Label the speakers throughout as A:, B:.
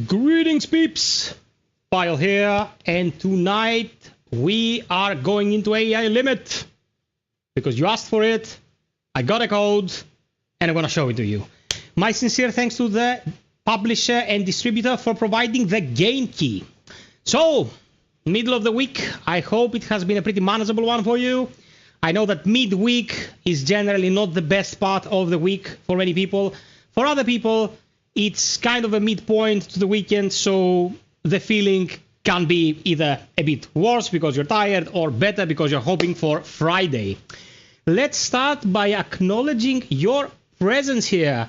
A: Greetings peeps, FiOth here, and tonight we are going into AI limit because you asked for it. I got a code and I'm gonna show it to you. My sincere thanks to the publisher and distributor for providing the game key. So, middle of the week, I hope it has been a pretty manageable one for you. I know that midweek is generally not the best part of the week for many people. For other people, it's kind of a midpoint to the weekend, so the feeling can be either a bit worse because you're tired or better because you're hoping for Friday. Let's start by acknowledging your presence here.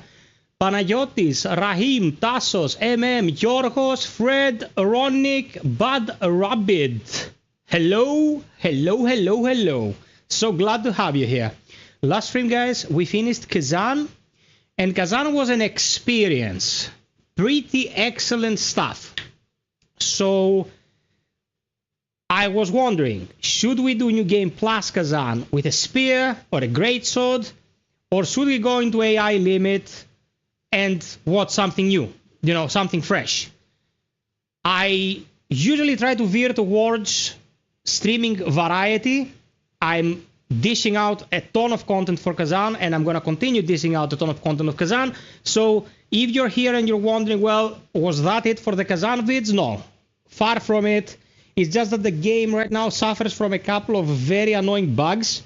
A: Panayotis, Rahim, Tassos, Yorgos, Fred, Ronick, Bud Rabbit. Hello, hello, hello, hello. So glad to have you here. Last stream, guys, we finished Kazan. And Kazan was an experience. Pretty excellent stuff. So I was wondering, should we do New Game Plus Kazan with a spear or a greatsword? Or should we go into AI limit and watch something new? You know, something fresh. I usually try to veer towards streaming variety. I'm dishing out a ton of content for Kazan, and I'm going to continue dishing out a ton of content of Kazan. So if you're here and you're wondering, well, was that it for the Kazan vids? No, far from it. It's just that the game right now suffers from a couple of very annoying bugs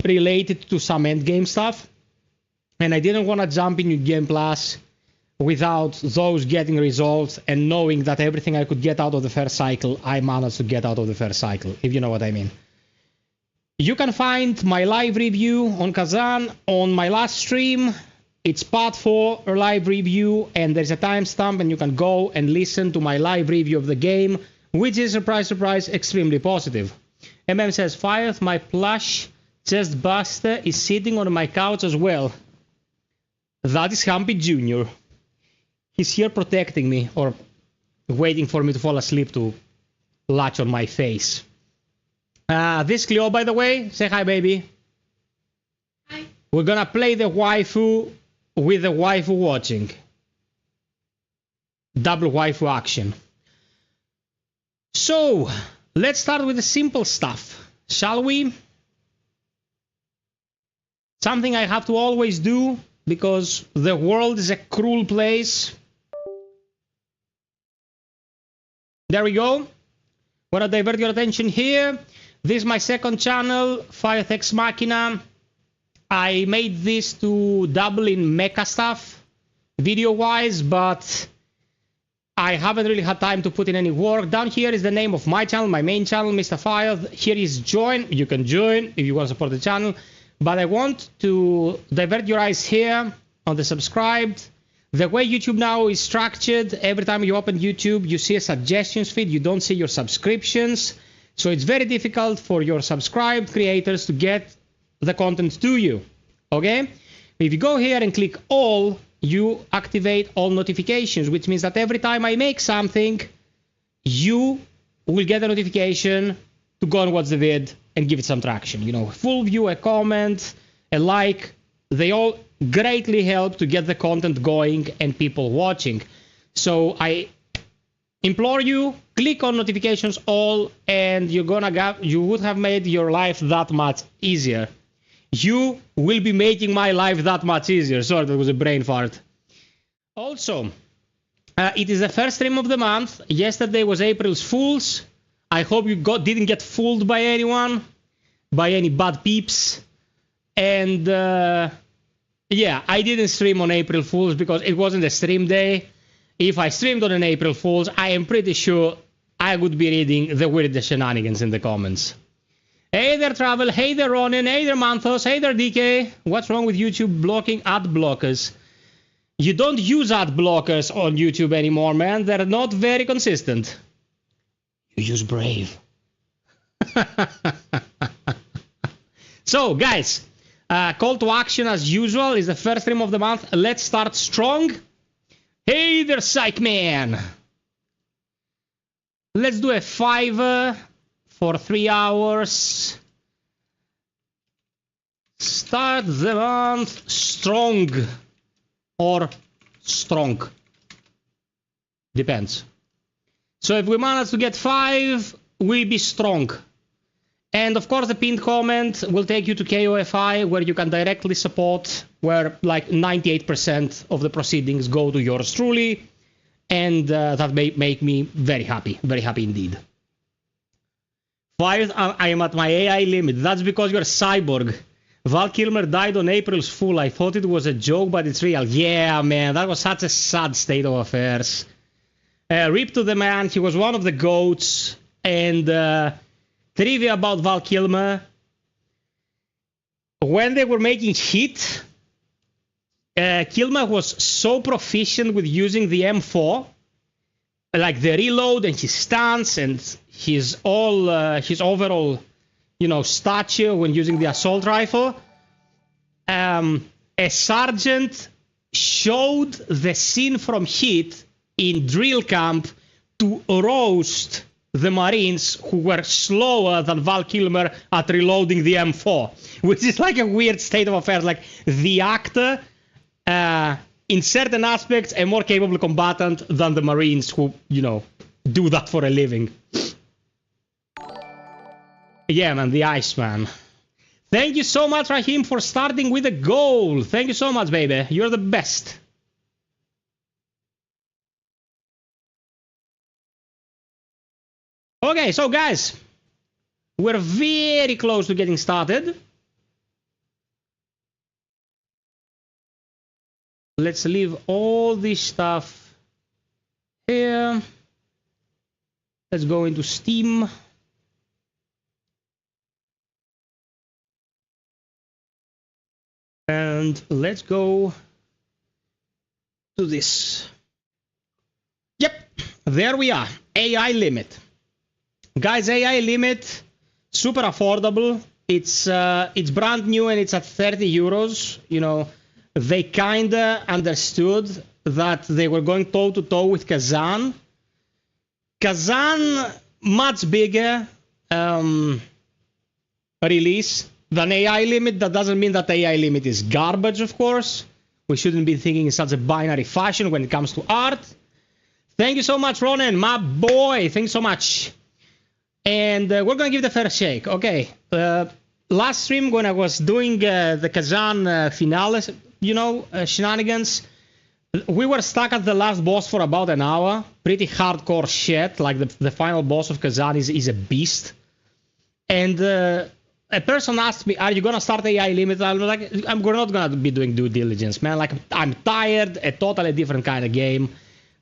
A: related to some endgame stuff. And I didn't want to jump in New Game Plus without those getting resolved and knowing that everything I could get out of the first cycle, I managed to get out of the first cycle, if you know what I mean. You can find my live review on Kazan on my last stream. It's part 4 live review, and there's a timestamp, and you can go and listen to my live review of the game, which is, surprise, surprise, extremely positive. says, FiOth, my plush chest buster is sitting on my couch as well. That is Humpy Jr. He's here protecting me, or waiting for me to fall asleep to latch on my face. This Cleo, by the way, say hi, baby. Hi. We're gonna play the waifu with the waifu watching. Double waifu action. So, let's start with the simple stuff, shall we? Something I have to always do because the world is a cruel place. There we go. Wanna divert your attention here. This is my second channel, FiOth Ex Machina. I made this to double in mecha stuff, video-wise, but I haven't really had time to put in any work. Down here is the name of my channel, my main channel, Mr. FiOth. Here is join. You can join if you want to support the channel. But I want to divert your eyes here on the subscribed. The way YouTube now is structured, every time you open YouTube, you see a suggestions feed. You don't see your subscriptions. So it's very difficult for your subscribed creators to get the content to you, okay? If you go here and click all, you activate all notifications, which means that every time I make something, you will get a notification to go and watch the vid and give it some traction. You know, full view, a comment, a like, they all greatly help to get the content going and people watching. So I implore you, click on notifications all, and you would have made your life that much easier. You will be making my life that much easier. Sorry, that was a brain fart. Also, it is the first stream of the month. Yesterday was April's Fool's. I hope you didn't get fooled by anyone, by any bad peeps. And yeah, I didn't stream on April Fool's because it wasn't a stream day. If I streamed on an April Fool's, I am pretty sure I would be reading the weirdest shenanigans in the comments. Hey there, Travel. Hey there, Ronin. Hey there, Manthos. Hey there, DK. What's wrong with YouTube blocking ad blockers? You don't use ad blockers on YouTube anymore, man. They're not very consistent. You use Brave. So, guys, call to action as usual is the first stream of the month. Let's start strong. Hey there, Psych Man! Let's do a 5 for 3 hours. Start the month strong. Or strong. Depends. So if we manage to get 5, we'll be strong. And of course the pinned comment will take you to KOFI, where you can directly support, where like 98% of the proceedings go to yours truly. And that may make me very happy indeed. FiOth, I am at my AI limit. That's because you're a cyborg. Val Kilmer died on April's Fool. I thought it was a joke, but it's real. Yeah, man, that was such a sad state of affairs. Rip to the man, he was one of the GOATs. And trivia about Val Kilmer. When they were making Hit, Kilmer was so proficient with using the M4, like the reload and his stance and his overall, you know, stature when using the assault rifle. A sergeant showed the scene from Hit in drill camp to roast the Marines who were slower than Val Kilmer at reloading the M4, which is like a weird state of affairs. Like the actor, in certain aspects, a more capable combatant than the Marines who, you know, do that for a living. Yeah, man, the Iceman. Thank you so much, Rahim, for starting with a goal. Thank you so much, baby. You're the best. Okay, so guys, we're very close to getting started. Let's leave all this stuff here. Let's go into Steam. And let's go to this. Yep, there we are. AI limit. Guys, AI limit, super affordable. It's brand new and it's at 30 euros. You know, they kinda understood that they were going toe-to-toe with Kazan. Kazan, much bigger release than AI limit. That doesn't mean that AI limit is garbage, of course. We shouldn't be thinking in such a binary fashion when it comes to art. Thank you so much, Ronan, my boy. Thanks so much. And we're going to give it a fair shake. Okay. Last stream when I was doing the Kazan finale, you know, shenanigans, we were stuck at the last boss for about an hour. Pretty hardcore shit. Like the final boss of Kazan is a beast. And a person asked me, are you going to start AI limit? I'm like, we're not going to be doing due diligence, man. Like, I'm tired. A totally different kind of game.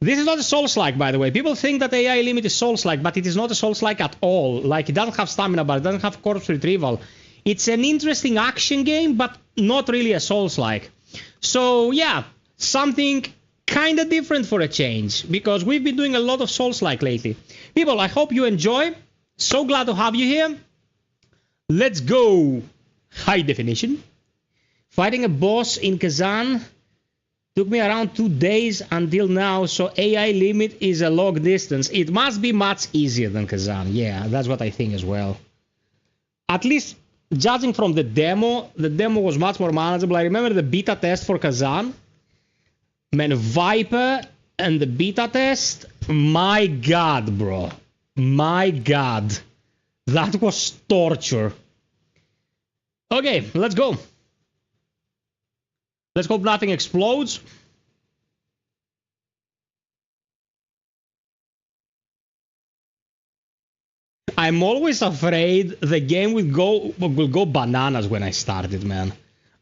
A: This is not a Souls-like, by the way. People think that AI limit is Souls-like, but it is not a Souls-like at all. Like, it doesn't have stamina bar, it doesn't have corpse retrieval. It's an interesting action game, but not really a Souls-like. So, yeah, something kind of different for a change, because we've been doing a lot of Souls-like lately. People, I hope you enjoy. So glad to have you here. Let's go. High definition. Fighting a boss in Kazan took me around 2 days until now, so AI limit is a long distance. It must be much easier than Kazan. Yeah, that's what I think as well. At least, judging from the demo was much more manageable. I remember the beta test for Kazan. Man, Viper and the beta test, my god, bro. My god. That was torture. Okay, let's go. Let's hope nothing explodes. I'm always afraid the game will go bananas when I start it, man.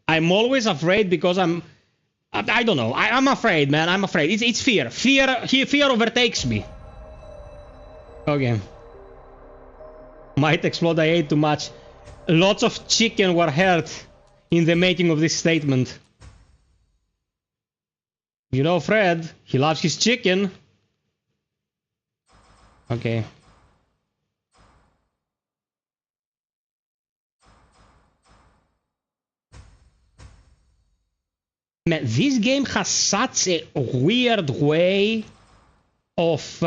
A: I'm always afraid because I don't know. I'm afraid, man. I'm afraid. It's fear. Fear overtakes me. Okay. Might explode. I ate too much. Lots of chicken were hurt in the making of this statement. You know Fred, he loves his chicken. Okay. Man, this game has such a weird way of...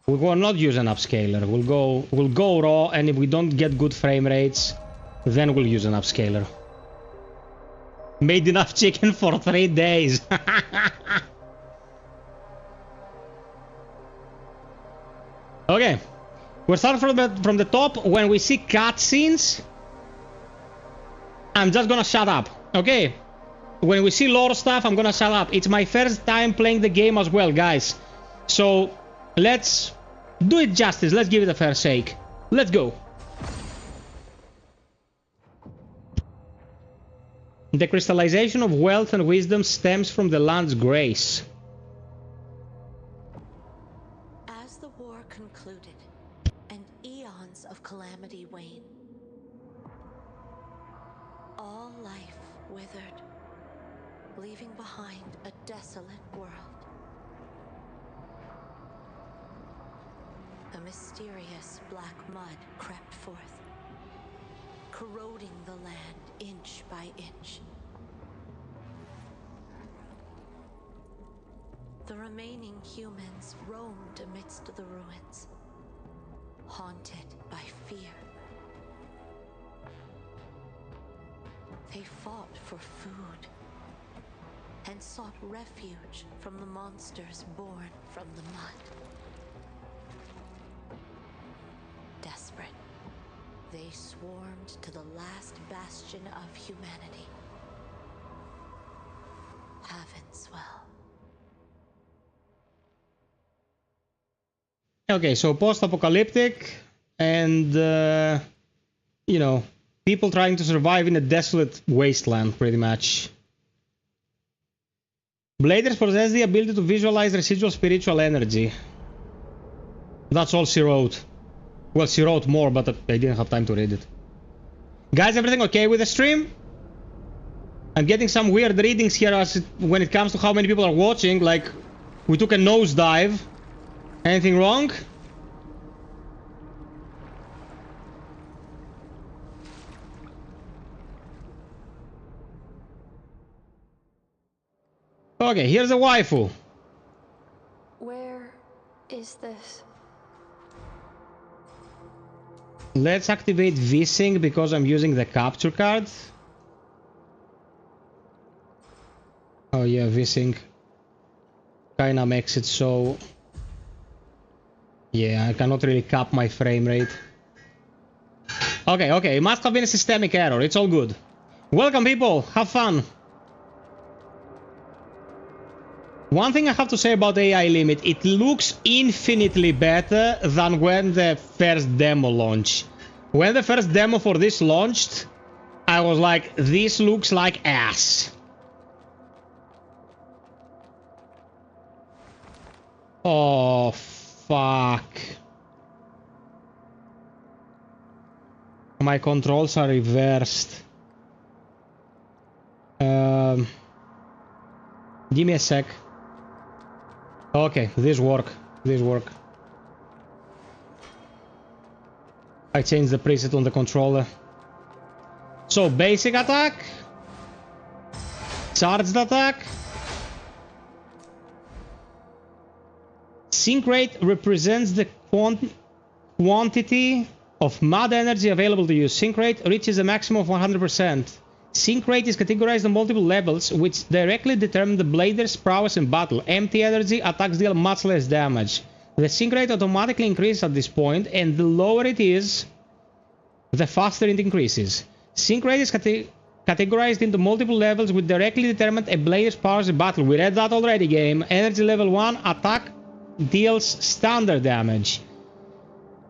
A: We will not use an upscaler. We'll go raw, and if we don't get good frame rates, then we'll use an upscaler. Made enough chicken for 3 days. Okay. We'll start from the top. When we see cutscenes, I'm just gonna shut up. Okay? When we see lore stuff, I'm gonna shut up. It's my first time playing the game as well, guys. So, let's do it justice. Let's give it a fair shake. Let's go. The crystallization of wealth and wisdom stems from the land's grace.
B: As the war concluded and eons of calamity wane, all life withered, leaving behind a desolate world. A mysterious black mud crept forth, corroding the land inch by inch. The remaining humans roamed amidst the ruins, haunted by fear. They fought for food and sought refuge from the monsters born from the mud. Desperate, they swarmed to the last bastion of humanity, Havenswell.
A: Okay, so post-apocalyptic and, you know, people trying to survive in a desolate wasteland, pretty much. Bladers possess the ability to visualize residual spiritual energy. That's all she wrote. Well, she wrote more, but I didn't have time to read it. Guys, everything okay with the stream? I'm getting some weird readings here when it comes to how many people are watching. Like, we took a nosedive. Anything wrong? Okay, here's a waifu.
B: Where is this?
A: Let's activate V-Sync because I'm using the capture card. Oh yeah, V-Sync kinda makes it so... Yeah, I cannot really cap my frame rate. Okay, it must have been a systemic error. It's all good. Welcome, people. Have fun. One thing I have to say about AI Limit, it looks infinitely better than when the first demo launched. When the first demo for this launched, I was like, this looks like ass. Oh, fuck. My controls are reversed. Give me a sec. Okay, this work. I changed the preset on the controller. So, basic attack. Charged attack. Sync rate represents the quantity of mud energy available to you. Sync rate reaches a maximum of 100%. Sync rate is categorized on multiple levels, which directly determine the blader's prowess in battle. Empty energy attacks deal much less damage. The sync rate automatically increases at this point, and the lower it is, the faster it increases. Sync rate is categorized into multiple levels, which directly determine a blader's powers in battle. We read that already, game. Energy level 1, attack deals standard damage.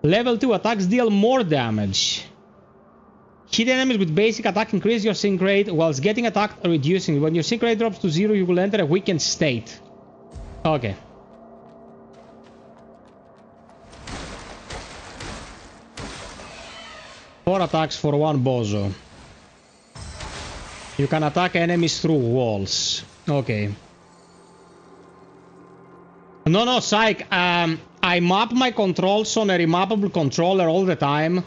A: Level 2, attacks deal more damage. Hit enemies with basic attack increase your sync rate, whilst getting attacked or reducing. When your sync rate drops to 0, you will enter a weakened state. Okay. Four attacks for one bozo. You can attack enemies through walls. Okay. No, psych. I map my controls on a remappable controller all the time.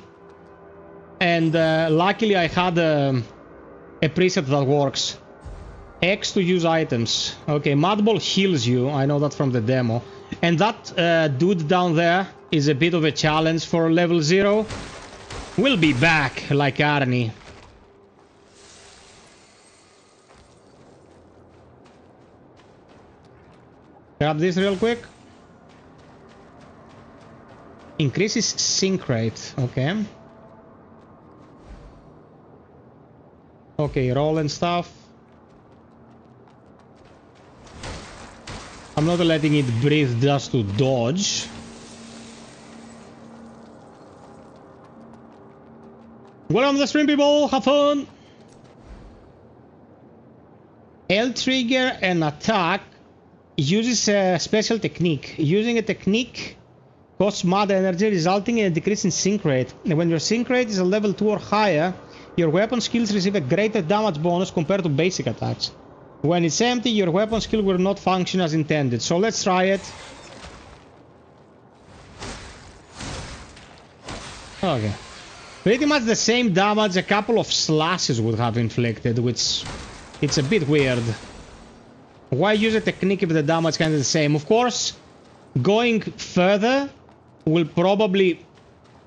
A: And luckily I had a preset that works. X to use items. Okay, Mudball heals you. I know that from the demo. And that dude down there is a bit of a challenge for level 0. We'll be back like Arnie. Grab this real quick. Increases sync rate. Okay. Okay, roll and stuff. I'm not letting it breathe just to dodge. Welcome to the stream, people. Have fun. L trigger an attack uses a special technique. Using a technique costs mad energy, resulting in a decrease in sync rate. And when your sync rate is a level 2 or higher, your weapon skills receive a greater damage bonus compared to basic attacks. When it's empty, your weapon skill will not function as intended. So let's try it. Okay. Pretty much the same damage a couple of slashes would have inflicted, which it's a bit weird. Why use a technique if the damage is kind of the same? Of course, going further will probably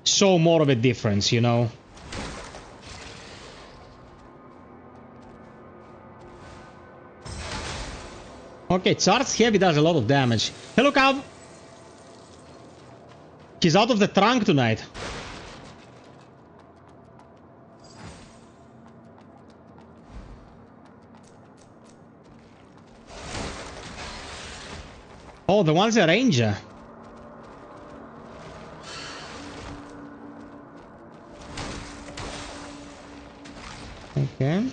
A: show more of a difference, you know. Okay, charged heavy does a lot of damage. Hello, Cav. He's out of the trunk tonight. Oh, the one's a ranger. Okay.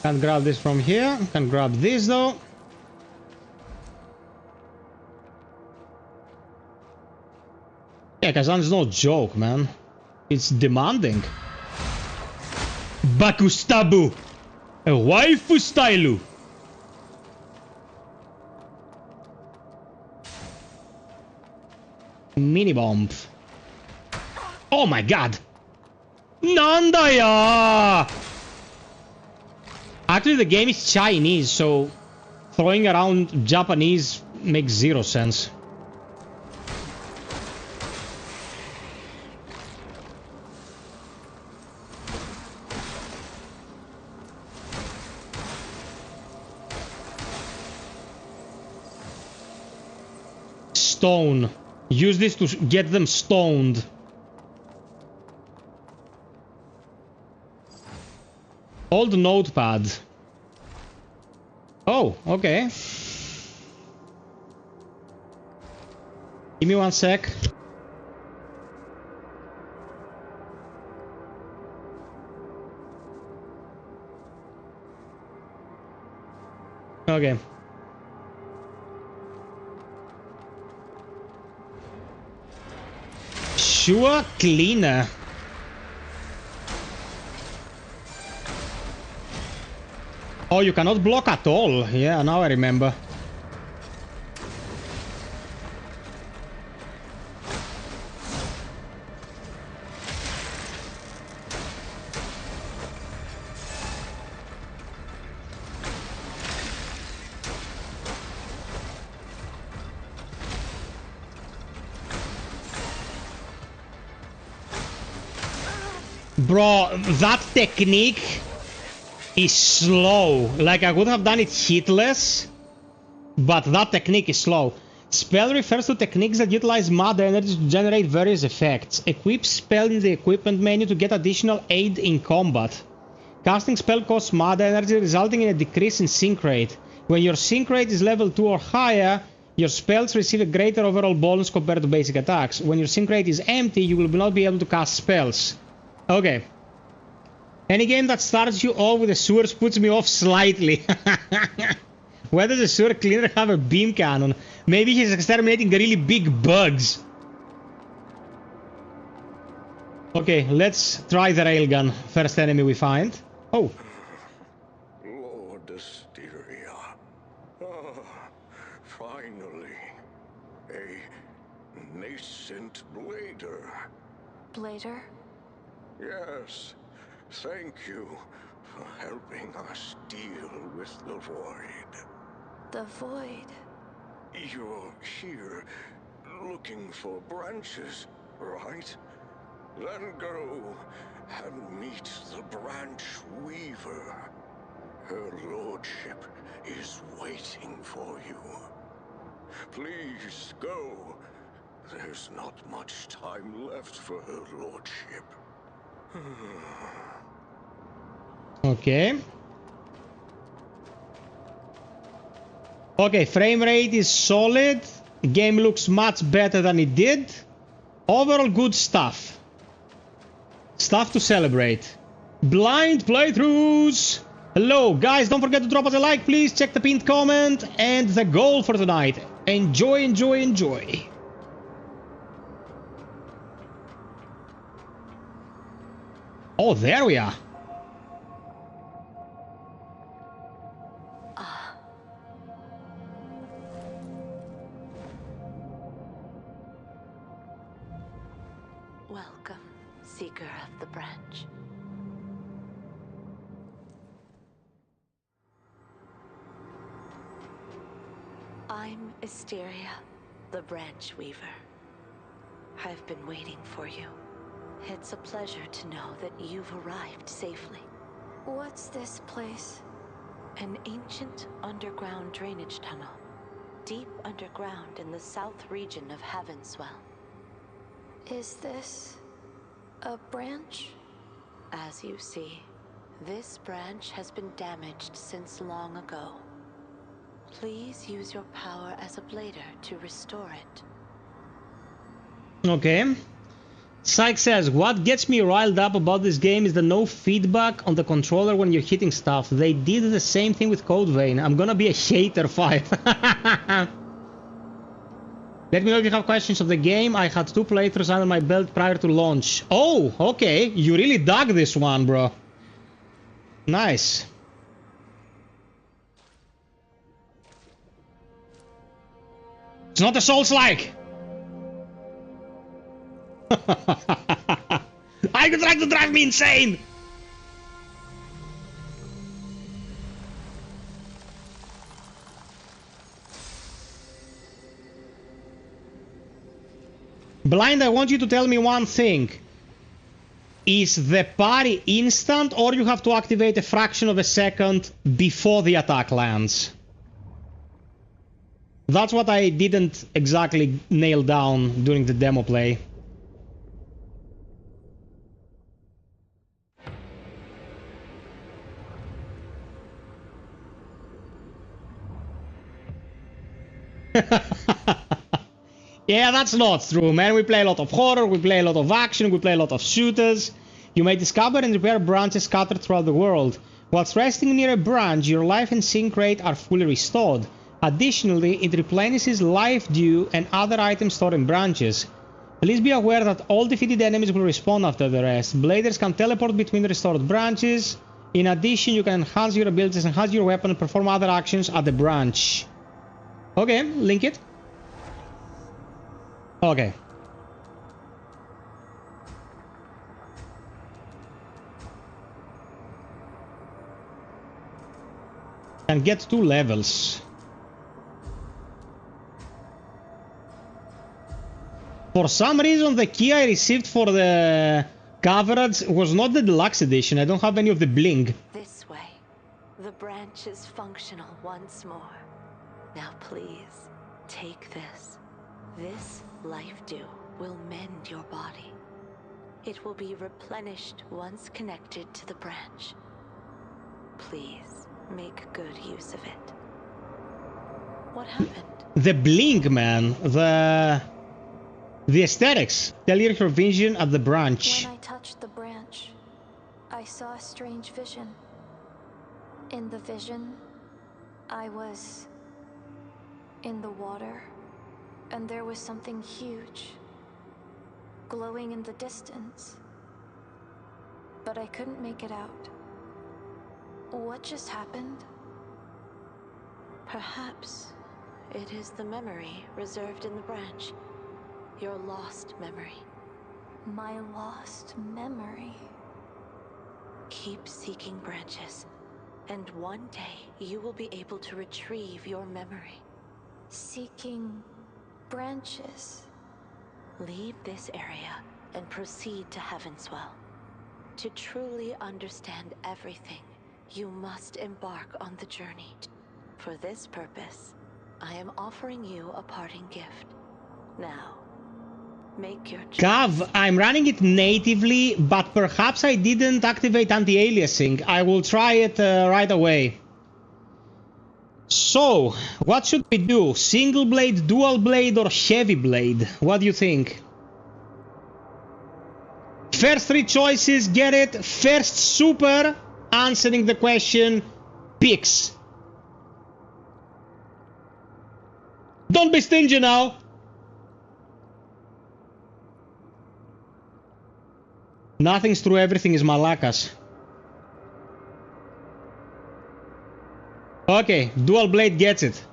A: Can't grab this from here. Can grab this though. Yeah, Kazan's no joke, man. It's demanding. Bakustabu! A waifu style. Mini bomb. Oh my god! Nandaya! Actually, the game is Chinese, so throwing around Japanese makes zero sense. Stone. Use this to get them stoned. Old notepad. Oh, okay. Give me 1 sec. Okay. Sure cleaner. Oh, you cannot block at all. Yeah, now I remember. Bro, that technique is slow. Like, I would have done it hitless, but that technique is slow. Spell refers to techniques that utilize mad energy to generate various effects. Equip spell in the equipment menu to get additional aid in combat. Casting spell costs mad energy, resulting in a decrease in sync rate. When your sync rate is level 2 or higher, your spells receive a greater overall bonus compared to basic attacks. When your sync rate is empty, you will not be able to cast spells. Okay. Any game that starts you off with the sewers puts me off slightly. Why does the sewer cleaner have a beam cannon? Maybe he's exterminating really big bugs. Okay, let's try the railgun. First enemy we find. Oh.
C: Lord Asteria. Oh, finally. A nascent blader.
B: Blader?
C: Yes. Thank you for helping us deal with the void.
B: The void?
C: You're here looking for branches, right? Then go and meet the branch weaver. Her lordship is waiting for you. Please go. There's not much time left for her lordship.
A: Okay. Okay, frame rate is solid. The game looks much better than it did. Overall good stuff. Stuff to celebrate. Blind playthroughs! Hello, guys, don't forget to drop us a like, please. Check the pinned comment and the goal for tonight. Enjoy, enjoy, enjoy. Oh, there we are.
B: Welcome, Seeker of the Branch. I'm Asteria, the Branch Weaver. I've been waiting for you. It's a pleasure to know that you've arrived safely.
D: What's this place?
B: An ancient underground drainage tunnel, deep underground in the south region of Heavenswell.
D: Is this a branch?
B: As you see, this branch has been damaged since long ago. Please use your power as a blader to restore it.
A: Okay. Syke says, what gets me riled up about this game is the no feedback on the controller when you're hitting stuff. They did the same thing with Code Vein. I'm gonna be a hater, FiOth. Let me know if you have questions of the game. I had 2 playthroughs under my belt prior to launch. Oh, okay. You really dug this one, bro. Nice. It's not a Souls-like. I could try to drive me insane. Blind, I want you to tell me one thing. Is the parry instant, or you have to activate a fraction of a second before the attack lands? That's what I didn't exactly nail down during the demo play. Yeah, that's not true, man. We play a lot of horror, we play a lot of action, we play a lot of shooters. You may discover and repair branches scattered throughout the world. Whilst resting near a branch, your life and sync rate are fully restored. Additionally, it replenishes life dew and other items stored in branches. Please be aware that all defeated enemies will respawn after the rest. Bladers can teleport between restored branches. In addition, you can enhance your abilities, enhance your weapon, and perform other actions at the branch. Okay, link it. Okay. Can get 2 levels. For some reason, the key I received for the coverage was not the deluxe edition. I don't have any of the bling.
B: This way. The branch is functional once more. Now please, take this. This life dew will mend your body. It will be replenished once connected to the branch. Please, make good use of it. What happened?
A: The bling, man. The aesthetics. Tell your vision at the branch.
D: When I touched the branch, I saw a strange vision. In the vision, I was in the water, and there was something huge, glowing in the distance. But I couldn't make it out. What just happened?
B: Perhaps it is the memory reserved in the branch. Your lost memory.
D: My lost memory.
B: Keep seeking branches, and one day you will be able to retrieve your memory.
D: Seeking branches.
B: Leave this area and proceed to Heavenswell. To truly understand everything, you must embark on the journey. For this purpose, I am offering you a parting gift. Now, make your choice.
A: Gav, I'm running it natively, but perhaps I didn't activate anti-aliasing. I will try it right away. So, what should we do? Single blade, dual blade, or heavy blade? What do you think? First three choices, get it. First super, answering the question, picks. Don't be stingy now. Nothing's true, everything is malakas. Okay, dual blade gets it.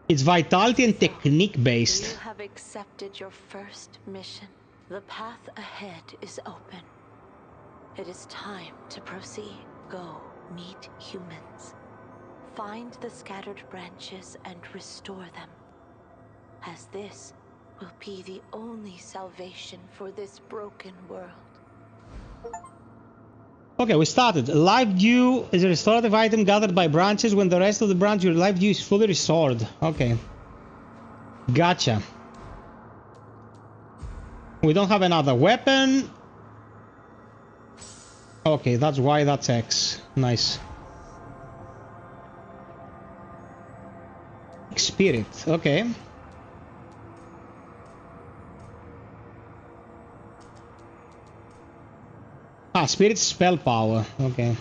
A: It's vitality and technique based.
B: You have accepted your first mission. The path ahead is open. It is time to proceed. Go meet humans. Find the scattered branches and restore them, as this will be the only salvation for this broken world.
A: Okay, we started. Life dew is a restorative item gathered by branches. When the rest of the branch, your life dew is fully restored. Okay. Gotcha. We don't have another weapon. Okay, that's Y, that's X. Nice. Spirit, okay. Ah, spirit spell power, okay.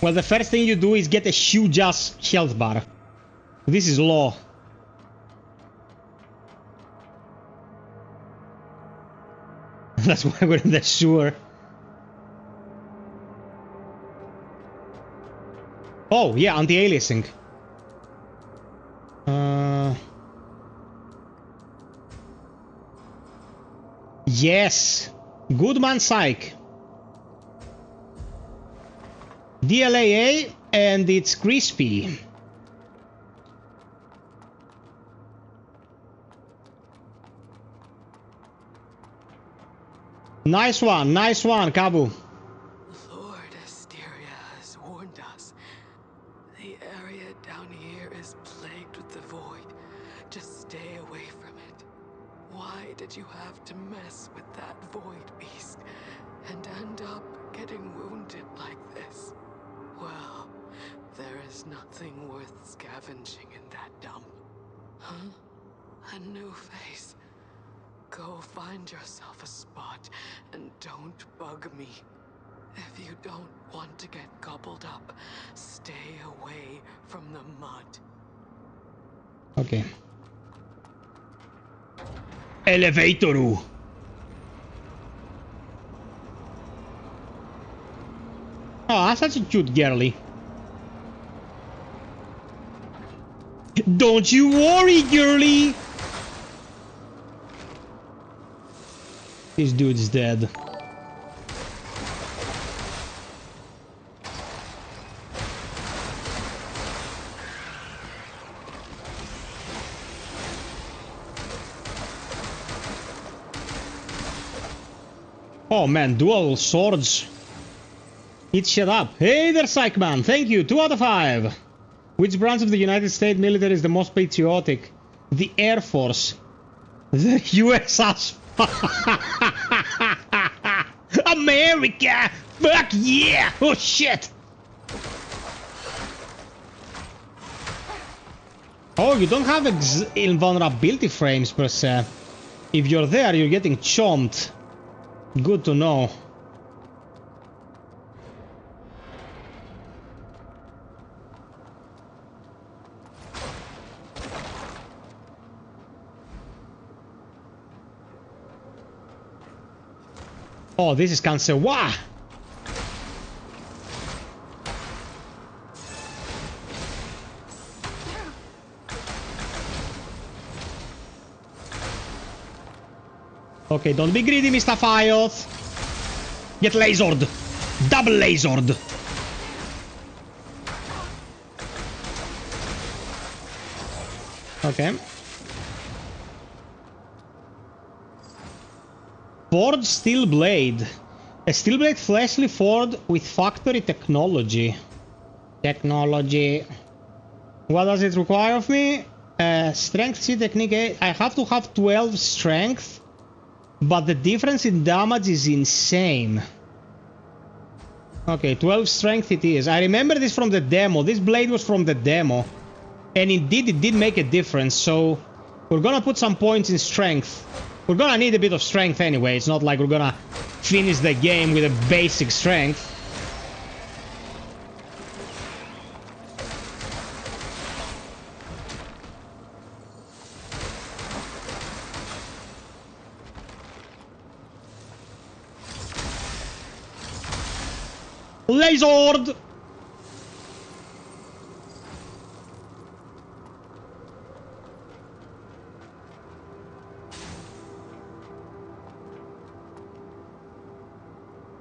A: Well, the first thing you do is get a huge ass health bar. This is law. That's why we're in the sewer. Oh, yeah, anti-aliasing. Yes. Good man psych. DLAA, and it's crispy. Nice one, Kabu.
E: Lord Asteria has warned us. The area down here is plagued with the void. Just stay away from it. Why did you have to mess with that void beast and end up getting wounded like this? Well, there is nothing worth scavenging in that dump. Huh? A new face. Go find yourself a spot and don't bug me. If you don't want to get gobbled up, stay away from the mud.
A: Okay. Elevator. Oh, such a cute girly. Don't you worry, girly. This dude's dead. Oh man, dual swords. Eat shit up. Hey there, Psychman. Thank you. 2 out of 5. Which branch of the United States military is the most patriotic? The Air Force. The US. America! Fuck yeah! Oh shit! Oh, you don't have invulnerability frames per se. If you're there, you're getting chomped. Good to know. Oh, this is cancer. Wah! Okay, don't be greedy, Mr. FiOth. Get lasered. Double lasered. Okay. Forged steel blade. A steel blade fleshly forged with factory technology. Technology. What does it require of me? Strength C technique 8. I have to have 12 strength, but the difference in damage is insane. Okay, 12 strength it is. I remember this from the demo. This blade was from the demo. And indeed, it did make a difference, so we're gonna put some points in strength. We're gonna need a bit of strength anyway. It's not like we're gonna finish the game with a basic strength. Lasered!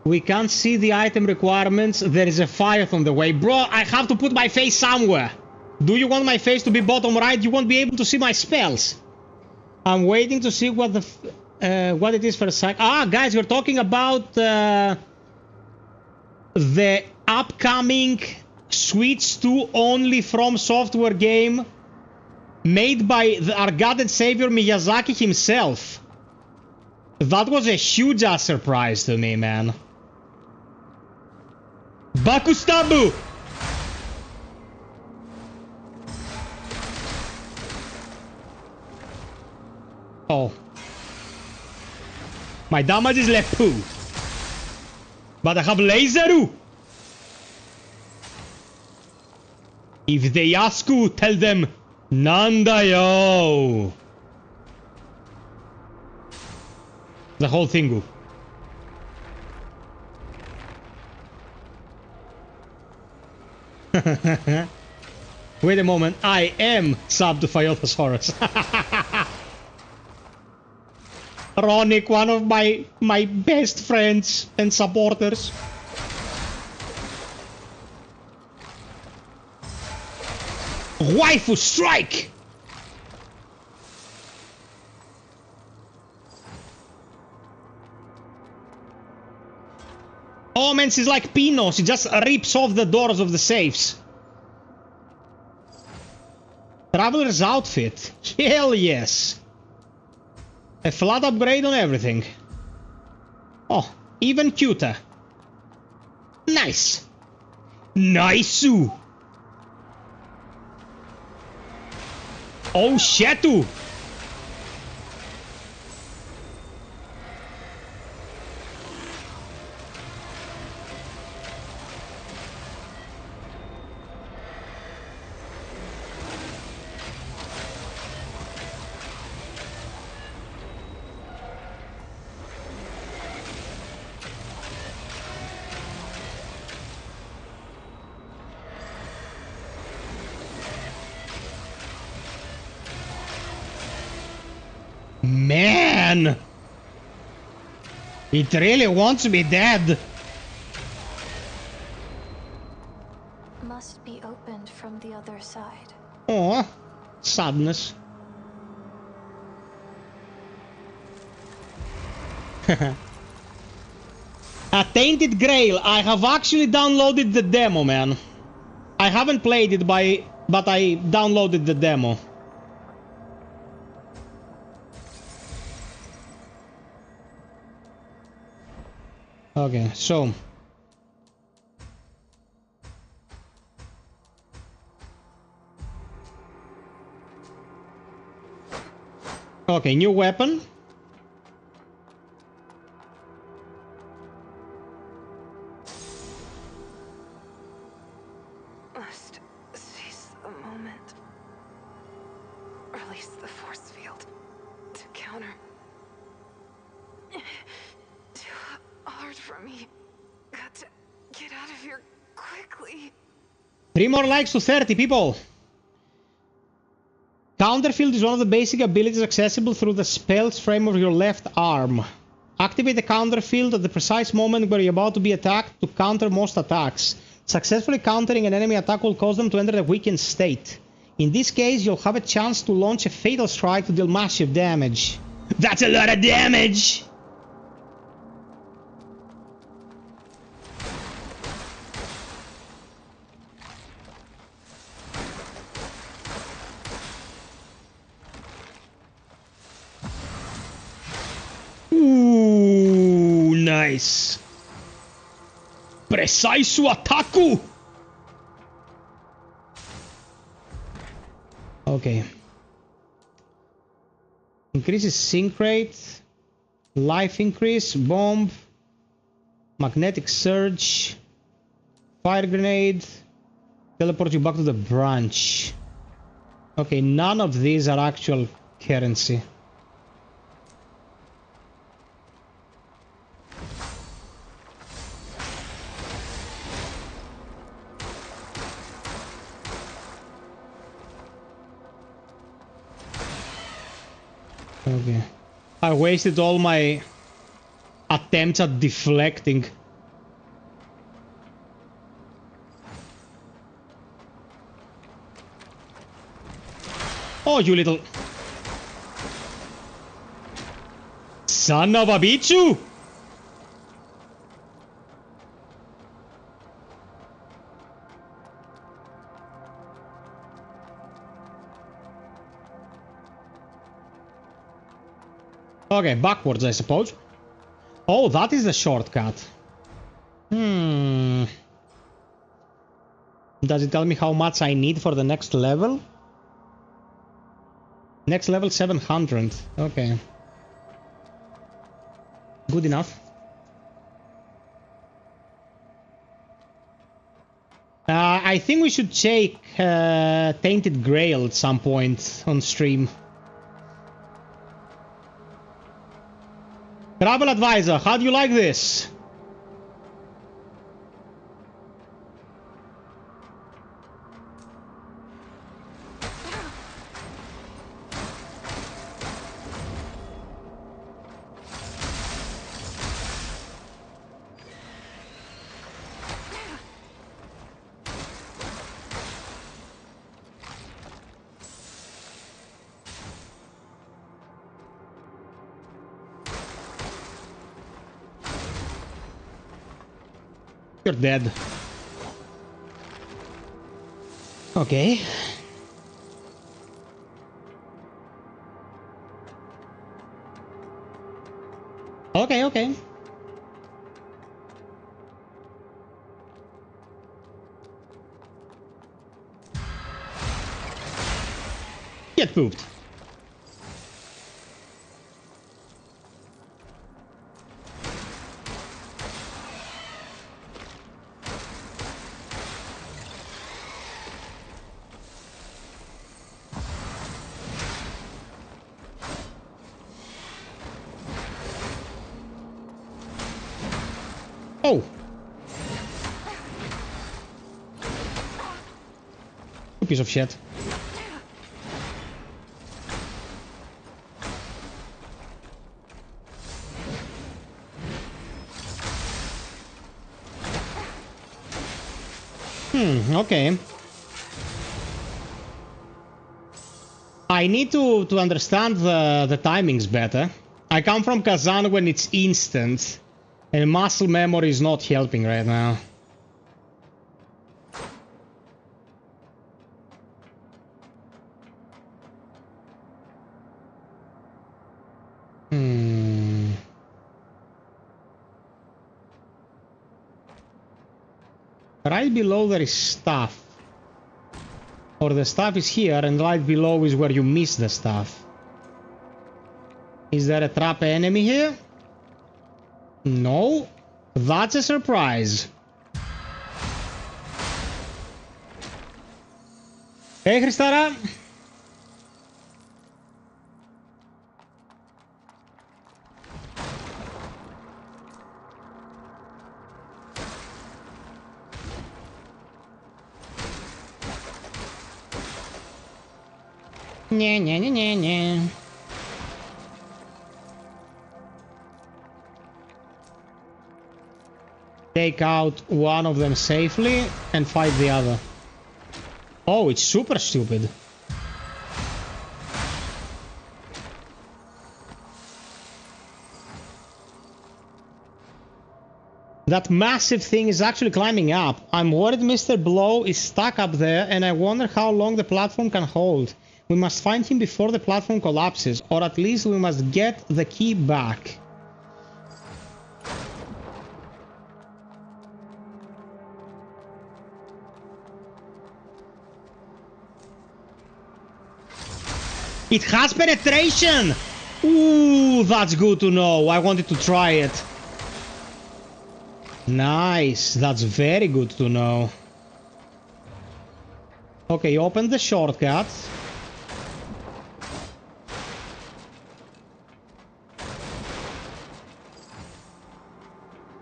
A: We can't see the item requirements. There is a FiOth on the way. Bro, I have to put my face somewhere. Do you want my face to be bottom right? You won't be able to see my spells. I'm waiting to see what what it is for a sec. Ah, guys, we're talking about the upcoming Switch 2 only From Software game made by our God and Savior Miyazaki himself. That was a huge ass surprise to me, man. Bakustabu! Oh. My damage is Lepu. But I have Laseru! If they ask you, tell them, Nandayo! The whole thing. Wait a moment, I am sub to FiOth. Ronic, one of my best friends and supporters. Waifu strike! Oh man, she's like Pino. She just rips off the doors of the safes. Traveler's outfit. Hell yes. A flat upgrade on everything. Oh, even cuter. Nice. Nice-oo. Oh, shit-oo. Man! It really wants me dead.
D: Must be opened from the other side.
A: Oh, sadness. A Tainted Grail. I have actually downloaded the demo, man. I haven't played it but I downloaded the demo. Okay, so okay, new weapon.
E: Must seize the moment. Release the force field to counter. Hard for me. Got to get out of here quickly.
A: 3 more likes to 30 people. Counterfield is one of the basic abilities accessible through the spell's frame of your left arm. Activate the counterfield at the precise moment where you're about to be attacked to counter most attacks. Successfully countering an enemy attack will cause them to enter a weakened state. In this case, you'll have a chance to launch a fatal strike to deal massive damage. That's a lot of damage! Ooh, nice. Precise ataku! Okay. Increases sync rate, life increase, bomb, magnetic surge, fire grenade, teleport you back to the branch. Okay, none of these are actual currency. Okay. I wasted all my attempts at deflecting. Oh, you little... son of a bitch! Okay, backwards, I suppose. Oh, that is the shortcut. Does it tell me how much I need for the next level? Next level 700. Okay. Good enough. I think we should check Tainted Grail at some point on stream. Travel advisor, how do you like this? You're dead. Okay. Okay. Get pooped. Oh! You piece of shit. Okay. I need to understand the timings better. I come from Kazan when it's instant. And muscle memory is not helping right now. Right below there is stuff. Or the stuff is here and right below is where you miss the stuff. Is there a trap enemy here? No, that's a surprise. Hey, Christara. Nya. Take out one of them safely and fight the other. Oh, it's super stupid. That massive thing is actually climbing up. I'm worried Mr. Blow is stuck up there, and I wonder how long the platform can hold. We must find him before the platform collapses, or at least we must get the key back. It has penetration! Ooh, that's good to know. I wanted to try it. Nice. That's very good to know. Okay, open the shortcut.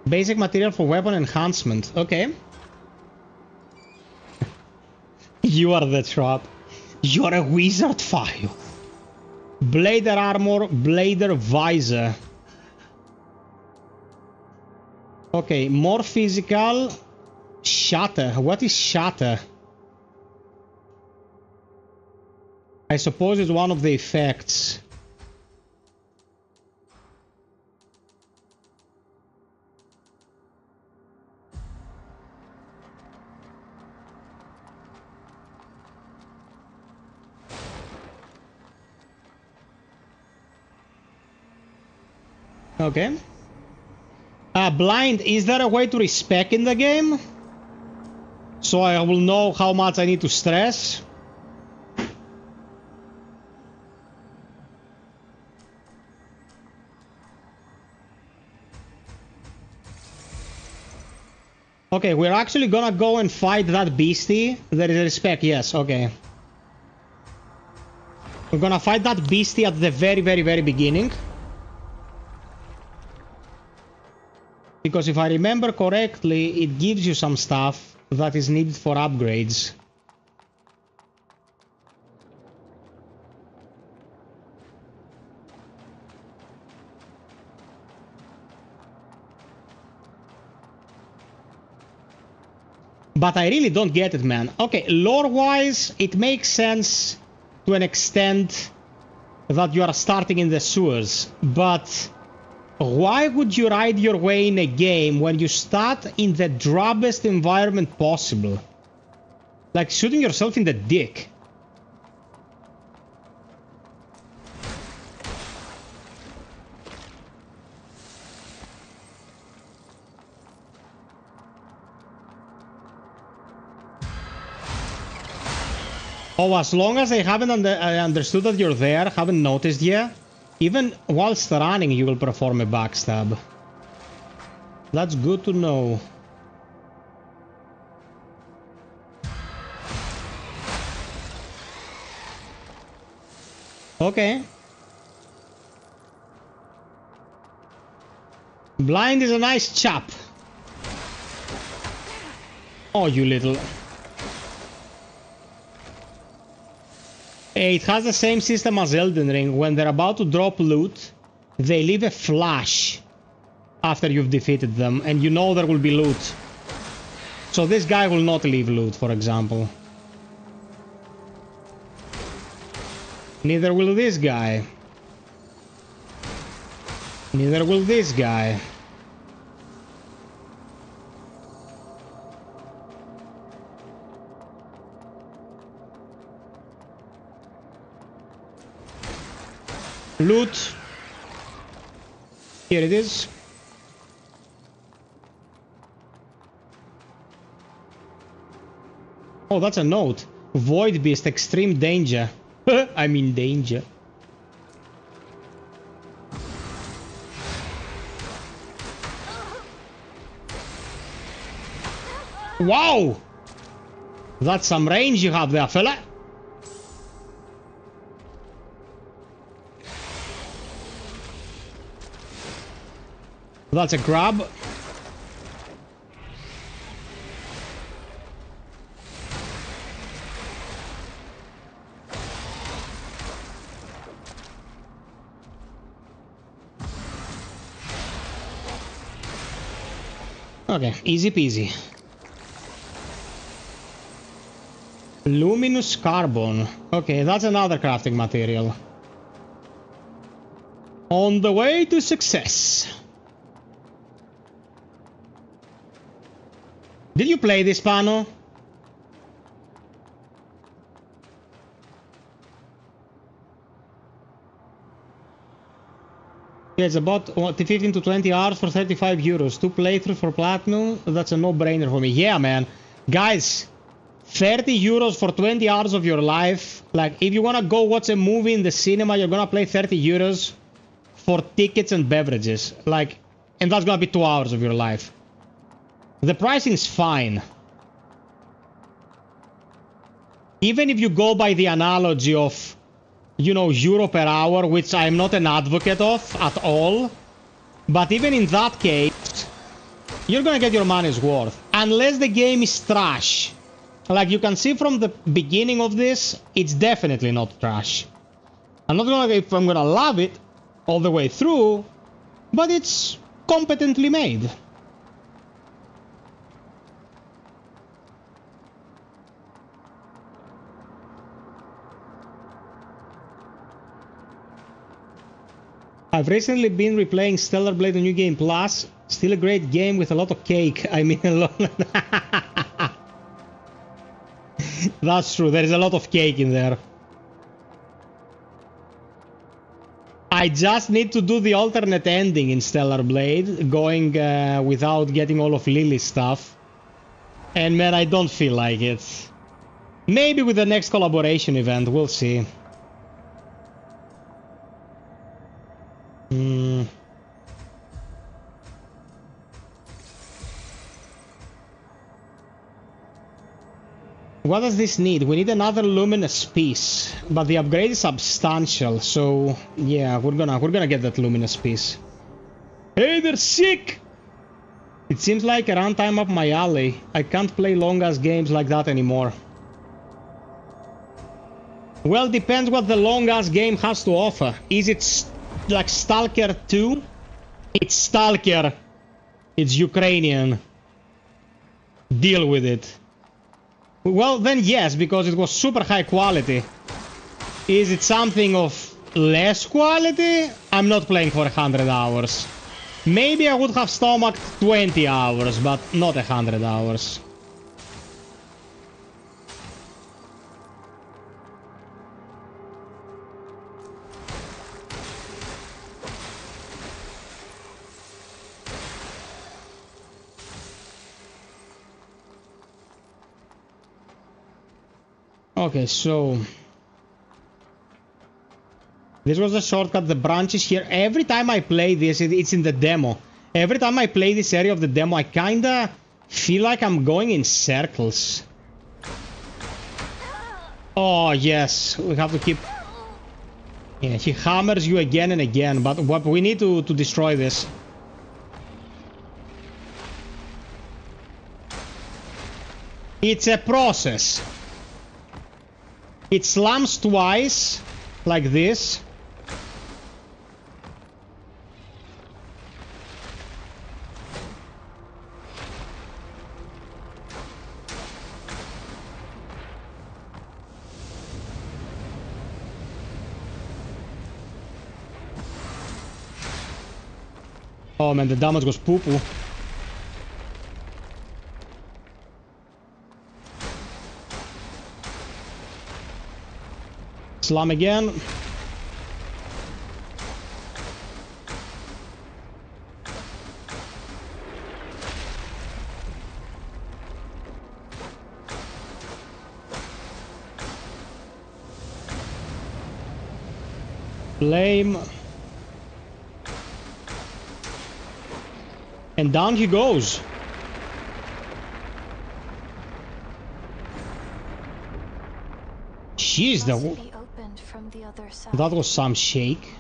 A: Basic material for weapon enhancement. Okay. You are the trap. You're a wizard, FiOth. Blader armor, blader visor. Okay, more physical. Shatter. What is shatter? I suppose it's one of the effects. Okay. Blind, is there a way to respec in the game? So I will know how much I need to stress. Okay, we're actually gonna go and fight that beastie. There is a respec, yes, okay. We're gonna fight that beastie at the very beginning. Because if I remember correctly, it gives you some stuff that is needed for upgrades. But I really don't get it, man. Okay, lore-wise, it makes sense to an extent that you are starting in the sewers, but why would you ride your way in a game when you start in the drubbest environment possible? Like shooting yourself in the dick. Oh, as long as I haven't understood that you're there, haven't noticed yet, even whilst running, you will perform a backstab. That's good to know. Okay. Blind is a nice chap. Oh, you little... It has the same system as Elden Ring. When they're about to drop loot, they leave a flash after you've defeated them, and you know there will be loot. So this guy will not leave loot, for example. Neither will this guy. Neither will this guy. Loot. Here it is. Oh, that's a note. Void Beast, extreme danger. I'm in danger. Wow! That's some range you have there, fella. That's a grab. Okay, easy peasy. Luminous carbon. Okay, that's another crafting material. On the way to success. Did you play this, Pano? Yeah, it's about 15 to 20 hours for 35 euros. 2 playthroughs for Platinum. That's a no-brainer for me. Yeah, man. Guys, 30 euros for 20 hours of your life. Like, if you want to go watch a movie in the cinema, you're going to pay 30 euros for tickets and beverages. Like, and that's going to be 2 hours of your life. The pricing is fine. Even if you go by the analogy of, you know, euro per hour, which I'm not an advocate of at all. But even in that case, you're gonna get your money's worth. Unless the game is trash. Like you can see from the beginning of this, it's definitely not trash. I'm not gonna, if I'm gonna love it all the way through, but it's competently made. I've recently been replaying Stellar Blade on New Game Plus. Still a great game with a lot of cake. I mean, a lot. That's true. There is a lot of cake in there. I just need to do the alternate ending in Stellar Blade, going without getting all of Lily's stuff. And man, I don't feel like it. Maybe with the next collaboration event, we'll see. What does this need? We need another luminous piece, but the upgrade is substantial, so yeah, we're gonna get that luminous piece. Hey, they're sick! It seems like a runtime up my alley. I can't play long-ass games like that anymore. Well, depends what the long-ass game has to offer. Is it like Stalker 2? It's Stalker. It's Ukrainian. Deal with it. Well, then yes, because it was super high quality. Is it something of less quality? I'm not playing for 100 hours. Maybe I would have stomached 20 hours, but not 100 hours. Okay, so this was a shortcut. The branches here. Every time I play this, it's in the demo. Every time I play this area of the demo, I kinda feel like I'm going in circles. Oh yes, we have to keep. Yeah, he hammers you again and again, but what we need to destroy this. It's a process. It slams twice, like this. Oh man, the damage was poo-poo. Slam again. Flame. And down he goes. Jeez, that was some shake.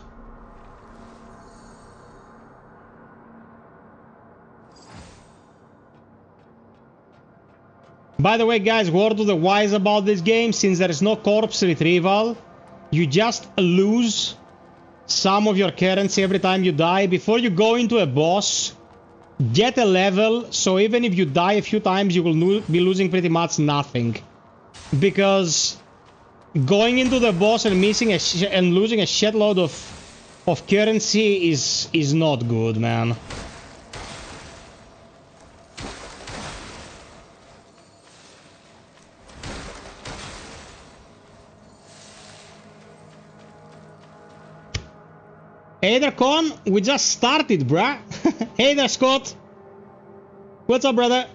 A: By the way, guys, word to the wise about this game, since there is no corpse retrieval, you just lose some of your currency every time you die. Before you go into a boss, get a level, so even if you die a few times, you will be losing pretty much nothing. Because going into the boss and missing and losing a shitload of currency is not good, man. Hey there, Con. We just started, bruh. Hey there, Scott. What's up, brother?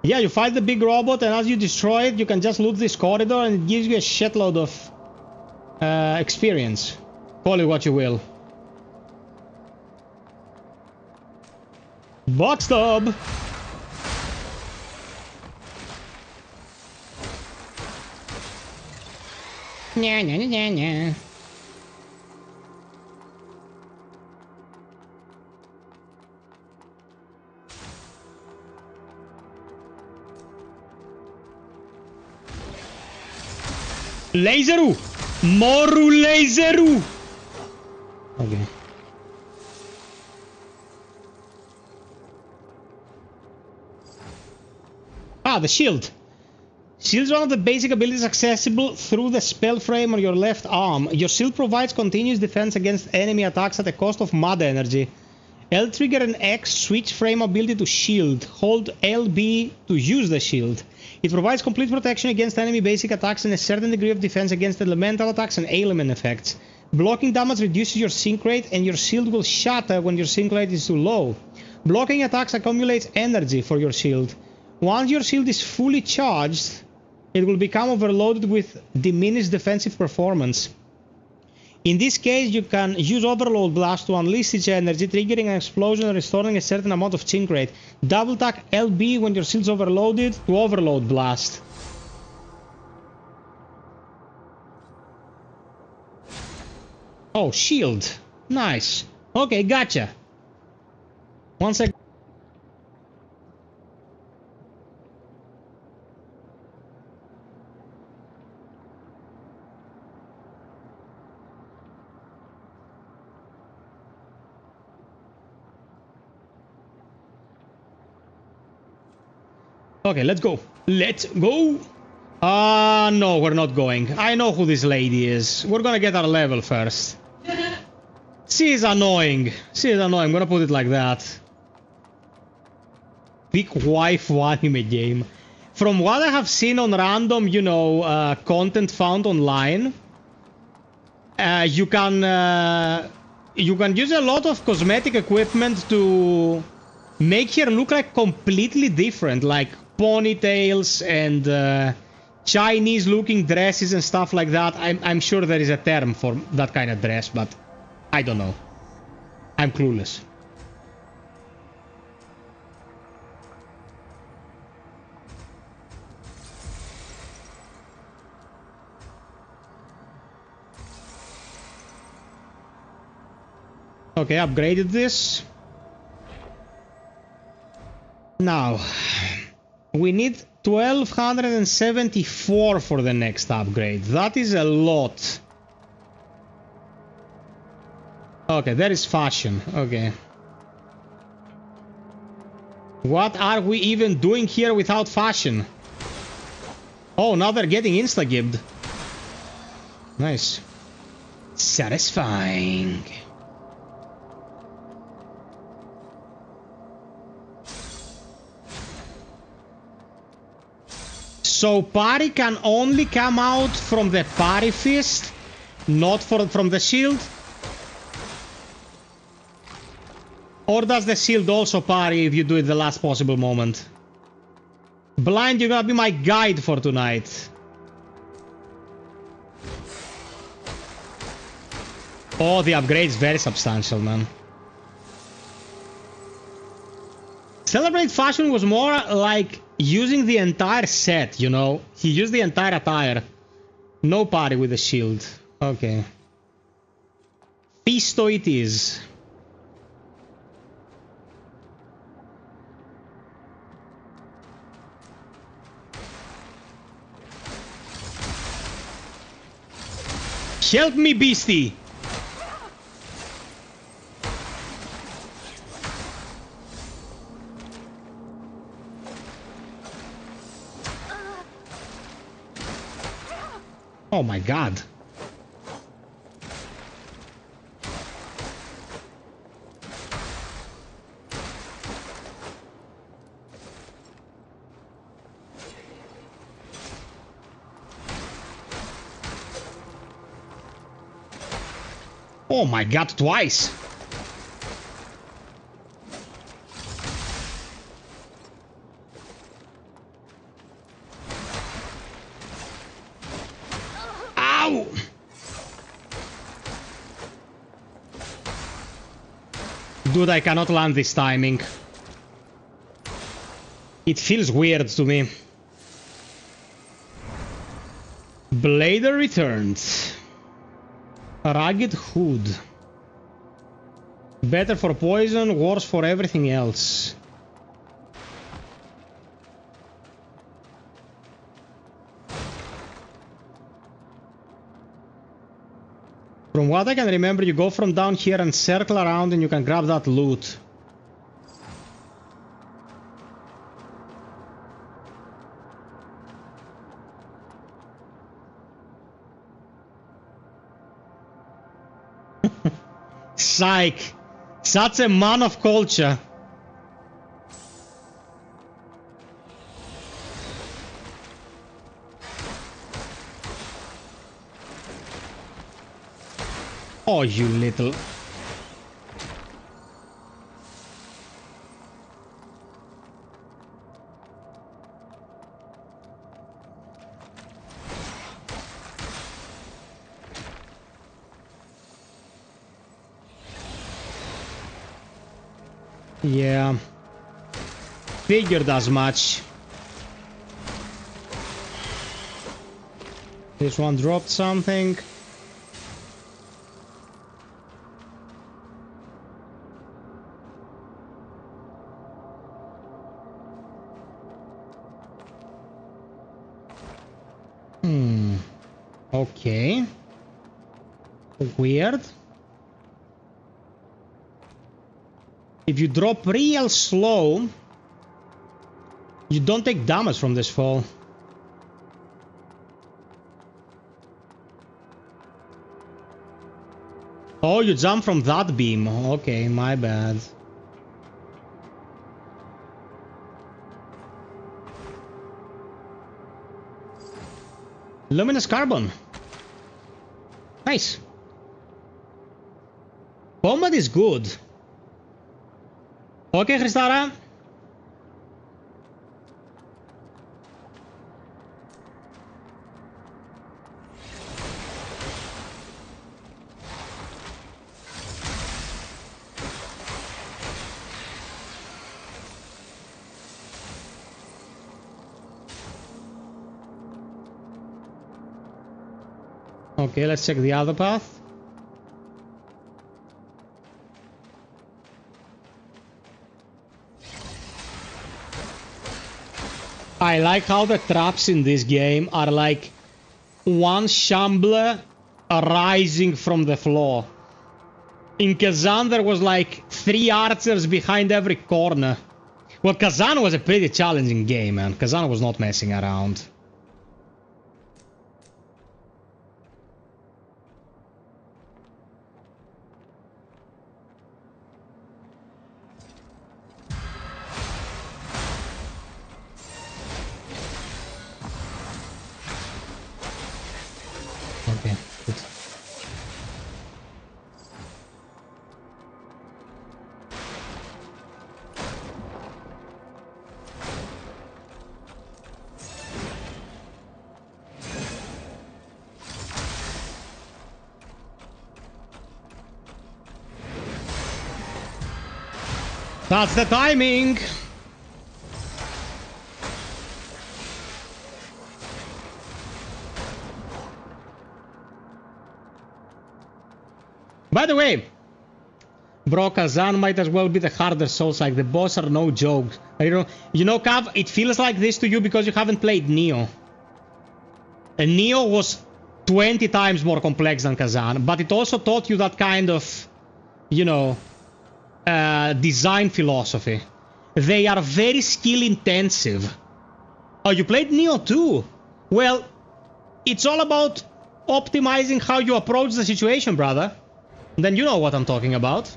A: Yeah, you fight the big robot, and as you destroy it, you can just loot this corridor, and it gives you a shitload of experience. Call it what you will. Box stub. Nya, nya, nya, nya, nya. Laseru! Moru Laseru! Okay. Ah, the shield. Shield is one of the basic abilities accessible through the spell frame on your left arm. Your shield provides continuous defense against enemy attacks at a cost of mud energy. L trigger and X switch frame ability to shield. Hold LB to use the shield. It provides complete protection against enemy basic attacks and a certain degree of defense against elemental attacks and element effects. Blocking damage reduces your sync rate, and your shield will shatter when your sync rate is too low. Blocking attacks accumulates energy for your shield. Once your shield is fully charged, it will become overloaded with diminished defensive performance. In this case, you can use Overload Blast to unleash its energy, triggering an explosion and restoring a certain amount of sync rate. Double tap LB when your shield's overloaded to Overload Blast. Oh, shield. Nice. Okay, gotcha. One sec. Okay, let's go. Let's go. No, we're not going. I know who this lady is. We're gonna get our level first. She is annoying. She is annoying. I'm gonna put it like that. Big waifu anime game. From what I have seen on random, you know, content found online, you can use a lot of cosmetic equipment to make her look like completely different, like ponytails and Chinese-looking dresses and stuff like that. I'm sure there is a term for that kind of dress, but I don't know. I'm clueless. Okay, upgraded this. Now, we need 1274 for the next upgrade. That is a lot. Okay, there is fashion. Okay. What are we even doing here without fashion? Oh, now they're getting insta-gibbed. Nice. Satisfying. So parry can only come out from the parry fist, not from the shield? Or does the shield also parry if you do it the last possible moment? Blind, you're gonna be my guide for tonight. Oh, the upgrade is very substantial, man. Celebrate Fashion was more like using the entire set, you know? He used the entire attire. No parry with the shield. Okay. Fisto it is. Help me, beastie! Oh my god. Oh my god, twice! Ow! Dude, I cannot land this timing. It feels weird to me. Blader returns. Rugged hood. Better for poison, worse for everything else. From what I can remember, you go from down here and circle around and you can grab that loot. Psych! Such a man of culture. Oh, you little... Yeah. Figured as much. This one dropped something. Okay. Weird. If you drop real slow, you don't take damage from this fall. Oh, you jump from that beam. Okay, my bad. Luminous carbon. Nice. Combat is good. Okay, Christara. Okay, let's check the other path. I like how the traps in this game are like one shambler rising from the floor. In Kazan there was like 3 archers behind every corner. Well, Kazan was a pretty challenging game, man. Kazan was not messing around. Okay, good. That's the timing! By the way, bro, Kazan might as well be the harder souls, like the boss are no joke. You know, Cav, it feels like this to you because you haven't played Neo. And Neo was 20 times more complex than Kazan, but it also taught you that kind of, you know, design philosophy. They are very skill intensive. Oh, you played Neo too? Well, it's all about optimizing how you approach the situation, brother. Then you know what I'm talking about.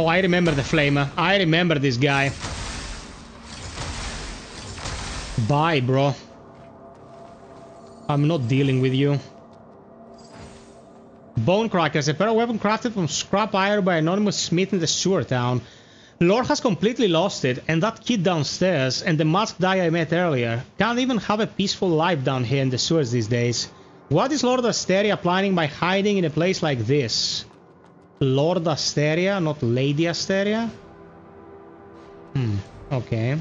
A: Oh, I remember the flamer. I remember this guy. Bye, bro. I'm not dealing with you. Bone crackers, a pair weapon crafted from scrap iron by anonymous smith in the sewer town. Lord has completely lost it, and that kid downstairs, and the masked guy I met earlier, can't even have a peaceful life down here in the sewers these days. What is Lord Asteria planning by hiding in a place like this? Lord Asteria, not Lady Asteria? Okay.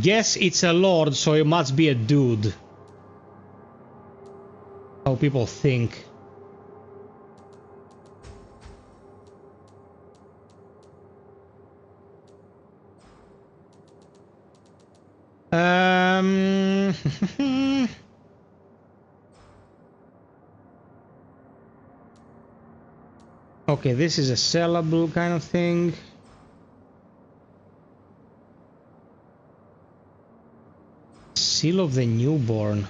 A: Guess it's a lord, so it must be a dude. How people think. Okay, this is a sellable kind of thing. Seal of the newborn.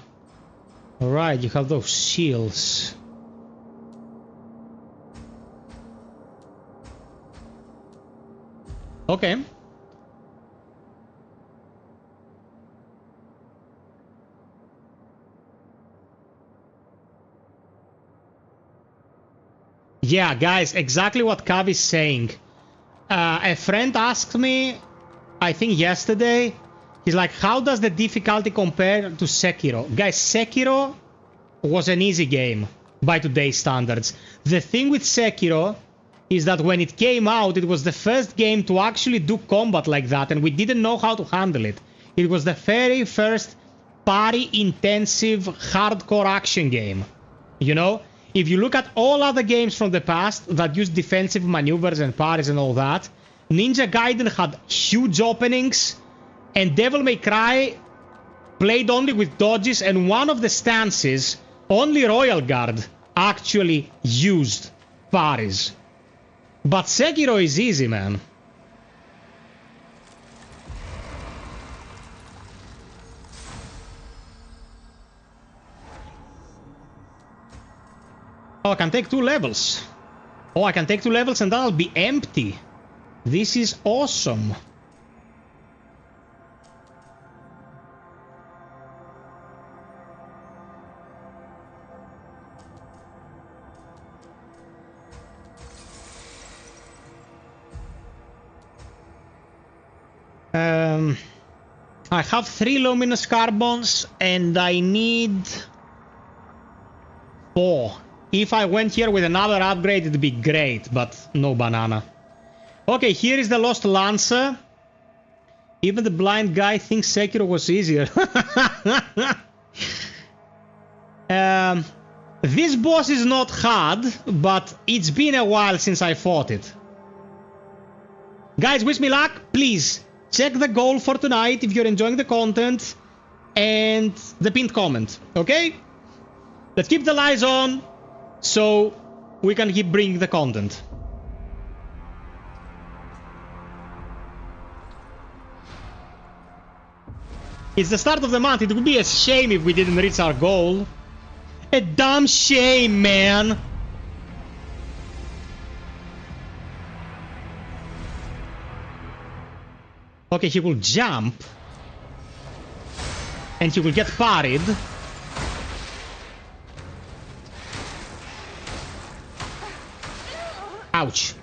A: Alright, you have those seals. Okay. Yeah, guys, exactly what Kav is saying. A friend asked me, I think yesterday, he's like, how does the difficulty compare to Sekiro? Guys, Sekiro was an easy game by today's standards. The thing with Sekiro is that when it came out, it was the first game to actually do combat like that, and we didn't know how to handle it. It was the very first parry-intensive, hardcore action game. You know? If you look at all other games from the past that used defensive maneuvers and parries and all that, Ninja Gaiden had huge openings, and Devil May Cry played only with dodges, and one of the stances, only Royal Guard actually used parries. But Sekiro is easy, man. Oh, I can take 2 levels. Oh, I can take 2 levels and that'll be empty. This is awesome. I have 3 luminous carbons and I need 4. If I went here with another upgrade, it'd be great, but no banana. Okay, here is the Lost Lancer. Even the blind guy thinks Sekiro was easier. This boss is not hard, but it's been a while since I fought it. Guys, wish me luck. Please, check the goal for tonight if you're enjoying the content. And the pinned comment, okay? Let's keep the lights on, so we can keep bringing the content. It's the start of the month. It would be a shame if we didn't reach our goal. A damn shame, man. Okay, he will jump. And he will get parried. Ouch.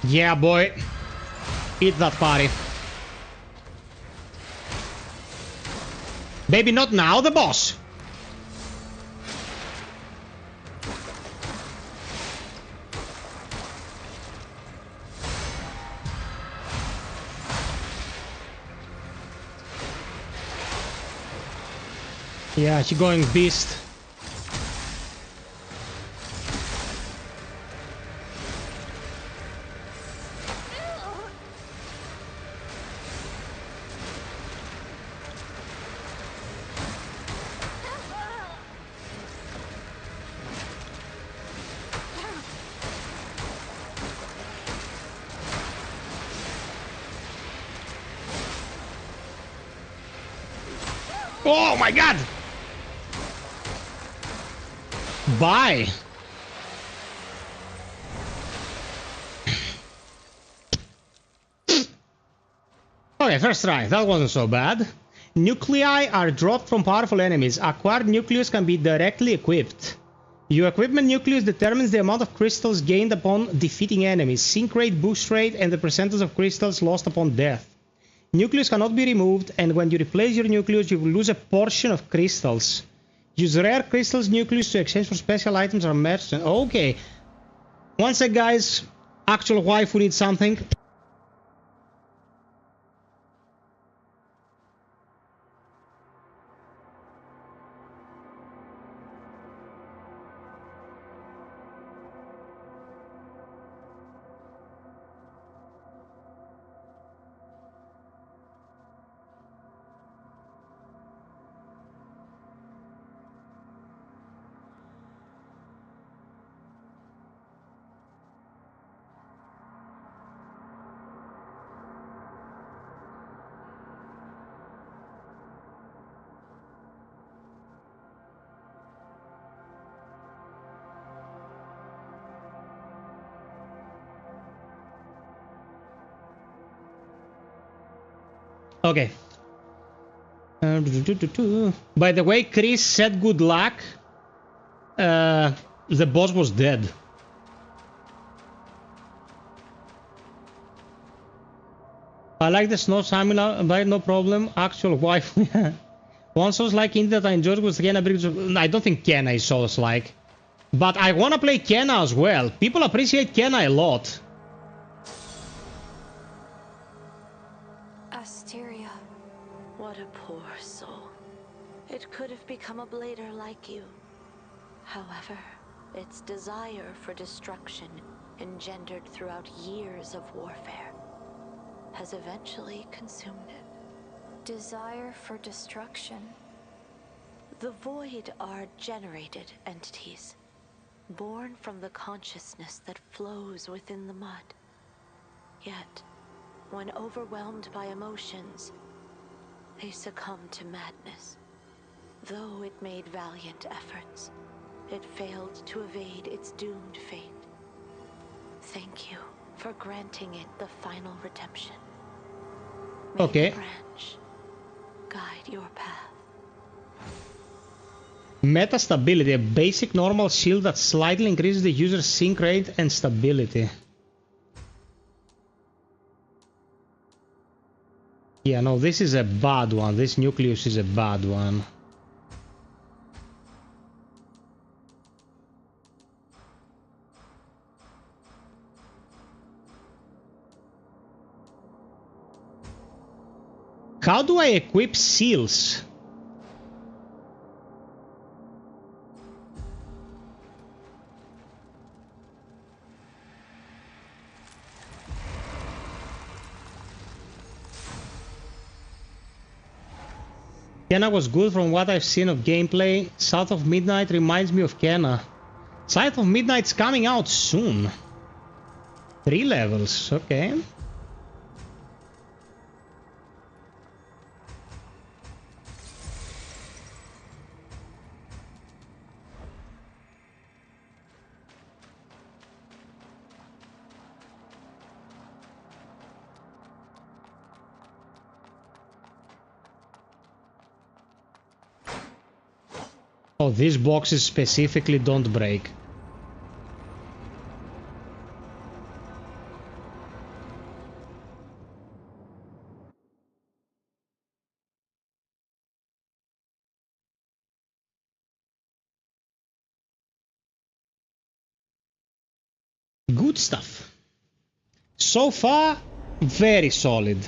A: Yeah, boy. Eat that party. Baby, not now, the boss. Yeah, she going beast. Oh my god! Bye! Okay, first try. That wasn't so bad. Nuclei are dropped from powerful enemies. Acquired nucleus can be directly equipped. Your equipment nucleus determines the amount of crystals gained upon defeating enemies, sync rate, boost rate, and the percentage of crystals lost upon death. Nucleus cannot be removed, and when you replace your nucleus, you will lose a portion of crystals. Use rare crystals nucleus to exchange for special items or merchant. Okay. One sec, guys. Actual waifu needs something. Okay. By the way, Chris said good luck. The boss was dead. I like the snow Samila, but no problem. Actual wife. One Souls-like indie that I enjoyed was Kena Bridge. I don't think Kena is Souls-like. But I want to play Kena as well. People appreciate Kena a lot.
B: Asteria. What a poor soul. It could have become a blader like you. However, its desire for destruction, engendered throughout years of warfare, has eventually consumed it.
D: Desire for destruction.
B: The Void are generated entities, born from the consciousness that flows within the mud. Yet, when overwhelmed by emotions, they succumb to madness. Though it made valiant efforts, it failed to evade its doomed fate. Thank you for granting it the final redemption. May
A: Okay.
B: the branch guide your path.
A: Meta stability, a basic normal shield that slightly increases the user's sync rate and stability. Yeah, no, this is a bad one. This nucleus is a bad one. How do I equip seals? Kena was good from what I've seen of gameplay. South of Midnight reminds me of Kena. South of Midnight's coming out soon. 3 levels, okay. Oh, these boxes specifically don't break. Good stuff. So far, very solid.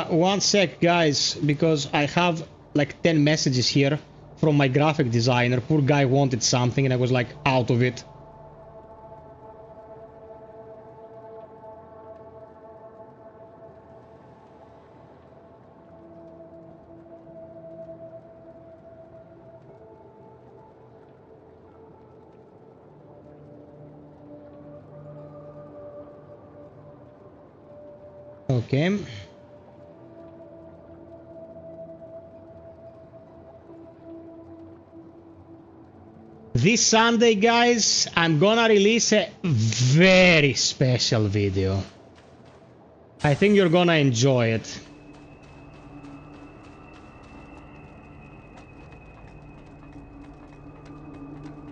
A: One sec, guys, because I have like 10 messages here from my graphic designer. Poor guy wanted something and I was like out of it. Okay. This Sunday, guys, I'm gonna release a very special video. I think you're gonna enjoy it.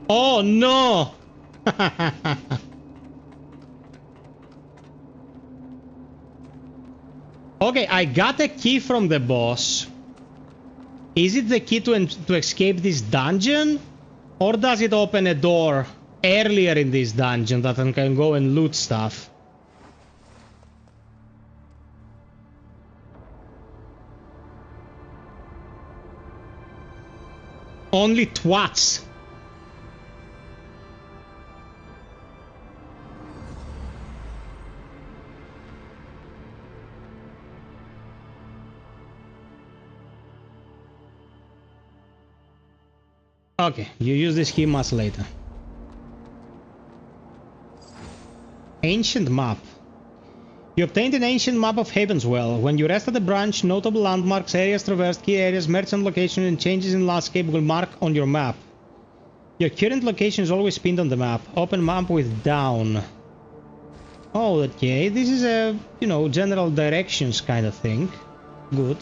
A: Oh no! Okay, I got a key from the boss. Is it the key to escape this dungeon? Or does it open a door earlier in this dungeon that I can go and loot stuff? Only twats. Okay, you use this key much later. Ancient map. You obtained an ancient map of Havenswell. When you rest at the branch, notable landmarks, areas traversed, key areas, merchant location, and changes in landscape will mark on your map. Your current location is always pinned on the map. Open map with down. Oh, okay. This is a, you know, general directions kind of thing. Good.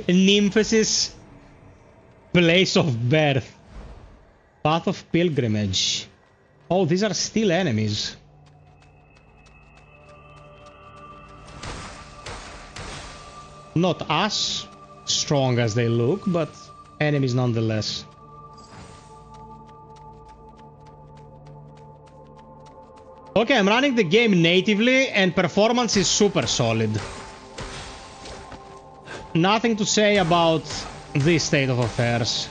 A: Nymphesis. Place of birth. Path of pilgrimage. Oh, these are still enemies. Not as strong as they look, but enemies nonetheless. Okay, I'm running the game natively and performance is super solid. Nothing to say about this state of affairs.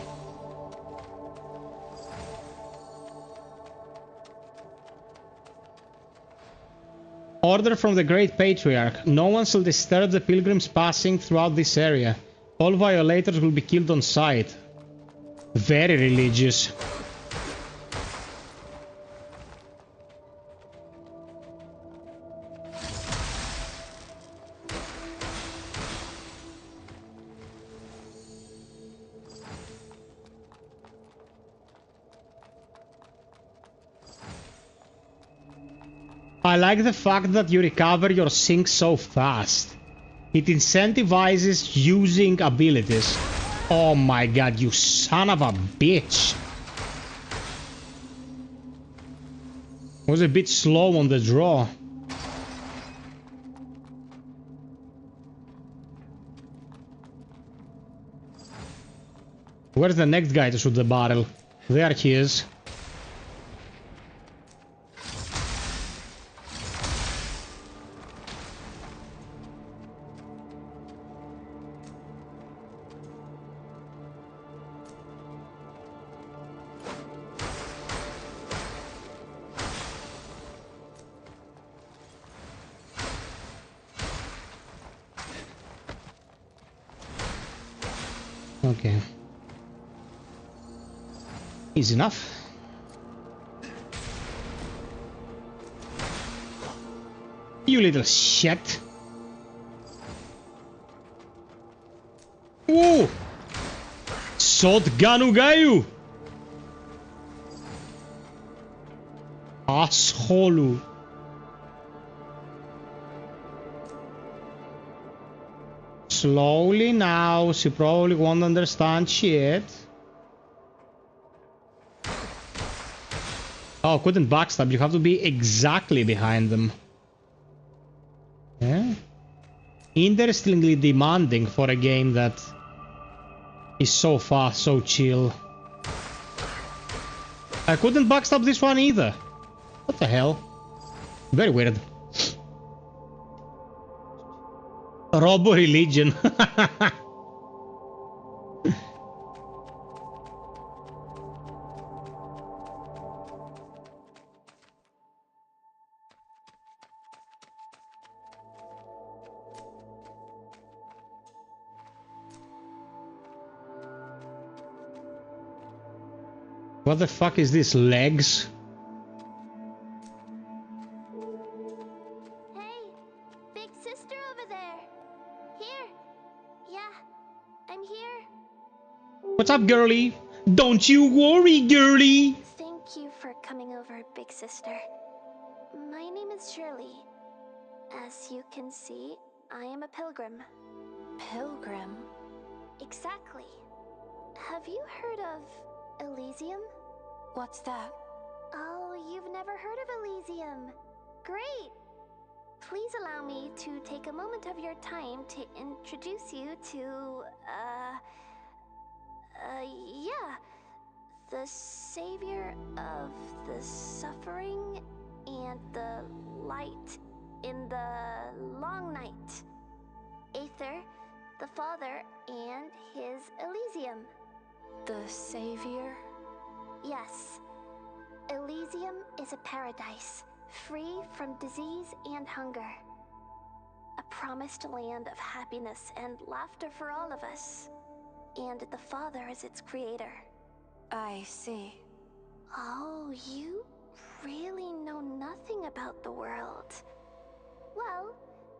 A: Order from the Great Patriarch. No one shall disturb the pilgrims passing throughout this area. All violators will be killed on sight. Very religious. I like the fact that you recover your sync so fast. It incentivizes using abilities. Oh my god, you son of a bitch. Was a bit slow on the draw. Where's the next guy to shoot the barrel? There he is. Okay. Easy enough. You little shit. Whoa! Shotgunu Gayu! Asshole. Slowly now, she probably won't understand shit. Oh, couldn't backstab, you have to be exactly behind them. Yeah. Interestingly demanding for a game that is so fast, so chill. I couldn't backstab this one either. What the hell? Very weird. Robo religion. What the fuck is this? Legs?
D: Hey, big sister over there. Here. Yeah, I'm here.
A: What's up, girly? Don't you worry, girly!
D: Thank you for coming over, big sister. My name is Shirley. As you can see, I am a pilgrim.
B: Pilgrim?
D: Exactly. Have you heard of Elysium?
B: What's that?
D: Oh, you've never heard of Elysium. Great! Please allow me to take a moment of your time to introduce you to, yeah. The savior of the suffering and the light in the long night. Aether, the Father, and his Elysium.
B: The savior?
D: Yes. Elysium is a paradise, free from disease and hunger. A promised land of happiness and laughter for all of us. And the Father is its creator.
B: I see.
D: Oh, you really know nothing about the world. Well,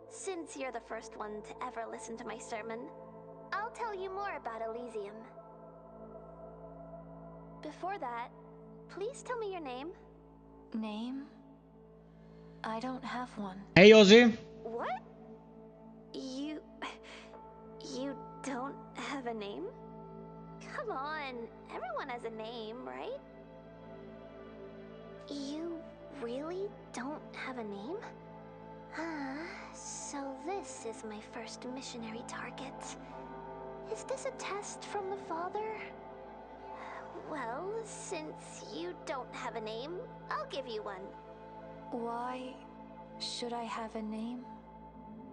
D: since you're the first one to ever listen to my sermon, I'll tell you more about Elysium. Before that, please tell me your name.
B: Name? I don't have one.
A: Hey, Ozzy.
D: What? You don't have a name? Come on, everyone has a name, right? You really don't have a name? So this is my first missionary target. Is this a test from the Father? Well, since you don't have a name, I'll give you one.
B: Why should I have a name?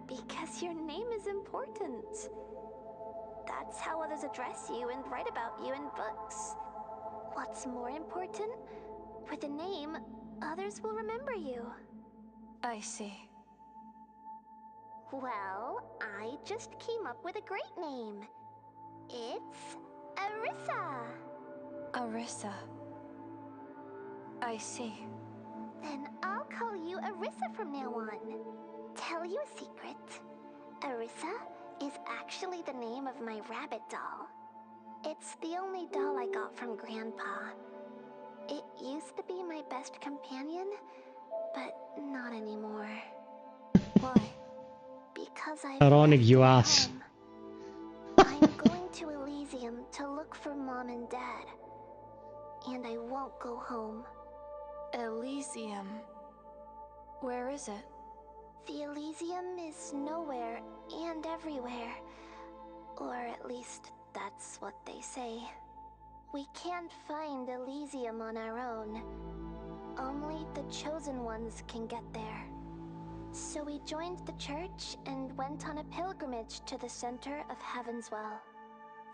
D: Because your name is important. That's how others address you and write about you in books. What's more important? With a name, others will remember you.
B: I see.
D: Well, I just came up with a great name. It's Arissa.
B: Arissa. I see.
D: Then I'll call you Arissa from now on. Tell you a secret. Arissa is actually the name of my rabbit doll. It's the only doll I got from Grandpa. It used to be my best companion, but not anymore.
B: Why?
D: Because I've
A: Ironic,
D: left
A: you
D: my
A: ass.
D: home. I'm going to Elysium to look for Mom and Dad. And I won't go home.
B: Elysium. Where is it?
D: The Elysium is nowhere and everywhere. Or at least, that's what they say. We can't find Elysium on our own. Only the chosen ones can get there. So we joined the church and went on a pilgrimage to the center of Heaven's Well.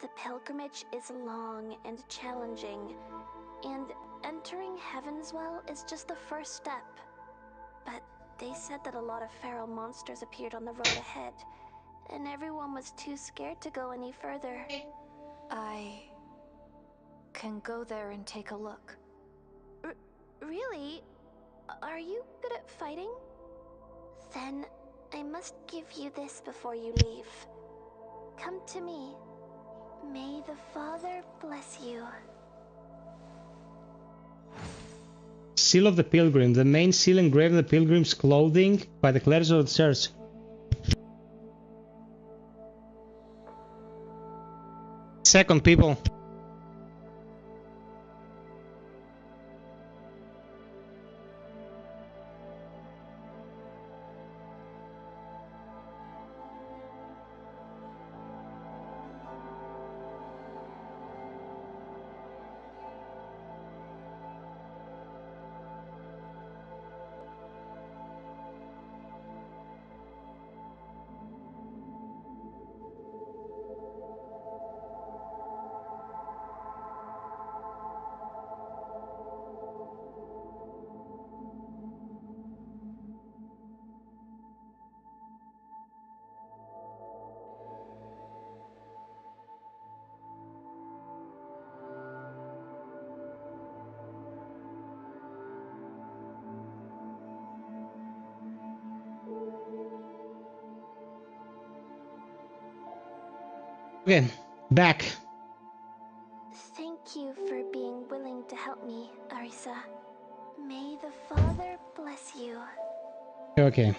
D: The pilgrimage is long and challenging, and entering Heaven's Well is just the first step. But they said that a lot of feral monsters appeared on the road ahead, and everyone was too scared to go any further.
B: I can go there and take a look.
D: Really? Are you good at fighting? Then I must give you this before you leave. Come to me. May the Father bless you.
A: Seal of the Pilgrim. The main seal engraved on the pilgrim's clothing by the clerics of the church. Second, people. Okay, back.
D: Thank you for being willing to help me, Arisa. May the Father bless you.
A: Okay.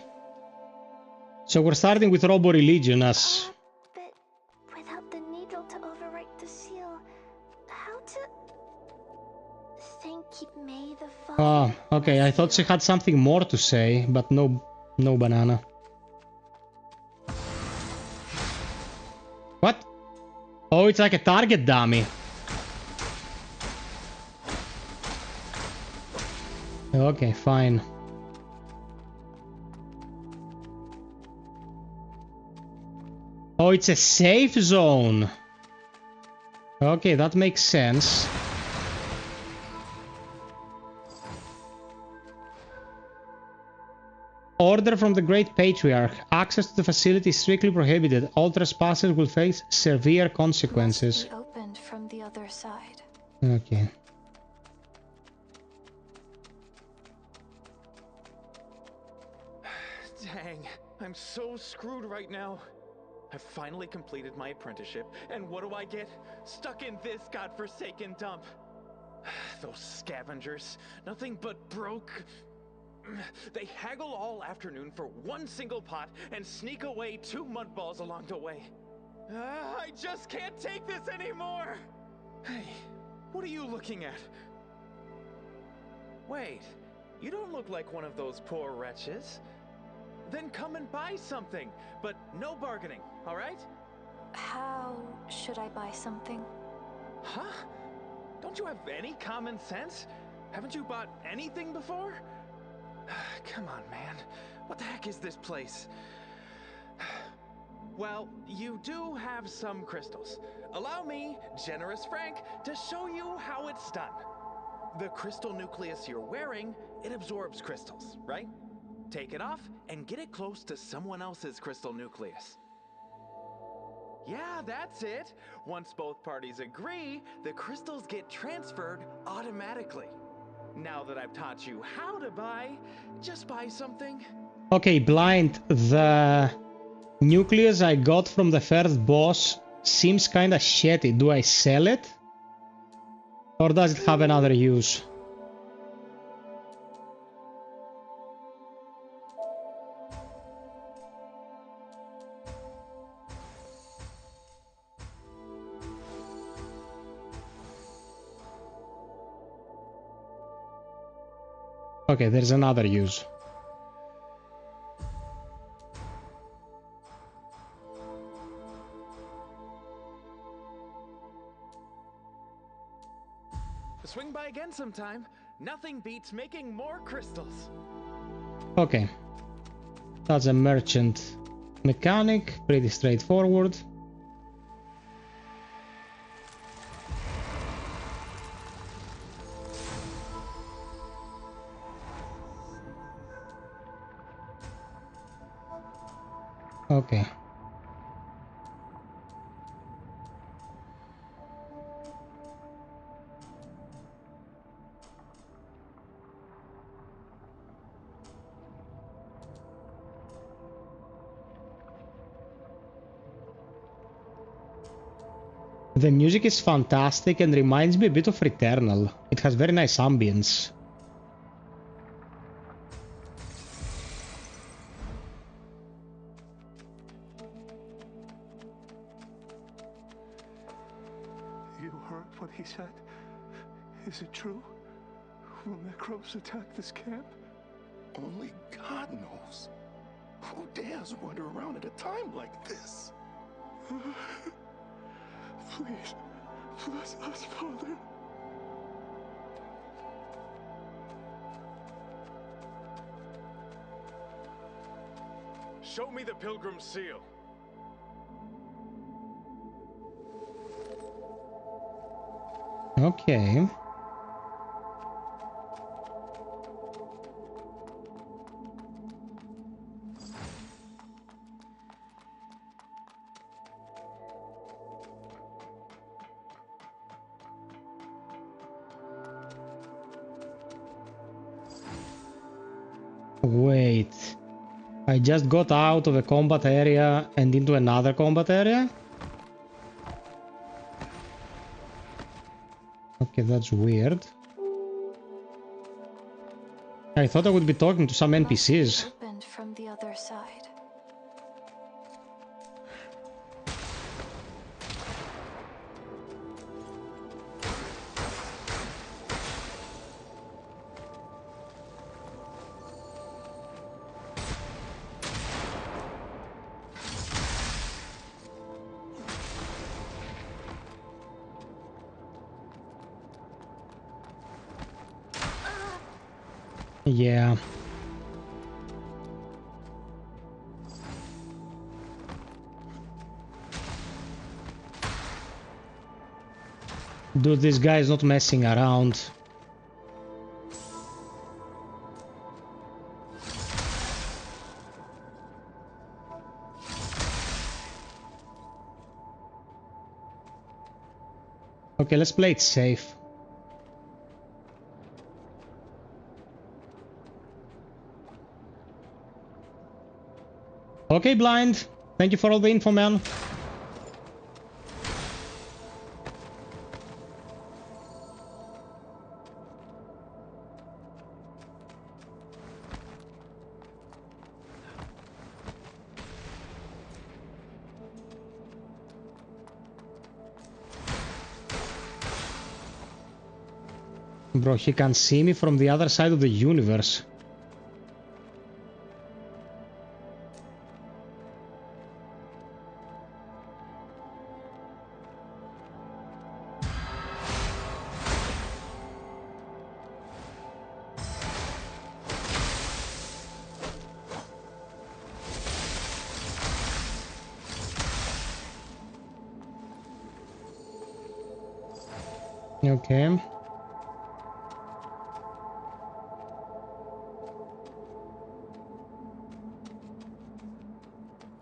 A: So we're starting with Robo Religion as...
D: But without the needle to overwrite the seal, how to... Thank you, may the Father
A: Oh, okay, I thought she had something more to say, but no banana. What? Oh, it's like a target dummy. Okay, fine. Oh, it's a safe zone. Okay, that makes sense. Order from the Great Patriarch. Access to the facility is strictly prohibited. All trespassers will face severe consequences.
D: Must be opened from the other side.
A: Okay.
F: Dang, I'm so screwed right now. I've finally completed my apprenticeship, and what do I get? Stuck in this godforsaken dump. Those scavengers, nothing but broke. They haggle all afternoon for one single pot and sneak away 2 mud balls along the way. I just can't take this anymore! Hey, what are you looking at? Wait, you don't look like one of those poor wretches. Then come and buy something, but no bargaining, all right?
D: How should I buy something?
F: Huh? Don't you have any common sense? Haven't you bought anything before? Come on, man. What the heck is this place? Well, you do have some crystals. Allow me, generous Frank, to show you how it's done. The crystal nucleus you're wearing, it absorbs crystals, right? Take it off and get it close to someone else's crystal nucleus. Yeah, that's it. Once both parties agree, the crystals get transferred automatically. Now that I've taught you how to buy, just buy something.
A: Okay, blind. The nucleus I got from the first boss seems kinda shitty. Do I sell it? Or does it have another use? Okay, there's another use.
F: Swing by again sometime. Nothing beats making more crystals.
A: Okay. That's a merchant mechanic. Pretty straightforward. Okay. The music is fantastic and reminds me a bit of Returnal. It has very nice ambience.
C: You heard what he said? Is it true? Will Necros attack this camp? Only God knows. Who dares wander around at a time like this? Please, bless us, Father.
G: Show me the Pilgrim Seal.
A: Okay. Wait. I just got out of a combat area and into another combat area? Okay, that's weird. I thought I would be talking to some NPCs.
D: Opened from the other side.
A: Yeah. Dude, this guy is not messing around. Okay, let's play it safe. Okay, Blind. Thank you for all the info, man. Bro, he can see me from the other side of the universe. Okay.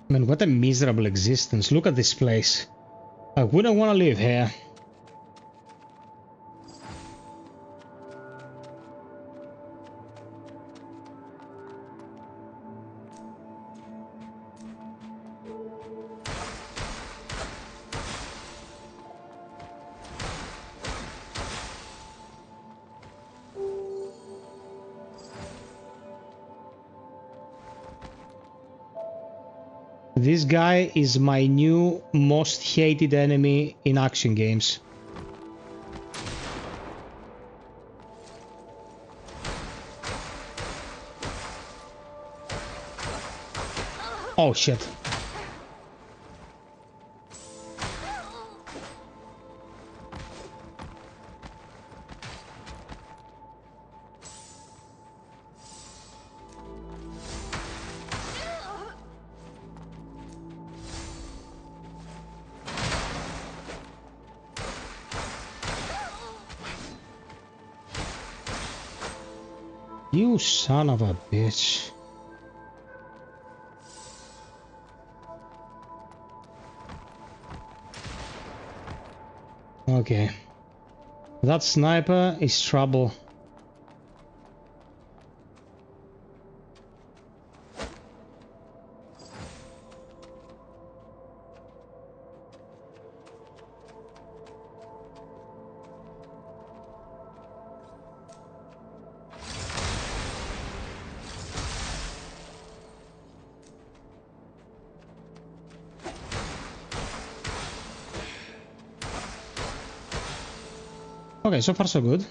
A: Man, what a miserable existence. Look at this place. I wouldn't want to live here. This guy is my new most hated enemy in action games. Oh shit. You son of a bitch. Okay. That sniper is trouble. Okay, so far so good.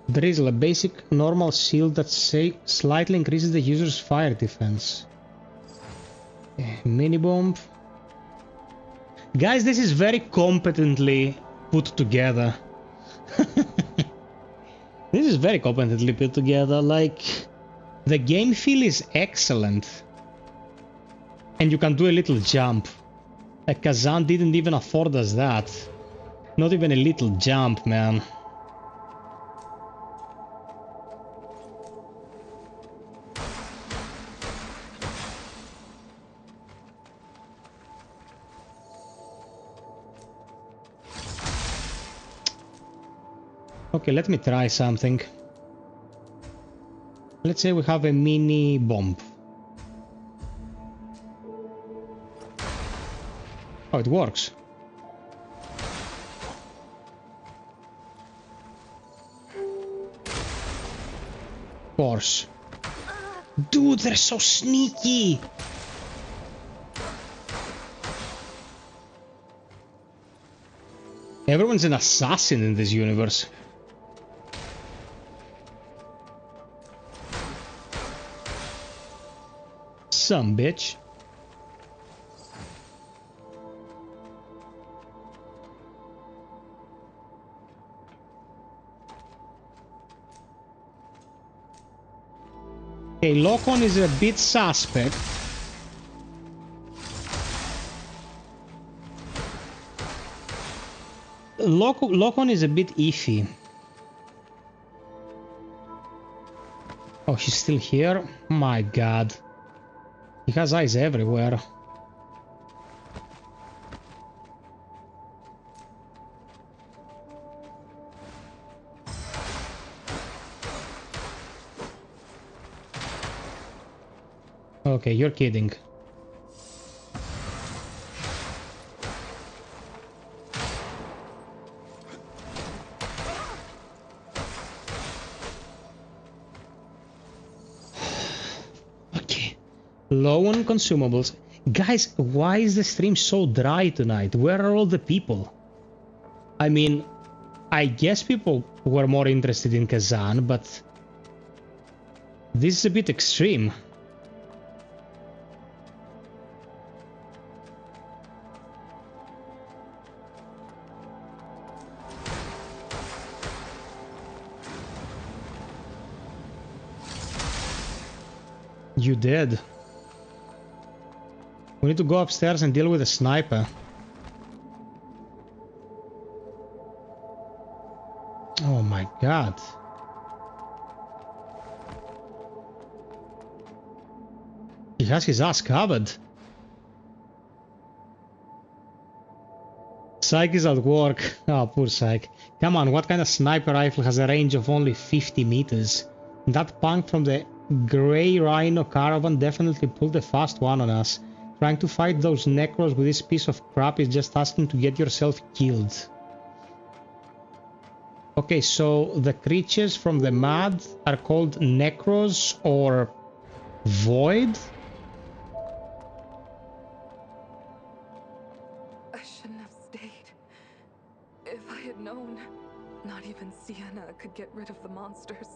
A: There is a basic normal shield that slightly increases the user's fire defense. Mini bomb. Guys, this is very competently put together. This is very competently put together. Like, the game feel is excellent. And you can do a little jump. Like, Kazan didn't even afford us that. Not even a little jump, man. Okay, let me try something. Let's say we have a mini bomb. Oh, it works. course. Dude, they're so sneaky! Everyone's an assassin in this universe. Some bitch. Okay, lock-on is a bit suspect. Lock-on is a bit iffy. Oh, she's still here? My god. He has eyes everywhere. Okay, you're kidding. Okay. Low on consumables. Guys, why is the stream so dry tonight? Where are all the people? I mean, I guess people were more interested in Kazan, but this is a bit extreme. You did. We need to go upstairs and deal with a sniper. Oh my god. He has his ass covered. Psyche is at work. Oh, poor Psyche. Come on, what kind of sniper rifle has a range of only 50 meters? That punk from the Grey Rhino caravan definitely pulled a fast one on us. Trying to fight those necros with this piece of crap is just asking to get yourself killed. Okay, so the creatures from the mud are called necros or void?
E: I shouldn't have stayed. If I had known, not even Sienna could get rid of the monsters.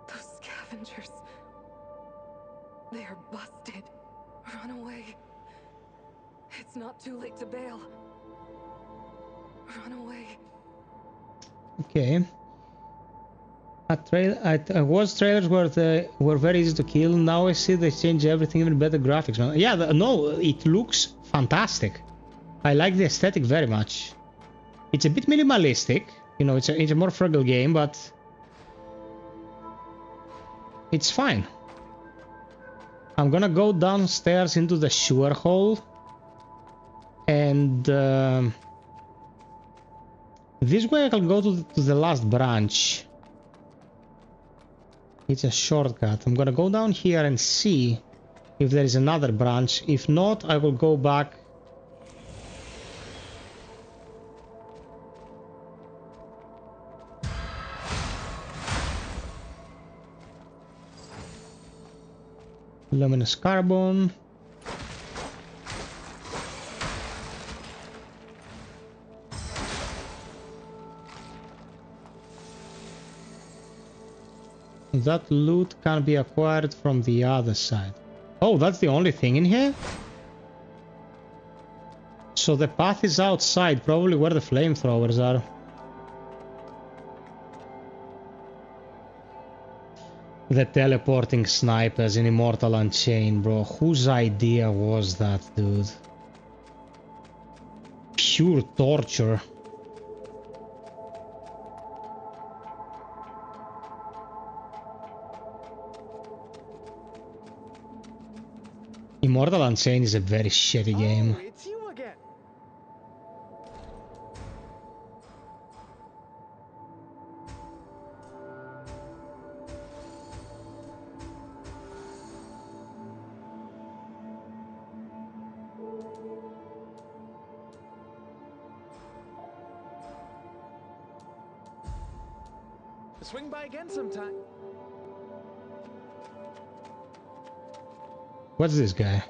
E: Those scavengers. They are busted. Run away. It's not too late to bail. Run away.
A: Okay. Was trailers were very easy to kill. Now I see they change everything, even better graphics. Yeah, no, it looks fantastic. I like the aesthetic very much. It's a bit minimalistic, you know. It's a more frugal game, but it's fine. I'm gonna go downstairs into the sewer hole, and this way I can go to the last branch. It's a shortcut. I'm gonna go down here and see if there is another branch. If not, I will go back. Luminous carbon. That loot can be acquired from the other side. Oh, that's the only thing in here? So the path is outside, probably where the flamethrowers are. The teleporting snipers in Immortal Unchained, bro. Whose idea was that, dude? Pure torture. Immortal Unchained is a very shitty game.
F: Oh, it's you again. Swing by again sometime.
A: What's this guy?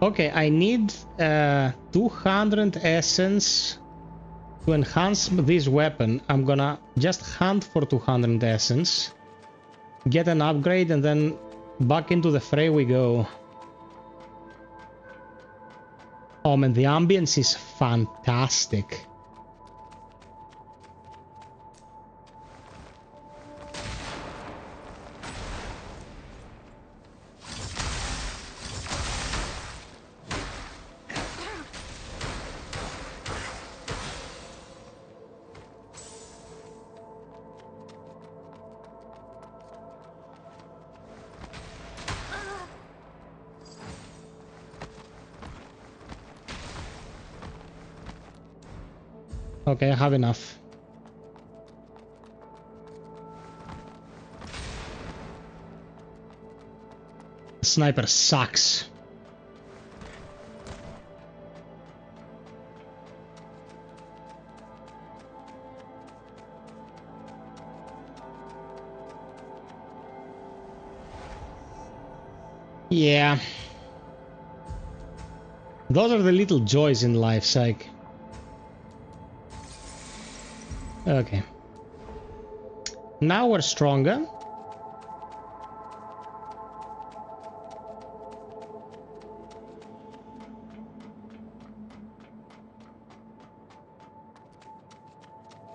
A: Okay, I need 200 essence to enhance this weapon. I'm gonna just hunt for 200 essence, get an upgrade, and then back into the fray we go. Oh man, the ambience is fantastic. Okay, I have enough. Sniper sucks. Yeah. Those are the little joys in life, psych. Okay. Now we're stronger.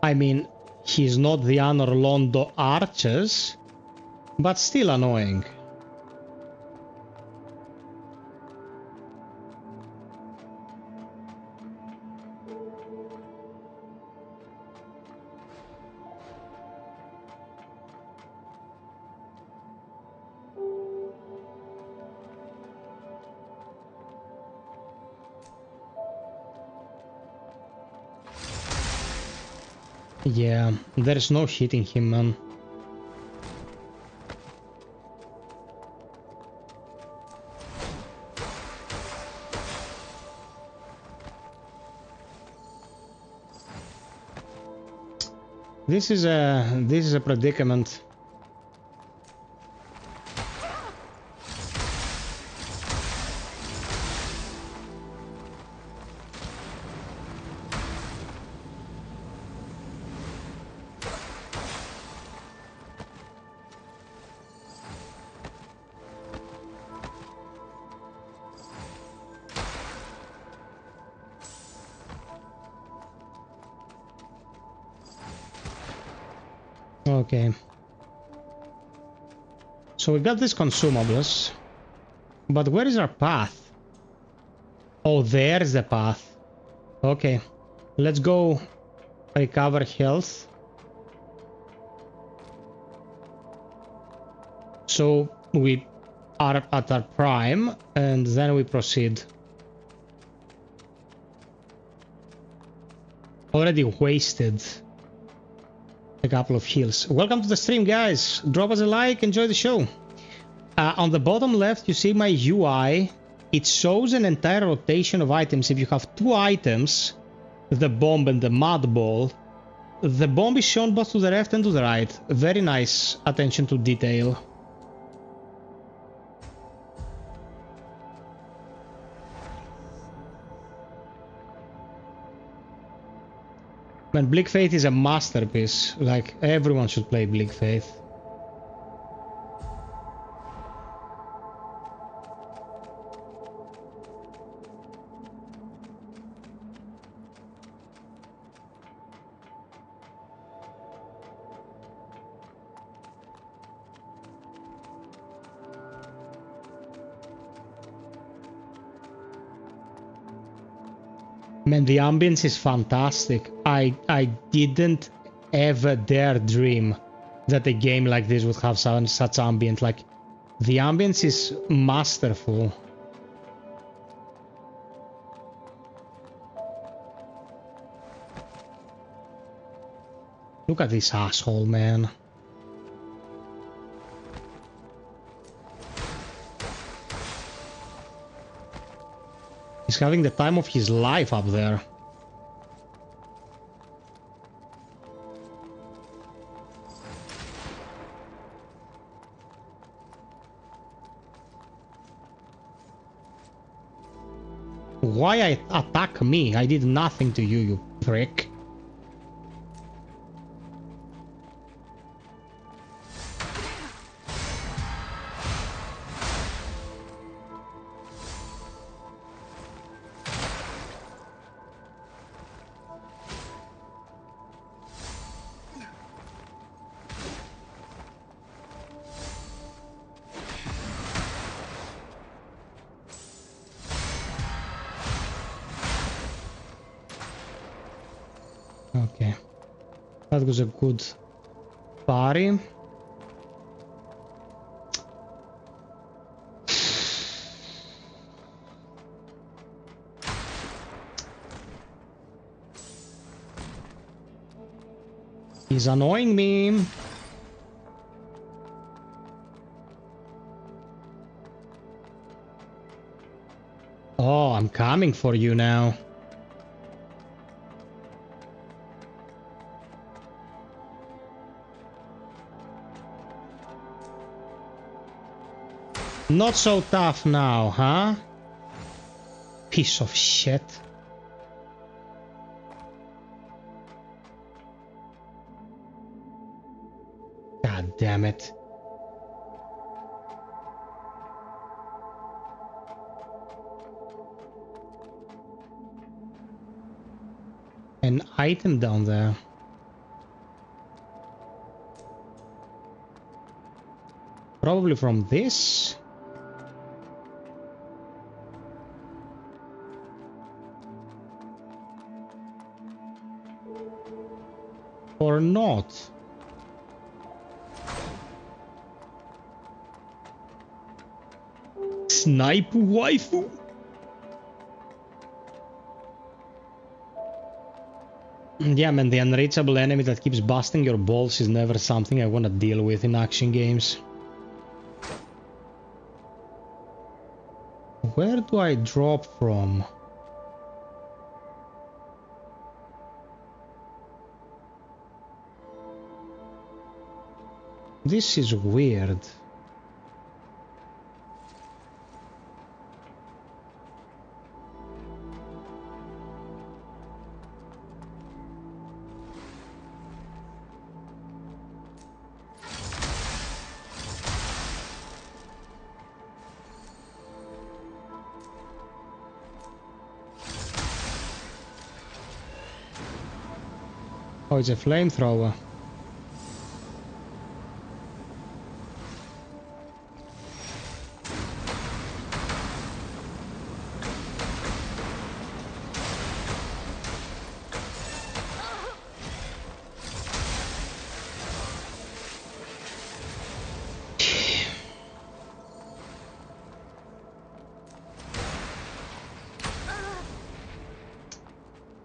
A: I mean, he's not the Anor Londo Archers, but still annoying. Yeah, there's no hitting him, man. This is a predicament. Okay. So we got these consumables. But where is our path? Oh, there's the path. Okay. Let's go recover health. So we are at our prime and then we proceed. Already wasted a couple of heals. Welcome to the stream, guys. Drop us a like, enjoy the show. On the bottom left, you see my UI. It shows an entire rotation of items. If you have two items, the bomb and the mud ball, the bomb is shown both to the left and to the right. Very nice attention to detail. Man, Bleak Faith is a masterpiece. Like, everyone should play Bleak Faith. Man, the ambience is fantastic. I didn't ever dare dream that a game like this would have such ambient. Like, the ambience is masterful. Look at this asshole, man. He's having the time of his life up there. Why attack me? I did nothing to you, you prick. Okay, that was a good party. He's annoying me. Oh, I'm coming for you now. Not so tough now, huh? Piece of shit. God damn it. An item down there. Probably from this. Or not. Snipe waifu? Yeah, man, the unreachable enemy that keeps busting your balls is never something I want to deal with in action games. Where do I drop from? This is weird. Oh, it's a flamethrower.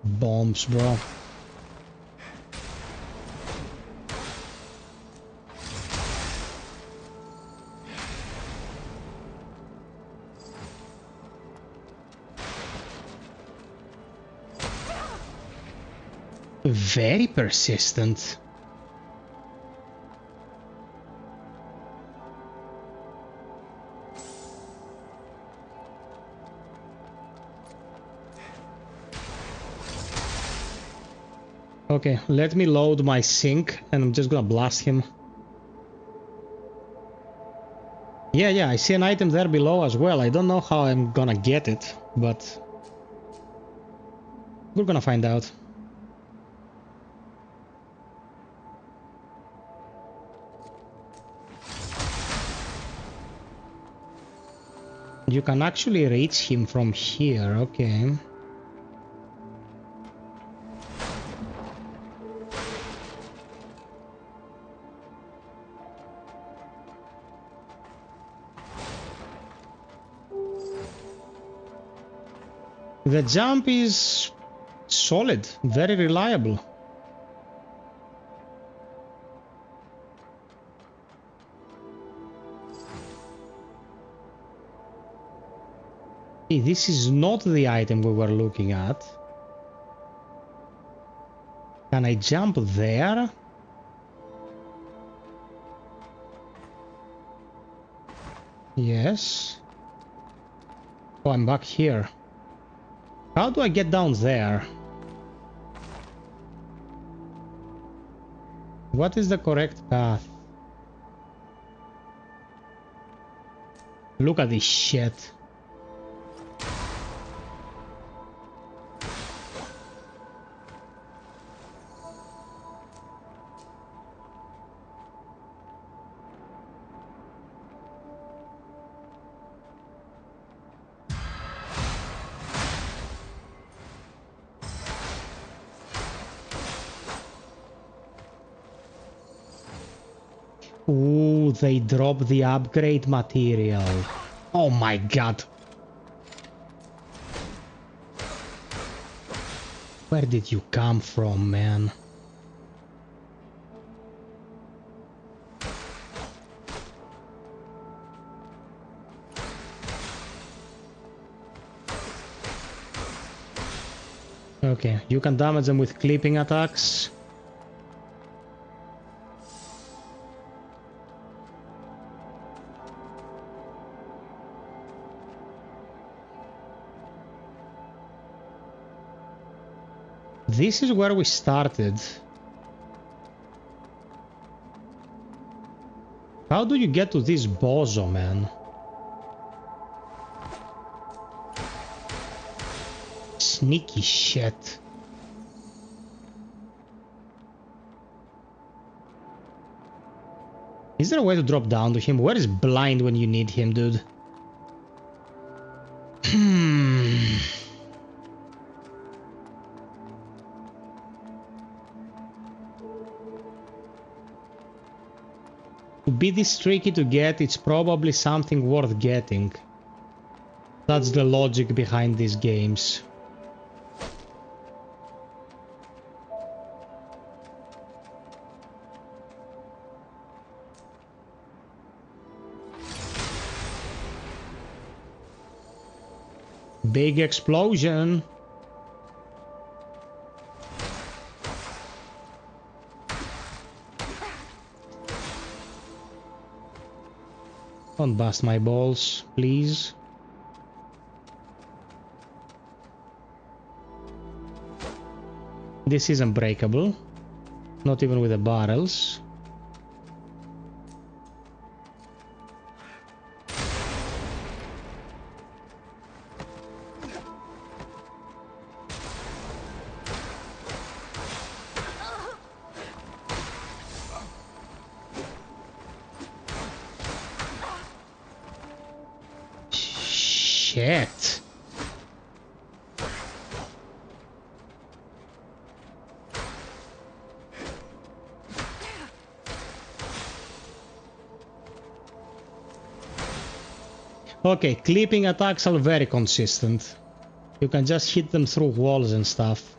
A: Bombs, bro. Very persistent. Okay, let me load my sink and I'm just gonna blast him. Yeah, I see an item there below as well. I don't know how I'm gonna get it, but we're gonna find out. You can actually reach him from here, okay. The jump is solid, very reliable. Hey, this is not the item we were looking at. Can I jump there? Yes. Oh, I'm back here. How do I get down there? What is the correct path? Look at this shit. Ooh, they dropped the upgrade material. Oh my god. Where did you come from, man? Okay, you can damage them with clipping attacks. This is where we started. How do you get to this bozo, man? Sneaky shit. Is there a way to drop down to him? Where is blind when you need him, dude? To be this tricky to get, it's probably something worth getting. That's the logic behind these games. Big explosion. Don't bust my balls, please. This isn't breakable. Not even with the barrels. Shit. Okay, clipping attacks are very consistent. You can just hit them through walls and stuff.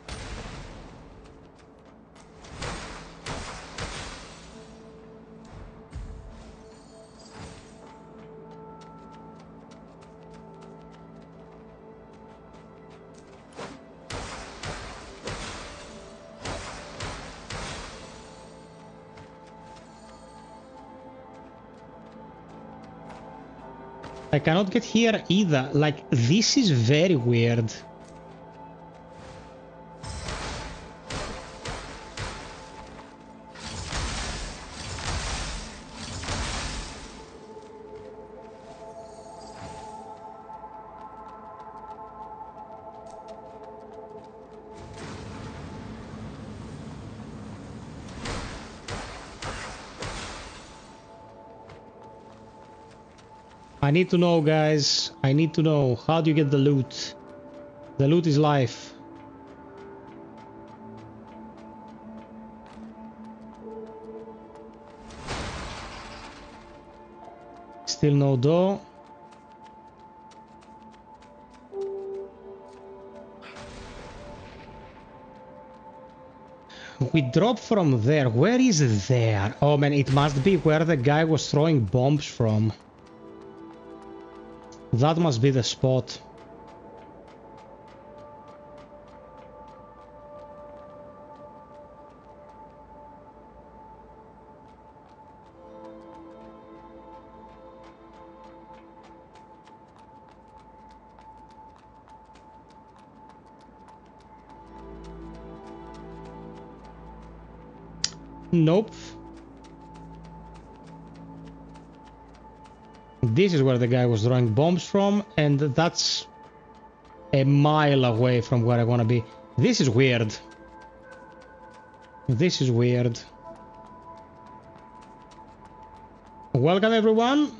A: I cannot get here either. Like, this is very weird. I need to know, guys. I need to know. How do you get the loot? The loot is life. Still no door. We drop from there. Where is there? Oh man, it must be where the guy was throwing bombs from. That must be the spot. Nope. This is where the guy was throwing bombs from, and that's a mile away from where I want to be. This is weird. This is weird. Welcome, everyone.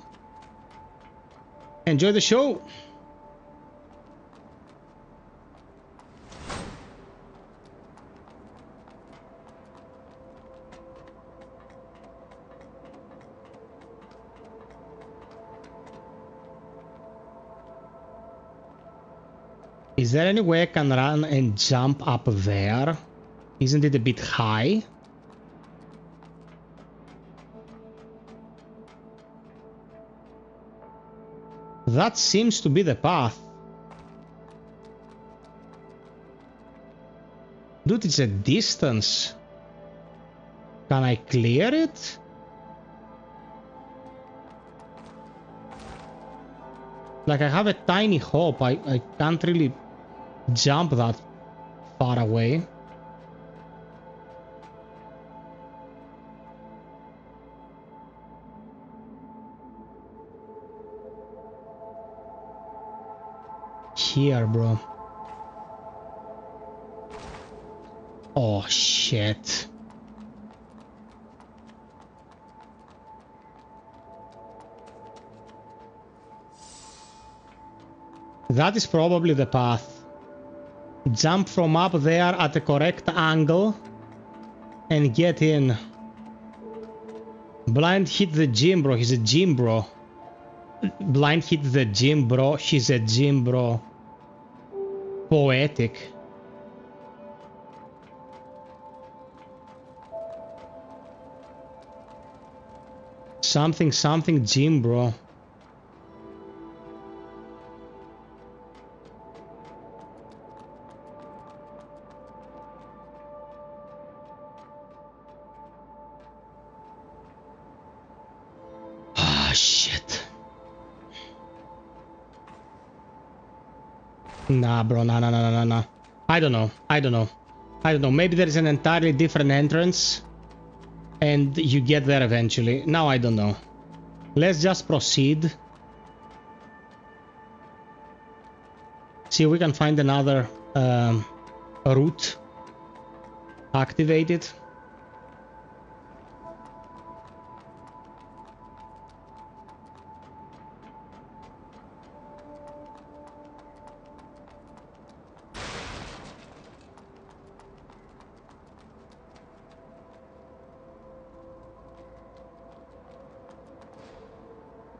A: Enjoy the show. Is there any way I can run and jump up there? Isn't it a bit high? That seems to be the path. Dude, it's a distance. Can I clear it? Like, I have a tiny hop. I can't really jump that far away. Here, bro. Oh, shit. That is probably the path. Jump from up there at the correct angle and get in. Blind hit the gym, bro. He's a gym bro. Blind hit the gym, bro. He's a gym bro. Poetic. Something, something gym, bro. Nah, bro, nah. I don't know. Maybe there is an entirely different entrance and you get there eventually. Now I don't know. Let's just proceed. See if we can find another route. Activate it.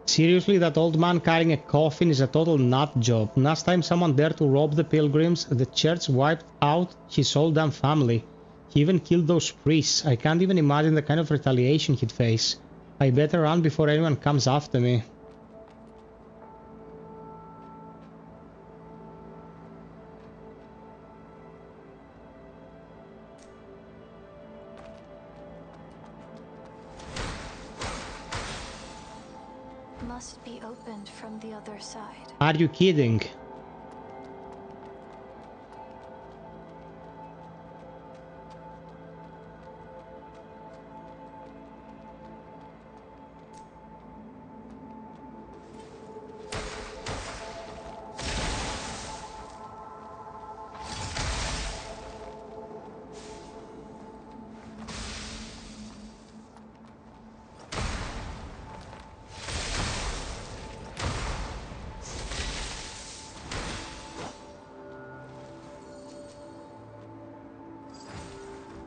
A: Seriously, that old man carrying a coffin is a total nut job. Last time someone dared to rob the pilgrims, the church wiped out his whole damn family. He even killed those priests. I can't even imagine the kind of retaliation he'd face. I better run before anyone comes after me.
D: Must be opened from the other side.
A: Are you kidding?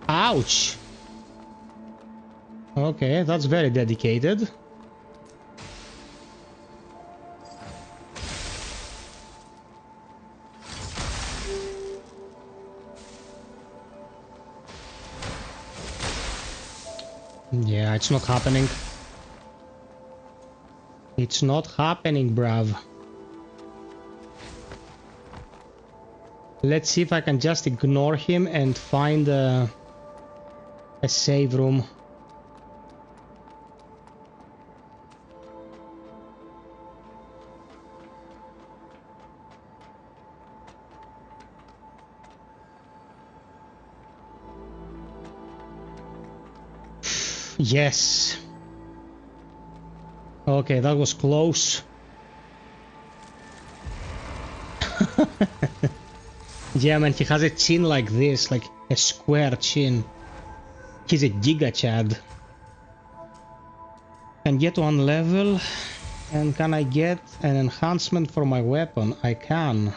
A: Ouch! Okay, that's very dedicated. Yeah, it's not happening. It's not happening, bruv. Let's see if I can just ignore him and find a save room. Yes. Okay, that was close. Yeah, man, he has a chin like this, like a square chin. He's a Giga Chad. Can get one level. And can I get an enhancement for my weapon? I can.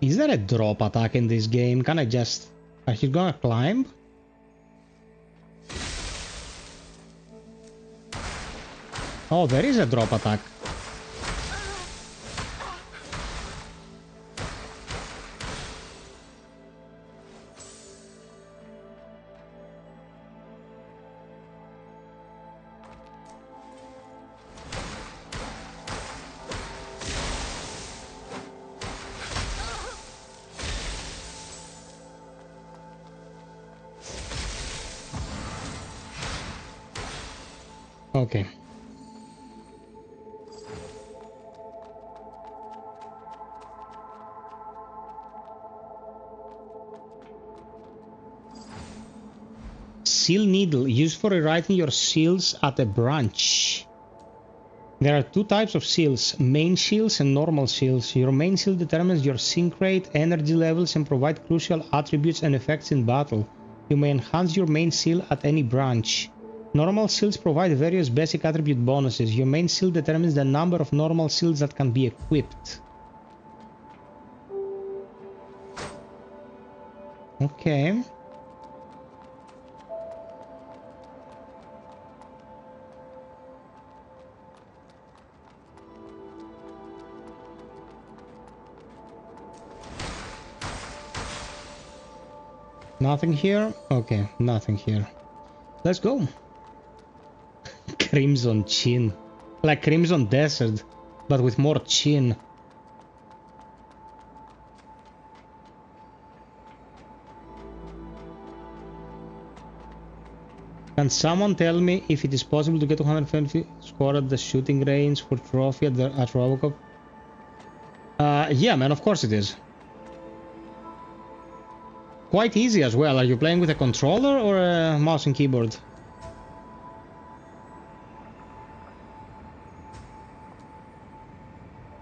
A: Is there a drop attack in this game? Can I just... Are you gonna climb? Oh, there is a drop attack. Okay. Seal needle, used for rewriting your seals at a branch. There are two types of seals, main seals and normal seals. Your main seal determines your sync rate, energy levels, and provide crucial attributes and effects in battle. You may enhance your main seal at any branch. Normal seals provide various basic attribute bonuses. Your main seal determines the number of normal seals that can be equipped. Okay. Nothing here? Okay, nothing here. Let's go. Crimson Chin. Like Crimson Desert, but with more chin. Can someone tell me if it is possible to get 250 score at the shooting range for trophy at Robocop? Yeah, man, of course it is. Quite easy as well. Are you playing with a controller or a mouse and keyboard?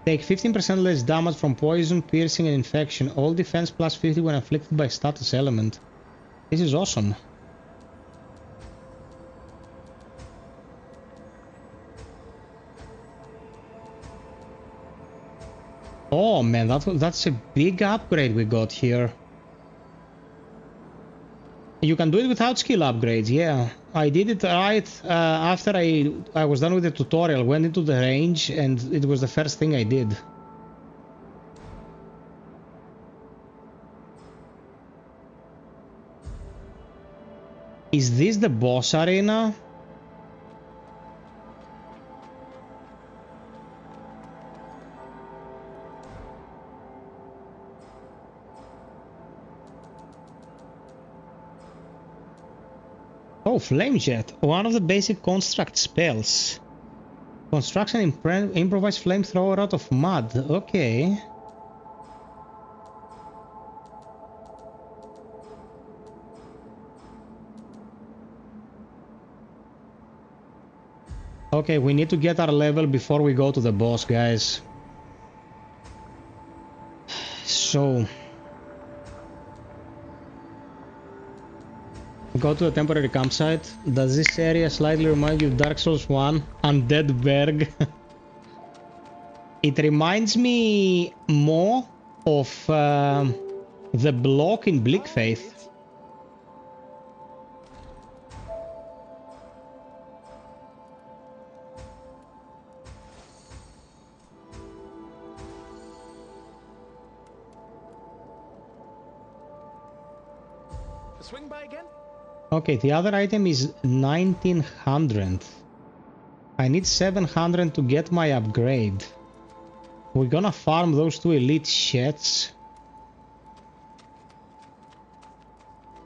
A: Take 15% less damage from poison, piercing, and infection. All defense plus 50 when afflicted by status element. This is awesome. Oh man, that's a big upgrade we got here. You can do it without skill upgrades, yeah. I did it right after I was done with the tutorial, went into the range, and it was the first thing I did. Is this the boss arena? Oh, Flame Jet, one of the basic construct spells. Construction improvised flamethrower out of mud. Okay. Okay, we need to get our level before we go to the boss, guys. So... go to a temporary campsite. Does this area slightly remind you of Dark Souls 1? Undead Berg. It reminds me more of the block in Bleak Faith.
F: Swing by again?
A: Okay, the other item is 1900. I need 700 to get my upgrade. We're gonna farm those two elite sheds.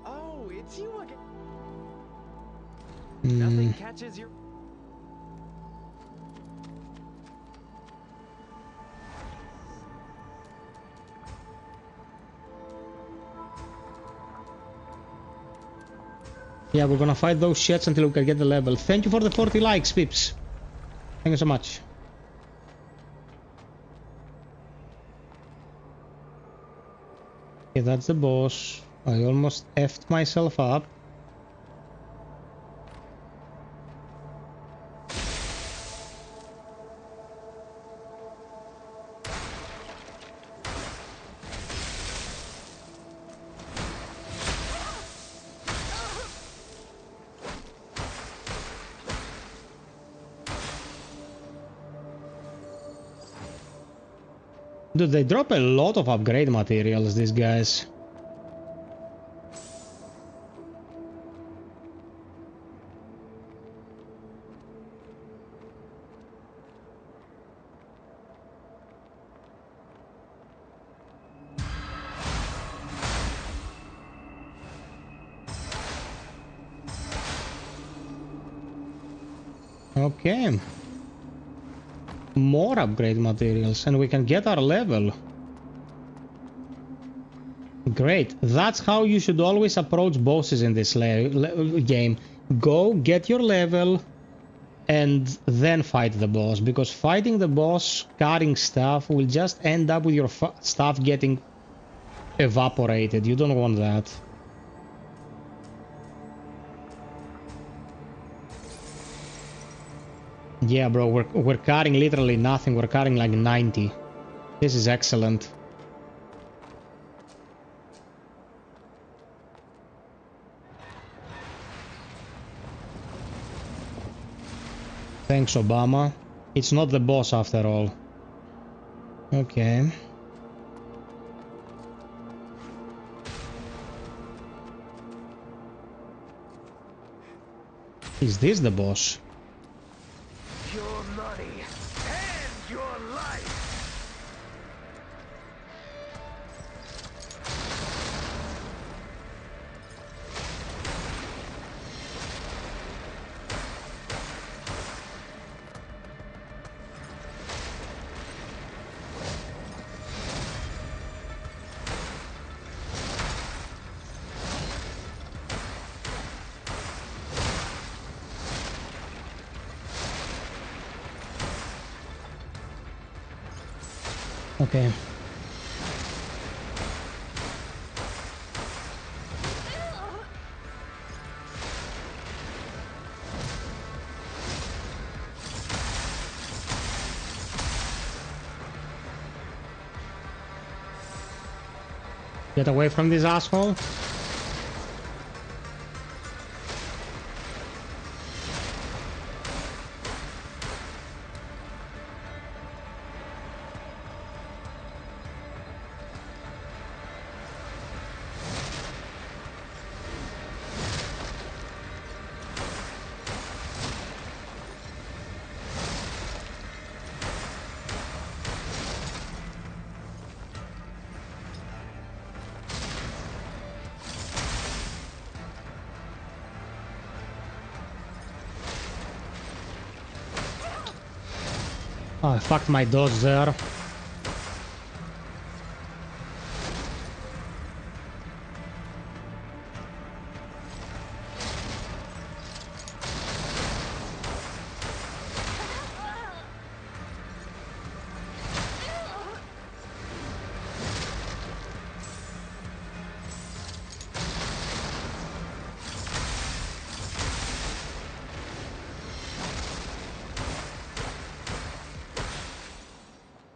F: Oh, it's you again. Nothing catches your...
A: Yeah, we're gonna fight those shits until we can get the level. Thank you for the 40 likes, Pips. Thank you so much. Okay, that's the boss. I almost effed myself up. Dude, they drop a lot of upgrade materials, these guys. Okay. More upgrade materials, and we can get our level. Great. That's how you should always approach bosses in this game. Go get your level and then fight the boss, because fighting the boss carrying stuff will just end up with your stuff getting evaporated. You don't want that. Yeah, bro, we're carrying literally nothing. We're carrying like 90. This is excellent. Thanks, Obama. It's not the boss after all. Okay. Is this the boss?
C: Your money and your life.
A: Okay. Get away from this asshole. Oh, I fucked my dodge there.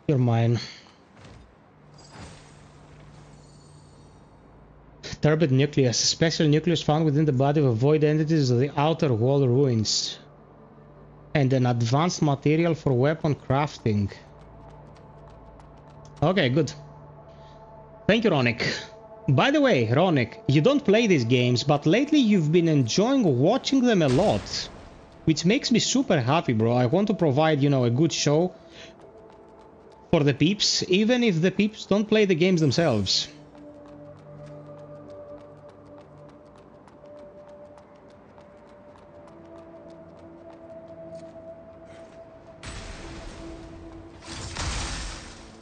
A: You're mine. Turbid nucleus. A special nucleus found within the body of void entities of the outer wall ruins. And an advanced material for weapon crafting. Okay, good. Thank you, Ronick. By the way, Ronick, you don't play these games, but lately you've been enjoying watching them a lot. Which makes me super happy, bro. I want to provide, you know, a good show for the peeps, even if the peeps don't play the games themselves.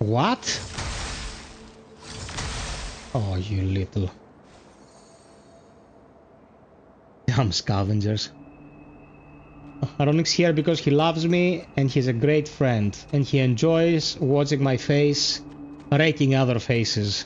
A: What? Oh, you little damn scavengers. Aronic's here because he loves me and he's a great friend and he enjoys watching my face raking other faces.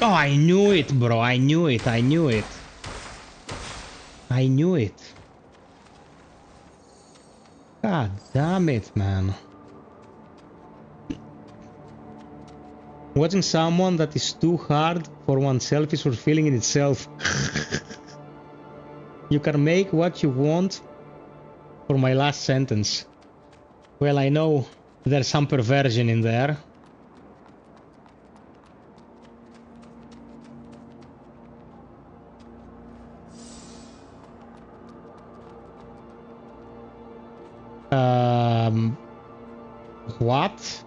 A: Oh, I knew it, bro. I knew it. I knew it. I knew it. God damn it, man. Watching someone that is too hard for oneself is fulfilling in itself. You can make what you want for my last sentence. Well, I know there's some perversion in there. What?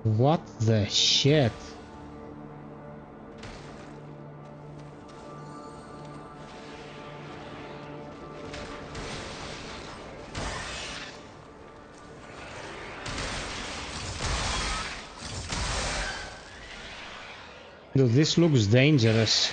A: What the shit? Dude, this looks dangerous.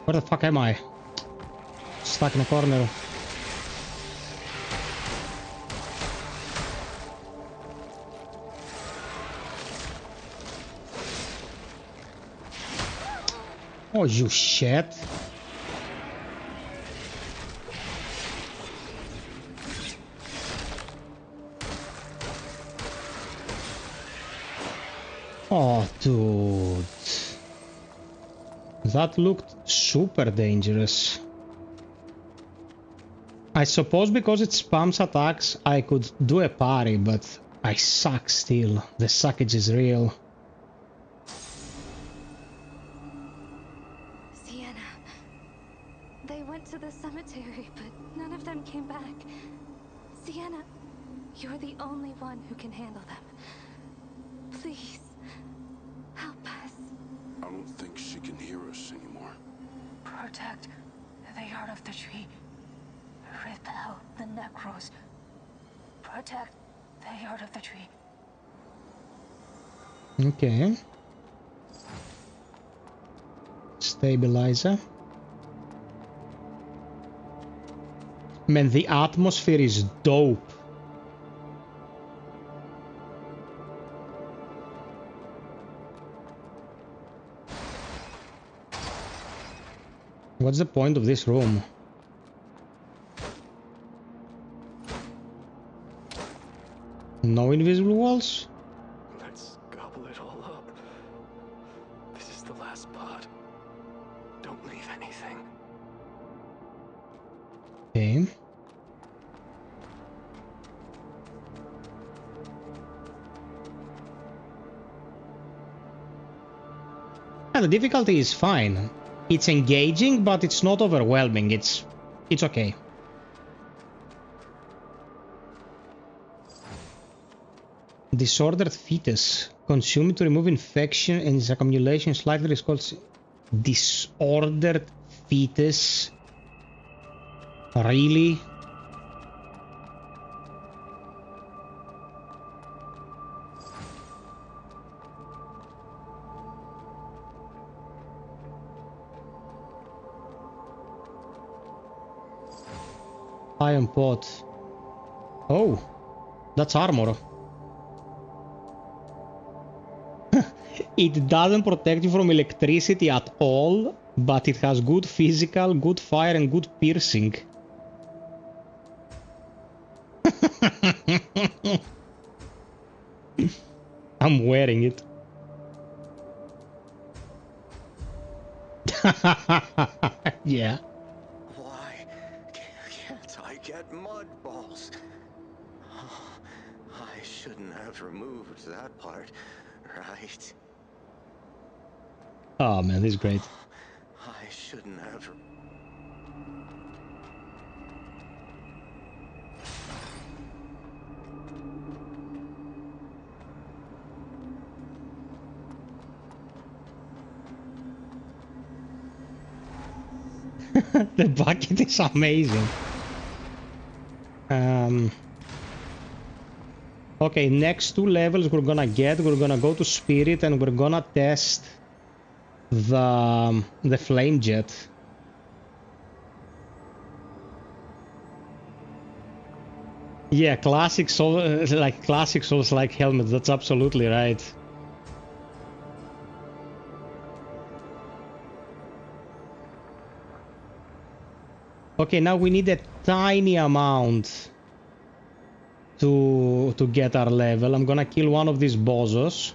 A: Where the fuck am I? Stuck in a corner. Oh, you shit. Oh, dude. That looked super dangerous. I suppose because it spams attacks, I could do a parry, but I suck still. The suckage is real.
D: Sienna. They went to the cemetery, but none of them came back. Sienna, you're the only one who can handle them. Please, help us.
C: I don't think she can hear us anymore.
D: Protect the heart of the tree. Repel the necros. Protect the heart of the tree.
A: Okay. Stabilizer. Man, the atmosphere is dope. What's the point of this room? No invisible walls?
C: Let's gobble it all up. This is the last pod. Don't leave anything.
A: Okay. And the difficulty is fine. It's engaging, but it's not overwhelming. It's okay. Disordered fetus. Consumed to remove infection and its accumulation slightly is called disordered fetus. Really? Iron pot. Oh, that's armor. It doesn't protect you from electricity at all, but it has good physical, good fire, and good piercing. I'm wearing it. Yeah.
C: Why can't I get mud balls? I shouldn't have removed that part, right?
A: Oh man, this is great.
C: I shouldn't have.
A: The bucket is amazing. Okay, next 2 levels we're gonna go to Spirit and we're gonna test the flame jet. Yeah, classic Souls like helmet. That's absolutely right. Okay, now we need a tiny amount to get our level. I'm gonna kill one of these bozos.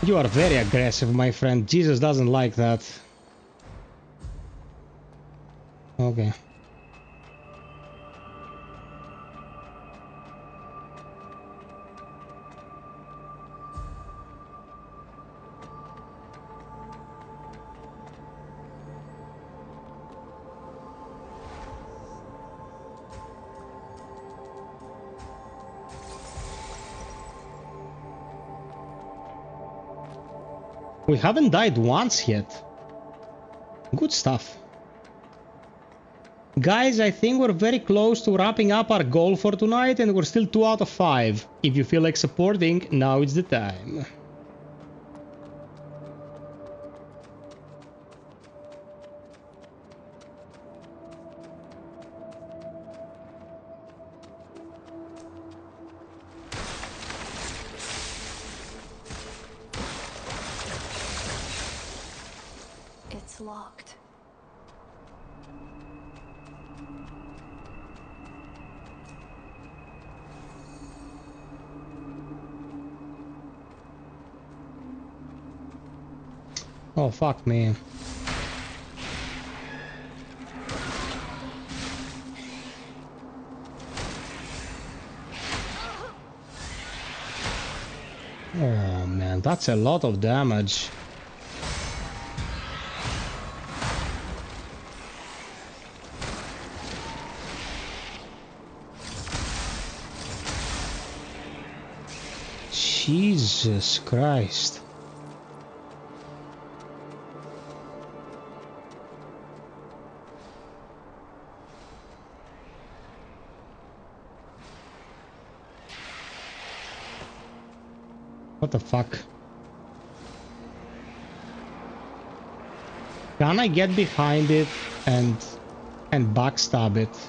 A: You are very aggressive, my friend. Jesus doesn't like that. Okay. We haven't died once yet. Good stuff. Guys, I think we're very close to wrapping up our goal for tonight and we're still 2 out of 5. If you feel like supporting, now is the time.
D: It's locked.
A: Oh, fuck me. Oh man, that's a lot of damage. Jesus Christ. What the fuck? Can I get behind it and backstab it?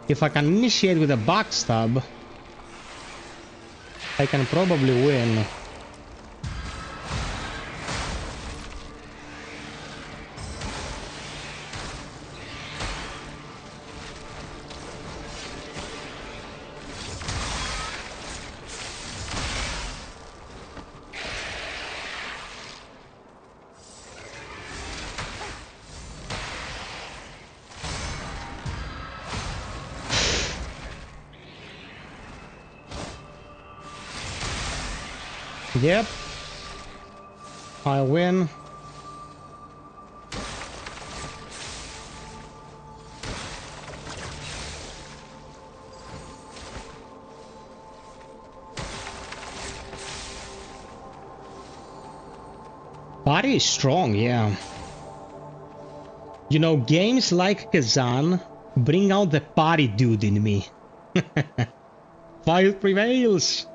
A: If I can initiate with a backstab, I can probably win. Yep. I win. Party is strong, yeah. You know, games like Kazan bring out the party dude in me. FiOth prevails!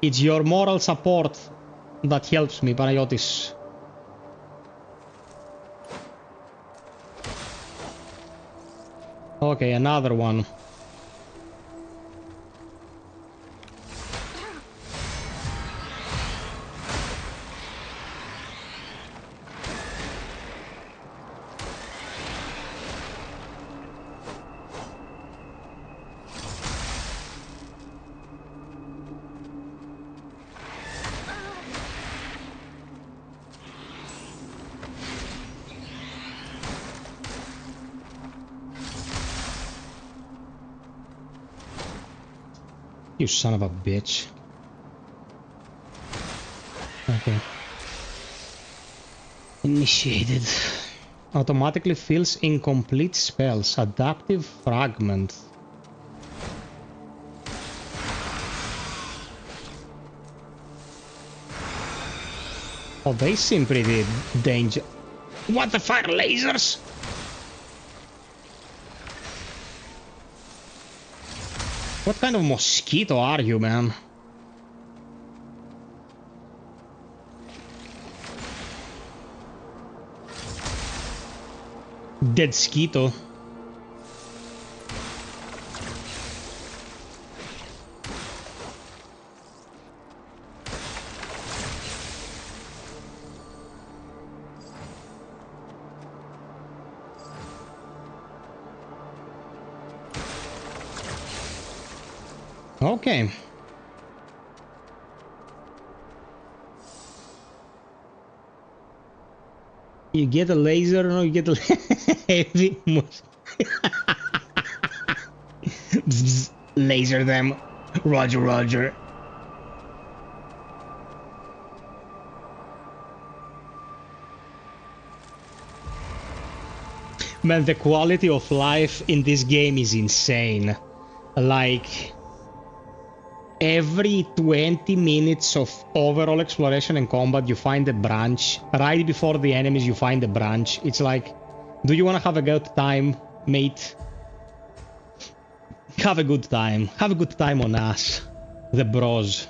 A: It's your moral support that helps me, Panayotis. Okay, another one. You son of a bitch. Okay. Initiated. Automatically fills incomplete spells. Adaptive fragment. Oh, they seem pretty dangerous. What the fuck, lasers? What kind of mosquito are you, man? Dead skeeto. Okay. You get a laser, no, you get a heavy laser them. Roger, roger. Man, the quality of life in this game is insane. Like, every 20 minutes of overall exploration and combat, you find a branch. Right before the enemies, you find a branch. It's like, do you want to have a good time, mate? Have a good time. Have a good time on us, the bros.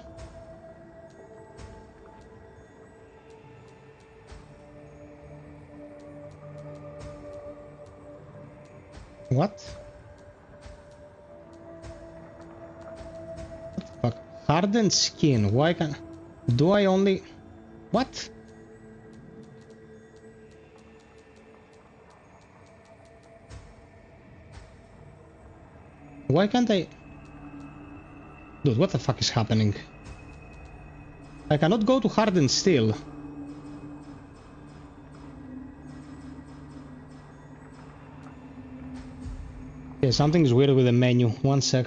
A: What? Hardened skin. Why can... Do I only... What? Why can't I... Dude, what the fuck is happening? I cannot go to hardened steel. Okay, something is weird with the menu. One sec.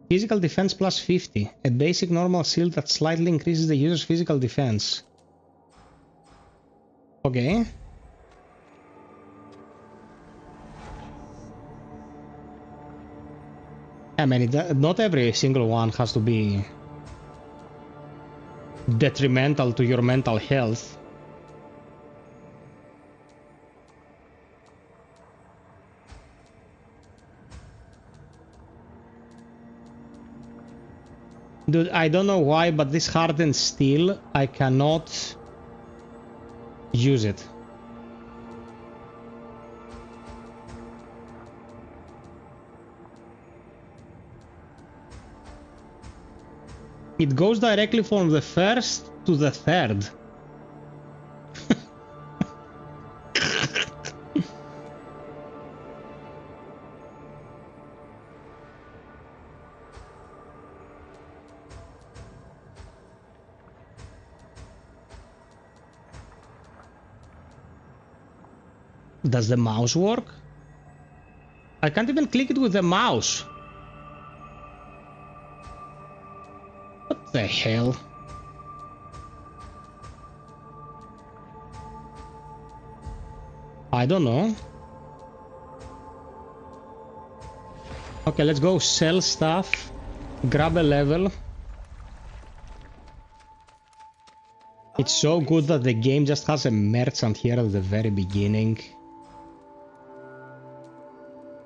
A: Physical defense plus 50. A basic normal shield that slightly increases the user's physical defense. Okay. I mean, not every single one has to be detrimental to your mental health. Dude, I don't know why, but this hardened steel, I cannot use it. It goes directly from the first to the third. Does the mouse work? I can't even click it with the mouse. What the hell? I don't know. Okay, let's go sell stuff. Grab a level. It's so good that the game just has a merchant here at the very beginning.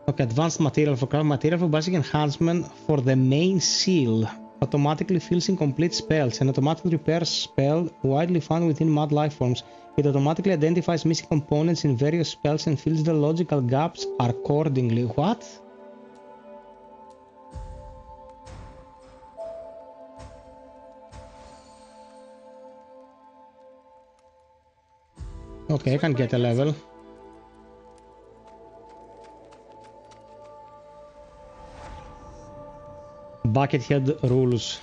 A: Okay, advanced material for craft material for basic enhancement for the main seal. Automatically fills in complete spells. An automatic repair spell widely found within mud life forms. It automatically identifies missing components in various spells and fills the logical gaps accordingly. What? Okay, I can get a level. Buckethead rules.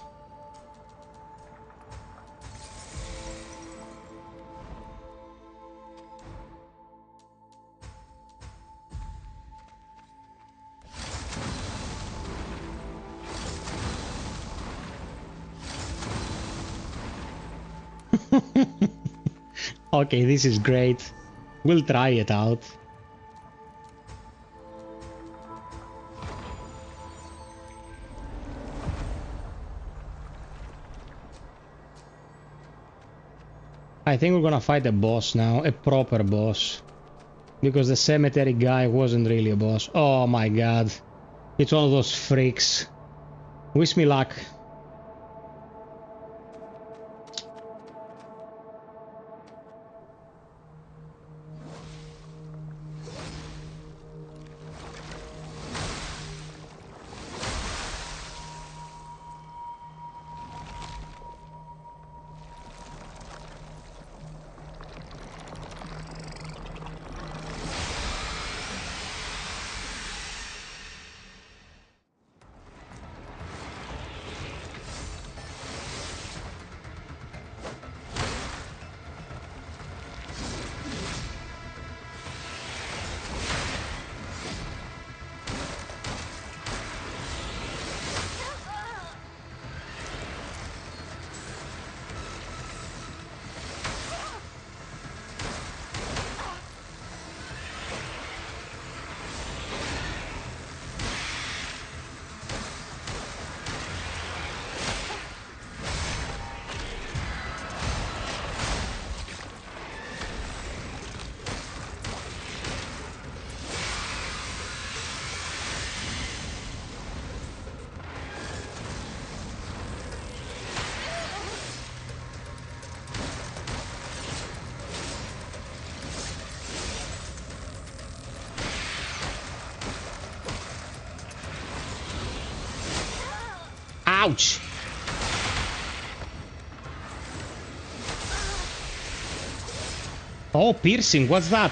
A: Okay, this is great. We'll try it out. I think we're gonna fight a boss now, a proper boss. Because the cemetery guy wasn't really a boss. Oh my god. It's one of those freaks. Wish me luck. Ouch! Oh, piercing, what's that?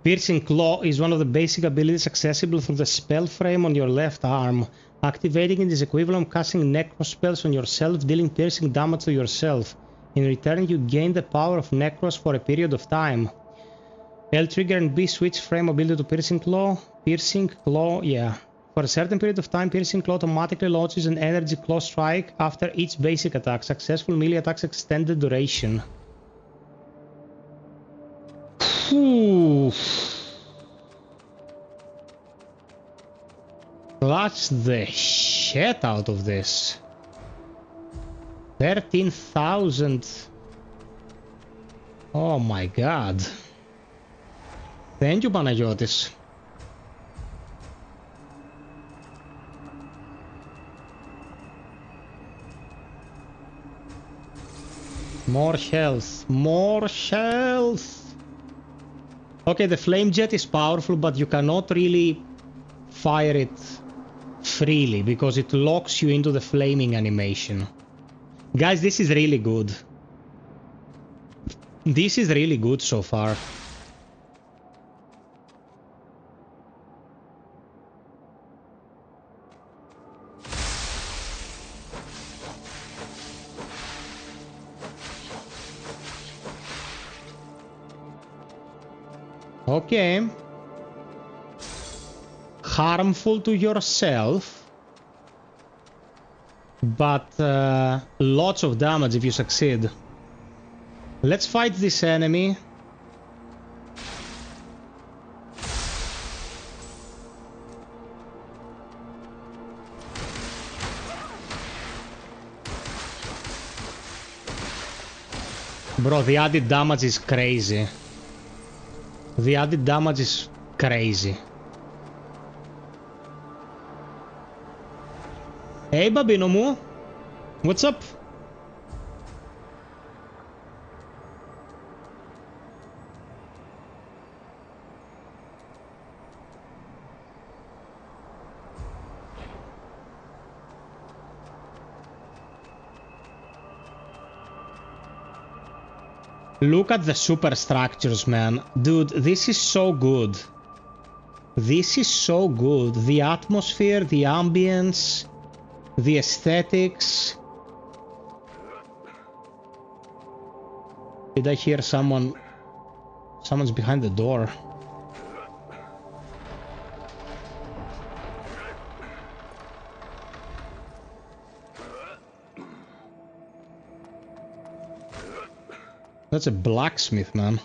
A: Piercing Claw is one of the basic abilities accessible through the spell frame on your left arm. Activating it is equivalent to casting necro spells on yourself, dealing piercing damage to yourself. In return, you gain the power of necros for a period of time. L trigger and B switch frame ability to Piercing Claw. Piercing Claw, yeah. For a certain period of time, Piercing Claw automatically launches an energy claw strike after each basic attack. Successful melee attacks extended duration. Ooh. That's the shit out of this. 13,000. Oh my god. Thank you, Panagiotis. More health. More health. Okay, the flame jet is powerful, but you cannot really fire it freely because it locks you into the flaming animation. Guys, this is really good. This is really good so far. Okay. Harmful to yourself, but lots of damage if you succeed. Let's fight this enemy. Bro, the added damage is crazy. The added damage is crazy. Hey, Babino Mu. What's up? Look at the superstructures, man. Dude, this is so good. This is so good. The atmosphere, the ambience, the aesthetics. Did I hear someone? Someone's behind the door. That's a blacksmith, man.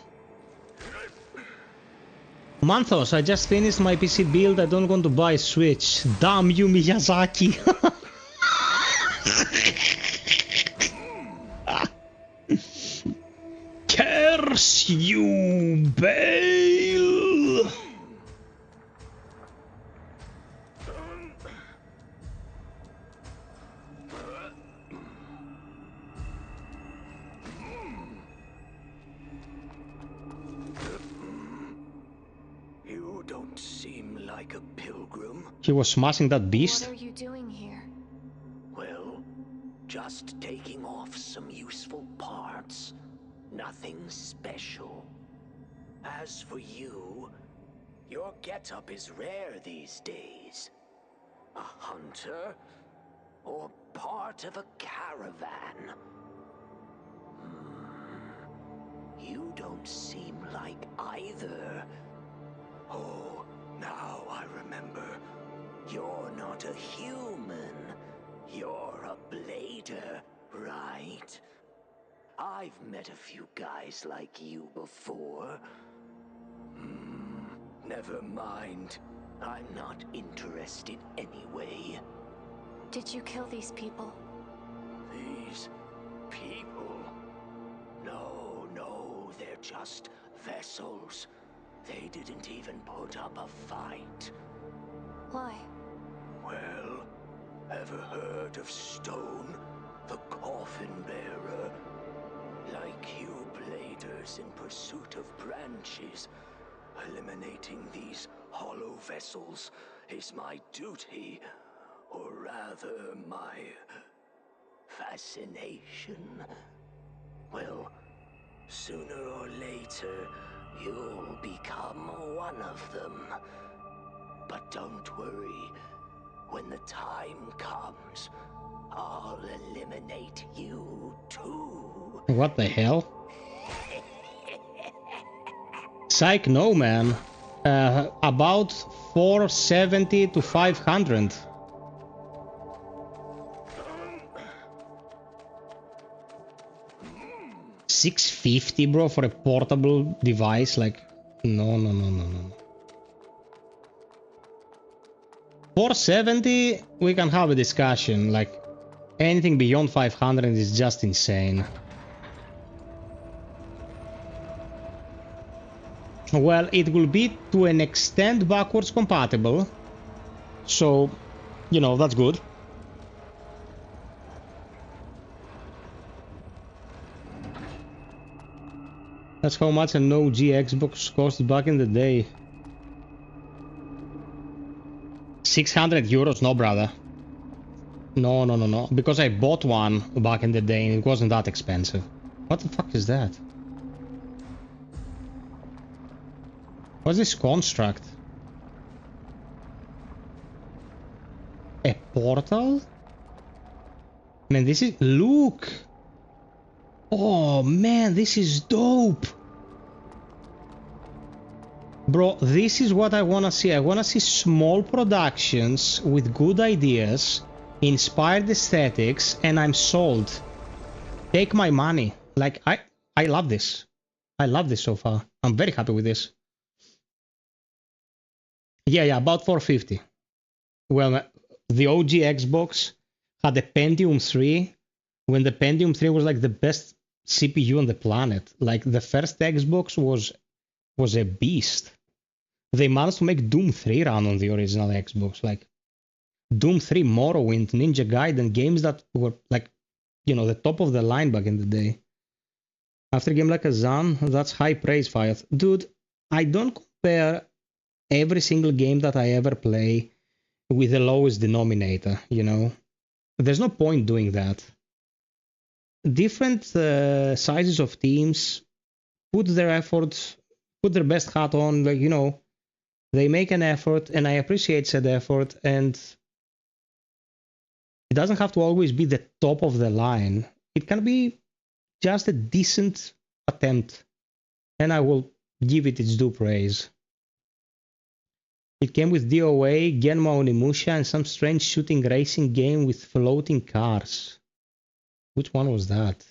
A: Manthos, I just finished my PC build. I don't want to buy a Switch. Damn you, Miyazaki. Curse you, Bale. He was smashing that beast.
D: What are you doing here?
G: Well, just taking off some useful parts. Nothing special. As for you, your getup is rare these days. A hunter? Or part of a caravan? You don't seem like either. Oh, now I remember. You're not a human. You're a blader, right? I've met a few guys like you before. Never mind. I'm not interested anyway.
D: Did you kill these people?
G: These people? No, they're just vessels. They didn't even put up a fight.
D: Why?
G: Well, ever heard of Stone, the coffin bearer? Like you bladers in pursuit of branches, eliminating these hollow vessels is my duty, or rather my fascination. Well, sooner or later, you'll become one of them. But don't worry, when the time comes, I'll eliminate you too.
A: What the hell? Psych, no, man. About 470 to 500. $650, bro, for a portable device? Like, no. 470, we can have a discussion. Like, anything beyond 500 is just insane. Well, it will be to an extent backwards compatible. So, you know, that's good. That's how much an OG Xbox cost back in the day. 600 euros? No, brother. No. Because I bought one back in the day and it wasn't that expensive. What the fuck is that? What's this construct? A portal? Man, this is... Look! Oh man, this is dope! Bro, this is what I wanna see. I wanna see small productions with good ideas, inspired aesthetics, and I'm sold. Take my money. Like, I love this. I love this so far. I'm very happy with this. Yeah, about 450. Well, the OG Xbox had a Pentium 3 when the Pentium 3 was like the best CPU on the planet. Like, the first Xbox was a beast. They managed to make Doom 3 run on the original Xbox. Like, Doom 3, Morrowind, Ninja Gaiden, games that were like, you know, the top of the line back in the day. After a game like a Zan, that's high praise, FiOth. Dude, I don't compare every single game that I ever play with the lowest denominator, you know? There's no point doing that. Different sizes of teams put their effort, put their best hat on, like, you know, they make an effort, and I appreciate said effort, and it doesn't have to always be the top of the line. It can be just a decent attempt, and I will give it its due praise. It came with DOA, Genma Onimusha, and some strange shooting racing game with floating cars. Which one was that?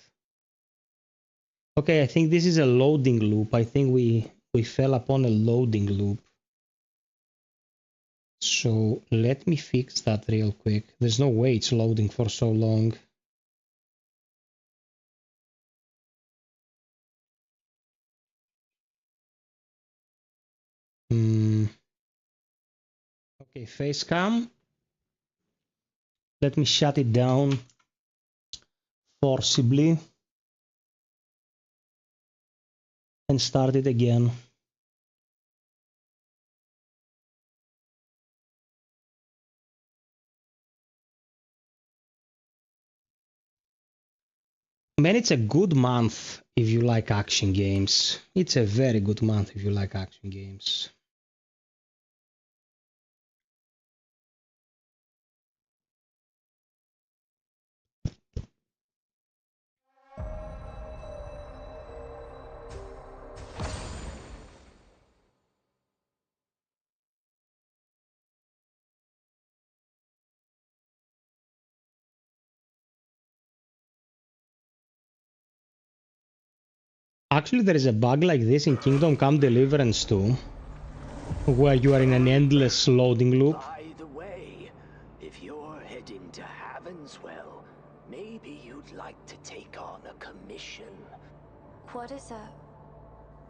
A: Okay, I think this is a loading loop. I think we fell upon a loading loop. So let me fix that real quick. There's no way it's loading for so long. Okay, face cam. Let me shut it down forcibly and start it again. Man, it's a good month if you like action games. It's a very good month if you like action games. Actually, there is a bug like this in Kingdom Come Deliverance 2, where you are in an endless loading loop.
G: By the way, if you're heading to Havenswell, maybe you'd like to take on a commission.
D: What is a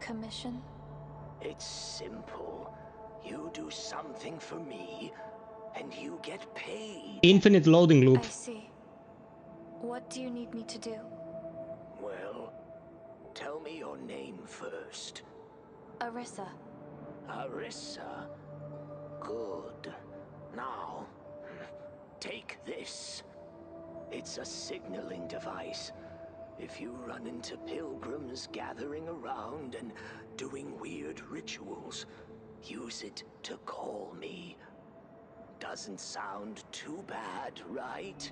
D: commission?
G: It's simple. You do something for me, and you get paid.
A: Infinite loading loop.
D: I see. What do you need me to do?
G: Well, tell me your name first.
D: Arissa.
G: Arissa. Good. Now, take this. It's a signaling device. If you run into pilgrims gathering around and doing weird rituals, use it to call me. Doesn't sound too bad, right?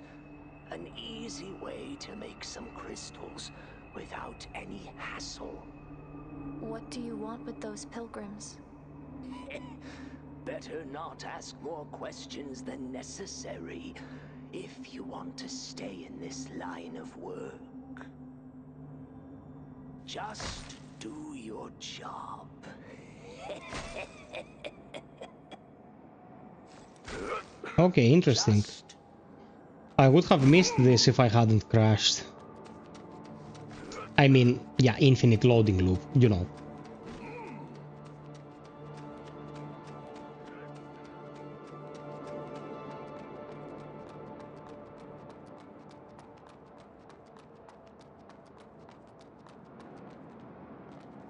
G: An easy way to make some crystals without any hassle.
D: What do you want with those pilgrims?
G: Better not ask more questions than necessary if you want to stay in this line of work. Just do your job.
A: Okay, interesting. I would have missed this if I hadn't crashed. I mean, yeah, infinite loading loop, you know.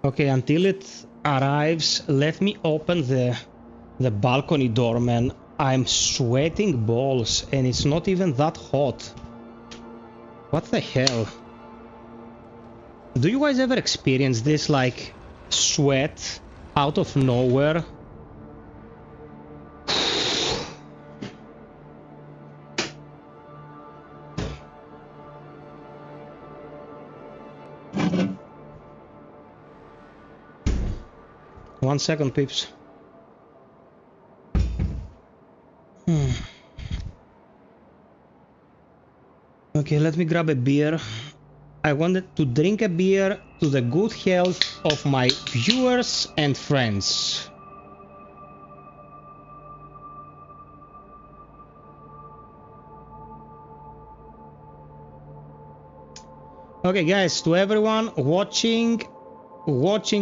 A: Okay, until it arrives, let me open the balcony door, man. I'm sweating balls and it's not even that hot. What the hell? Do you guys ever experience this, like, sweat out of nowhere? 1 second, peeps. Okay, let me grab a beer. I wanted to drink a beer to the good health of my viewers and friends. Okay, guys, to everyone watching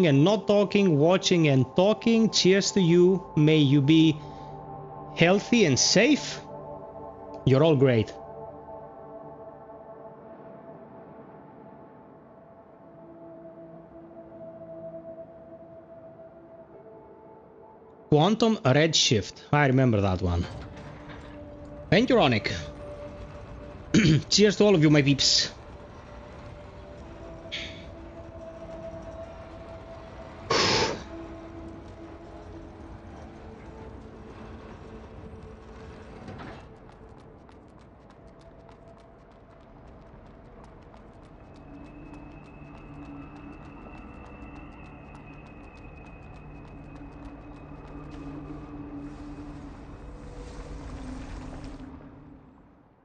A: and not talking, watching and talking, cheers to you. May you be healthy and safe. You're all great. Quantum Redshift. I remember that one. Thank you, Ronick. Cheers to all of you, my peeps.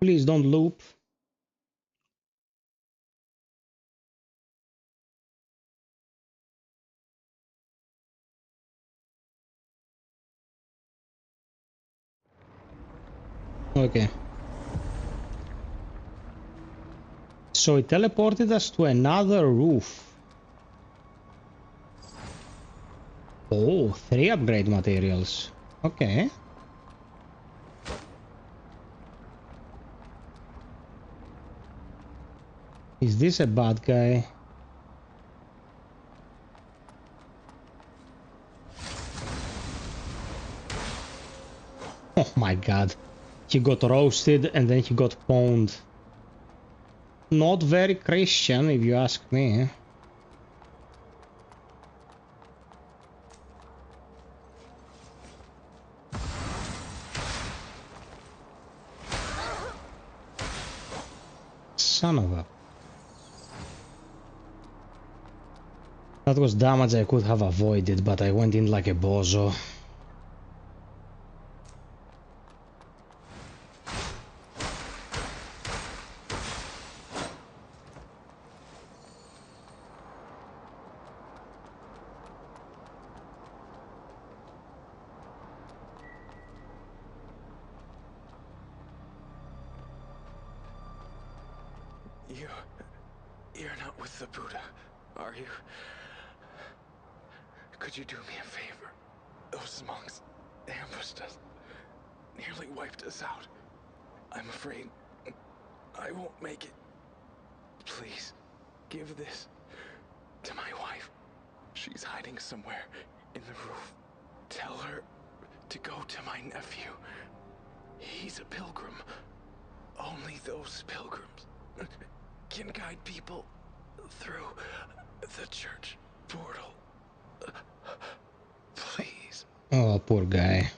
A: Please don't loop. Okay. So it teleported us to another roof. Oh, 3 upgrade materials. Okay. Is this a bad guy? Oh my god. He got roasted and then he got pwned. Not very Christian, if you ask me. Son of a... That was damage I could have avoided, but I went in like a bozo.
F: You're not with the Buddha, are you? Could you do me a favor? Those monks ambushed us, nearly wiped us out. I'm afraid I won't make it. Please, give this to my wife. She's hiding somewhere in the roof. Tell her to go to my nephew. He's a pilgrim. Only those pilgrims can guide people through the church portal. Please.
A: Oh, poor guy.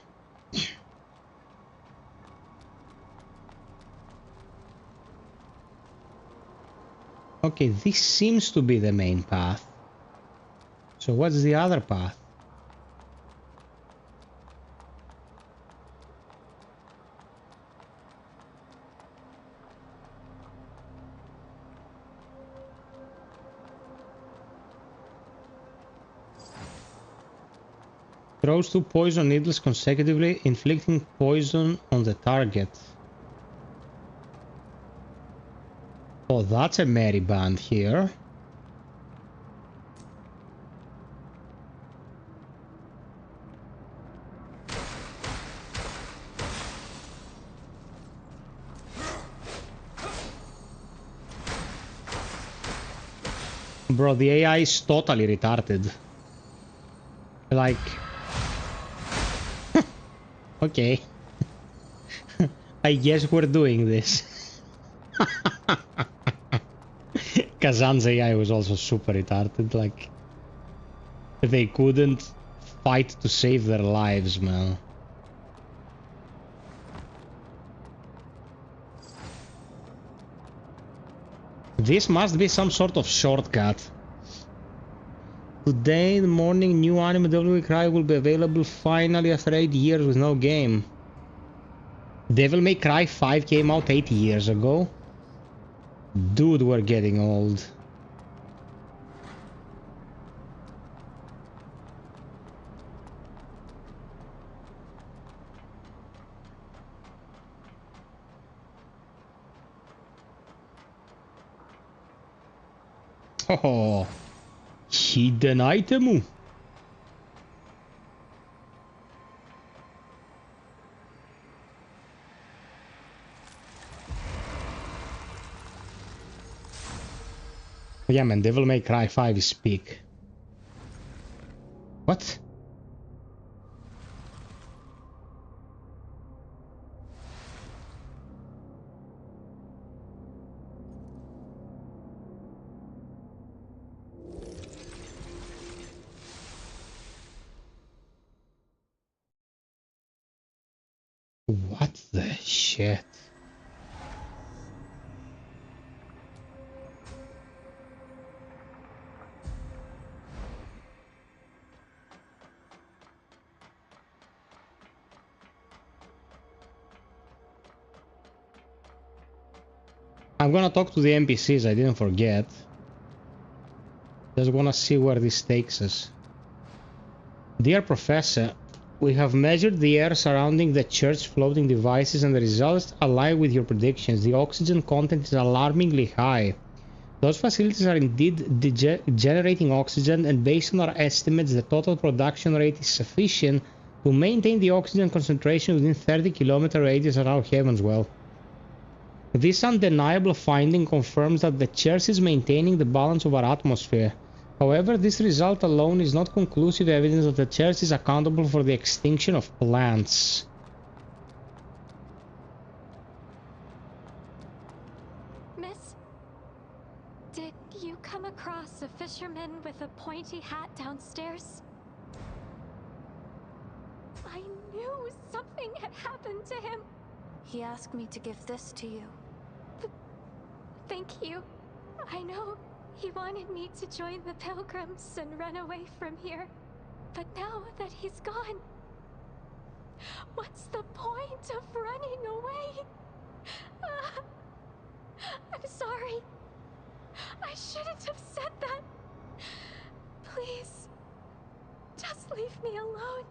A: Okay, this seems to be the main path. So what's the other path? Throws 2 poison needles consecutively, inflicting poison on the target. Oh, that's a merry band here. Bro, the AI is totally retarded. Like... Okay. I guess we're doing this. Kazan's AI was also super retarded, like... They couldn't fight to save their lives, man. This must be some sort of shortcut. Today in the morning, new anime Devil May Cry will be available finally after 8 years with no game. Devil May Cry 5 came out 8 years ago. Dude, we're getting old. Oh, hidden item. Yeah, man, Devil May Cry 5 is peak. What? What the shit? I'm gonna talk to the NPCs, I didn't forget. Just wanna see where this takes us. Dear Professor, we have measured the air surrounding the church floating devices and the results align with your predictions. The oxygen content is alarmingly high. Those facilities are indeed generating oxygen, and based on our estimates, the total production rate is sufficient to maintain the oxygen concentration within 30-kilometer radius around Heavenswell. This undeniable finding confirms that the church is maintaining the balance of our atmosphere. However, this result alone is not conclusive evidence that the church is accountable for the extinction of plants.
D: Miss, did you come across a fisherman with a pointy hat downstairs? I knew something had happened to him. He asked me to give this to you. Thank you. I know he wanted me to join the pilgrims and run away from here. But now that he's gone, what's the point of running away? I'm sorry. I shouldn't have said that. Please, just leave me alone.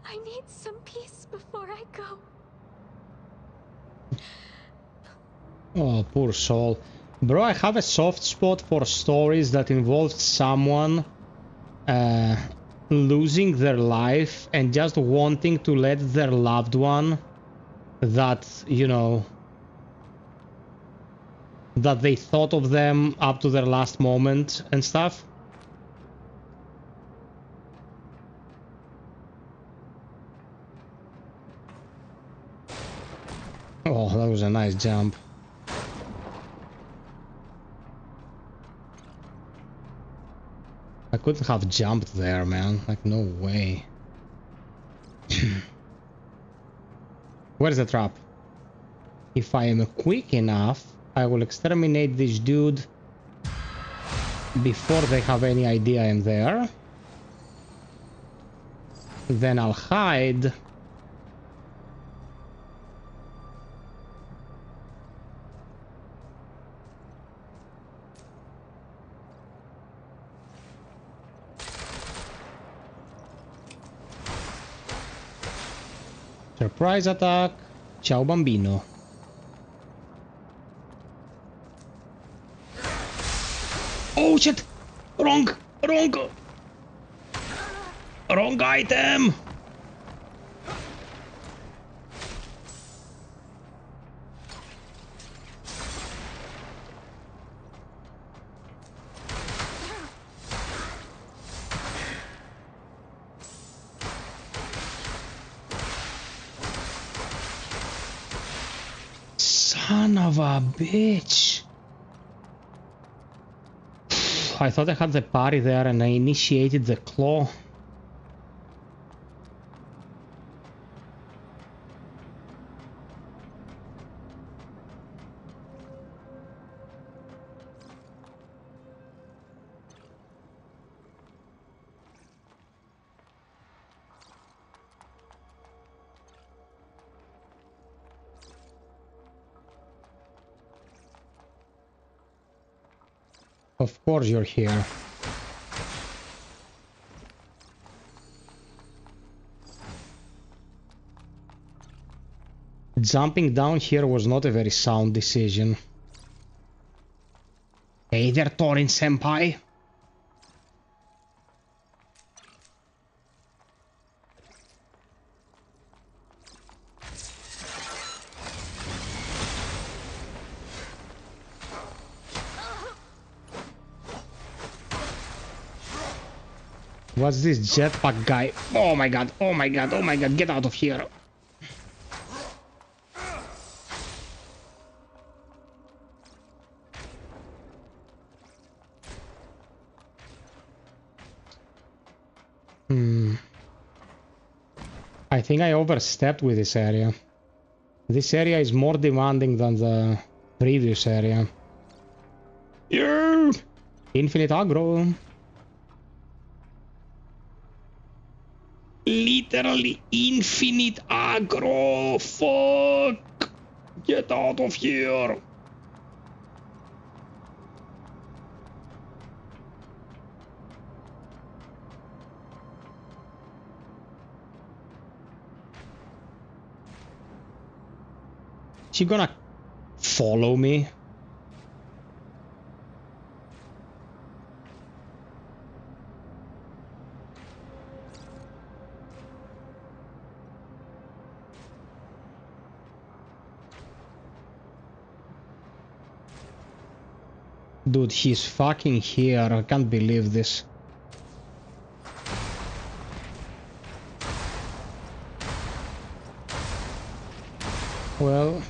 D: I need some peace before I go.
A: Oh, poor soul. Bro, I have a soft spot for stories that involve someone losing their life and just wanting to let their loved one that, you know, that they thought of them up to their last moment and stuff. Oh, that was a nice jump. I couldn't have jumped there, man. Like, no way. Where's the trap? If I am quick enough, I will exterminate this dude before they have any idea I'm there. Then I'll hide. Surprise attack. Ciao bambino. Oh shit! Wrong! Wrong! Wrong item! Son of a bitch. I thought I had the parry there and I initiated the claw. Of course you're here. Jumping down here was not a very sound decision. Hey there, Torin Senpai. What's this jetpack guy? Oh my god, oh my god, oh my god, get out of here. I think I overstepped with this area. This area is more demanding than the previous area. Yeah! Infinite aggro. Literally infinite aggro. Fuck! Get out of here. She gonna follow me? Dude, he's fucking here. I can't believe this. Well,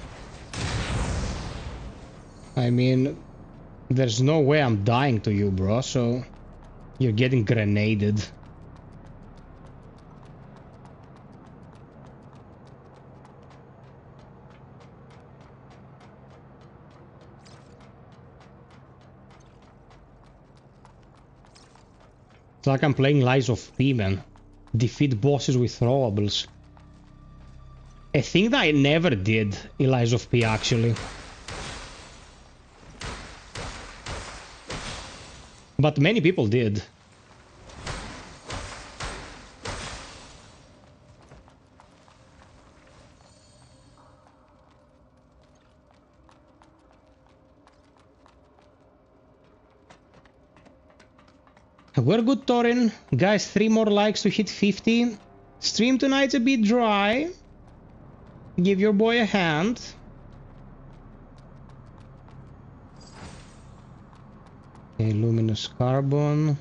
A: I mean, there's no way I'm dying to you, bro, so you're getting grenaded. It's like I'm playing Lies of P, man. Defeat bosses with throwables. A thing that I never did in Lies of P, actually. But many people did. We're good, Torin. Guys, 3 more likes to hit 50. Stream tonight's a bit dry. Give your boy a hand. Okay, luminous carbon.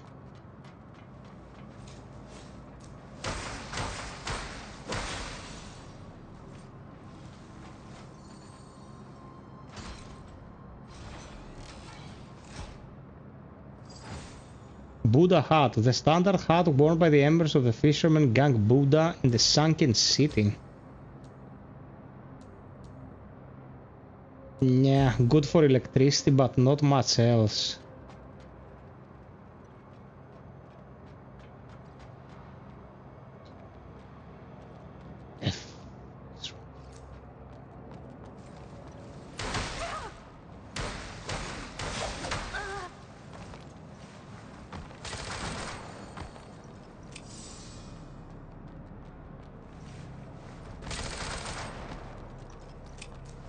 A: Buddha hat, the standard hat worn by the members of the fisherman gang Buddha in the sunken city. Yeah, good for electricity, but not much else.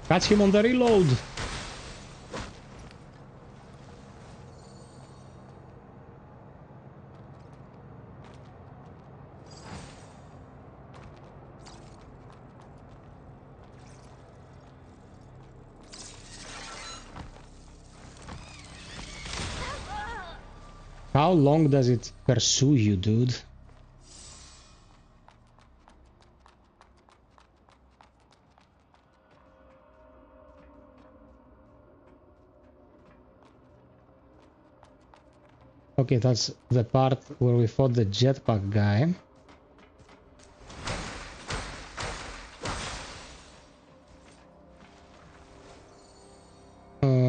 A: Catch him on the reload. How long does it pursue you, dude? Okay, that's the part where we fought the jetpack guy.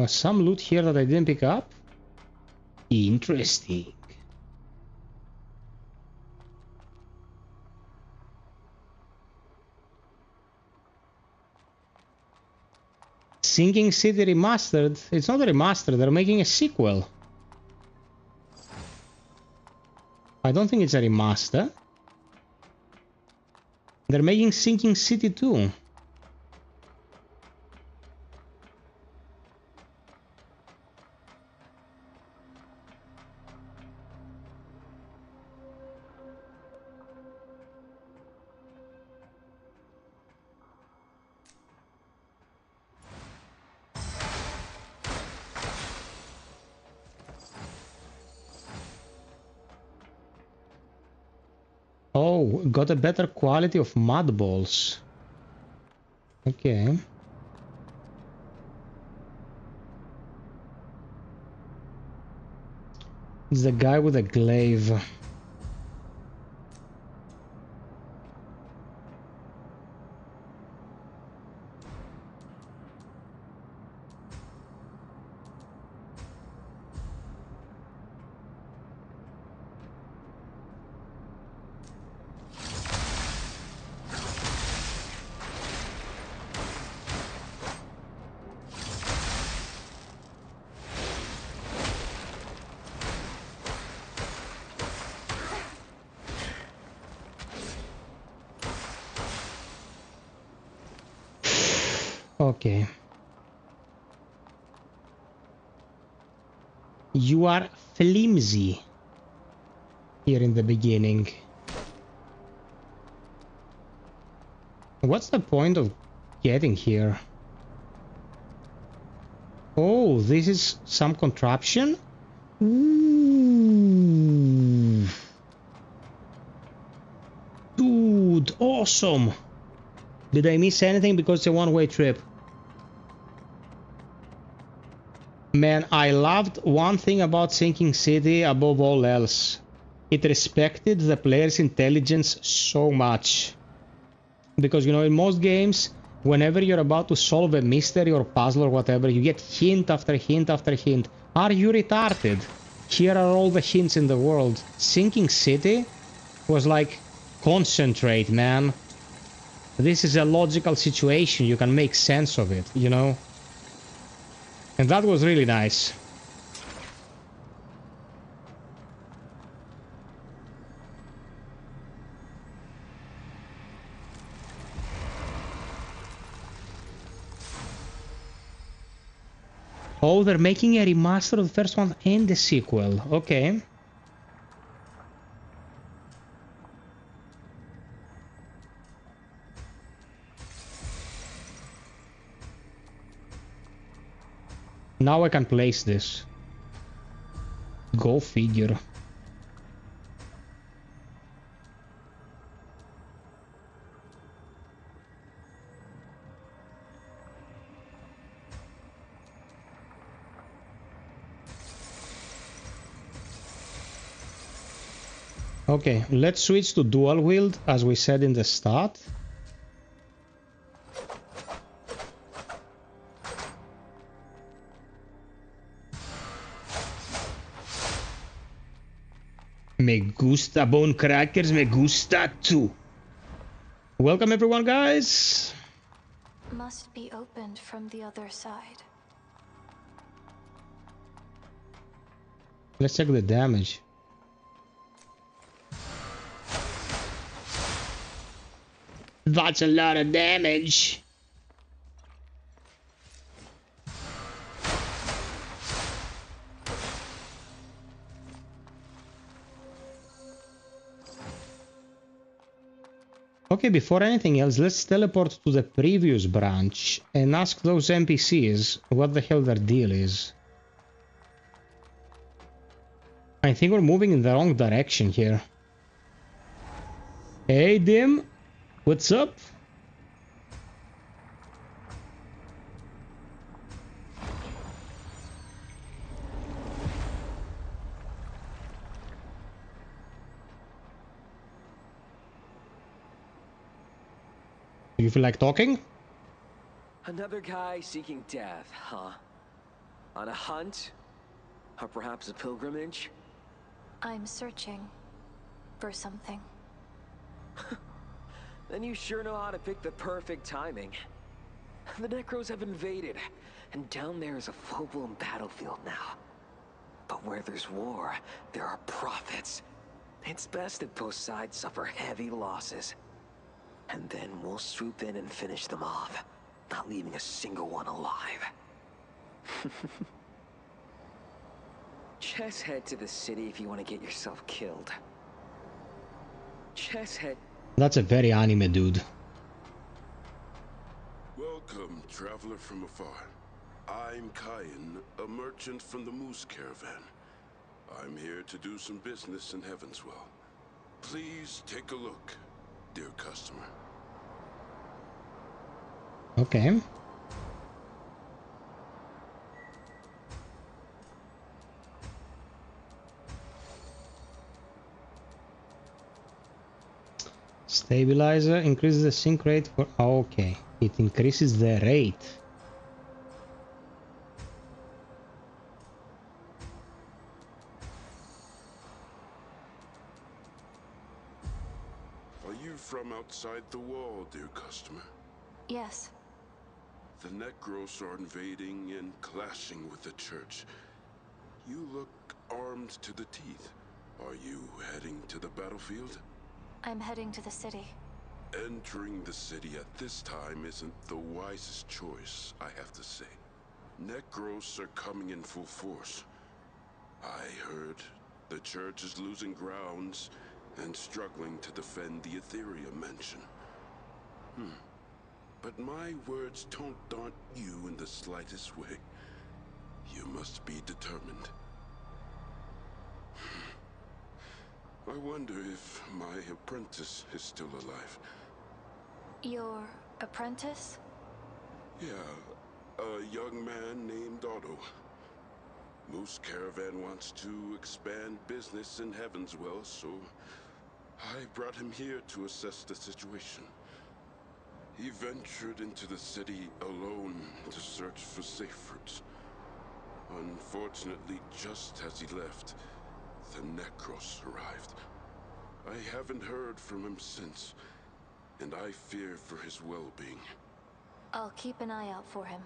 A: Some loot here that I didn't pick up. Interesting. Sinking City Remastered. It's not a remaster, they're making a sequel. I don't think it's a remaster. They're making Sinking City too. Oh, got a better quality of mud balls. Okay. It's the guy with the glaive. Okay. You are flimsy here in the beginning. What's the point of getting here? Oh, this is some contraption? Ooh. Dude, awesome! Did I miss anything because it's a one-way trip? Man, I loved one thing about Sinking City above all else. It respected the player's intelligence so much. Because, you know, in most games, whenever you're about to solve a mystery or puzzle or whatever, you get hint after hint after hint. Are you retarded? Here are all the hints in the world. Sinking City was like, concentrate, man. This is a logical situation. You can make sense of it, you know? And that was really nice. Oh, they're making a remaster of the first one and the sequel. Okay. Now I can place this. Go figure. Okay, let's switch to dual wield as we said in the start. Me gusta bone crackers, me gusta too. Welcome everyone, guys.
D: Must be opened from the other side.
A: Let's check the damage. That's a lot of damage. Okay, before anything else, let's teleport to the previous branch and ask those NPCs what the hell their deal is. I think we're moving in the wrong direction here. Hey, Dim. What's up? You feel like talking?
H: Another guy seeking death, huh? On a hunt? Or perhaps a pilgrimage?
D: I'm searching for something.
H: Then you sure know how to pick the perfect timing. The Necros have invaded, and down there is a full-blown battlefield now. But where there's war, there are prophets. It's best that both sides suffer heavy losses. And then we'll swoop in and finish them off, not leaving a single one alive. Just head to the city if you want to get yourself killed. Just head.
A: That's a very anime dude.
I: Welcome, traveler from afar. I'm Kyan, a merchant from the Moose Caravan. I'm here to do some business in Heavenswell. Please take a look, dear customer.
A: Okay. Stabilizer increases the sync rate for... Okay, it increases the rate.
I: Are you from outside the wall, dear customer?
D: Yes.
I: The Necros are invading and clashing with the church. You look armed to the teeth. Are you heading to the battlefield?
D: I'm heading to the city.
I: Entering the city at this time isn't the wisest choice, I have to say. Necros are coming in full force. I heard the church is losing grounds and struggling to defend the Ethereum mansion. But my words don't daunt you in the slightest way. You must be determined. I wonder if my apprentice is still alive.
D: Your apprentice?
I: Yeah, a young man named Otto. Moose Caravan wants to expand business in Heavenswell, so I brought him here to assess the situation. He ventured into the city alone to search for safe routes. Unfortunately, just as he left, the Necros arrived. I haven't heard from him since, and I fear for his well-being.
D: I'll keep an eye out for him.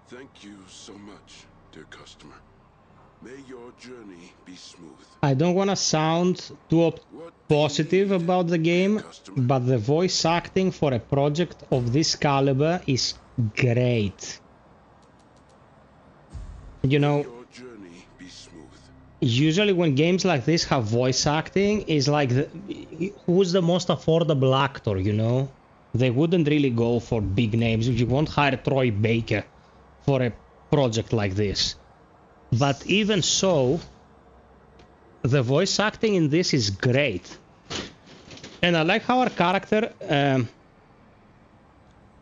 I: Thank you so much, dear customer. May your journey be smooth.
A: I don't want to sound too positive about the game, but the voice acting for a project of this caliber is great. You know, usually when games like this have voice acting, is like who's the most affordable actor, you know? They wouldn't really go for big names. You won't hire Troy Baker for a project like this. But even so, the voice acting in this is great. And I like how our character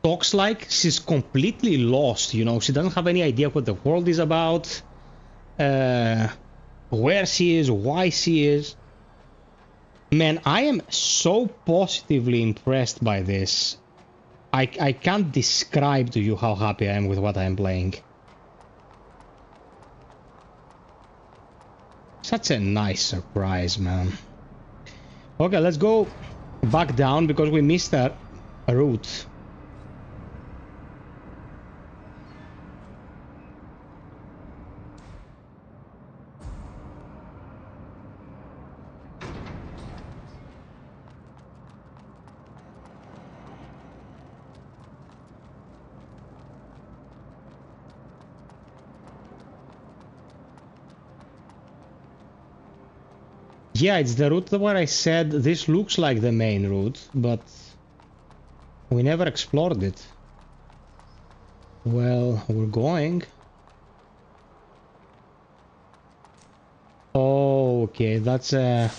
A: talks like she's completely lost, you know? She doesn't have any idea what the world is about, where she is, why she is. Man, I am so positively impressed by this. I can't describe to you how happy I am with what I am playing. Such a nice surprise, man. Okay, let's go back down because we missed a route. Yeah, it's the route where I said this looks like the main route, but we never explored it. Well, we're going. Oh, okay, that's a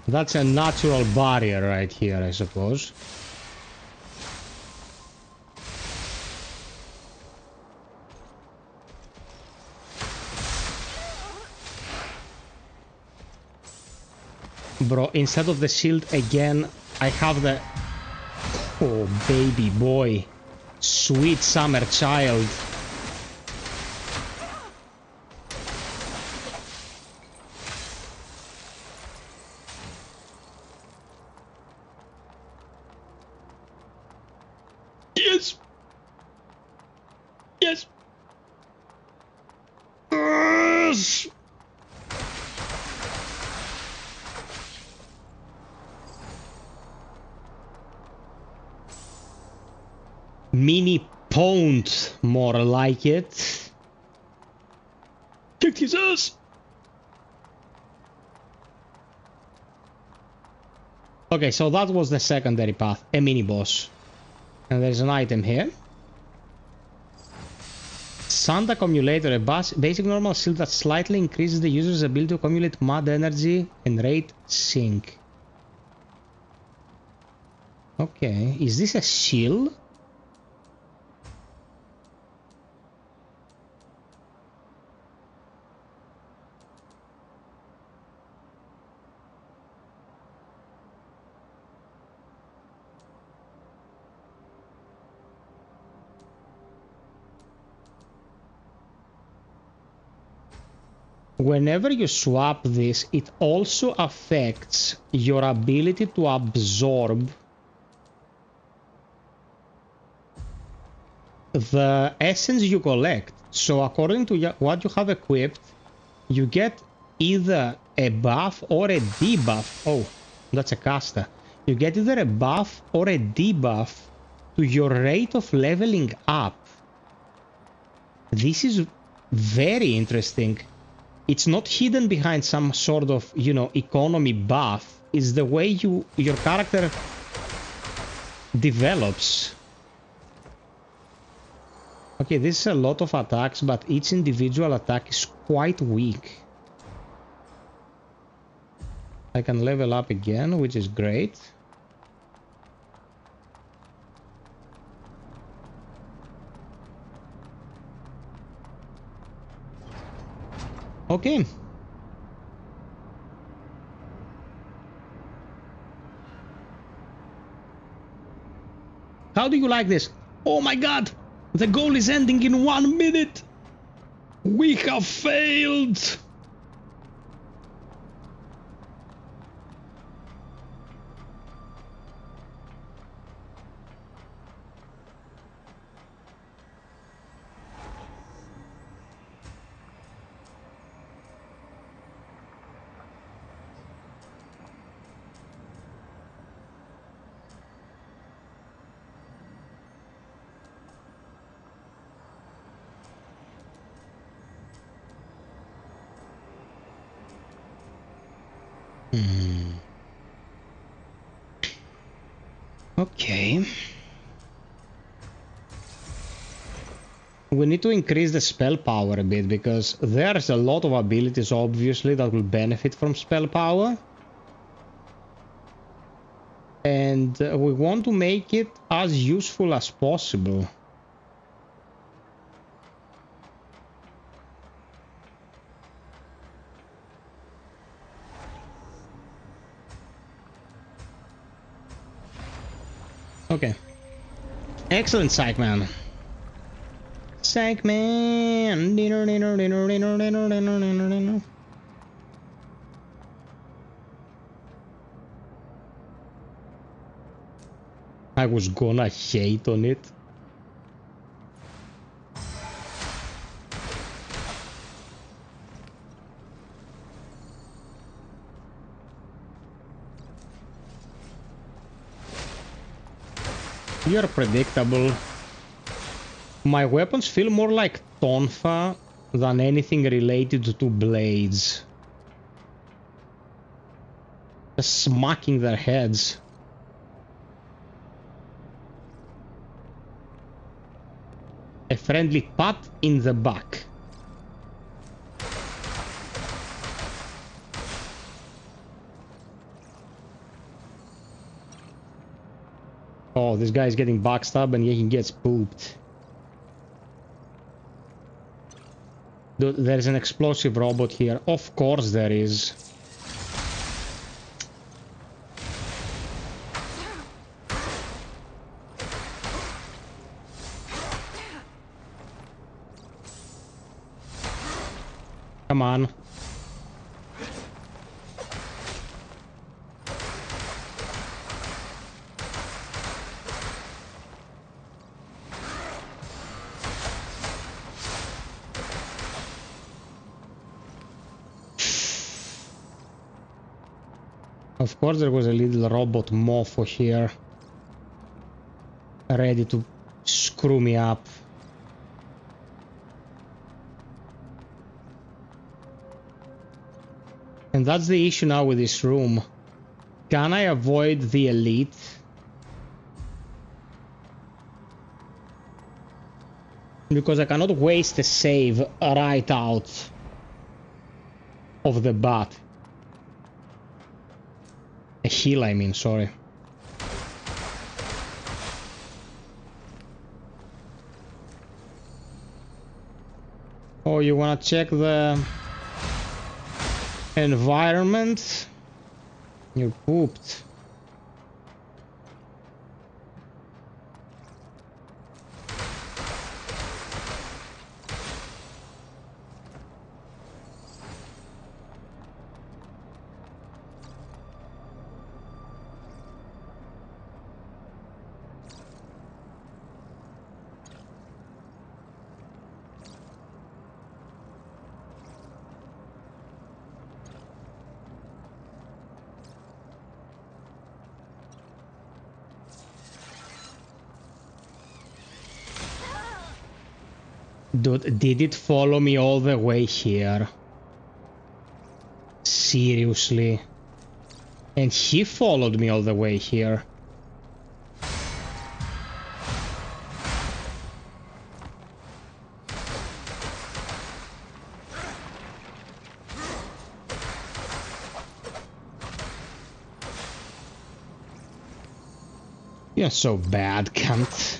A: natural barrier right here, I suppose. Bro, instead of the shield again, I have the... Oh, baby boy. Sweet summer child. Yes! Yes! Yes! mini pond, more like it. Kicked his ass! Okay, so that was the secondary path, a mini boss. And there's an item here. Sand accumulator, a basic normal shield that slightly increases the user's ability to accumulate mud energy and rate sink. Okay, is this a shield? Whenever you swap this, it also affects your ability to absorb the essence you collect. So according to what you have equipped, you get either a buff or a debuff. Oh, that's a caster. You get either a buff or a debuff to your rate of leveling up. This is very interesting. It's not hidden behind some sort of, you know, economy buff. It's the way your character develops. Okay, this is a lot of attacks, but each individual attack is quite weak. I can level up again, which is great. Okay. How do you like this? Oh my god! The goal is ending in 1 minute! We have failed! Okay. We need to increase the spell power a bit, because there's a lot of abilities, obviously, that will benefit from spell power. And we want to make it as useful as possible. Okay. Excellent, Psychman. Psychman. I was gonna hate on it. You're predictable. My weapons feel more like tonfa than anything related to blades. Just smacking their heads. A friendly pat in the back. Oh, this guy is getting backstabbed and yet he gets pooped. There's an explosive robot here. Of course there is. Come on. Of course there was a little robot mofo here, ready to screw me up. And that's the issue now with this room. Can I avoid the elite? Because I cannot waste a save right out of the bat. A heal, I mean, sorry. Oh, you wanna check the environment? You pooped. Dude, did it follow me all the way here? Seriously? And he followed me all the way here. You're so bad, cunt.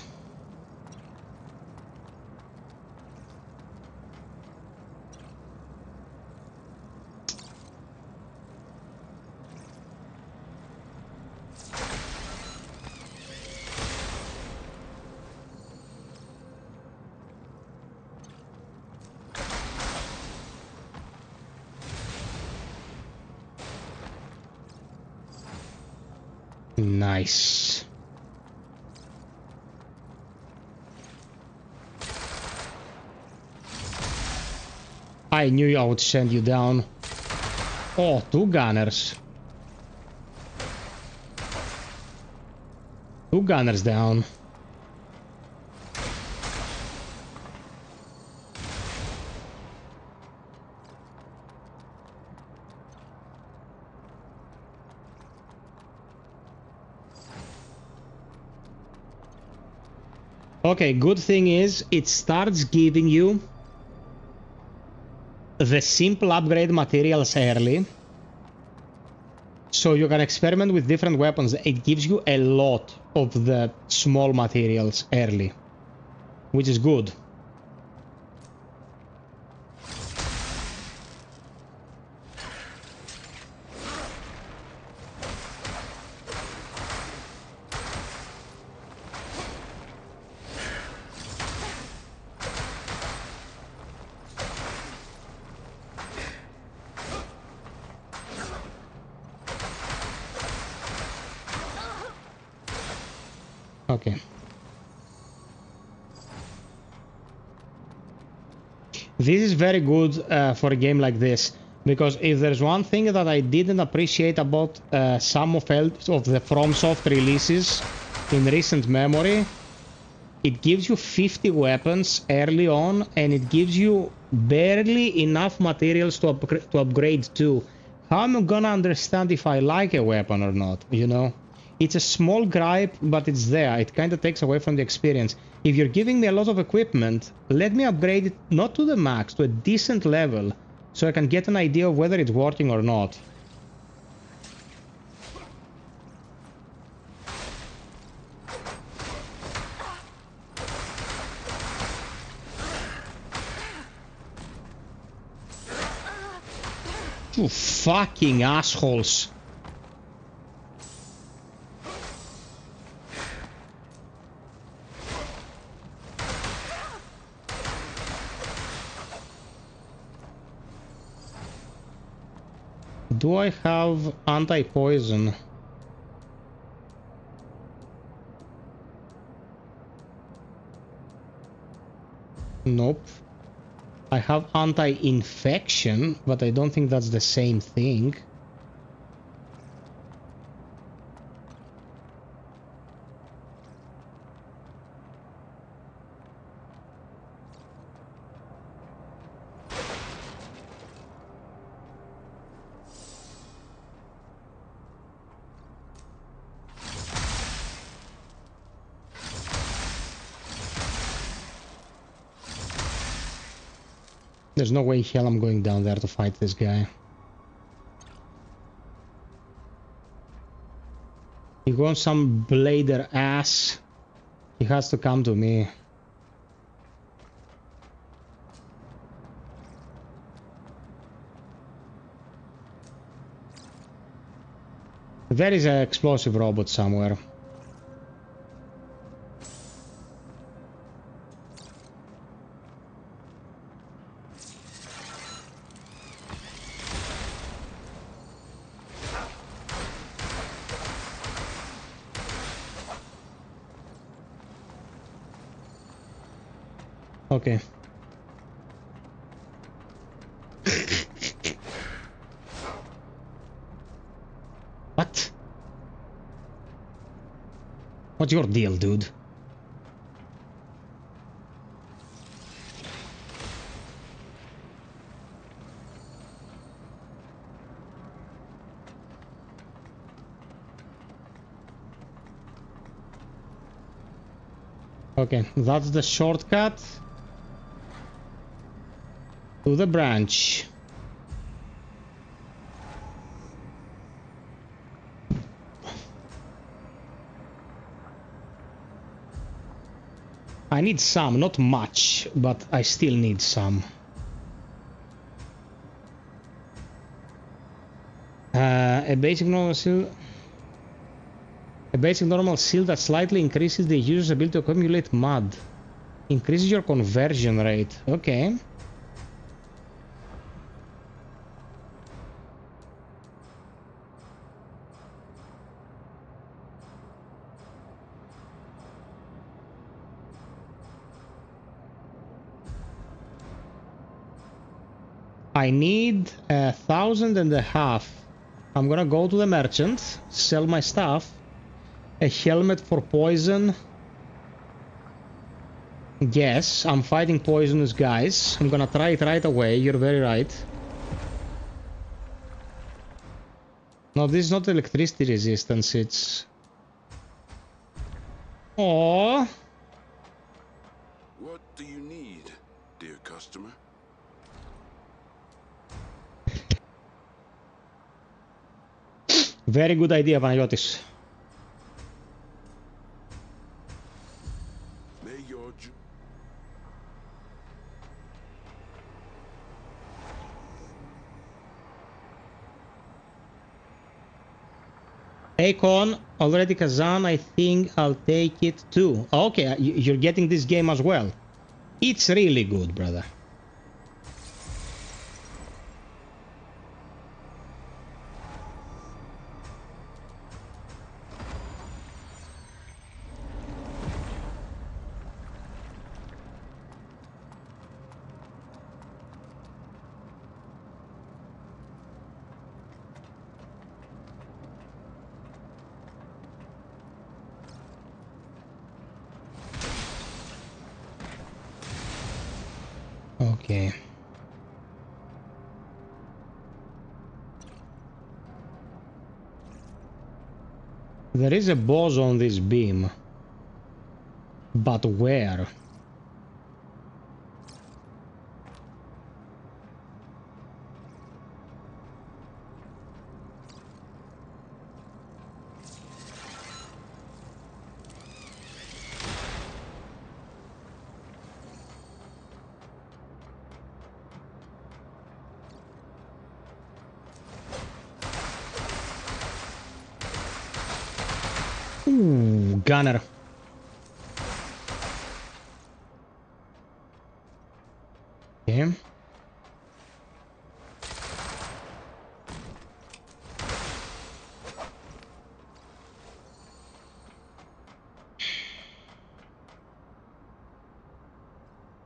A: Nice. I knew I would send you down. Oh, 2 gunners. 2 gunners down. Okay, good thing is it starts giving you the simple upgrade materials early, so you can experiment with different weapons. It gives you a lot of the small materials early, which is good. Okay. This is very good for a game like this, because if there's one thing that I didn't appreciate about some of the FromSoft releases in recent memory, it gives you 50 weapons early on, and it gives you barely enough materials to upgrade to. How am I gonna understand if I like a weapon or not, you know? It's a small gripe, but it's there. It kind of takes away from the experience. If you're giving me a lot of equipment, let me upgrade it not to the max, to a decent level, so I can get an idea of whether it's working or not. You fucking assholes. Do I have anti-poison? Nope. I have anti-infection, but I don't think that's the same thing. There's no way in hell I'm going down there to fight this guy. He wants some blader ass. He has to come to me. There is an explosive robot somewhere. Okay. What? What's your deal, dude? Okay, that's the shortcut to the branch. I need some, not much, but I still need some. A basic normal seal that slightly increases the user's ability to accumulate mud. Increases your conversion rate. Okay. I need 1,500. I'm gonna go to the merchant, sell my stuff. A helmet for poison. Yes, I'm fighting poisonous guys. I'm gonna try it right away. You're very right. No, this is not electricity resistance. It's... Oh.
I: What do you need, dear customer?
A: Very good idea, Vanayotis.
I: May your
A: Akon, already Kazan, I think I'll take it too. Okay, you're getting this game as well. It's really good, brother. Okay. There is a boss on this beam. But where? Ooh, gunner. Okay.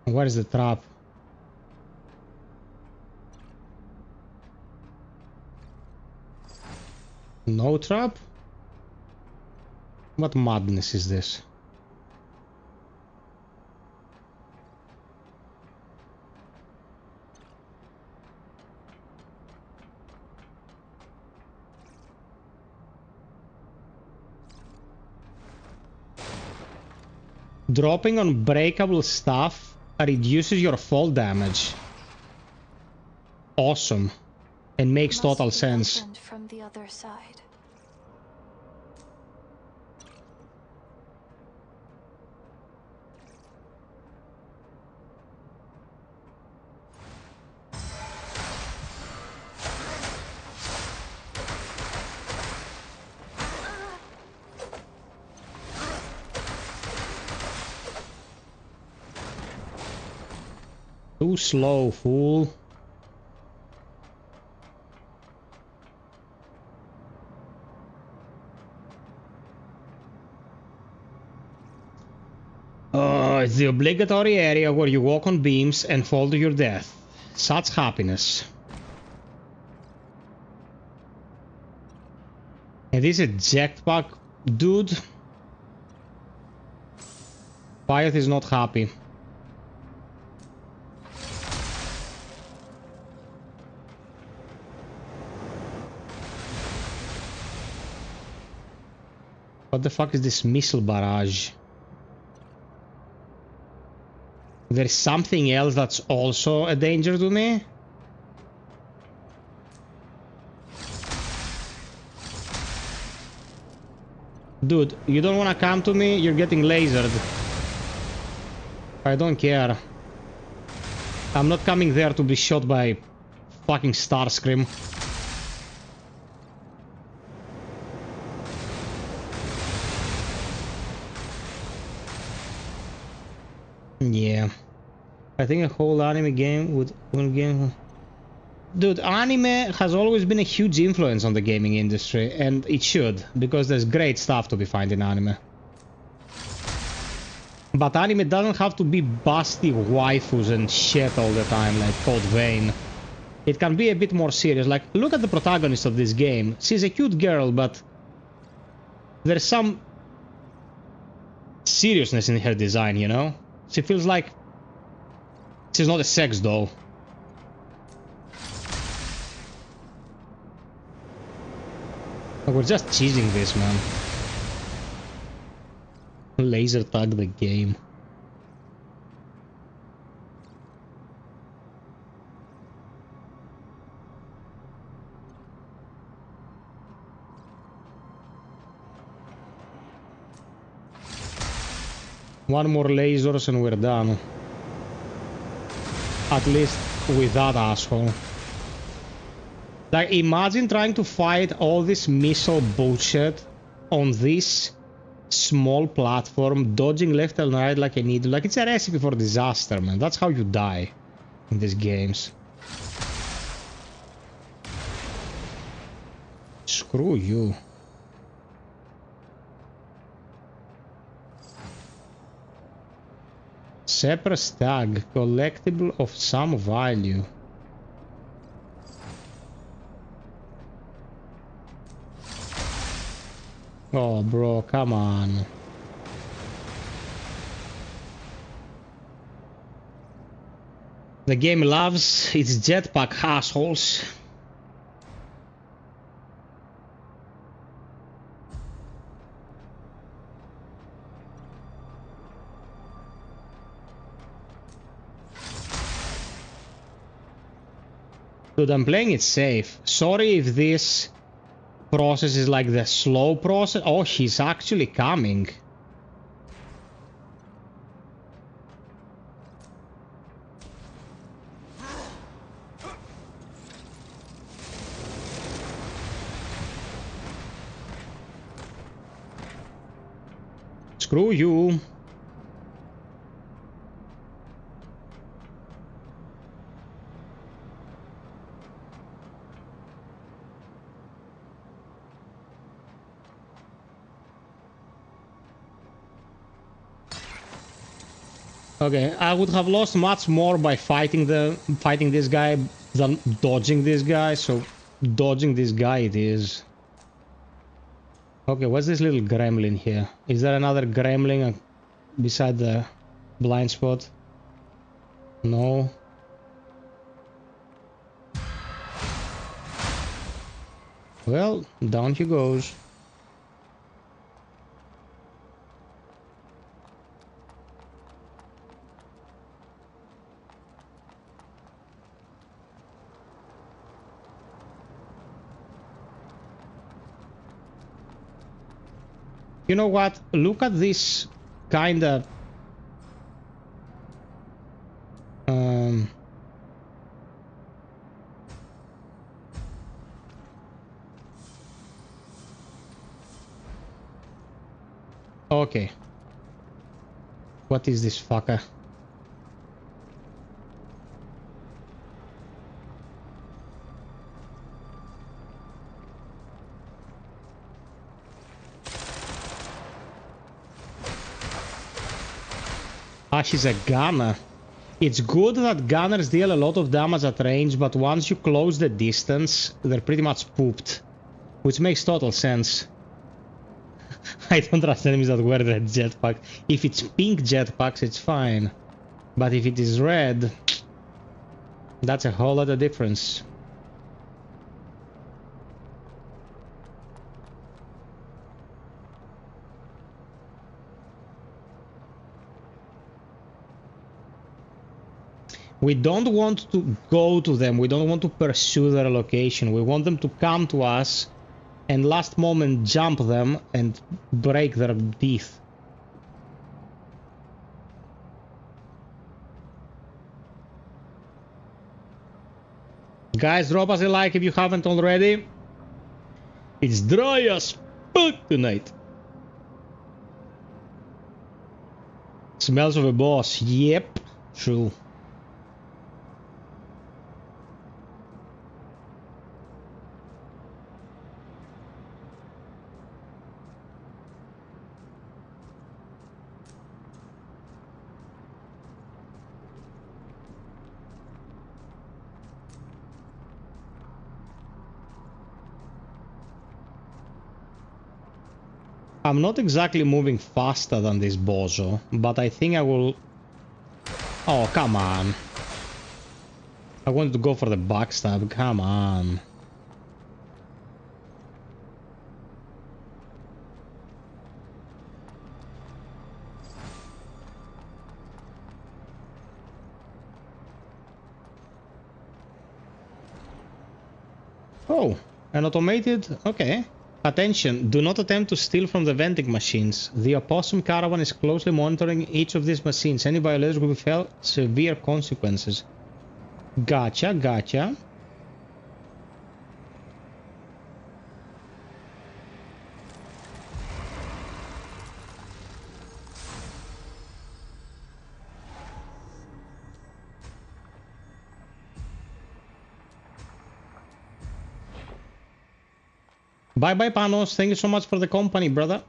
A: Where is the trap? No trap? What madness is this? Dropping on breakable stuff reduces your fall damage. awesome and makes total sense.
D: From the other side.
A: Too slow, fool. It's the obligatory area where you walk on beams and fall to your death. Such happiness. And this is a jetpack dude. FiOth is not happy. What the fuck is this missile barrage? There's something else that's also a danger to me. Dude, you don't wanna come to me? You're getting lasered. I don't care. I'm not coming there to be shot by fucking Starscream. Yeah. I think a whole anime game would... Dude, anime has always been a huge influence on the gaming industry, and it should, because there's great stuff to be found in anime. But anime doesn't have to be busty waifus and shit all the time, like Code Vein. It can be a bit more serious. Like, look at the protagonist of this game. She's a cute girl, but there's some seriousness in her design, you know? She feels like she's not a sex doll. We're just cheesing this, man. Laser tag the game. One more lasers and we're done. At least with that asshole. Like, imagine trying to fight all this missile bullshit on this small platform, dodging left and right like an idiot. Like, it's a recipe for disaster, man. That's how you die in these games. Screw you. Separate tag, collectible of some value. Oh, bro, come on. The game loves its jetpack assholes. Dude, I'm playing it safe. Sorry if this process is like the slow process. Oh, he's actually coming. Screw you. Okay, I would have lost much more by fighting this guy than dodging this guy, so dodging this guy it is. Okay, what's this little gremlin here? Is there another gremlin beside the blind spot? No. Well, down he goes. You know what? Look at this kinda... Okay. What is this fucker? Ah, she's a gunner. It's good that gunners deal a lot of damage at range, but once you close the distance, they're pretty much pooped. Which makes total sense. I don't trust enemies that wear red jetpack. If it's pink jetpacks, it's fine. But if it is red, that's a whole lot of difference. We don't want to go to them. We don't want to pursue their location. We want them to come to us and last moment jump them and break their teeth. Guys, drop us a like if you haven't already. It's dry as fuck tonight. Smells of a boss. Yep, true. I'm not exactly moving faster than this bozo, but I think I will... Oh, come on. I wanted to go for the backstab, come on. Oh, an automated... Okay. Attention, do not attempt to steal from the vending machines. The opossum caravan is closely monitoring each of these machines. Any violators will be felt severe consequences. Gotcha, gotcha. Bye-bye, Panos. Thank you so much for the company, brother.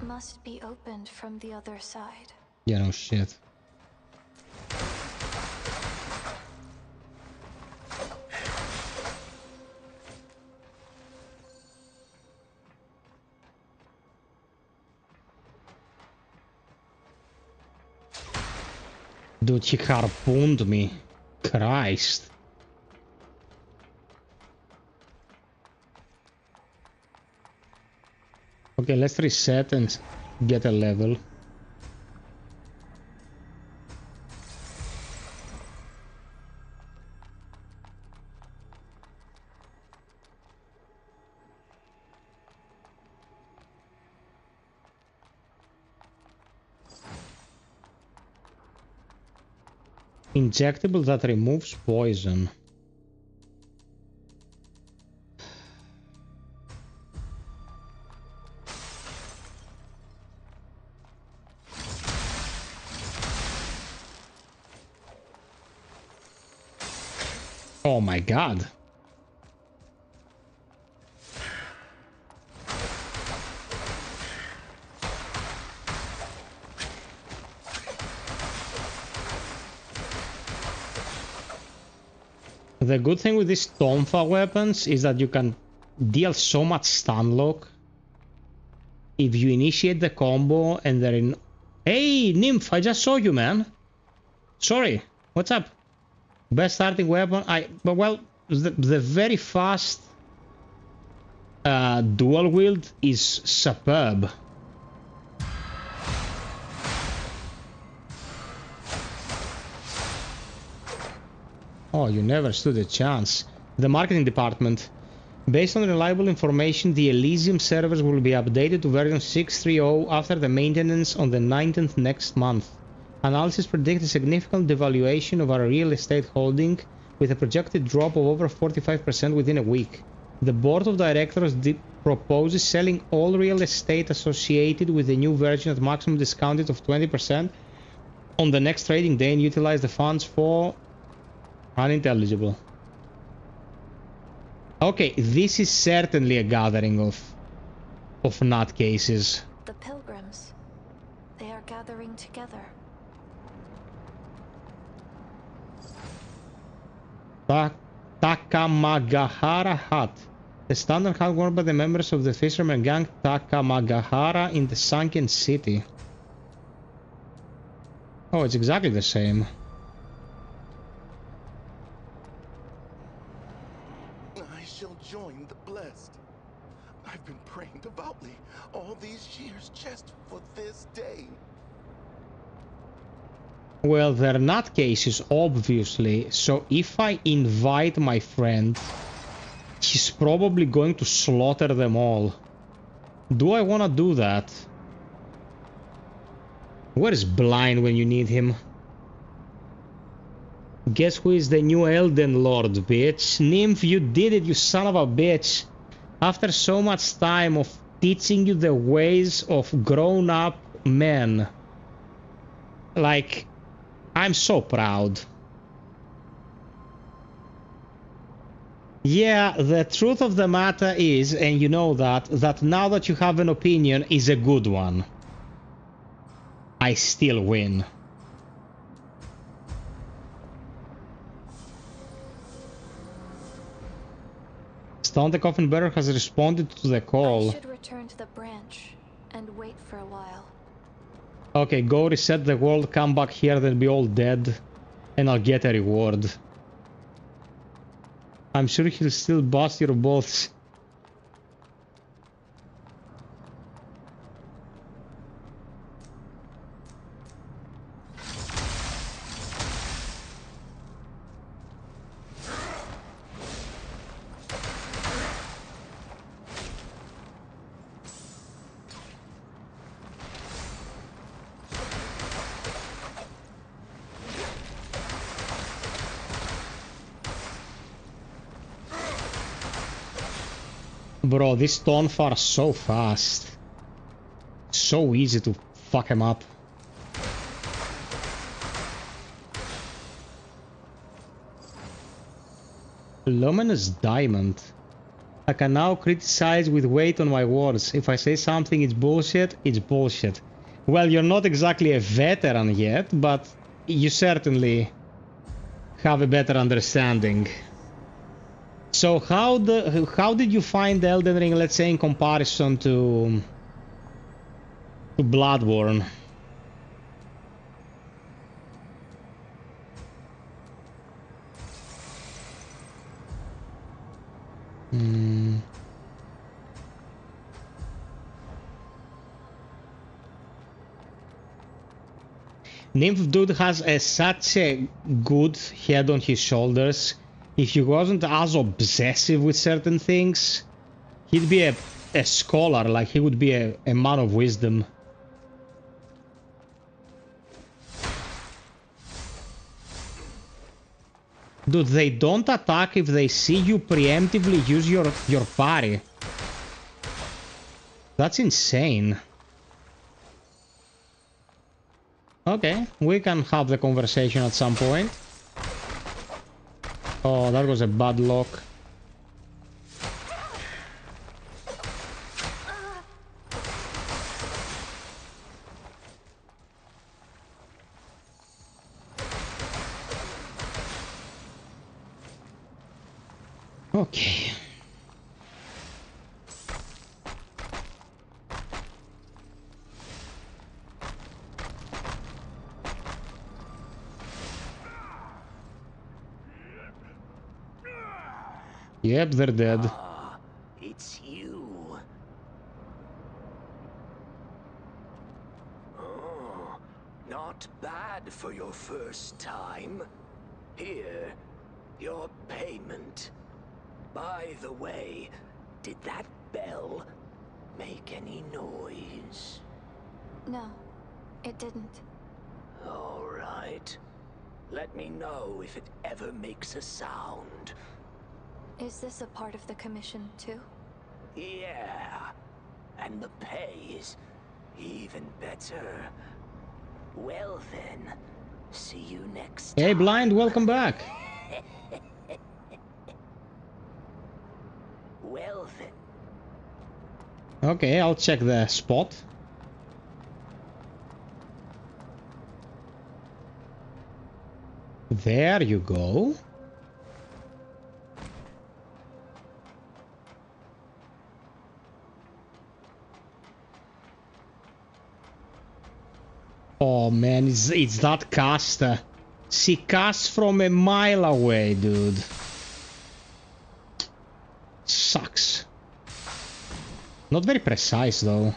D: Must be opened from the other side.
A: Yeah, no shit. Dude, she harpooned me. Christ. Okay, let's reset and get a level. Injectable that removes poison. Oh my god. The good thing with these Tonfa weapons is that you can deal so much stun lock if you initiate the combo and they're in... Hey, Nymph, I just saw you, man. Sorry, what's up? Best starting weapon? Well, the very fast dual wield is superb. Oh, you never stood a chance. The marketing department. Based on reliable information, the Elysium servers will be updated to version 6.3.0 after the maintenance on the 19th next month. Analysis predict a significant devaluation of our real estate holding, with a projected drop of over 45% within a week. The board of directors proposes selling all real estate associated with the new version at maximum discounted of 20% on the next trading day and utilize the funds for unintelligible. Okay, this is certainly a gathering of nutcases.
D: The pilgrims. They are gathering together.
A: Takamagahara Hut. The standard hut worn by the members of the fisherman gang Takamagahara in the sunken city. Oh, it's exactly the same.
C: I shall join the blessed. I've been praying devoutly all these years just for this day.
A: Well, they're not cases, obviously, so if I invite my friend, he's probably going to slaughter them all. Do I want to do that? Where is Blind when you need him? Guess who is the new Elden Lord, bitch? Nymph, you did it, you son of a bitch. After so much time of teaching you the ways of grown-up men. Like, I'm so proud. Yeah, the truth of the matter is, and you know that now that you have an opinion is a good one. I still win. Stone the Coffin Bearer has responded to the call.
D: I should return to the branch and wait for a while.
A: Okay, go reset the world, come back here, they'll be all dead, and I'll get a reward. I'm sure he'll still bust your balls. Bro, this Tonfar is so fast. So easy to fuck him up. Luminous Diamond. I can now criticize with weight on my words. If I say something it's bullshit, it's bullshit. Well, you're not exactly a veteran yet, but you certainly have a better understanding. So how did you find Elden Ring, let's say, in comparison to Bloodborne? Nymph dude has such a good head on his shoulders. If he wasn't as obsessive with certain things, he'd be a scholar, like he would be a man of wisdom. Dude, they don't attack if they see you preemptively use your parry. That's insane. Okay, we can have the conversation at some point. Oh, that was a bad lock. Okay. Yep, they're dead.
G: Ah, it's you. Oh, not bad for your first time. Here, Your payment. By the way, did that bell make any noise?
D: No, it didn't.
G: All right. Let me know if it ever makes a sound.
D: Is this a part of the commission, too?
G: Yeah. And the pay is even better. Well then, see you next time.
A: Hey, Blind, welcome back.
G: Well then.
A: Okay, I'll check the spot. There you go. Oh man, it's that caster. She casts from a mile away, dude. Sucks. Not very precise though.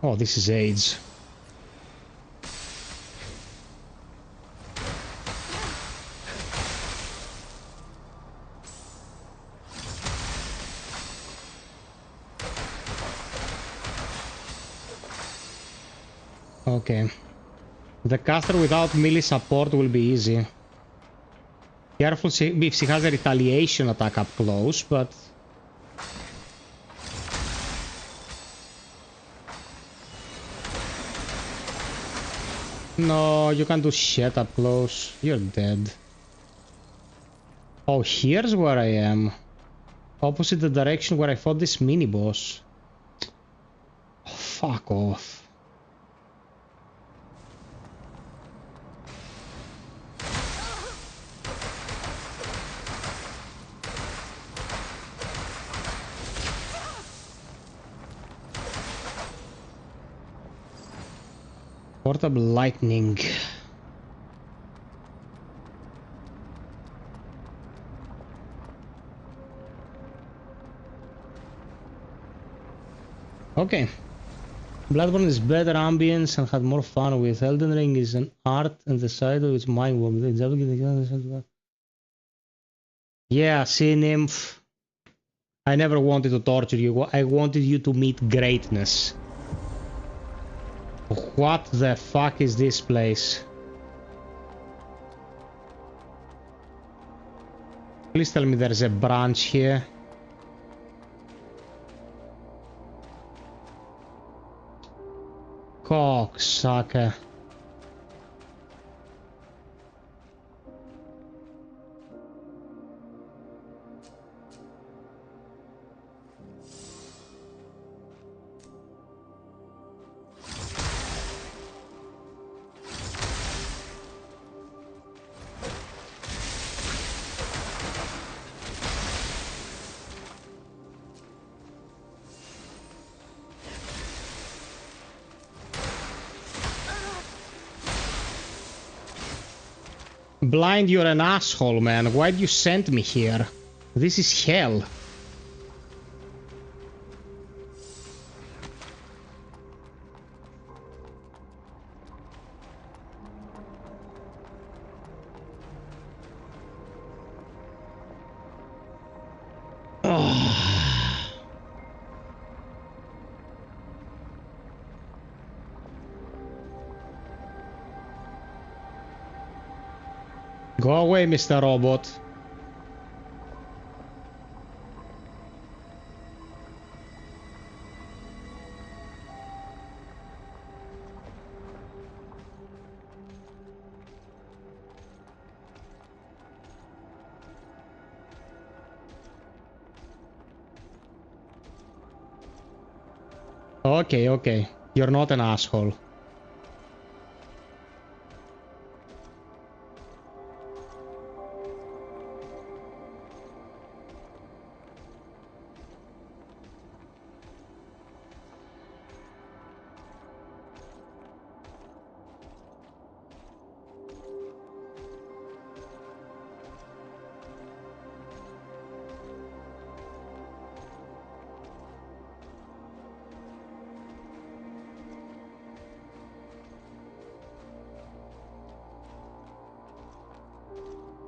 A: Oh, this is AIDS. Okay. The caster without melee support will be easy. Careful if she has a retaliation attack up close, but... No, you can't do shit up close. You're dead. Oh, here's where I am. Opposite the direction where I fought this mini-boss. Oh, fuck off. Portable lightning. Okay. Bloodborne is better ambience and had more fun with. Elden Ring is an art and the side of its mind warp. Yeah, see, Nymph. I never wanted to torture you. I wanted you to meet greatness. What the fuck is this place? Please tell me there's a branch here. Cocksucker. Blind, you're an asshole, man. Why'd you send me here? This is hell. Go away, Mr. Robot. Okay, okay. You're not an asshole.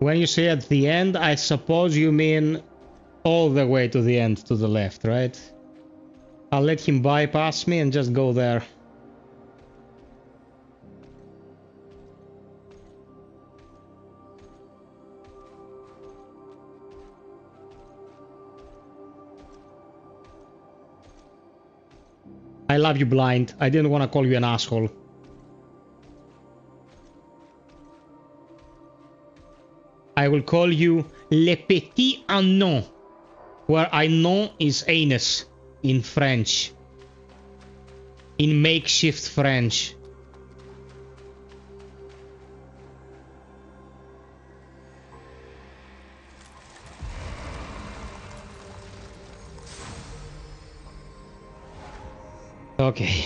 A: When you say at the end, I suppose you mean all the way to the end to the left, right? I'll let him bypass me and just go there. I love you, Blind. I didn't want to call you an asshole. I will call you Le Petit Anon, where Anon is anus in French. In makeshift French. Okay.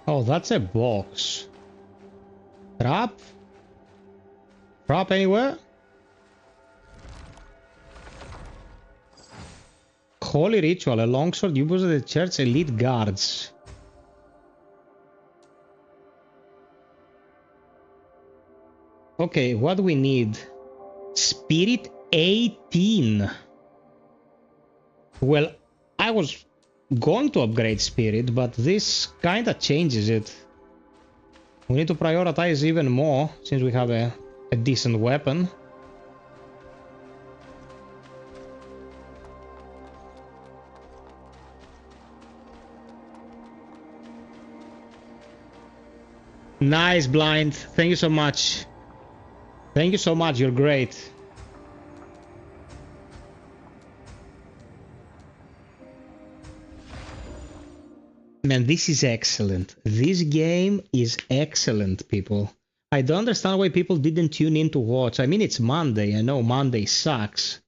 A: Oh, that's a box. Trap? Trap anywhere? Holy ritual, a longsword used at the church elite guards. Okay, what do we need? Spirit 18. Well, I was going to upgrade Spirit, but this kinda changes it. We need to prioritize even more, since we have a decent weapon. Nice, Blind. Thank you so much. Thank you so much. You're great. Man, this is excellent. This game is excellent, people. I don't understand why people didn't tune in to watch. I mean, it's Monday. I know Monday sucks.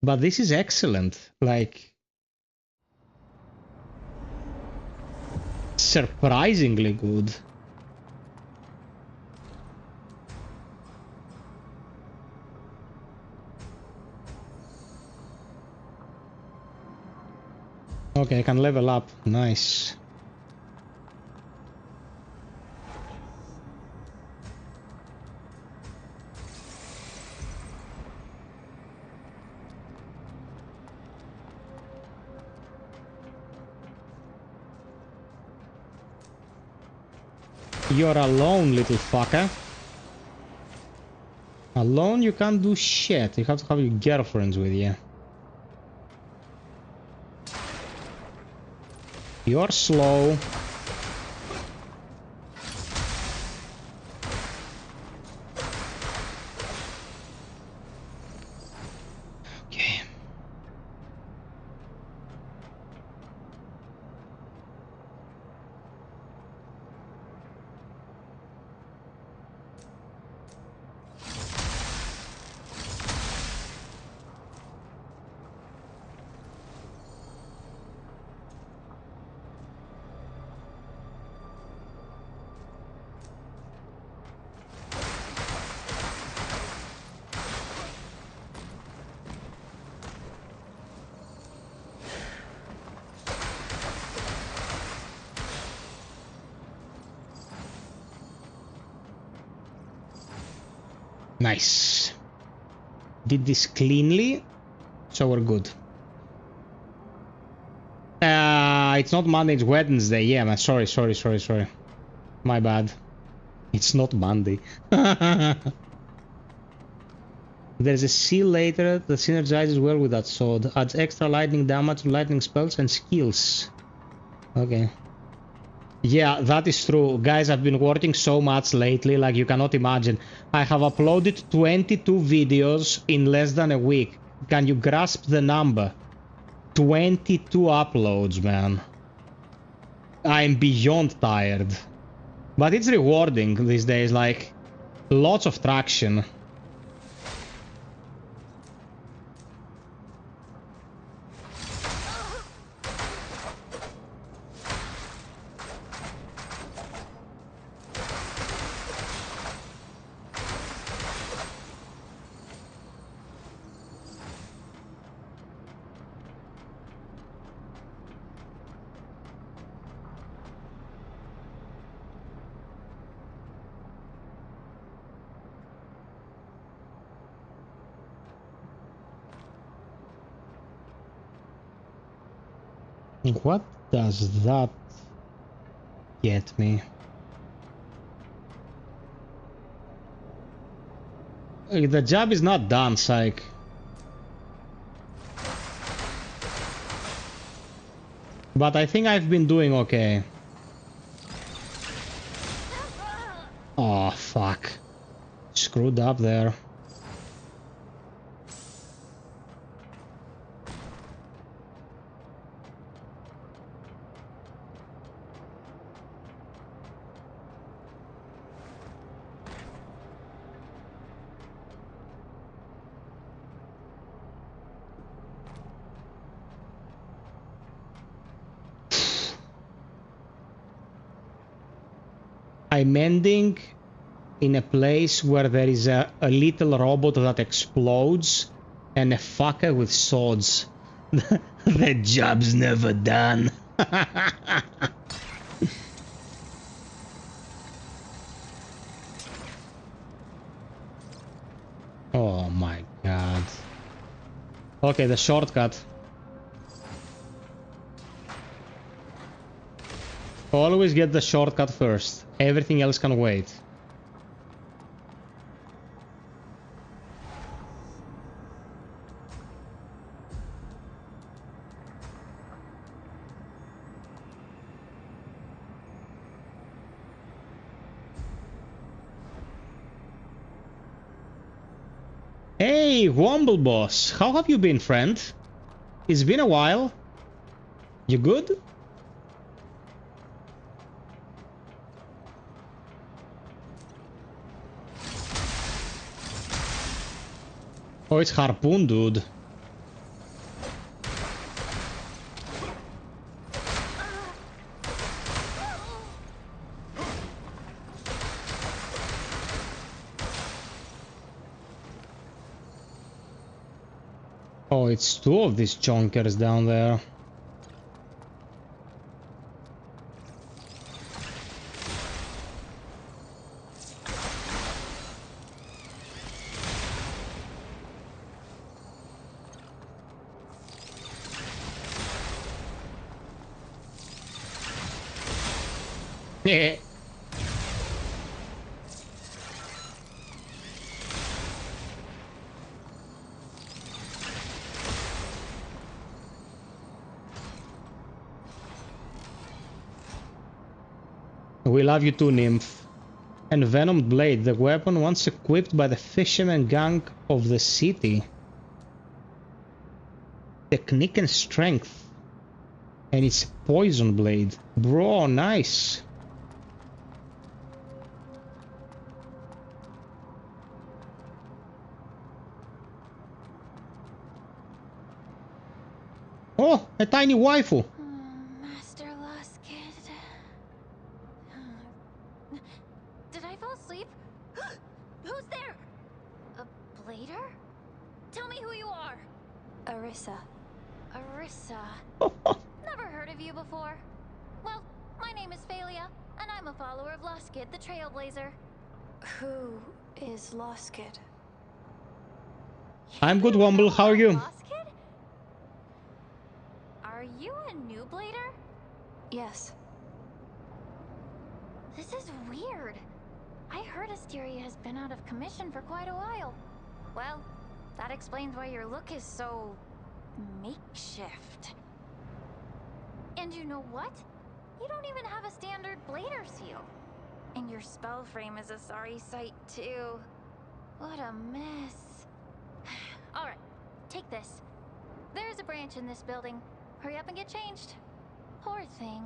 A: But this is excellent. Like, surprisingly good. Okay, I can level up. Nice. You're alone, little fucker. Alone you can't do shit. You have to have your girlfriends with you. You're slow. Okay. Nice. Did this cleanly, so we're good. It's not Monday, it's Wednesday. Yeah, man. Sorry. My bad. It's not Monday. There's a seal later that synergizes well with that sword. Adds extra lightning damage to lightning spells and skills. Okay. Yeah, that is true. Guys, I've been working so much lately, like you cannot imagine. I have uploaded 22 videos in less than a week. Can you grasp the number? 22 uploads, man. I'm beyond tired. But it's rewarding these days, like, lots of traction. What does that get me? The job is not done, psych. But I think I've been doing okay. Oh, fuck. Screwed up there. I'm ending in a place where there is a little robot that explodes and a fucker with swords. The job's never done. Oh my god. Okay, the shortcut. Always get the shortcut first. Everything else can wait. Hey, Womble Boss, how have you been, friend? It's been a while. You good? Oh, it's Harpoon, dude. Oh, it's two of these chonkers down there. Yeah. We love you too, Nymph. And Venomed Blade, the weapon once equipped by the fisherman gang of the city. Technique and strength. And it's a poison blade. Bro, nice. Oh, a tiny waifu.
D: Master Lost Kid. Did I fall asleep? Who's there? A blader? Tell me who you are. Arissa. Arissa. Never heard of you before. Well, my name is Phalia, and I'm a follower of Lost Kid, the Trailblazer. Who is Lost Kid?
A: I'm good, Womble. How are you?
D: Lost Kid? Are you a new blader? Yes. This is weird. I heard Asteria has been out of commission for quite a while. Well, that explains why your look is so makeshift. And you know what? You don't even have a standard blader seal. And your spell frame is a sorry sight too. What a mess. Alright, take this. There's a branch in this building. Hurry up and get changed. Poor thing.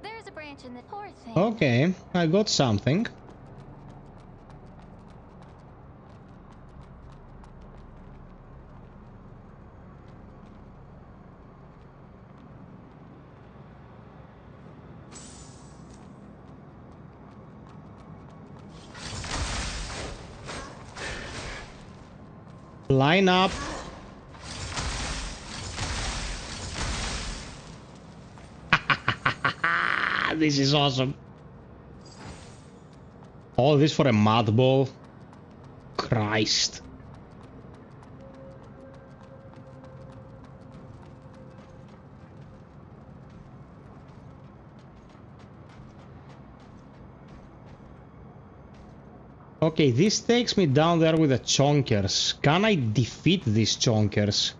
D: There's a branch in the poor thing.
A: Okay, I got something. Line up. This is awesome. All this for a mud ball? Christ. Okay, this takes me down there with the chonkers. Can I defeat these chonkers?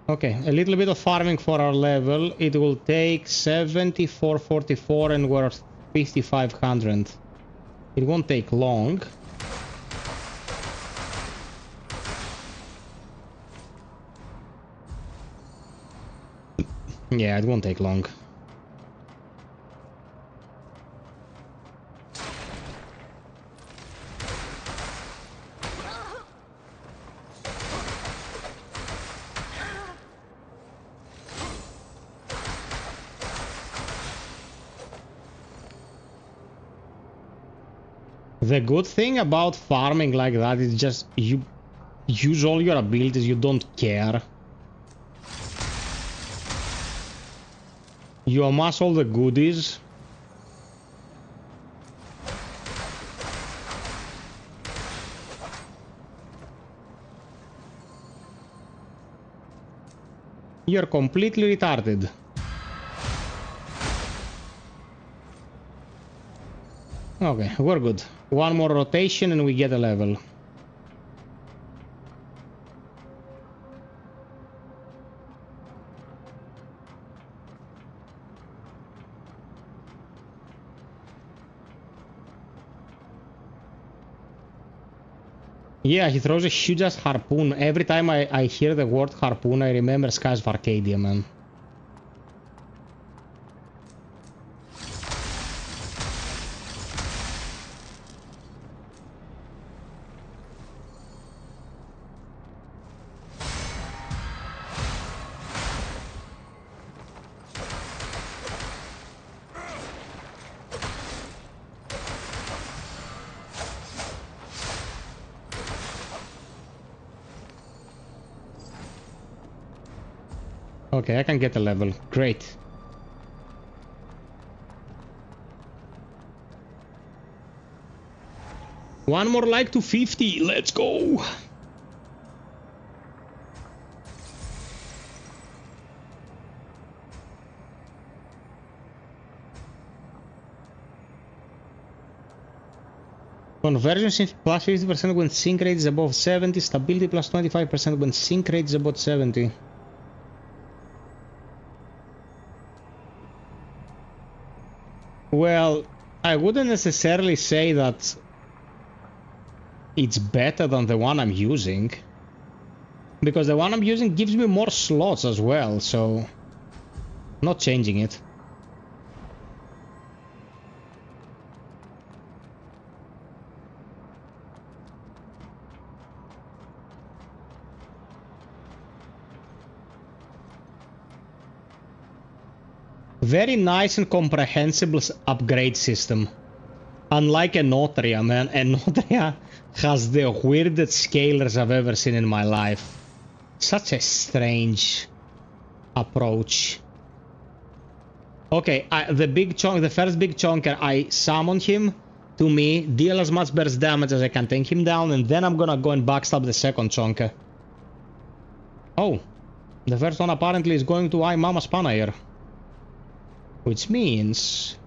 A: Okay, a little bit of farming for our level. It will take 7444 and we're 5500. It won't take long. Yeah, it won't take long. The good thing about farming like that is just you use all your abilities, you don't care. You amass all the goodies. You're completely retarded. Okay, we're good. One more rotation and we get a level. Yeah, he throws a huge ass harpoon. Every time I hear the word harpoon, I remember Skies of Arcadia, man. Okay, I can get a level. Great. One more like to 50. Let's go. Conversion plus 50% when sync rate is above 70. Stability plus 25% when sync rate is above 70. Well, I wouldn't necessarily say that it's better than the one I'm using, because the one I'm using gives me more slots as well, so not changing it. Very nice and comprehensible upgrade system. Unlike Enotria, man. Enotria has the weirdest scalers I've ever seen in my life. Such a strange approach. Okay, the first big chunker, I summon him to me, deal as much burst damage as I can, take him down, and then I'm gonna go and backstab the second chunker. Oh, the first one apparently is going to Mama Spanair. Which means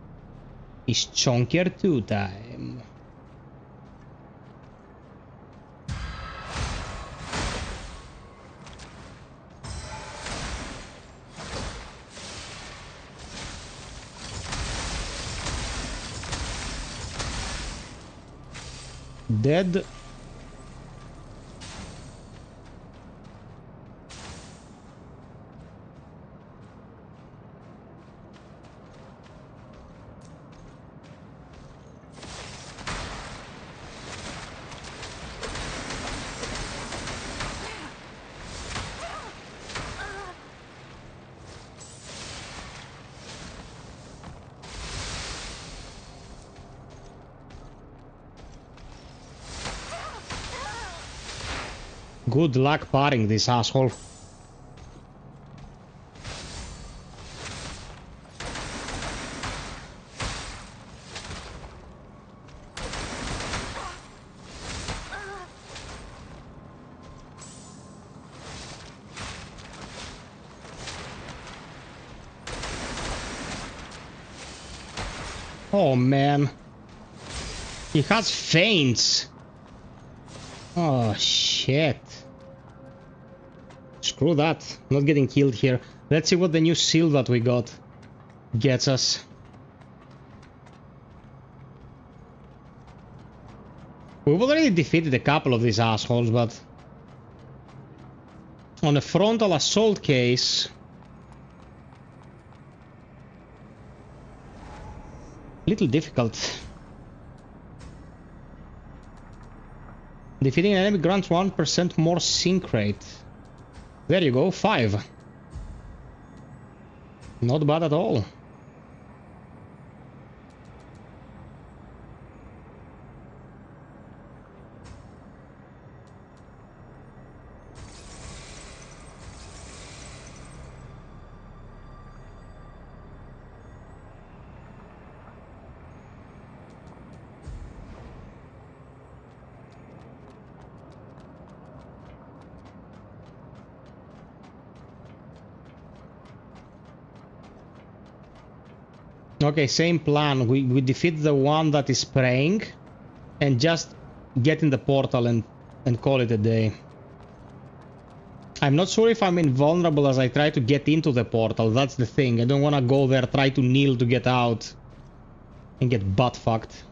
A: it's Chunker 2 time. Dead. Good luck parrying this asshole. Oh man. He has feints. Oh shit. Screw that. Not getting killed here. Let's see what the new seal that we got gets us. We've already defeated a couple of these assholes, but on a frontal assault case, little difficult. Defeating an enemy grants 1% more sync rate. There you go, 5. Not bad at all. Okay, same plan. We defeat the one that is spraying and just get in the portal and call it a day. I'm not sure if I'm invulnerable as I try to get into the portal. That's the thing. I don't want to go there, try to kneel to get out and get butt fucked.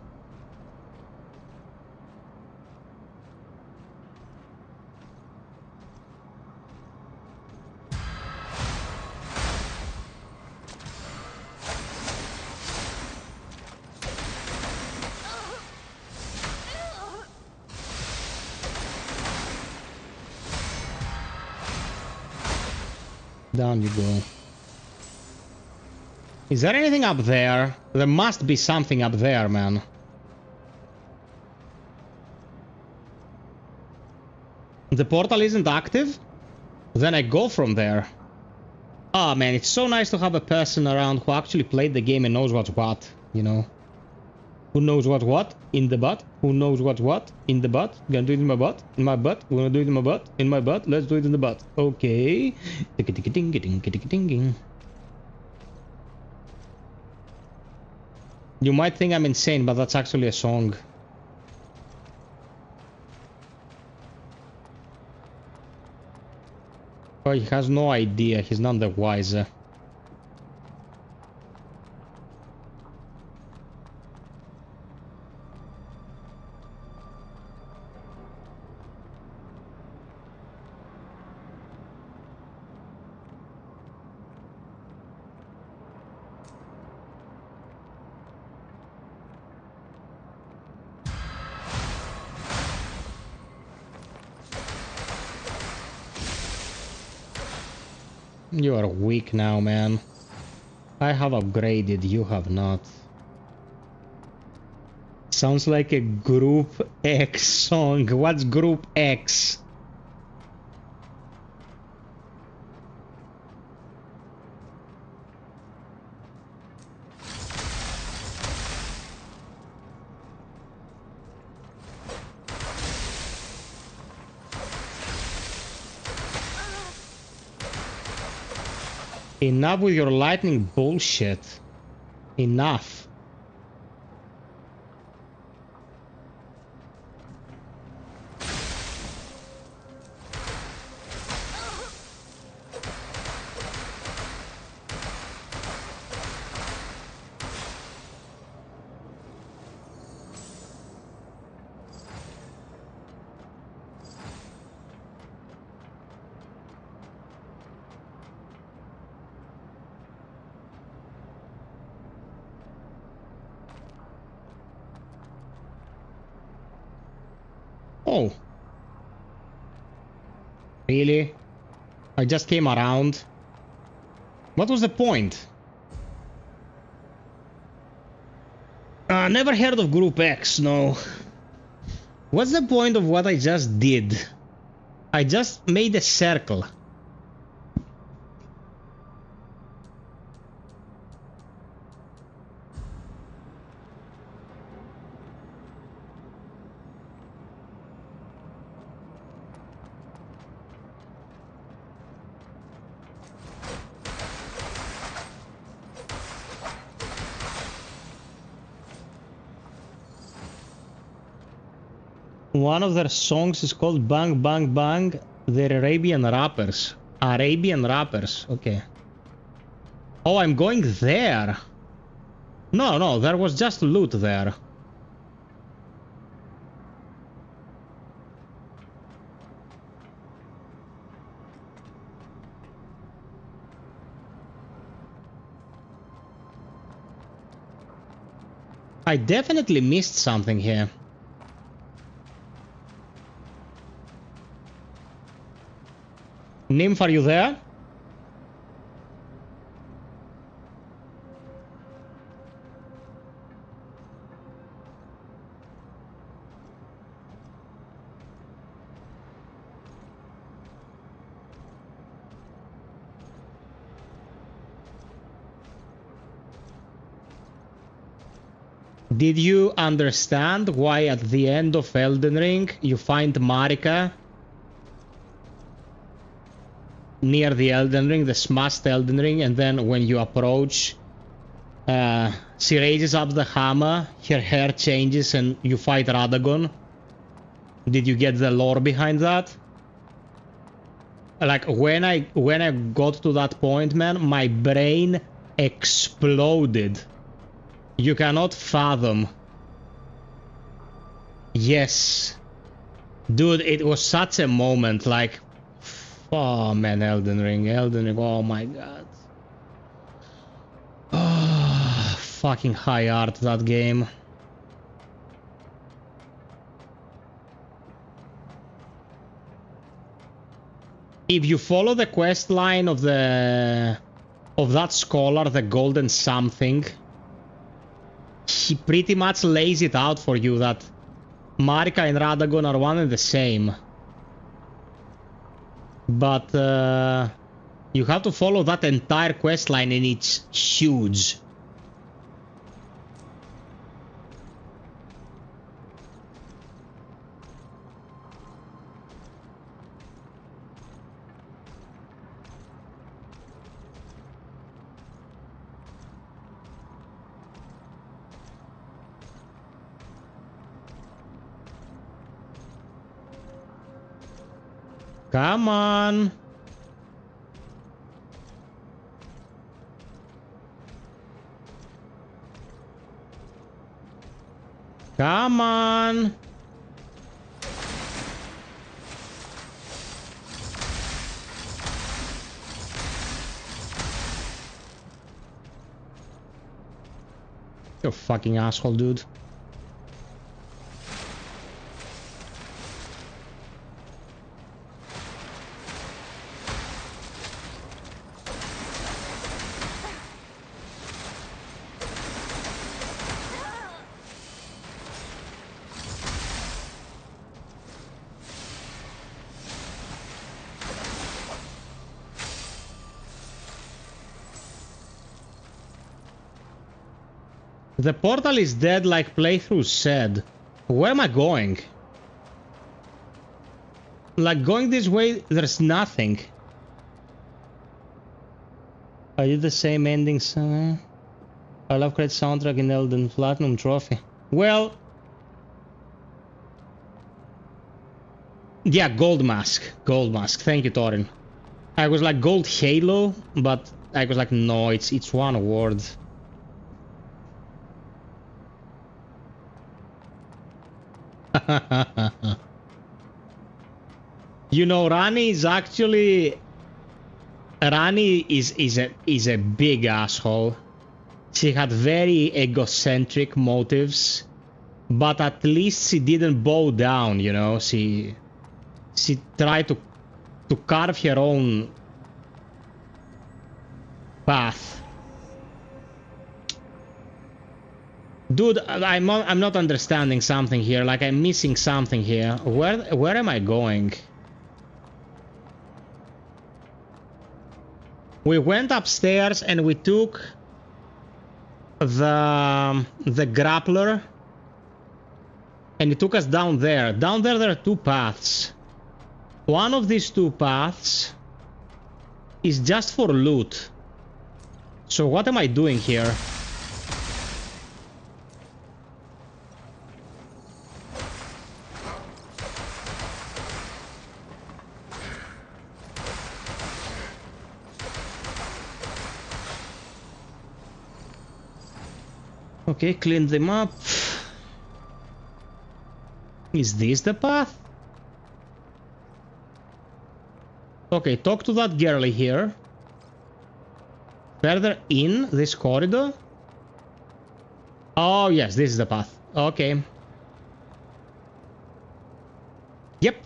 A: Down you go. Is there anything up there? There must be something up there, man. The portal isn't active? Then I go from there. Ah, man, it's so nice to have a person around who actually played the game and knows what's what, you know? Who knows what? In the butt. Who knows what? In the butt. Gonna do it in my butt. In my butt. We're gonna do it in my butt. In my butt. Let's do it in the butt. Okay. You might think I'm insane, but that's actually a song. Oh, he has no idea. He's none the wiser. You are weak now, man. I have upgraded, you have not. Sounds like a Group X song. What's Group X? Enough with your lightning bullshit. Enough. Oh. Really? I just came around. What was the point? Never heard of Group X, no. What's the point of what I just did? I just made a circle. One of their songs is called Bang Bang Bang. They're Arabian rappers. Arabian rappers, okay. Oh, I'm going there. No, no, there was just loot there. I definitely missed something here. Nymph, are you there? Did you understand why at the end of Elden Ring you find Marika near the Elden Ring, the smashed Elden Ring, and then when you approach, she raises up the hammer, her hair changes, and you fight Radagon? Did you get the lore behind that? Like, when I got to that point, man, my brain exploded. You cannot fathom. Yes. Dude, it was such a moment, like... Oh, man, Elden Ring, oh my god. Oh, fucking high art, that game. If you follow the quest line of that scholar, the golden something, he pretty much lays it out for you that Marika and Radagon are one and the same. But you have to follow that entire quest line and it's huge. Come on. Come on. You fucking asshole, dude. The portal is dead like playthrough said. Where am I going? Like, going this way, there's nothing. I did the same endings. I love great soundtrack in Elden Platinum Trophy. Well... Yeah, Gold Mask. Gold Mask. Thank you, Torin. I was like Gold Halo, but I was like, no, it's one award. You know, Rani is actually... Rani is a big asshole. She had very egocentric motives, but at least she didn't bow down, you know. She tried to carve her own path. Dude, I'm not understanding something here. Like, I'm missing something here. Where am I going? We went upstairs and we took the grappler, and it took us down there. Down there are two paths. One of these two paths is just for loot. So what am I doing here? Okay, clean them up. Is this the path? Okay, talk to that girlie here. Further in this corridor. Oh, yes, this is the path. Okay. Yep.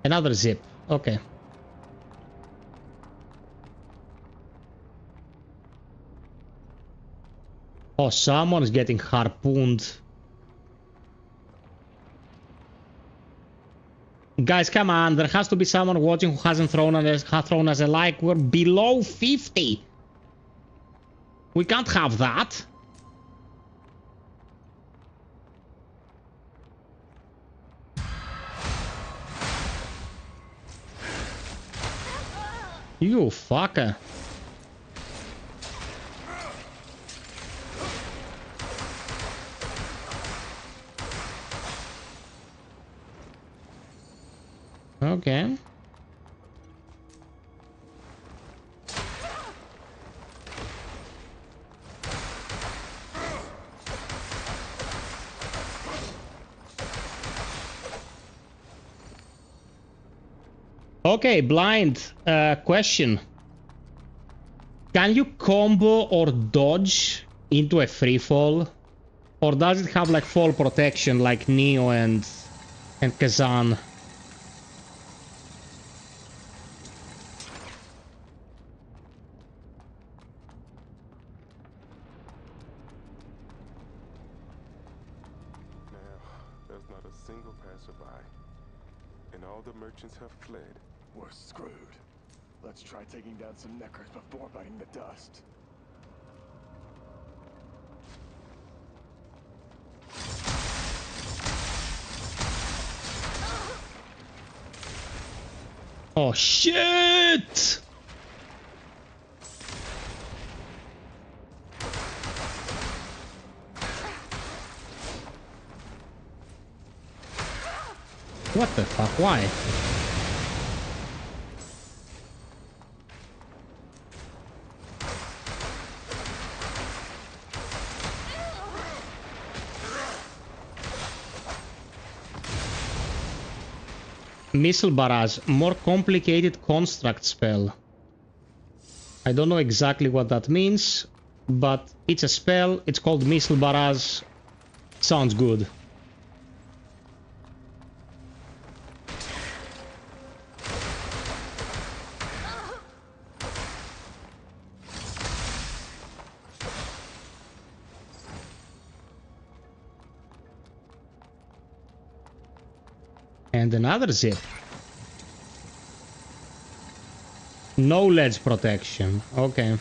A: Another zip. Okay. Oh, someone's getting harpooned. Guys, come on. There has to be someone watching who hasn't thrown us a like. We're below 50. We can't have that. You fucker. Okay. Okay, blind. Question. Can you combo or dodge into a free fall? Or does it have like fall protection like Neo and Kazan?
C: There's not a single passerby, and all the merchants have fled.
J: We're screwed. Let's try taking down some neckers before biting the dust.
A: Oh shit! What the fuck? Why? Missile barrage, more complicated construct spell. I don't know exactly what that means, but it's a spell. It's called missile barrage. Sounds good. And another zip. No ledge protection. Okay.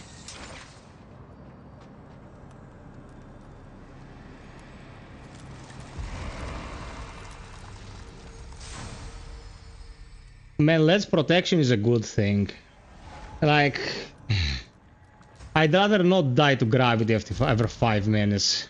A: Man, ledge protection is a good thing. Like, I'd rather not die to gravity after every 5 minutes.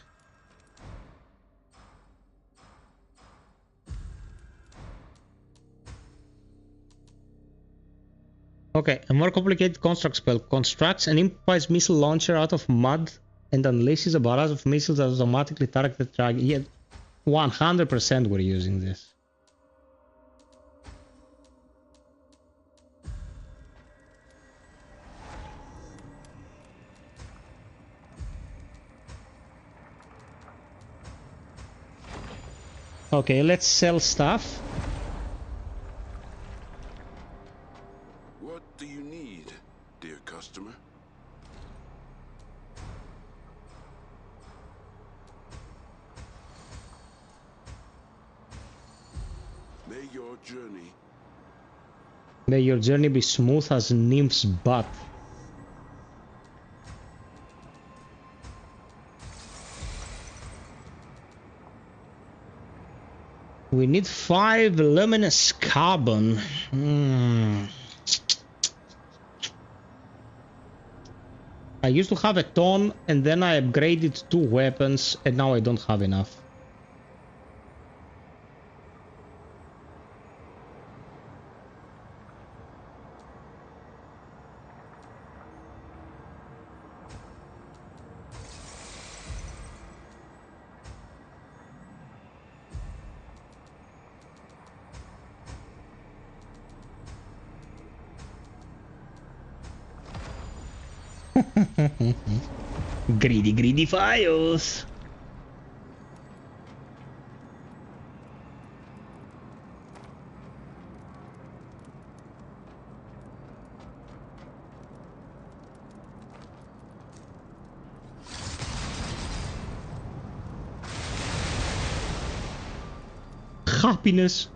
A: Okay, a more complicated construct spell constructs an improvised missile launcher out of mud and unleashes a barrage of missiles that automatically target the target. Yeah, 100% we're using this. Okay, let's sell stuff.
I: What do you need, dear customer? May
A: your journey be smooth as Nymph's butt. We need 5 luminous carbon. I used to have a ton and then I upgraded 2 weapons and now I don't have enough. Greedy FiOth. Happiness.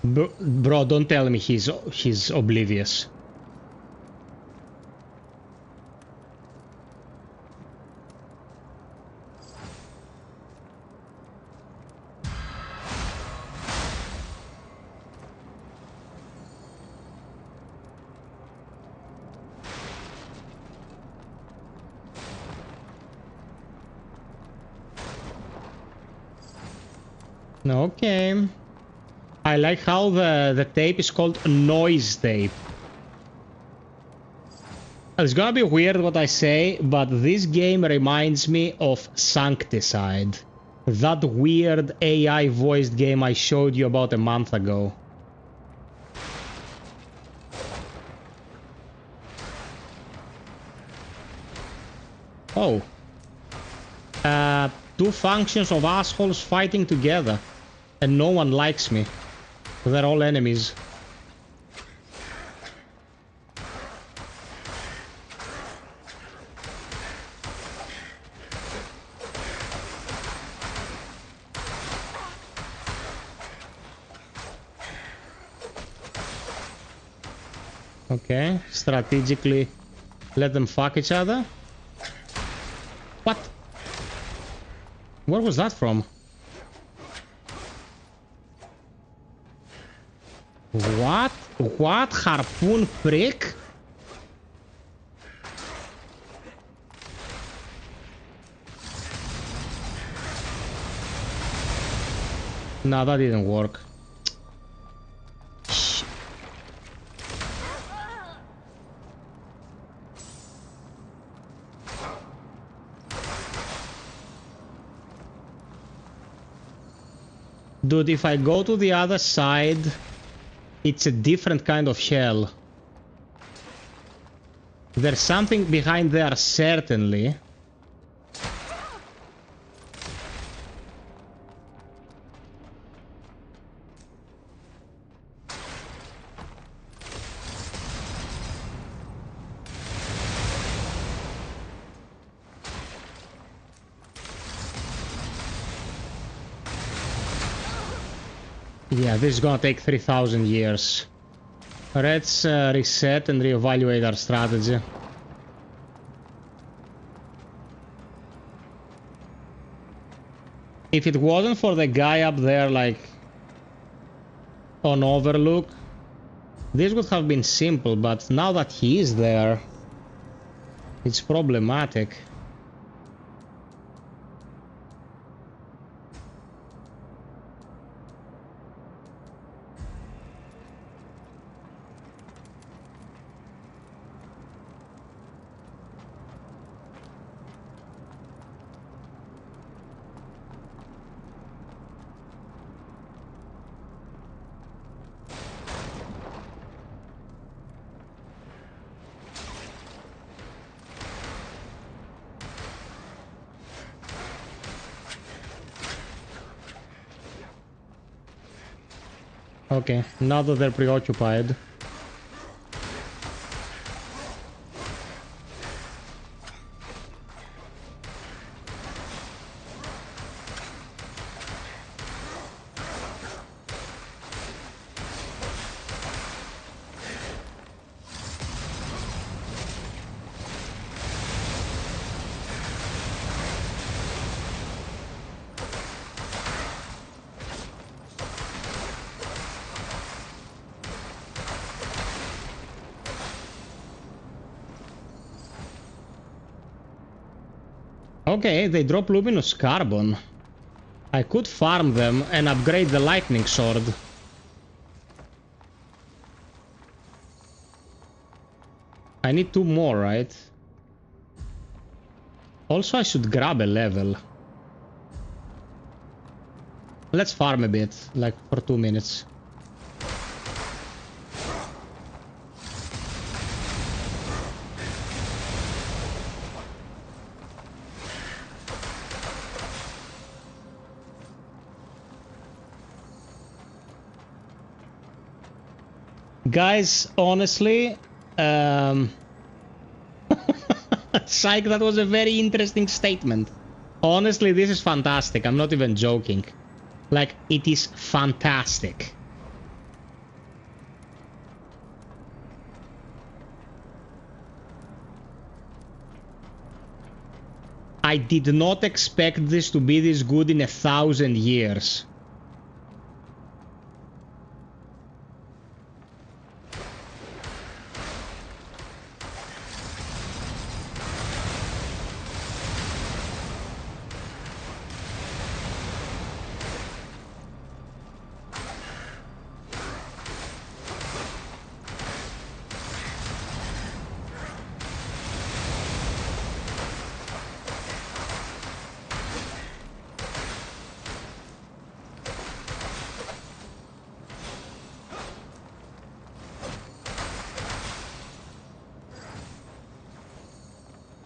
A: Bro, don't tell me he's oblivious. Okay. I like how the tape is called noise tape. It's gonna be weird what I say, but this game reminds me of Sancticide. That weird AI voiced game I showed you about a month ago. Oh. Two functions of assholes fighting together. And no one likes me. They're all enemies. Okay, strategically let them fuck each other. What? Where was that from? What? What? Harpoon prick? No, that didn't work. Dude, if I go to the other side, it's a different kind of shell. There's something behind there, certainly. Yeah, this is gonna take 3,000 years. Let's reset and reevaluate our strategy. If it wasn't for the guy up there, like, on Overlook, this would have been simple, but now that he is there, it's problematic. Okay, now that they're preoccupied. Okay, they drop luminous carbon. I could farm them and upgrade the lightning sword. I need 2 more, right? Also, I should grab a level. Let's farm a bit, like for 2 minutes. Guys, honestly, Psych, that was a very interesting statement. Honestly, this is fantastic. I'm not even joking. Like, it is fantastic. I did not expect this to be this good in 1,000 years.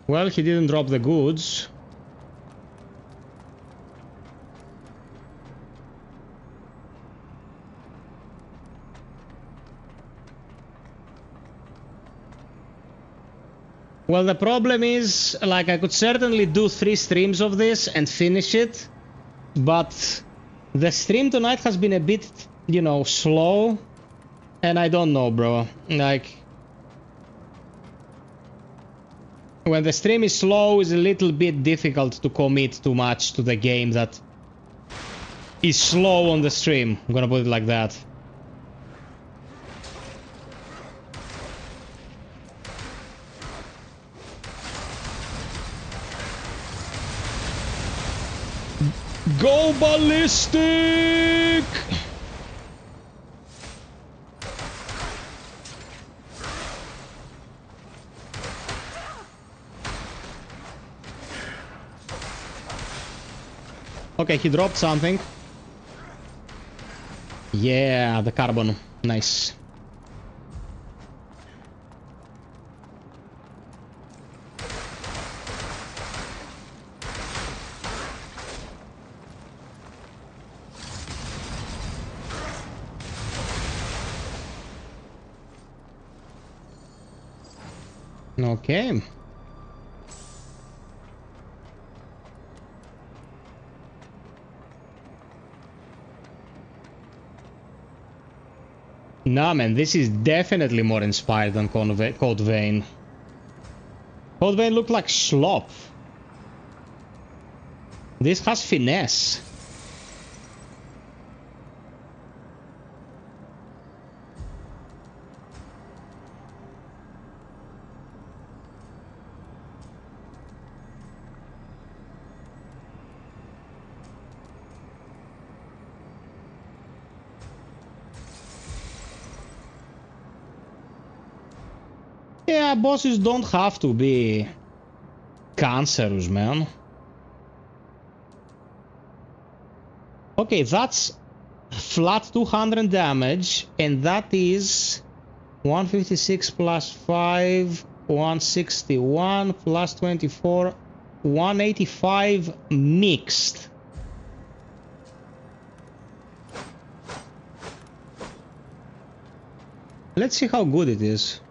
A: Well, he didn't drop the goods. Well, the problem is, like, I could certainly do 3 streams of this and finish it, but the stream tonight has been a bit, you know, slow, and I don't know, bro. Like, when the stream is slow, it's a little bit difficult to commit too much to the game that is slow on the stream. I'm gonna put it like that. Go ballistic! Okay, he dropped something. Yeah, the carbon. Nice. Okay. Nah, man, this is definitely more inspired than Code Vein. Code Vein looked like slop. This has finesse. Yeah, bosses don't have to be cancerous, man. Okay, that's flat 200 damage, and that is 156 plus 5, 161 plus 24, 185 mixed. Let's see how good it is.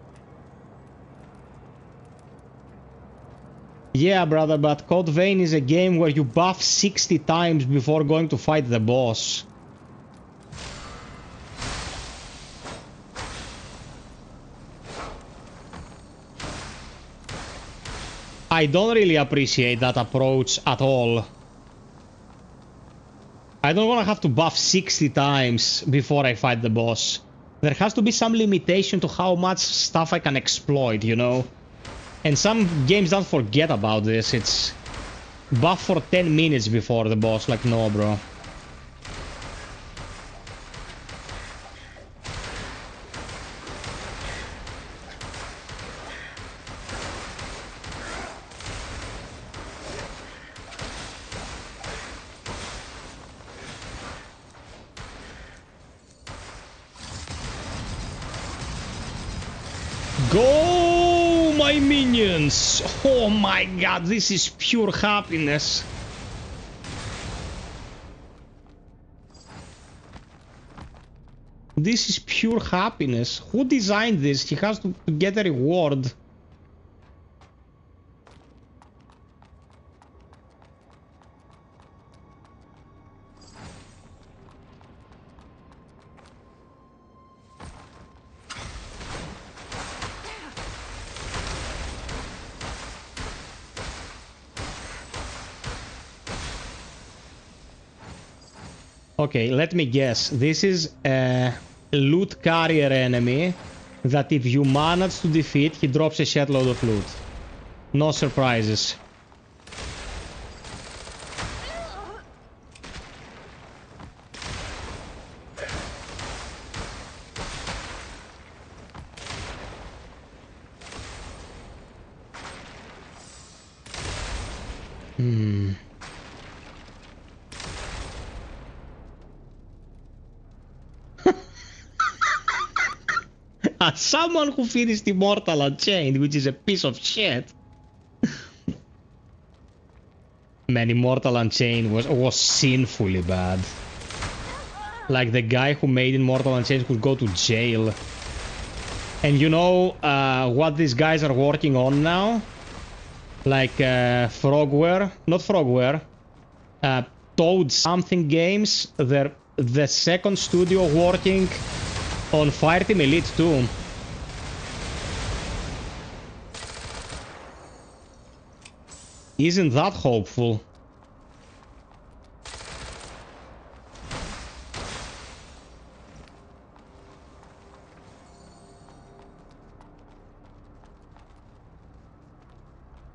A: Yeah, brother, but Code Vein is a game where you buff 60 times before going to fight the boss. I don't really appreciate that approach at all. I don't want to have to buff 60 times before I fight the boss. There has to be some limitation to how much stuff I can exploit, you know? And some games don't forget about this. It's buff for 10 minutes before the boss. Like, no, bro. Go, my minions! Oh my god, this is pure happiness. This is pure happiness. Who designed this? He has to get a reward. Okay, let me guess. This is a loot carrier enemy that if you manage to defeat, he drops a shitload of loot. No surprises. As someone who finished Immortal Unchained, which is a piece of shit. Man, Immortal Unchained was sinfully bad. Like, the guy who made Immortal Unchained could go to jail. And you know what these guys are working on now? Like Frogware, not Frogware, Toad something games. They're the second studio working on Fireteam Elite 2. Isn't that hopeful?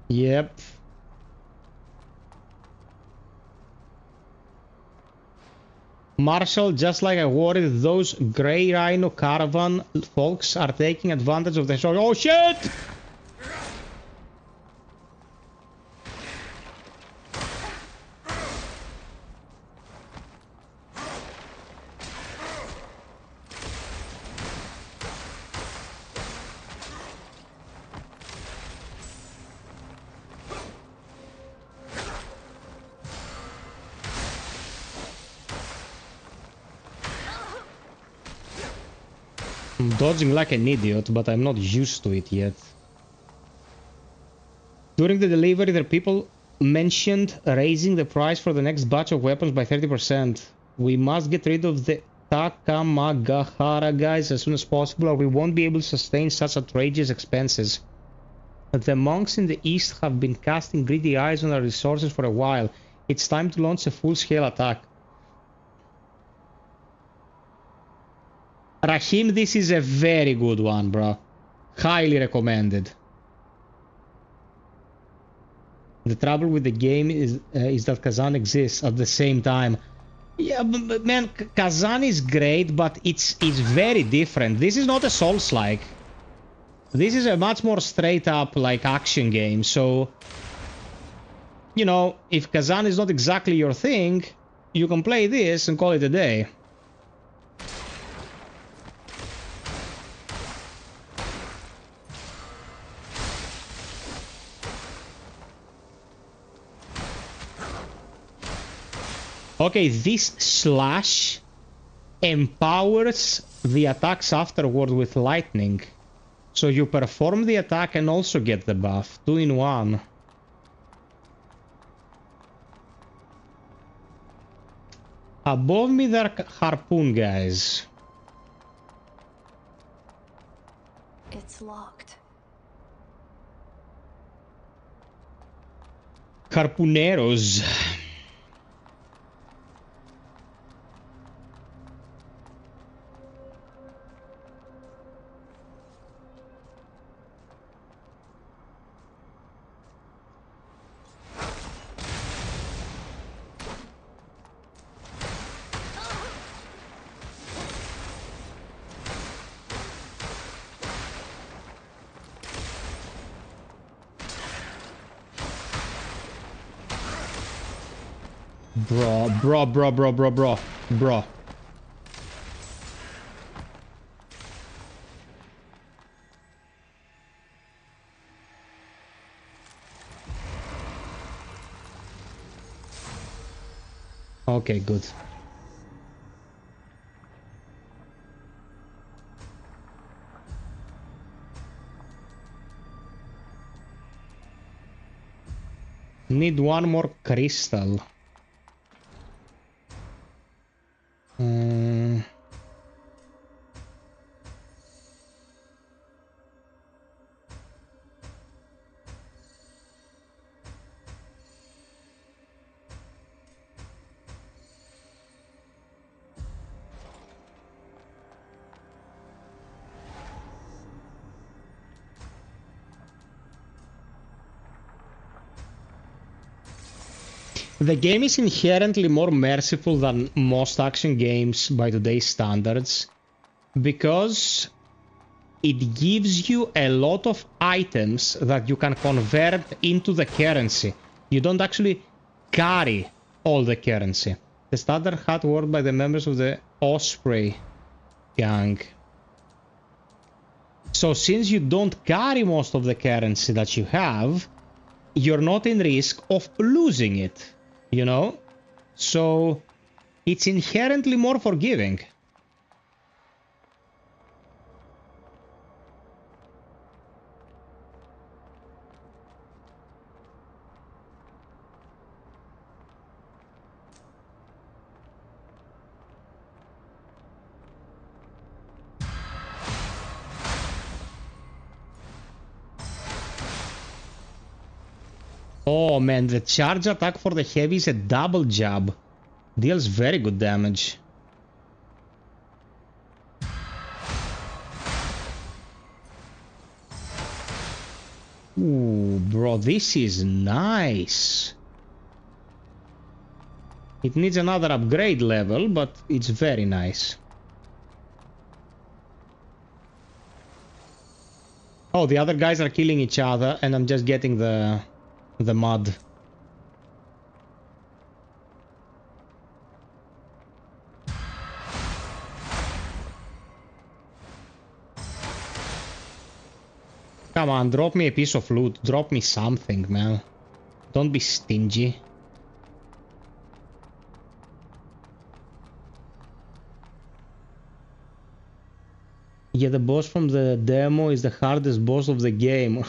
A: Yep. Marshall, just like I worried, those Grey Rhino Caravan folks are taking advantage of the show. Oh shit! I'm dodging like an idiot, but I'm not used to it yet. During the delivery, the people mentioned raising the price for the next batch of weapons by 30%. We must get rid of the Takamagahara guys as soon as possible, or we won't be able to sustain such outrageous expenses. The monks in the east have been casting greedy eyes on our resources for a while. It's time to launch a full-scale attack. Rahim, this is a very good one, bro. Highly recommended. The trouble with the game is that Kazan exists at the same time. Yeah, but man, Kazan is great, but it's very different. This is not a Souls-like. This is a much more straight-up, like, action game. So, you know, if Kazan is not exactly your thing, you can play this and call it a day. Okay, this slash empowers the attacks afterward with lightning. So you perform the attack and also get the buff. 2 in 1. Above me there are harpoon guys.
D: It's locked.
A: Harpooneros. Bro. Okay, good. Need one more crystal. The game is inherently more merciful than most action games by today's standards because it gives you a lot of items that you can convert into the currency. You don't actually carry all the currency. The standard hat worn by the members of the Osprey gang. So since you don't carry most of the currency that you have, you're not in risk of losing it. You know, so it's inherently more forgiving. Oh man, the charge attack for the heavy is a double jab. Deals very good damage. Ooh, bro, this is nice. It needs another upgrade level, but it's very nice. Oh, the other guys are killing each other and I'm just getting the mud. Come on, drop me a piece of loot. Drop me something, man. Don't be stingy. Yeah, the boss from the demo is the hardest boss of the game.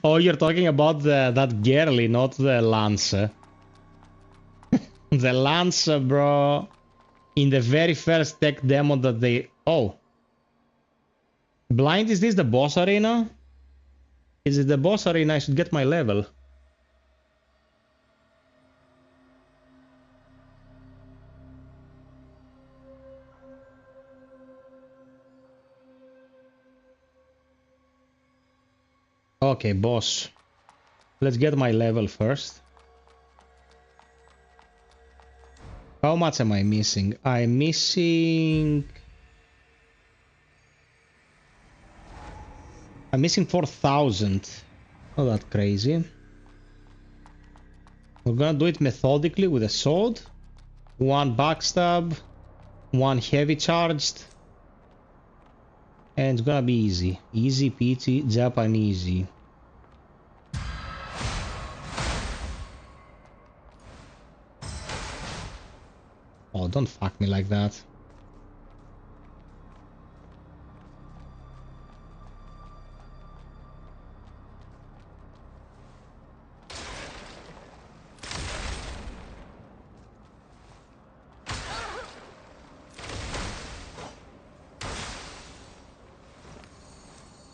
A: Oh, you're talking about that girly, not the Lancer. The Lancer, bro. In the very first tech demo that they... Oh. Blind, is this the boss arena? Is it the boss arena? I should get my level. Okay, boss. Let's get my level first. How much am I missing? I'm missing 4,000. Not that crazy. We're gonna do it methodically with a sword. One backstab. One heavy charged. And it's gonna be easy. Easy peasy Japanesey. Oh, don't fuck me like that.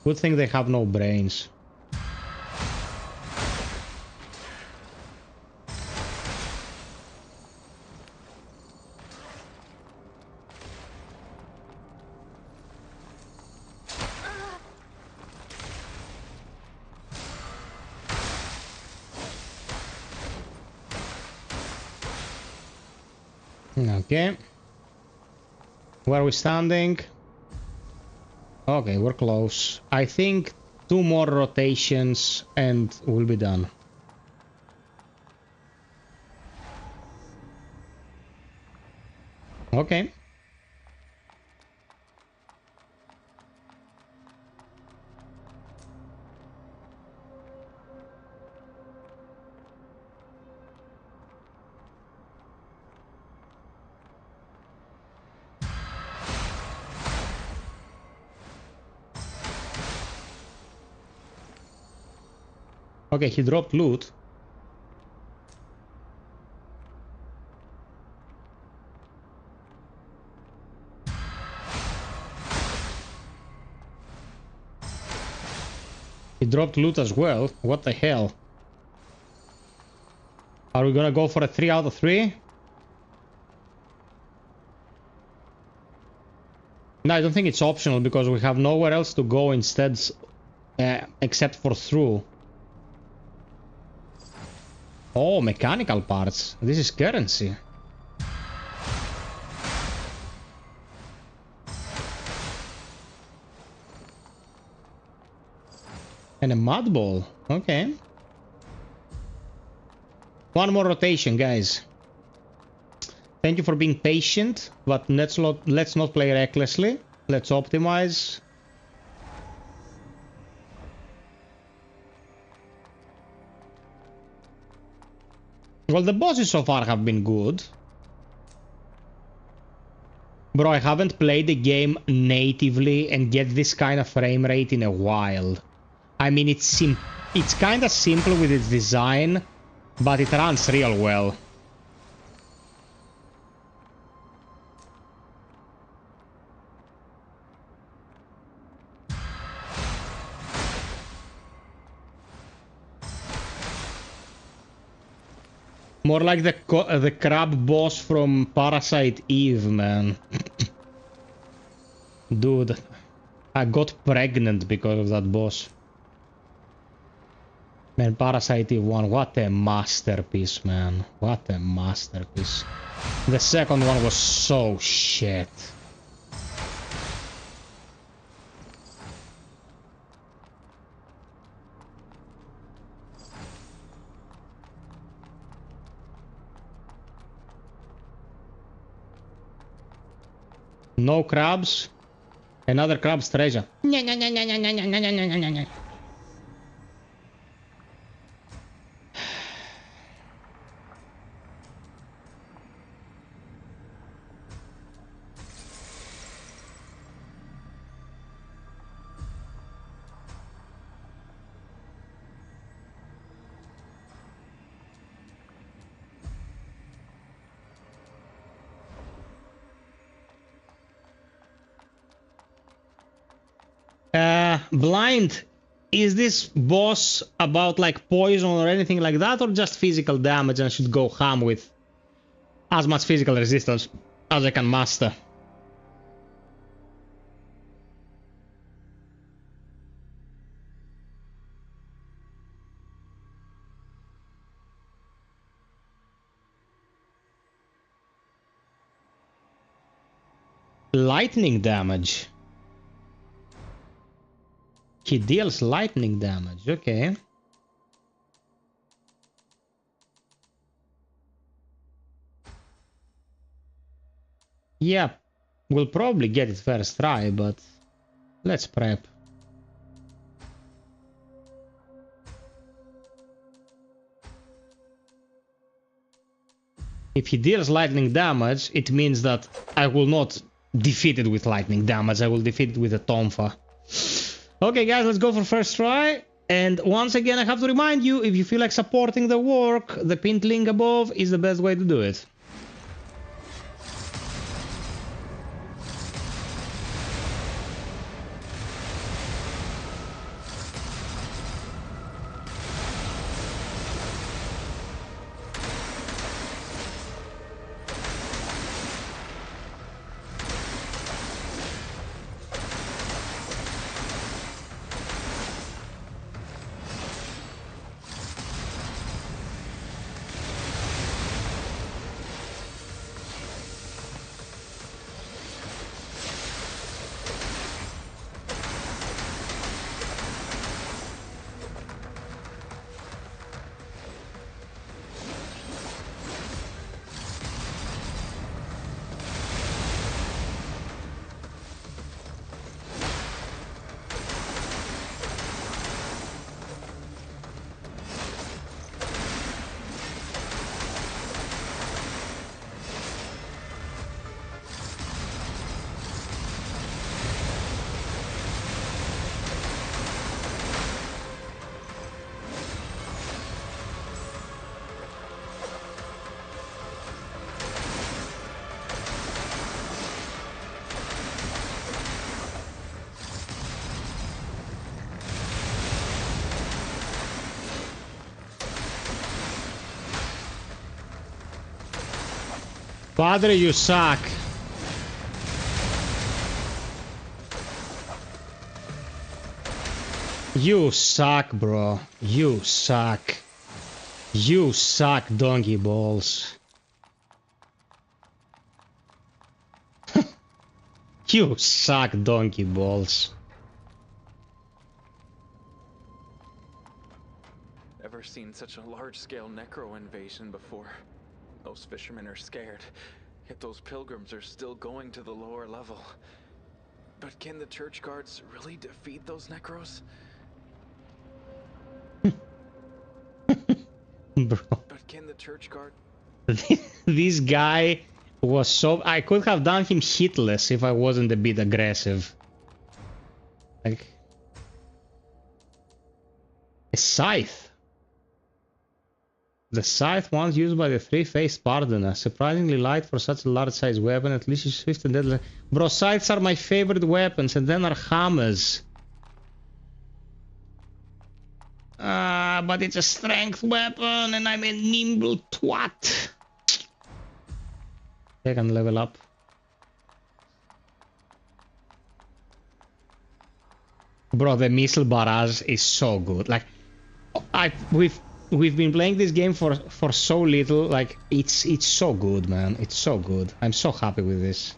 A: Good thing they have no brains. Okay. Where are we standing? Okay, we're close. I think 2 more rotations and we'll be done. Okay. Okay, he dropped loot. He dropped loot as well. What the hell? Are we gonna go for a 3 out of 3? No, I don't think it's optional because we have nowhere else to go instead, except for through. Oh, mechanical parts. This is currency. And a mud ball. Okay. One more rotation, guys. Thank you for being patient, but let's not play recklessly. Let's optimize. Well, the bosses so far have been good. Bro, I haven't played the game natively and get this kind of frame rate in a while. I mean, it's kind of simple with its design, but it runs real well. More like the crab boss from Parasite Eve, man. Dude, I got pregnant because of that boss. Man, Parasite Eve 1, what a masterpiece, man. What a masterpiece. The second one was so shit. No crabs. Another crab's treasure. Blind, is this boss about like poison or anything like that, or just physical damage and I should go ham with as much physical resistance as I can master? Lightning damage. He deals lightning damage, okay. Yeah, we'll probably get it first try, but let's prep. If he deals lightning damage, it means that I will not defeat it with lightning damage, I will defeat it with a Tonfa. Okay guys, let's go for first try. And once again, I have to remind you, if you feel like supporting the work, the pinned link above is the best way to do it. Padre, you suck. You suck, bro. You suck. You suck, donkey balls. You suck, donkey balls.
F: Never seen such a large-scale necro invasion before. Those fishermen are scared, yet those pilgrims are still going to the lower level. But can the church guards really defeat those necros?
A: Bro.
F: But can the church guard...
A: This guy was so... I could have done him hitless if I wasn't a bit aggressive. Like... A scythe. The scythe once used by the three-faced pardoner. Surprisingly light for such a large-sized weapon. At least it's swift and deadly. Bro, scythes are my favorite weapons, and then are hammers. But it's a strength weapon, and I'm a nimble twat. I can level up. Bro, the missile barrage is so good. Like, we've been playing this game for so little. Like, it's so good, man. It's so good. I'm so happy with this.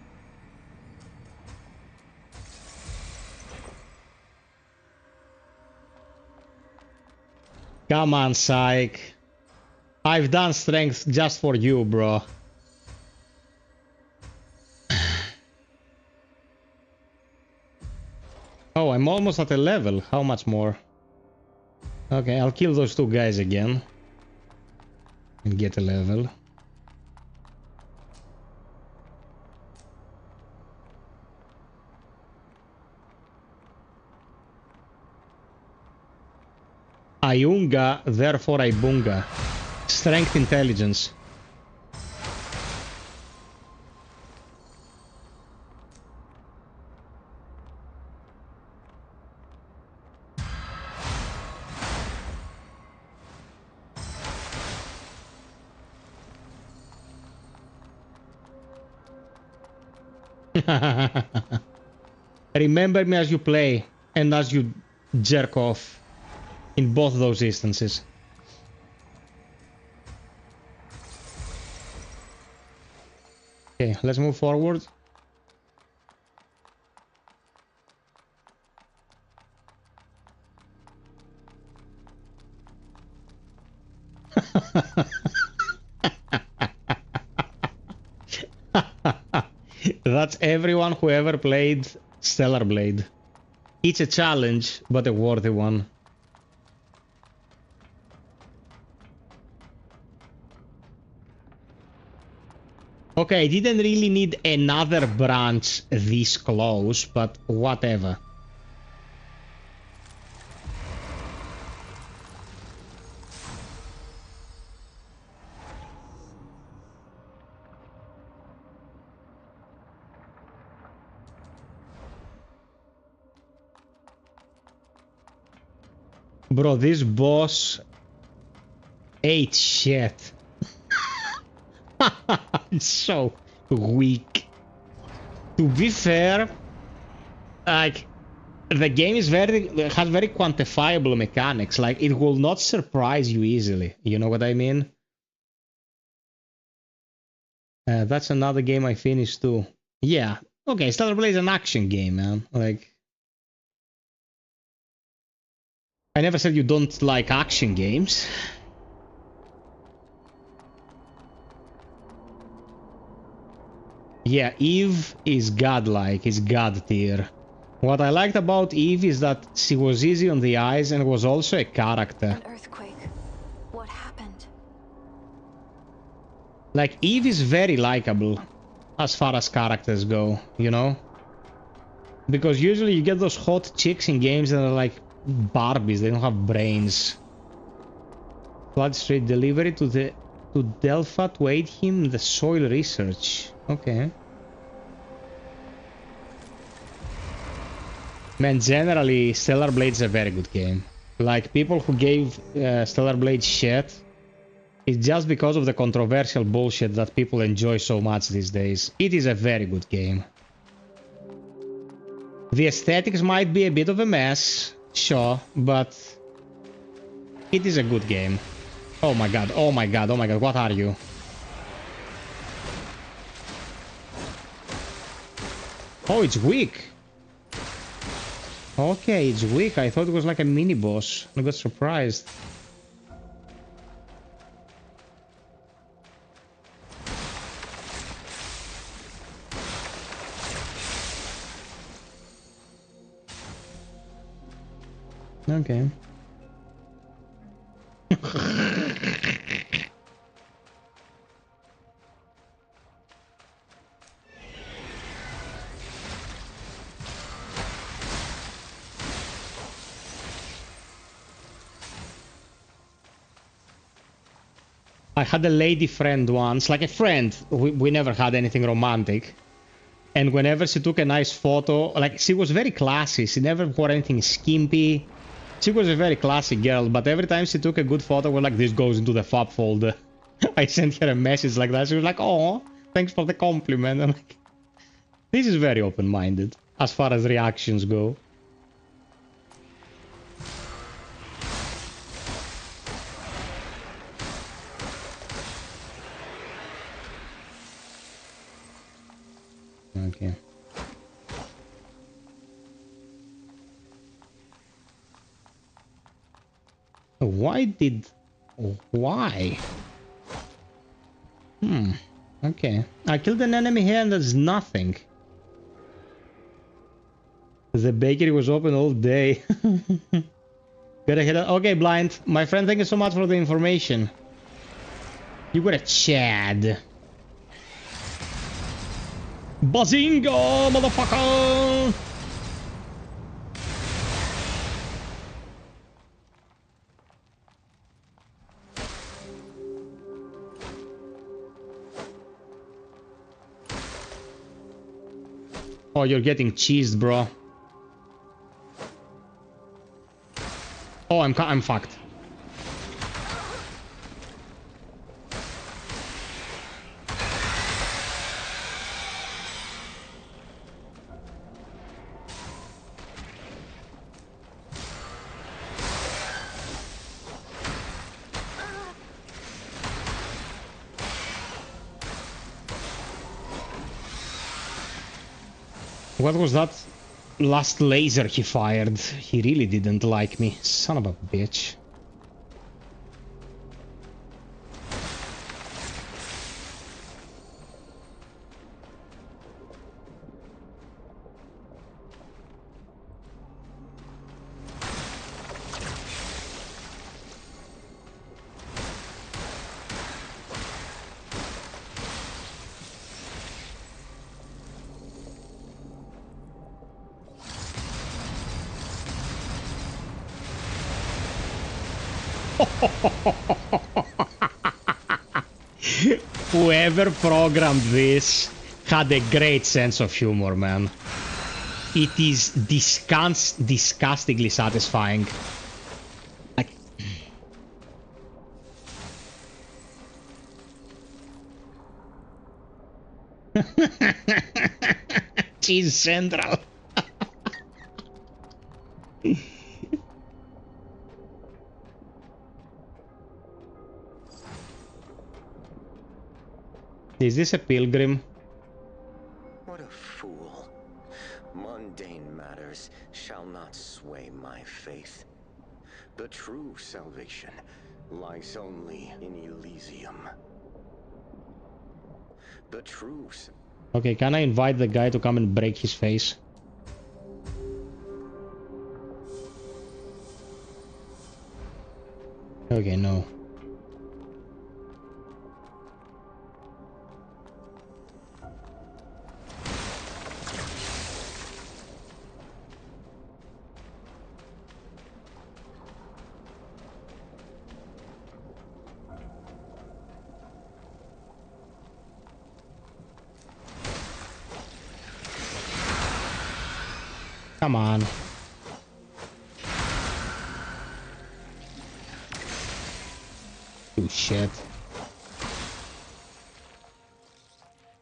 A: Come on, Psych. I've done strength just for you, bro. Oh, I'm almost at a level. How much more? Okay, I'll kill those two guys again. And get a level. Ayunga, therefore I bunga. Strength intelligence. Remember me as you play and as you jerk off. In both those instances. Okay, let's move forward. That's everyone who ever played Stellar Blade. It's a challenge, but a worthy one. Okay, I didn't really need another branch this close, but whatever. Bro, this boss ate shit. It's so weak. To be fair, like, the game is has very quantifiable mechanics. Like, it will not surprise you easily. You know what I mean? That's another game I finished too. Yeah. Okay, Stellar Blade is an action game, man. Like, I never said you don't like action games. Yeah, Eve is godlike, is god tier. What I liked about Eve is that she was easy on the eyes and was also a character.
D: An earthquake. What happened?
A: Like, Eve is very likable as far as characters go, you know? Because usually you get those hot chicks in games that are like Barbies, they don't have brains. Blood straight delivery to Delpha to aid him in the soil research. Okay. Man, generally, Stellar Blade is a very good game. Like, people who gave Stellar Blade shit, It's just because of the controversial bullshit that people enjoy so much these days. It is a very good game. The aesthetics might be a bit of a mess, sure, but it is a good game. Oh my god, oh my god, oh my god, what are you? Oh, it's weak. Okay, it's weak. I thought it was like a mini boss. I got surprised. Okay. I had a lady friend once, like a friend. We never had anything romantic. And whenever she took a nice photo, like she was very classy. She never wore anything skimpy. She was a very classy girl, but every time she took a good photo, we're like, this goes into the fab folder. I sent her a message like that. She was like, oh, thanks for the compliment. I'm like, this is very open-minded as far as reactions go. Okay. Why? Okay. I killed an enemy here and there's nothing. The bakery was open all day. Gotta hit it. Okay, Blind. My friend, thank you so much for the information. You got a Chad. Bazinga, motherfucker! Oh, you're getting cheesed, bro. Oh, I'm fucked. What was that last laser he fired? He really didn't like me. Son of a bitch. Whoever programmed this had a great sense of humor, man. It is disgustingly satisfying. Like... Cheese Central. Is this a pilgrim?
H: What a fool. Mundane matters shall not sway my faith. The true salvation lies only in Elysium. The true...
A: Okay, can I invite the guy to come and break his face? Okay, no. Come on. Oh shit.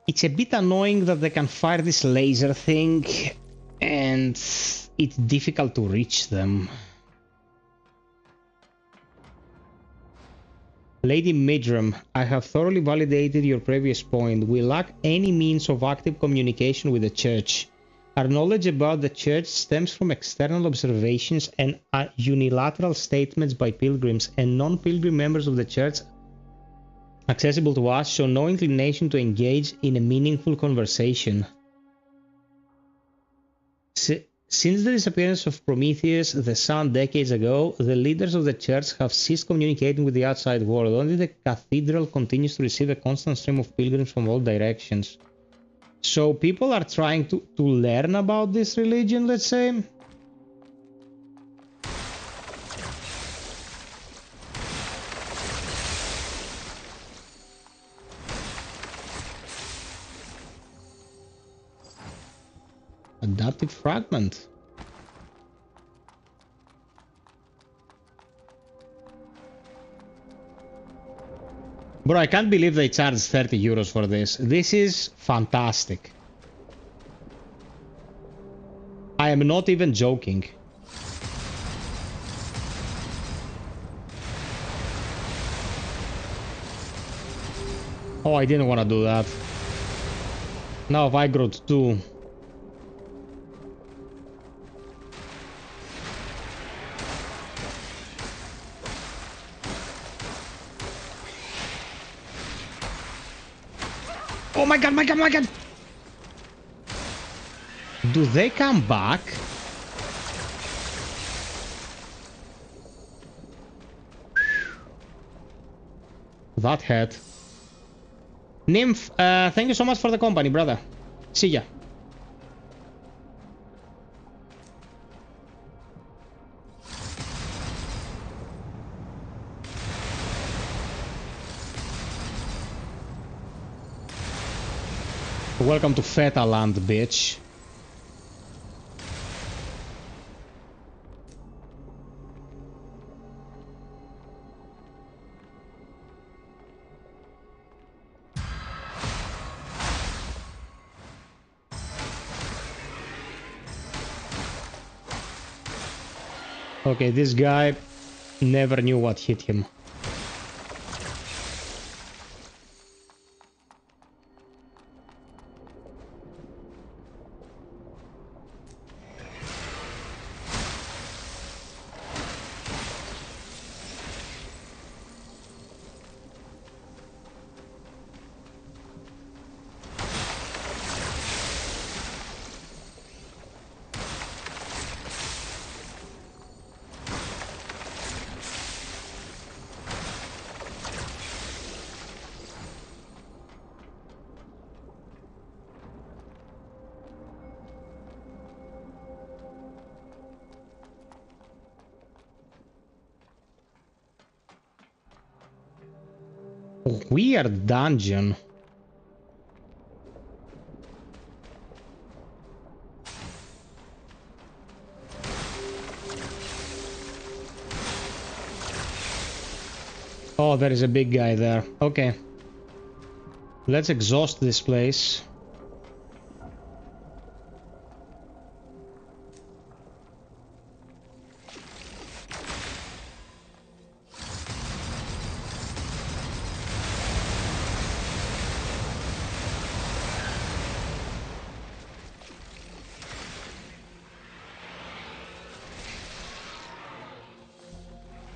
A: It's a bit annoying that they can fire this laser thing and it's difficult to reach them. Lady Midram, I have thoroughly validated your previous point. We lack any means of active communication with the Church. Our knowledge about the Church stems from external observations and unilateral statements by pilgrims and non-pilgrim members of the Church accessible to us, show no inclination to engage in a meaningful conversation. Since the disappearance of Prometheus, the sun, decades ago, the leaders of the Church have ceased communicating with the outside world. Only the cathedral continues to receive a constant stream of pilgrims from all directions. So people are trying to learn about this religion, let's say. Adaptive fragment. Bro, I can't believe they charged 30 euros for this. This is fantastic. I am not even joking. Oh, I didn't want to do that. Now Vigrod 2. Oh my god, my god, my god! Do they come back? That head. Nymph, thank you so much for the company, brother. See ya. Welcome to Feta Land, bitch. Okay, this guy never knew what hit him. Weird dungeon. Oh, there is a big guy there. Okay. Let's exhaust this place.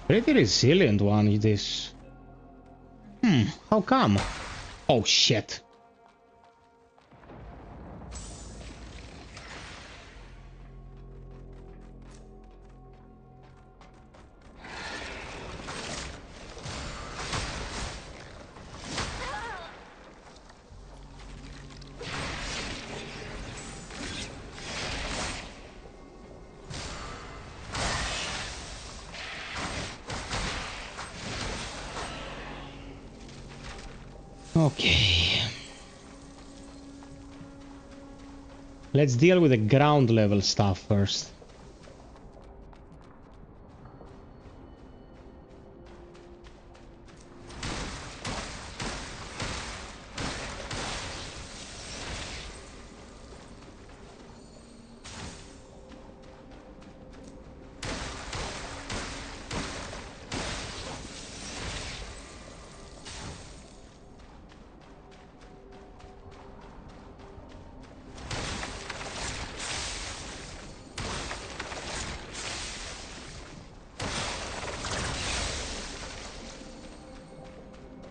A: Pretty resilient one, this. How come? Oh shit. Okay. Let's deal with the ground level stuff first.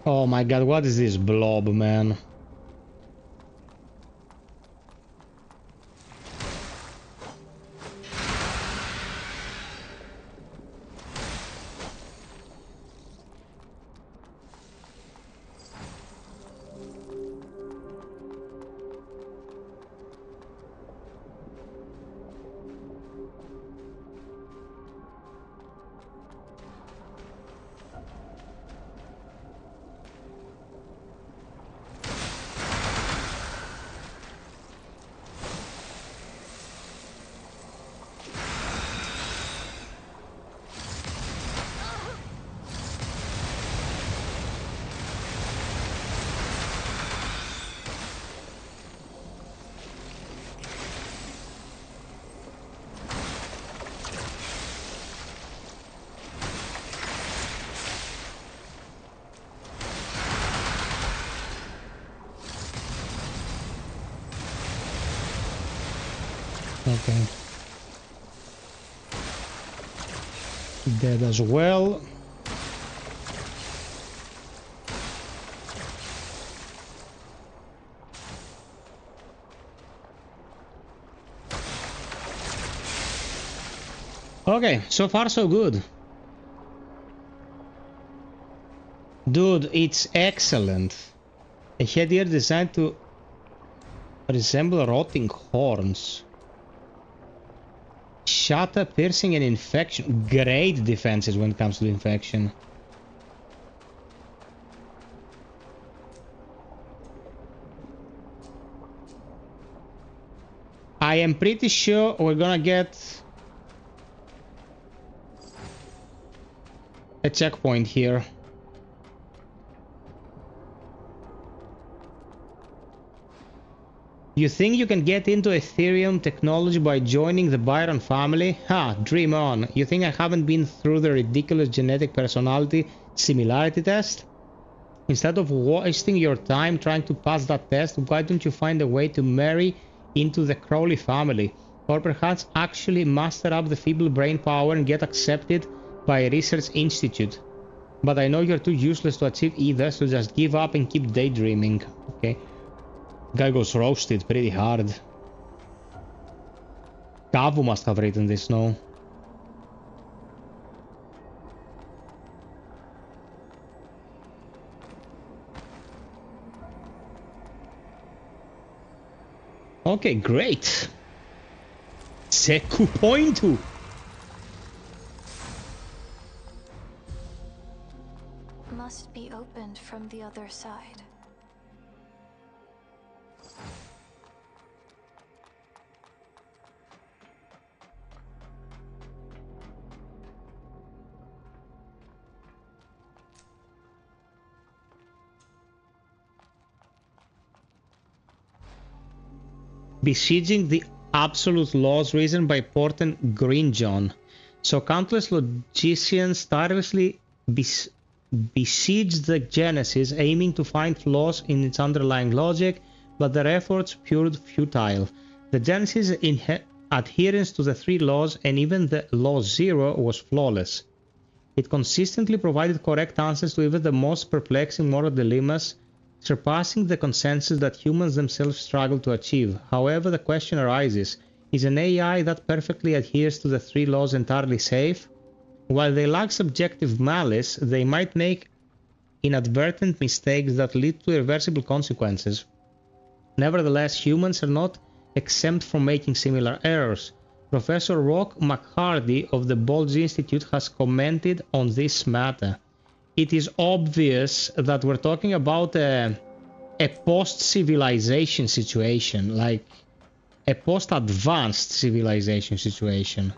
A: Oh my god, what is this blob, man? Okay. Dead as well. Okay, so far so good. Dude, it's excellent. A head here designed to resemble rotting horns. Shatter, piercing, and infection. Great defenses when it comes to infection. I am pretty sure we're gonna get a checkpoint here. You think you can get into Ethereum technology by joining the Byron family? Ha, dream on. You think I haven't been through the ridiculous genetic personality similarity test? Instead of wasting your time trying to pass that test, why don't you find a way to marry into the Crowley family? Or perhaps actually master up the feeble brain power and get accepted by a research institute. But I know you're too useless to achieve either, so just give up and keep daydreaming. Okay. Guy goes roasted pretty hard. Kavu must have written this, no? Okay, great. Seku pointu.
D: Must be opened from the other side.
A: Besieging the absolute laws reason by Porten Greenjohn. So countless logicians tirelessly besieged the Genesis, aiming to find flaws in its underlying logic, but their efforts proved futile. The Genesis' adherence to the three laws and even the Law Zero was flawless. It consistently provided correct answers to even the most perplexing moral dilemmas, surpassing the consensus that humans themselves struggle to achieve. However, the question arises, is an AI that perfectly adheres to the three laws entirely safe? While they lack subjective malice, they might make inadvertent mistakes that lead to irreversible consequences. Nevertheless, humans are not exempt from making similar errors. Professor Rock McHardy of the Bolge Institute has commented on this matter. It is obvious that we're talking about a post-civilization situation, like a post-advanced civilization situation.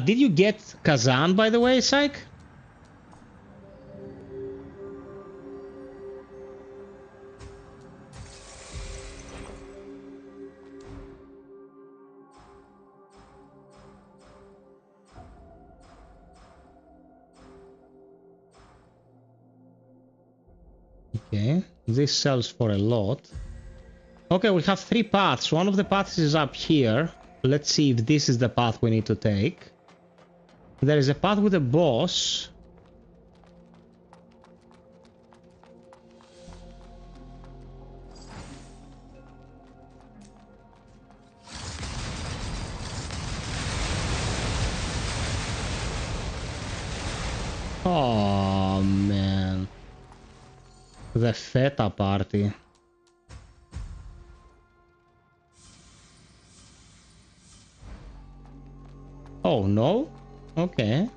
A: Did you get Kazan, by the way, Psych? Okay, this sells for a lot. Okay, we have three paths. One of the paths is up here. Let's see if this is the path we need to take. There is a path with a boss. Oh man. The feta party. Oh no? Okay.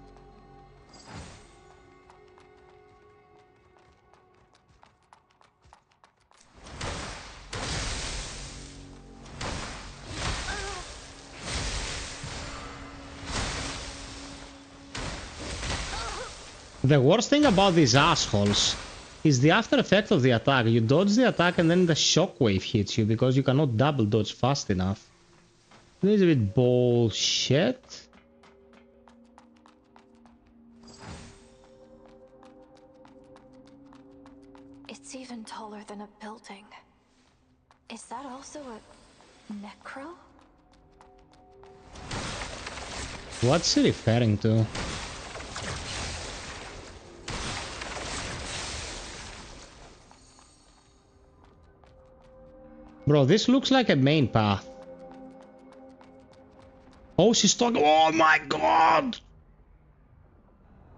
A: The worst thing about these assholes is the after effect of the attack. You dodge the attack and then the shockwave hits you because you cannot double dodge fast enough. This is a bit bullshit.
D: It's even taller than a building. Is that also a necro?
A: What's he referring to? Bro, this looks like a main path. Oh, she's talking. Oh my god!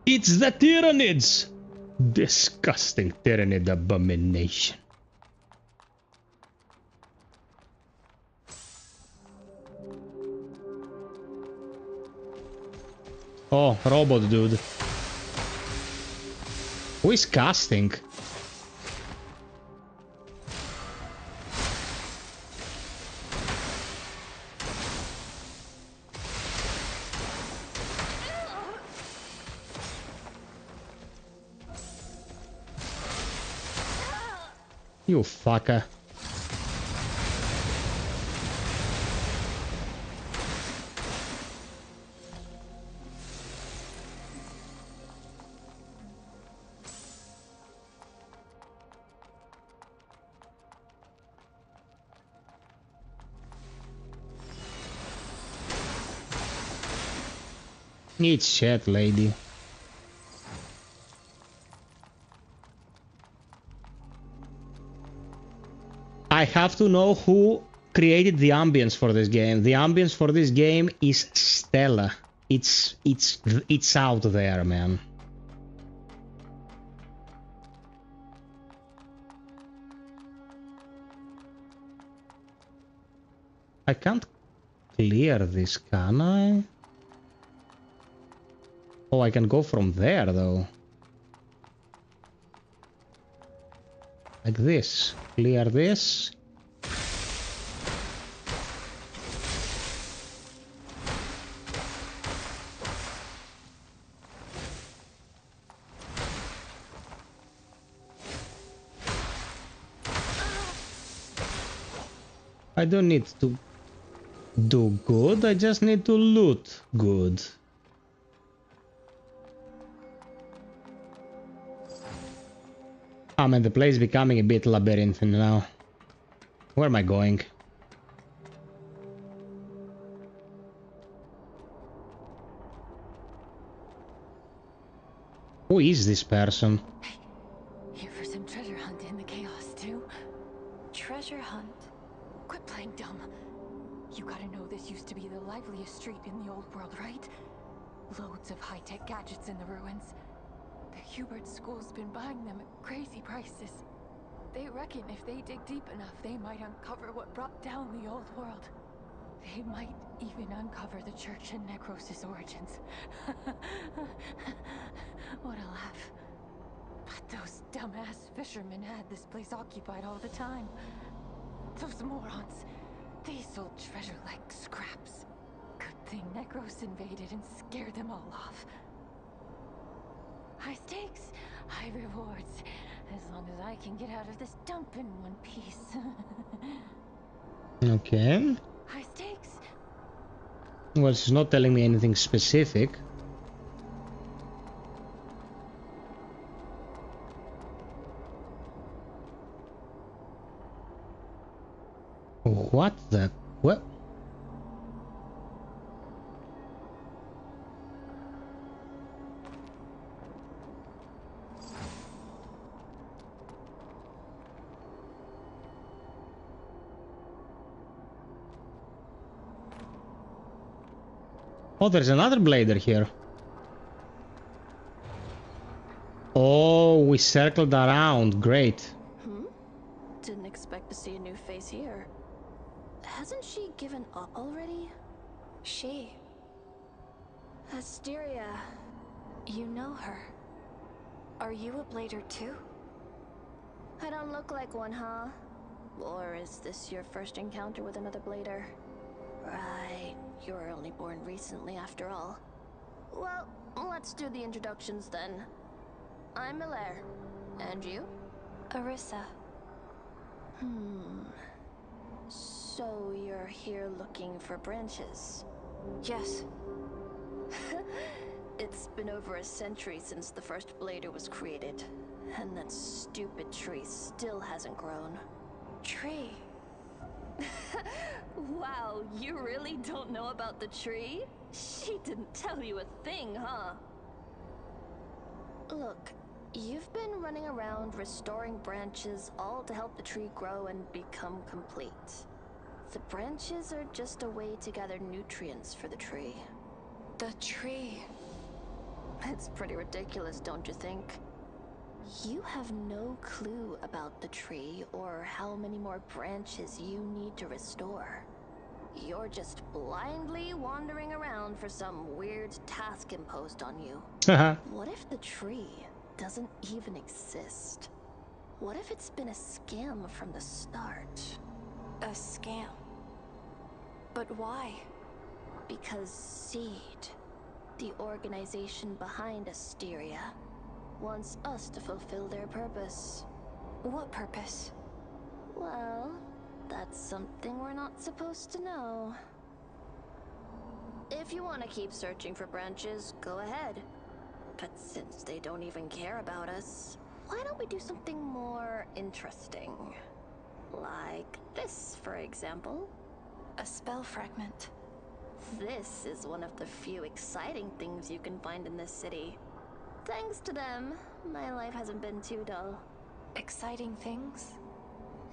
A: It's the Tyranids! Disgusting Tyranid abomination. Oh, robot dude. Who is casting? You fucker. Eat shit, lady. I have to know who created the ambience for this game. The ambience for this game is stellar. It's out there, man. I can't clear this, can I? Oh, I can go from there, though. Like this. Clear this. I don't need to do good, I just need to loot good. Ah man, the place is becoming a bit labyrinthine now. Where am I going? Who is this person?
D: Hey, here for some treasure hunt in the chaos too? Treasure hunt? Quit playing dumb. You gotta know this used to be the liveliest street in the old world, right? Loads of high-tech gadgets in the ruins. The Hubert school's been buying them at crazy prices. They reckon if they dig deep enough, they might uncover what brought down the old world. They might even uncover the church and Necros' origins. What a laugh. But those dumbass fishermen had this place occupied all the time. Those morons. They sold treasure like scraps. Good thing Necros invaded and scared them all off. High stakes, high rewards. As long as I can get out of this dump in one piece.
A: Okay.
D: High stakes.
A: Well, she's not telling me anything specific. What the... What? Oh, there's another blader here. Oh, we circled around. Great.
D: Didn't expect to see a new face here. Hasn't she given up already? She? Asteria. You know her. Are you a blader too? I don't look like one, huh? Or is this your first encounter with another blader? Right, you were only born recently after all. Well, let's do the introductions then. I'm Hilaire. And you? Arissa. So you're here looking for branches? Yes. It's been over a century since the first blader was created, and that stupid tree still hasn't grown. Tree? Wow, you really don't know about the tree? She didn't tell you a thing, huh? Look, you've been running around restoring branches all to help the tree grow and become complete. The branches are just a way to gather nutrients for the tree. The tree? It's pretty ridiculous, don't you think? You have no clue about the tree or how many more branches you need to restore. You're just blindly wandering around for some weird task imposed on you. What if the tree doesn't even exist? What if it's been a scam from the start? A scam? But why? Because Seed, the organization behind Asteria, wants us to fulfill their purpose. What purpose? Well, that's something we're not supposed to know. If you want to keep searching for branches, go ahead. But since they don't even care about us, why don't we do something more interesting? Like this, for example. A spell fragment. This is one of the few exciting things you can find in this city. Thanks to them, my life hasn't been too dull. Exciting things?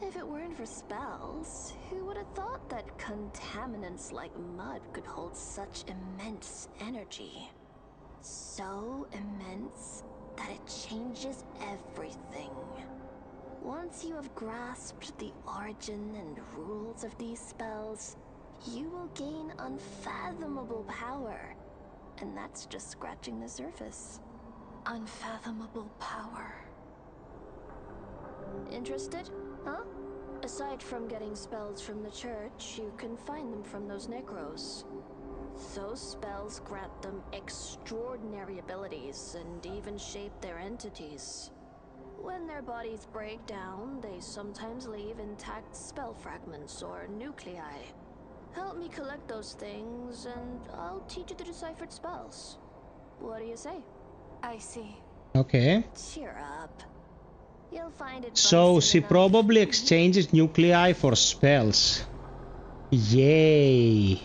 D: If it weren't for spells, who would have thought that contaminants like mud could hold such immense energy? So immense that it changes everything. Once you have grasped the origin and rules of these spells, you will gain unfathomable power. And that's just scratching the surface. Unfathomable power. Interested? Huh? Aside from getting spells from the church, you can find them from those necros. Those spells grant them extraordinary abilities and even shape their entities. When their bodies break down, they sometimes leave intact spell fragments or nuclei. Help me collect those things, and I'll teach you the deciphered spells. What do you say? I see.
A: Okay.
D: Cheer up. You'll find it.
A: So she probably exchanges nuclei for spells. Yay.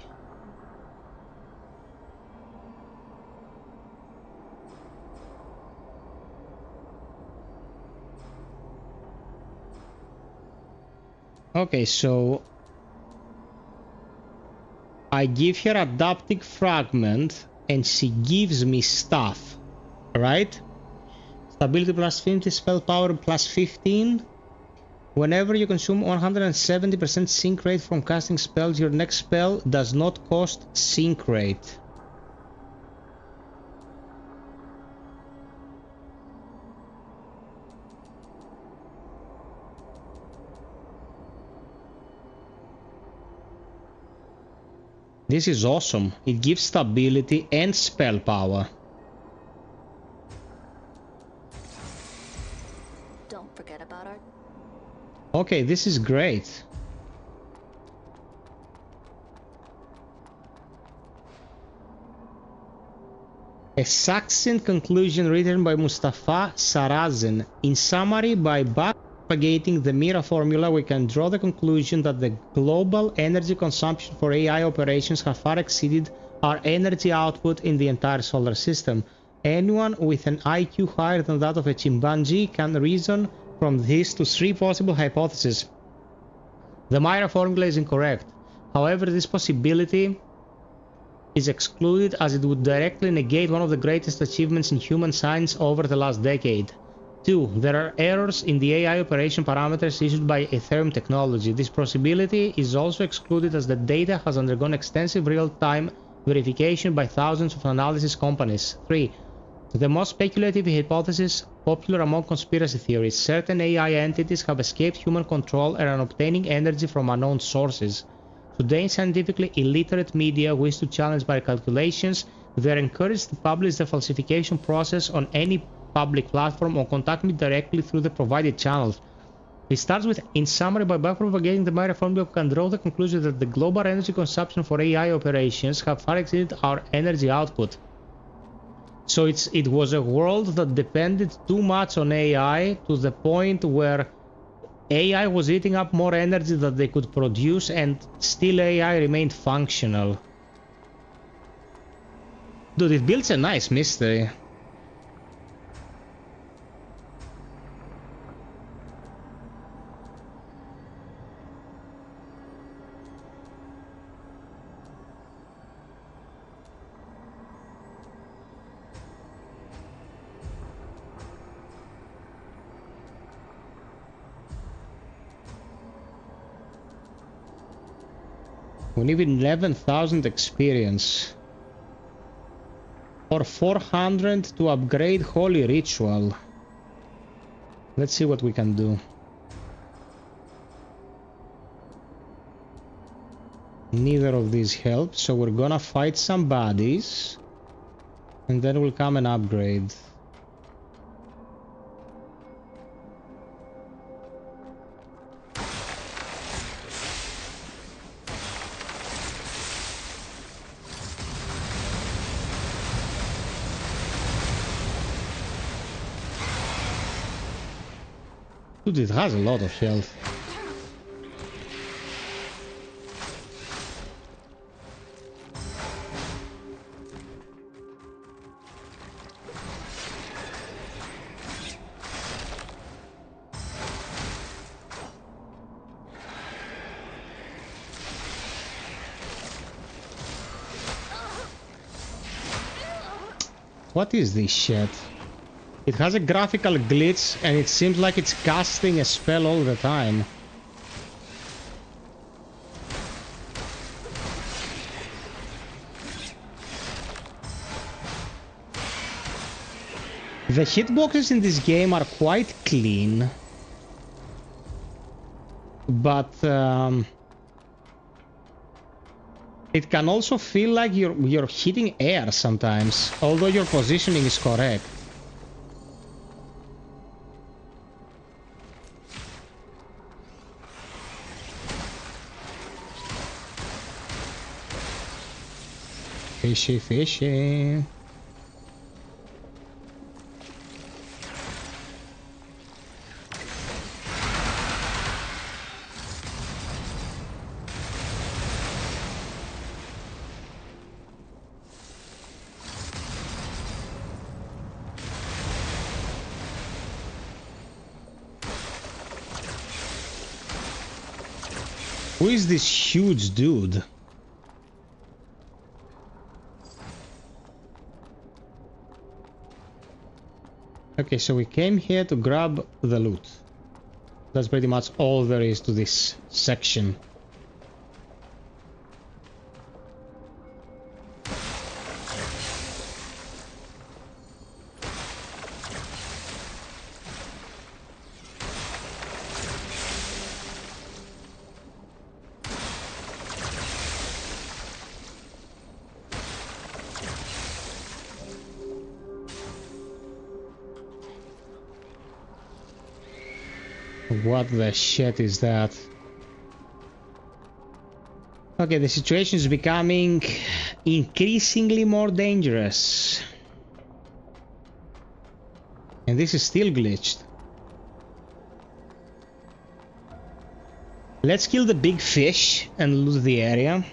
A: Okay, so I give her adaptive fragment and she gives me stuff, right? Stability plus 50, spell power plus 15. Whenever you consume 170% sync rate from casting spells, your next spell does not cost sync rate. This is awesome. It gives stability and spell power.
D: Don't forget about our...
A: Okay, this is great. A succinct conclusion written by Mustafa Sarazen. In summary, by propagating the Mira formula, we can draw the conclusion that the global energy consumption for AI operations have far exceeded our energy output in the entire solar system. Anyone with an IQ higher than that of a chimpanzee can reason from this to three possible hypotheses. The Mira formula is incorrect. However, this possibility is excluded as it would directly negate one of the greatest achievements in human science over the last decade. 2. There are errors in the AI operation parameters issued by Ethereum technology. This possibility is also excluded as the data has undergone extensive real-time verification by thousands of analysis companies. 3. The most speculative hypothesis popular among conspiracy theories. Certain AI entities have escaped human control and are obtaining energy from unknown sources. Today, scientifically illiterate media wish to challenge my calculations. They are encouraged to publish the falsification process on any public platform or contact me directly through the provided channels. It starts with, in summary, by backpropagating the Maya formula, we can draw the conclusion that the global energy consumption for AI operations have far exceeded our energy output. So it was a world that depended too much on AI to the point where AI was eating up more energy than they could produce, and still AI remained functional. Dude, it builds a nice mystery. We need 11,000 experience. Or 400 to upgrade Holy Ritual. Let's see what we can do. Neither of these help, so we're gonna fight some baddies. And then we'll come and upgrade. Dude, it has a lot of health. What is this shit? It has a graphical glitch and it seems like it's casting a spell all the time. The hitboxes in this game are quite clean, but it can also feel like you're hitting air sometimes, although your positioning is correct. Fishy, fishy. Who is this huge dude? Okay, so we came here to grab the loot. That's pretty much all there is to this section. What the shit is that? Okay, the situation is becoming increasingly more dangerous. And this is still glitched. Let's kill the big fish and loot the area.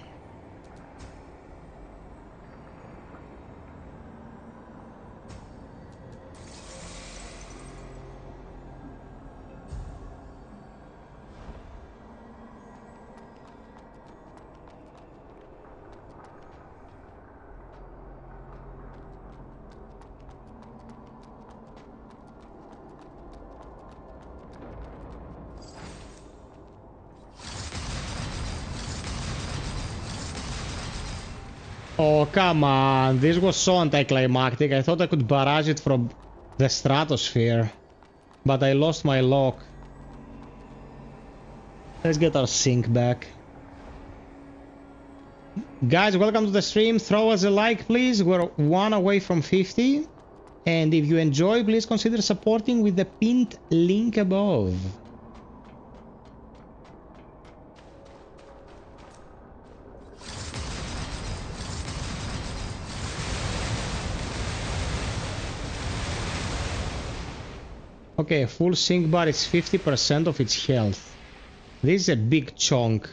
A: Oh, come on. This was so anticlimactic. I thought I could barrage it from the stratosphere. But I lost my lock. Let's get our sync back. Guys, welcome to the stream. Throw us a like, please. We're 1 away from 50. And if you enjoy, please consider supporting with the pinned link above. Okay, full sync bar is 50% of its health. This is a big chunk.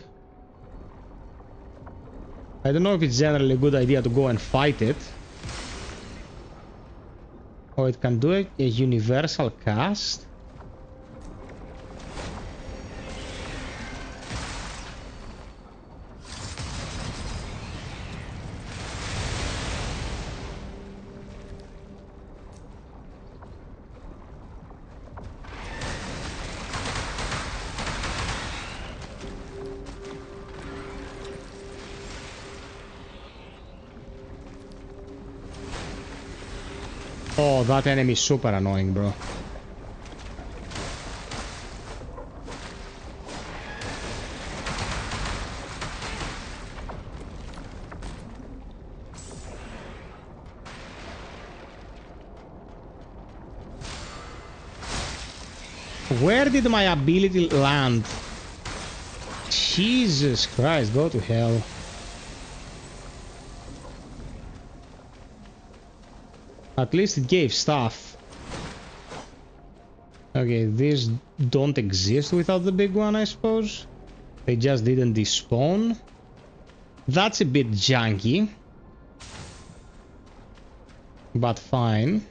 A: I don't know if it's generally a good idea to go and fight it. Oh, it can do a universal cast? Oh, that enemy is super annoying, bro. Where did my ability land? Jesus Christ, go to hell. At least it gave stuff. Okay, these don't exist without the big one, I suppose. They just didn't despawn. That's a bit janky. But fine.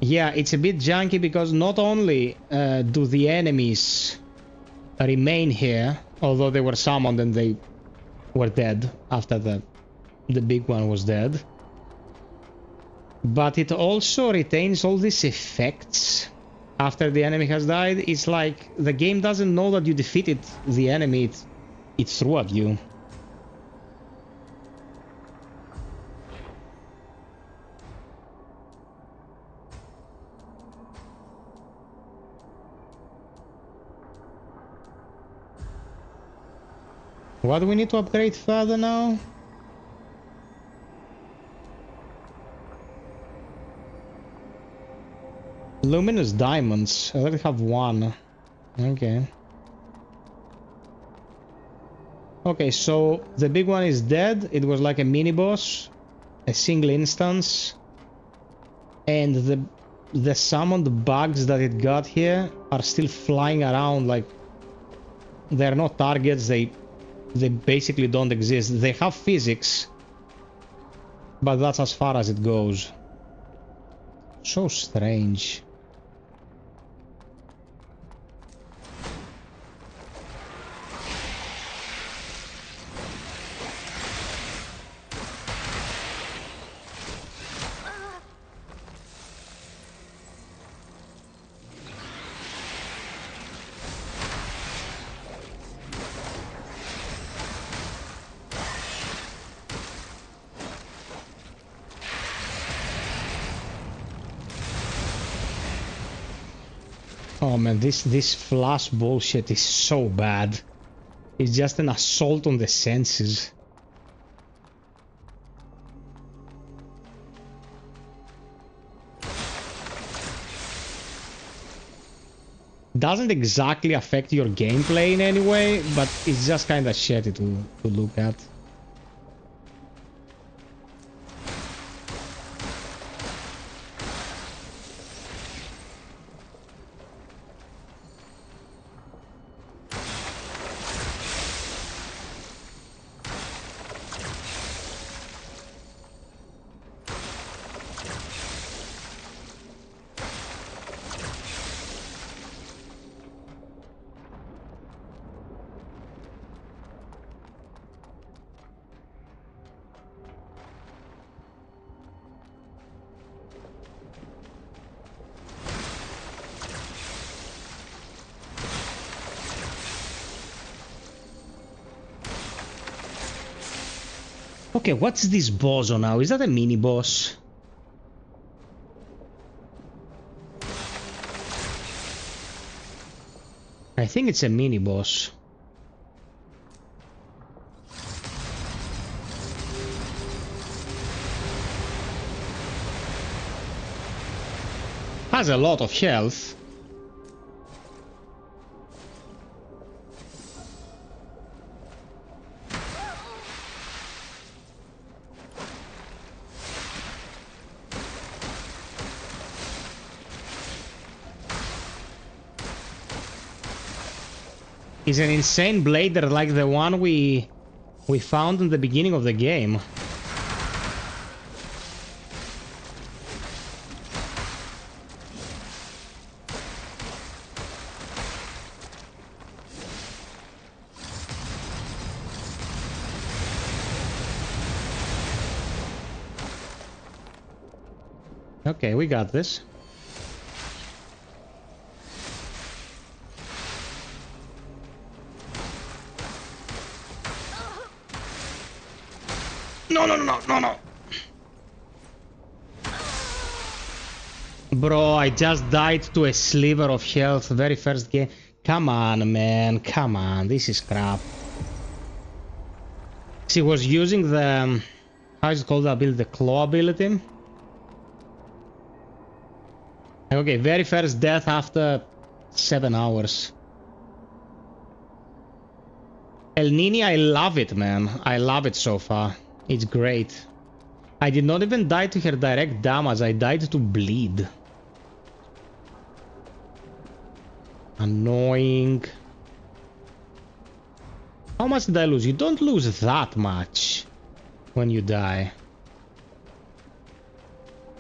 A: Yeah, it's a bit janky because not only do the enemies remain here, although they were summoned and they were dead after the big one was dead, but it also retains all these effects after the enemy has died. It's like the game doesn't know that you defeated the enemy it threw at you. What do we need to upgrade further now? Luminous diamonds. I already have one. Okay. Okay, so the big one is dead. It was like a mini boss, a single instance, and the summoned bugs that it got here are still flying around. Like they're not targets. They basically don't exist. They have physics, but that's as far as it goes. So strange. Oh man, this flash bullshit is so bad. It's just an assault on the senses. Doesn't exactly affect your gameplay in any way, but it's just kind of shitty to look at. Okay, what's this bozo now? Is that a mini boss? I think it's a mini boss. Has a lot of health. He's an insane blader like the one we found in the beginning of the game. Okay, we got this. No. Bro, I just died to a sliver of health very first game. Come on, man. Come on. This is crap. She was using the... How is it called that ability? The claw ability? Okay, very first death after 7 hours. El Nini, I love it, man. I love it so far. It's great. I did not even die to her direct damage. I died to bleed. Annoying. How much did I lose? You don't lose that much when you die.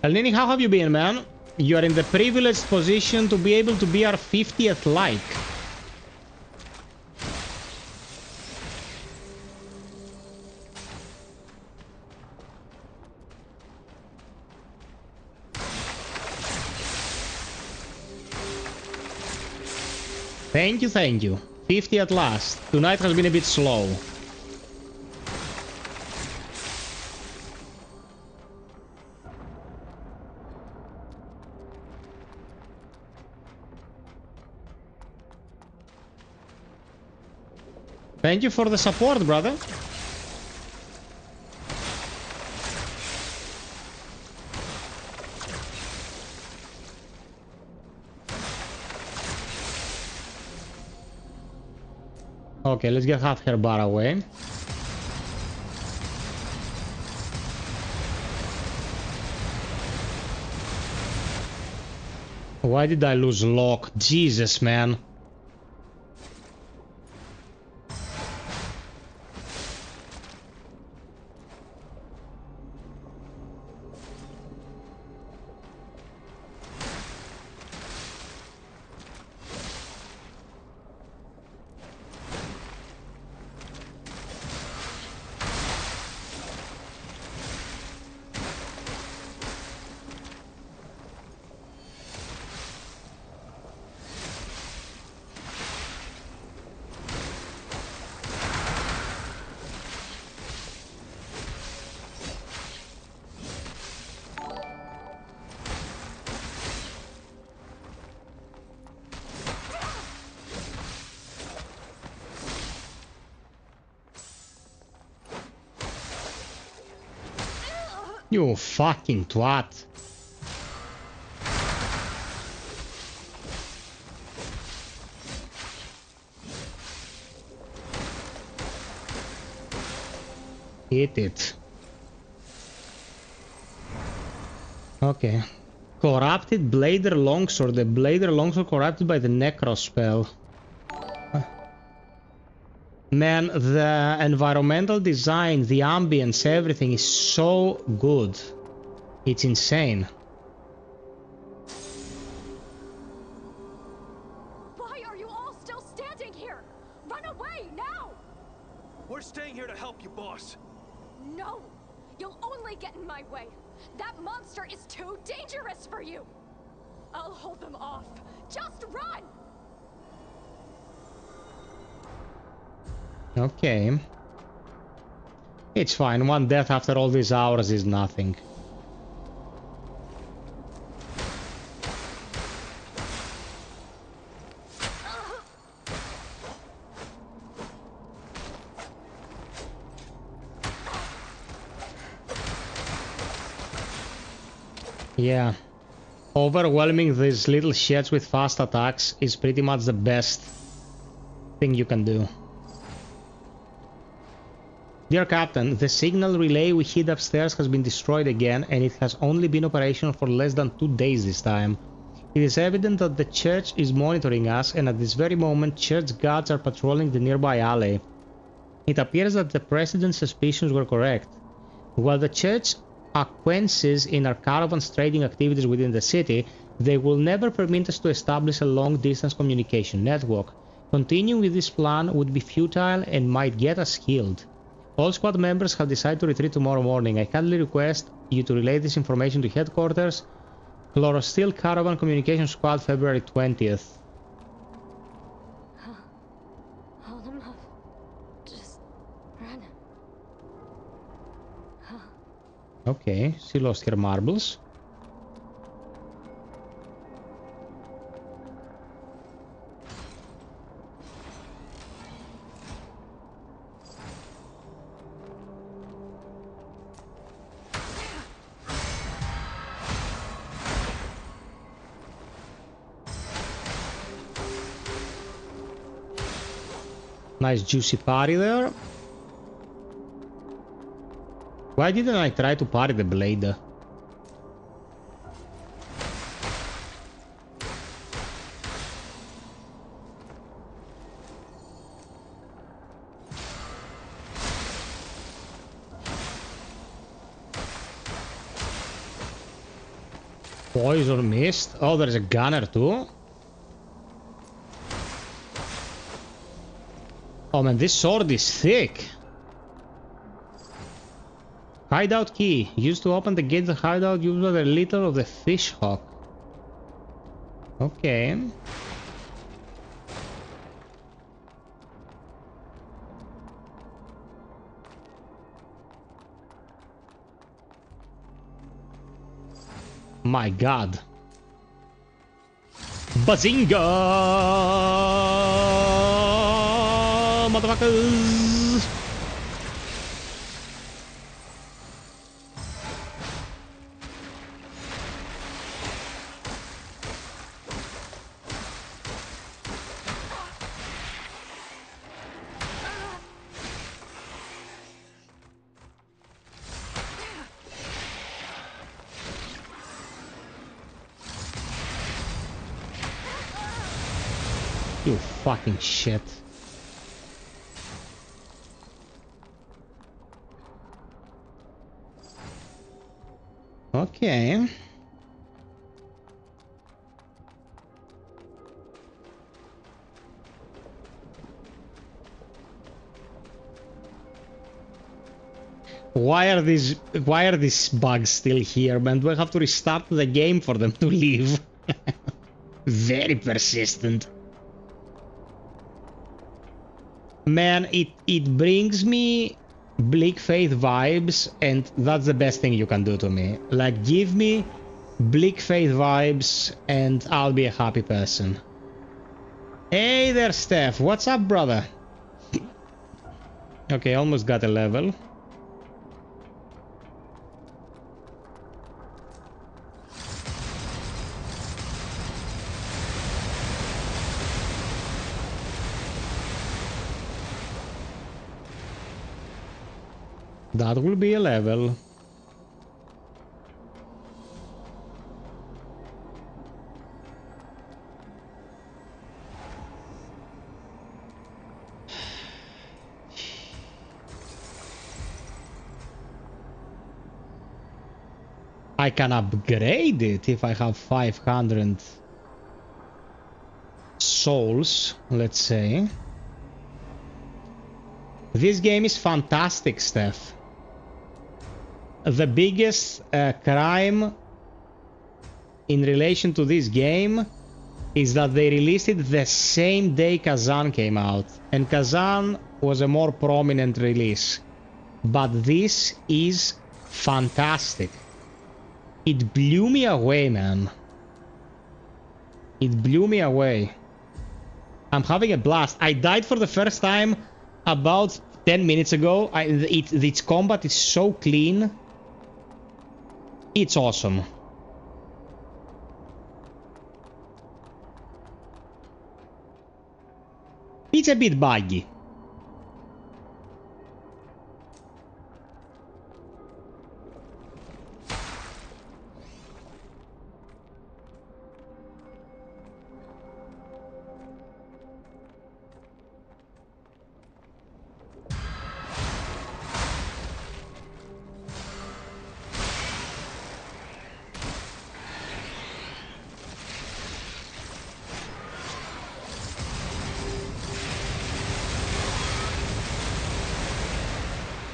A: El Nini, how have you been, man? You are in the privileged position to be able to be our 50th like. Thank you, thank you. 50 at last. Tonight has been a bit slow. Thank you for the support, brother. Okay, let's get half her bar away. Why did I lose lock? Jesus, man. You fucking twat. Hit it. Okay. Corrupted Blader Longsword. The Blader Longsword corrupted by the Necro spell. Man, the environmental design, the ambience, everything is so good. It's insane.
K: Why are you all still standing here? Run away, now!
J: We're staying here to help you, boss.
K: No! You'll only get in my way. That monster is too dangerous for you! I'll hold them off. Just run!
A: Okay. It's fine. One death after all these hours is nothing. Yeah. Overwhelming these little sheds with fast attacks is pretty much the best thing you can do. Dear Captain, the signal relay we hid upstairs has been destroyed again, and it has only been operational for less than 2 days this time. It is evident that the church is monitoring us, and at this very moment church guards are patrolling the nearby alley. It appears that the President's suspicions were correct. While the church acquiesces in our caravan's trading activities within the city, they will never permit us to establish a long-distance communication network. Continuing with this plan would be futile and might get us killed. All squad members have decided to retreat tomorrow morning. I kindly request you to relay this information to headquarters. Chlorosteel Caravan Communication Squad, February 20th.
K: Hold him up. Just run.
A: Okay, she lost her marbles. Nice juicy parry there. Why didn't I try to parry the blade? Poison mist. Oh, there's a gunner too. Oh man, this sword is thick. Hideout key. Used to open the gate of the hideout used by the leader of the fish hawk. Okay. My god. Bazinga! Motherfuckers! You fucking shit. Okay. Why are these bugs still here, man? Do I have to restart the game for them to leave? Very persistent. Man, it brings me Bleak Faith vibes, and that's the best thing you can do to me. Like, give me Bleak Faith vibes and I'll be a happy person. Hey there, Steph. What's up, brother? Okay, almost got a level. That will be a level. I can upgrade it if I have 500 souls, let's say. This game is fantastic, Steph. The biggest crime in relation to this game is that they released it the same day Kazan came out, and Kazan was a more prominent release. But this is fantastic. It blew me away, man. It blew me away. I'm having a blast. I died for the first time about 10 minutes ago. Its combat is so clean. It's awesome. It's a bit buggy.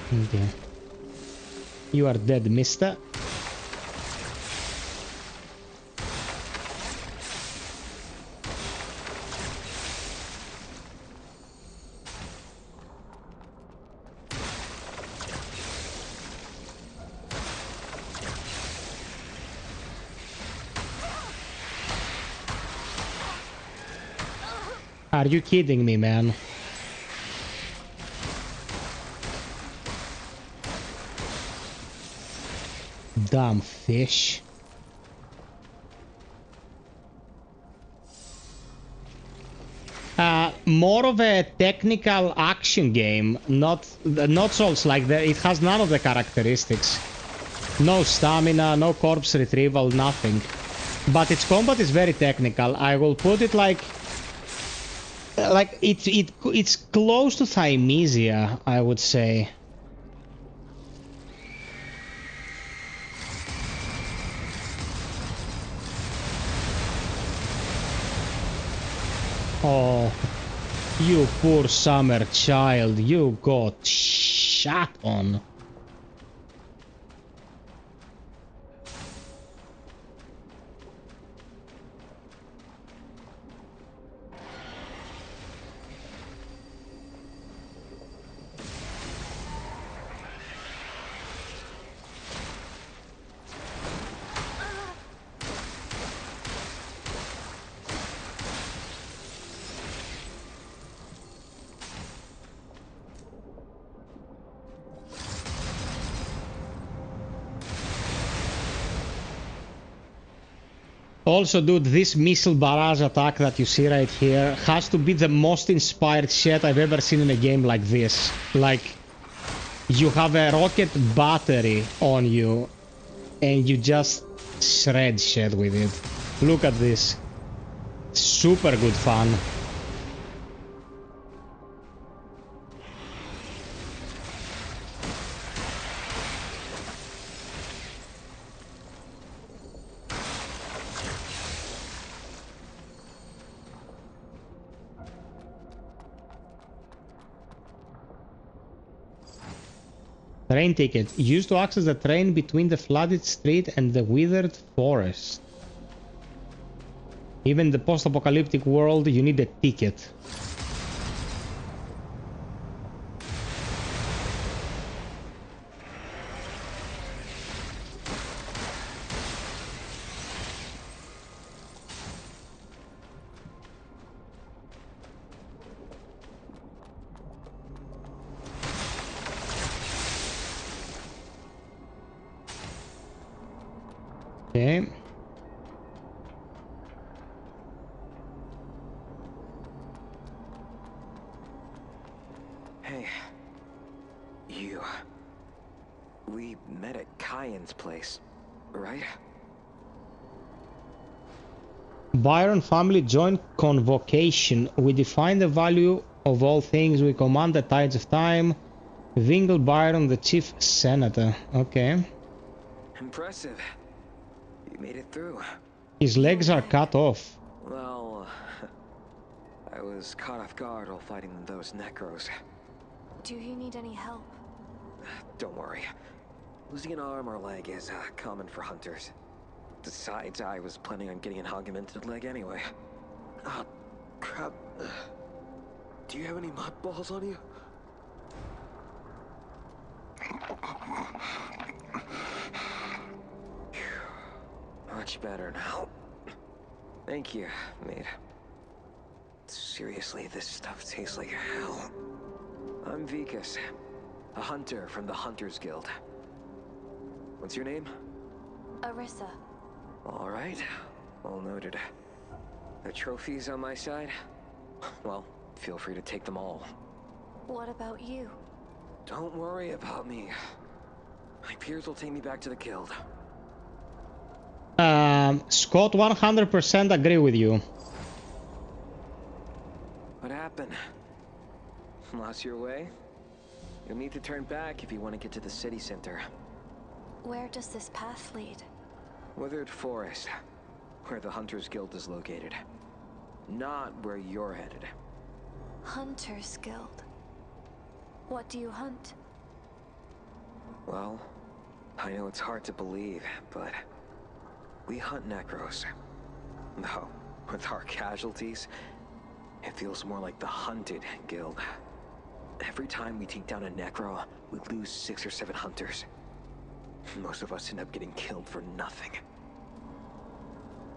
A: Okay. You are dead, Mista. Are you kidding me, man? Damn fish. More of a technical action game, not Souls like that. It has none of the characteristics. No stamina, no corpse retrieval, nothing. But its combat is very technical. I will put it like it's close to Thymesia, I would say. Oh, you poor summer child, you got shot on. Also, dude, this missile barrage attack that you see right here has to be the most inspired shit I've ever seen in a game like this. Like, you have a rocket battery on you, and you just shred shit with it. Look at this. Super good fun. Train ticket. Used to access the train between the flooded street and the withered forest. Even in the post-apocalyptic world, you need a ticket. Okay.
H: Hey. You. We met at Kyan's place, right?
A: Byron family joint convocation. We define the value of all things. We command the tides of time. Vingle Byron, the chief senator. Okay.
H: Impressive. You made it through.
A: His legs are cut off.
H: Well, I was caught off guard while fighting those necros.
D: Do you need any help?
H: Don't worry. Losing an arm or leg is common for hunters. Besides, I was planning on getting an augmented leg anyway. Ah, crap. Do you have any mud balls on you? Much better now. Thank you, mate. Seriously, this stuff tastes like hell. I'm Vikas, a hunter from the Hunters Guild. What's your name?
D: Arissa.
H: All right, all noted. The trophies on my side? Well, feel free to take them all.
D: What about you?
H: Don't worry about me. My peers will take me back to the guild.
A: Scott, 100% agree with you.
H: What happened? Lost your way? You'll need to turn back if you want to get to the city center.
D: Where does this path lead?
H: Withered Forest, where the Hunters Guild is located. Not where you're headed.
D: Hunters Guild. What do you hunt?
H: Well, I know it's hard to believe, but we hunt Necros. Though, with our casualties, it feels more like the Hunted Guild. Every time we take down a Necro, we lose 6 or 7 hunters. Most of us end up getting killed for nothing.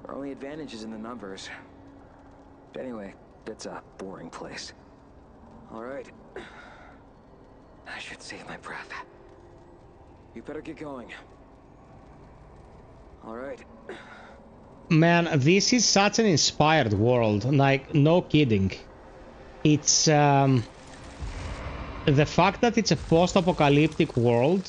H: Our only advantage is in the numbers. But anyway, it's a boring place. Alright. I should save my breath. You better get going. Alright.
A: Man, this is such an inspired world, like, no kidding. It's, the fact that it's a post-apocalyptic world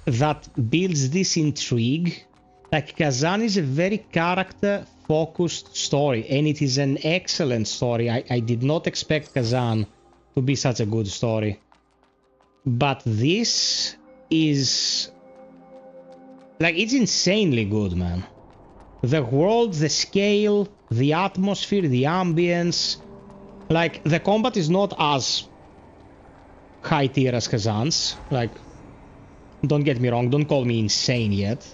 A: that builds this intrigue. Like, Kazan is a very character-focused story, and it is an excellent story. I did not expect Kazan to be such a good story. But this is... like, it's insanely good, man. The world, the scale, the atmosphere, the ambience. Like, the combat is not as high tier as Kazan's. Like, don't get me wrong, don't call me insane yet.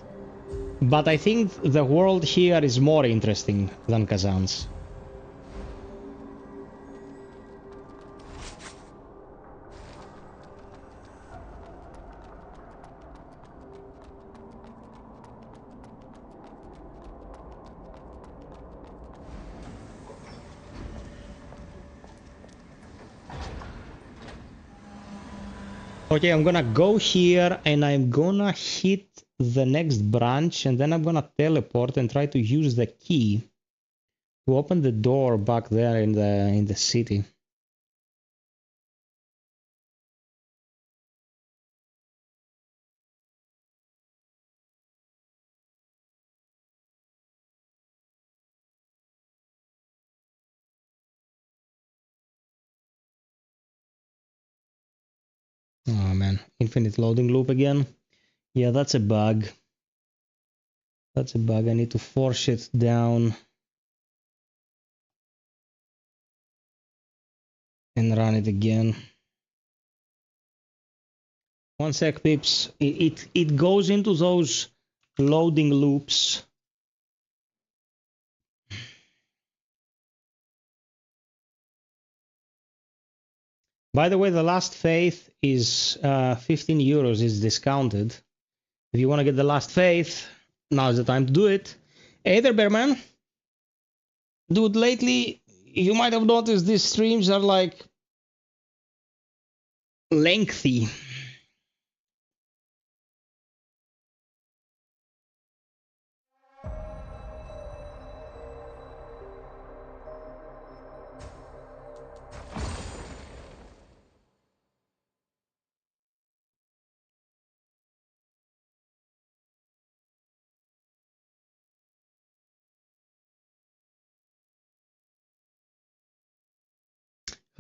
A: But I think the world here is more interesting than Kazan's. Okay, I'm gonna go here and I'm gonna hit the next branch and then I'm gonna teleport and try to use the key to open the door back there in the city. Oh man, infinite loading loop again. Yeah, that's a bug. That's a bug. I need to force it down and run it again. One sec, peeps. It goes into those loading loops. By the way, the Last Faith is 15 euros. It's discounted. If you want to get the Last Faith, now's the time to do it. Hey there, Bearman. Dude, lately, you might have noticed these streams are like lengthy.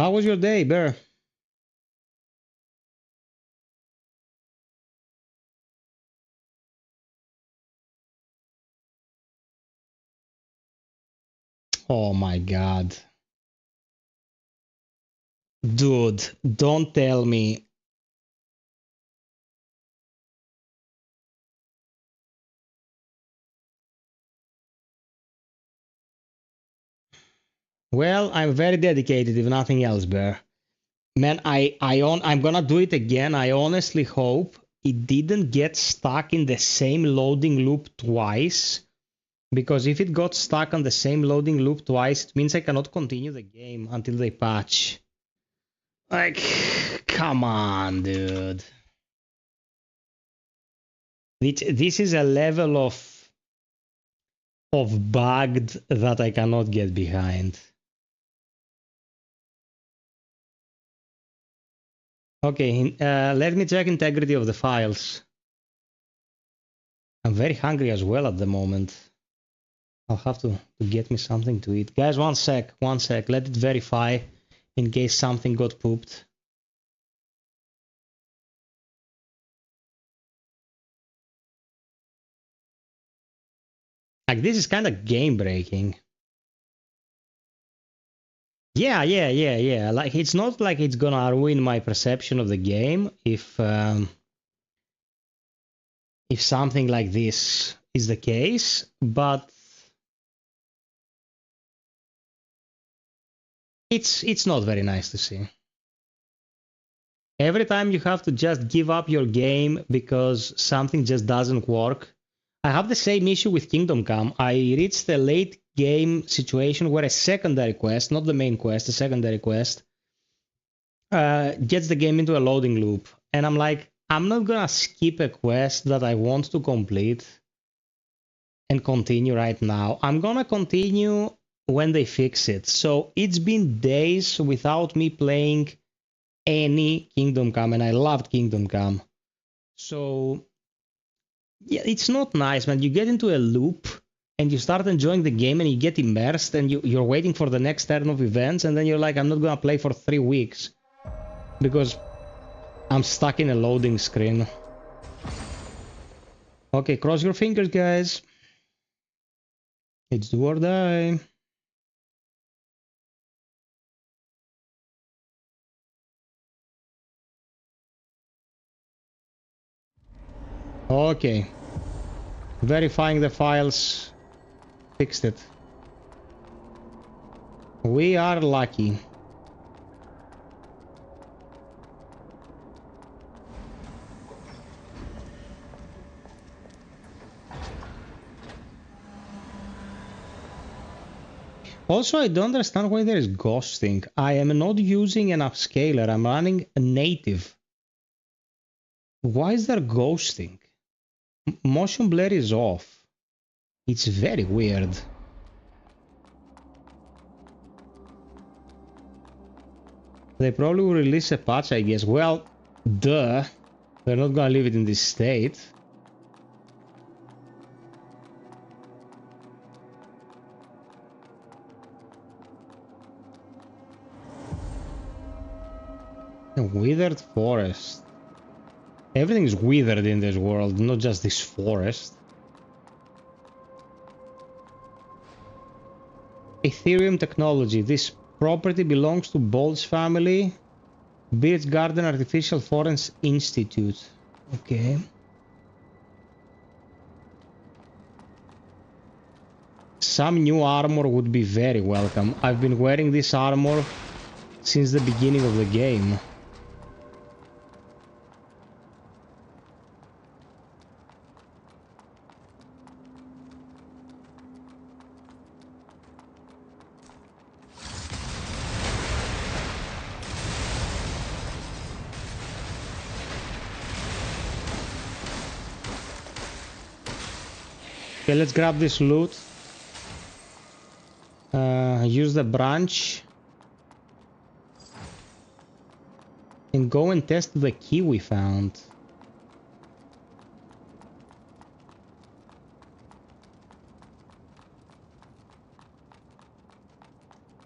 A: How was your day, Bear? Oh my god. Dude, don't tell me. Well, I'm very dedicated, if nothing else, Bear. Man, I'm gonna do it again. I honestly hope it didn't get stuck in the same loading loop twice. Because if it got stuck on the same loading loop twice, it means I cannot continue the game until they patch. Like, come on, dude. This is a level of bugged that I cannot get behind. Okay, let me check integrity of the files. I'm very hungry as well at the moment. I'll have to get me something to eat. Guys, one sec. Let it verify in case something got pooped. Like, this is kind of game breaking. Yeah. Like, it's not like it's gonna ruin my perception of the game if something like this is the case, but it's not very nice to see. Every time you have to just give up your game because something just doesn't work. I have the same issue with Kingdom Come. I reached a late game situation where a secondary quest, not the main quest, a secondary quest, gets the game into a loading loop. And I'm like, I'm not gonna skip a quest that I want to complete and continue right now. I'm gonna continue when they fix it. So it's been days without me playing any Kingdom Come, and I loved Kingdom Come. So yeah, it's not nice, man. You get into a loop and you start enjoying the game and you get immersed and you're waiting for the next turn of events, and then you're like, I'm not gonna play for 3 weeks because I'm stuck in a loading screen. Okay, cross your fingers, guys. It's do or die. Okay. Verifying the files. Fixed it. We are lucky. Also, I don't understand why there is ghosting. I am not using an upscaler. I'm running a native. Why is there ghosting? Motion blur is off. It's very weird. They probably will release a patch, I guess. Well, duh. They're not gonna leave it in this state. A withered forest. Everything is withered in this world, not just this forest. Ethereum technology. This property belongs to Bolt's family. Birch Garden Artificial Forest Institute. Okay. Some new armor would be very welcome. I've been wearing this armor since the beginning of the game. Okay, let's grab this loot. Use the branch. And go and test the key we found.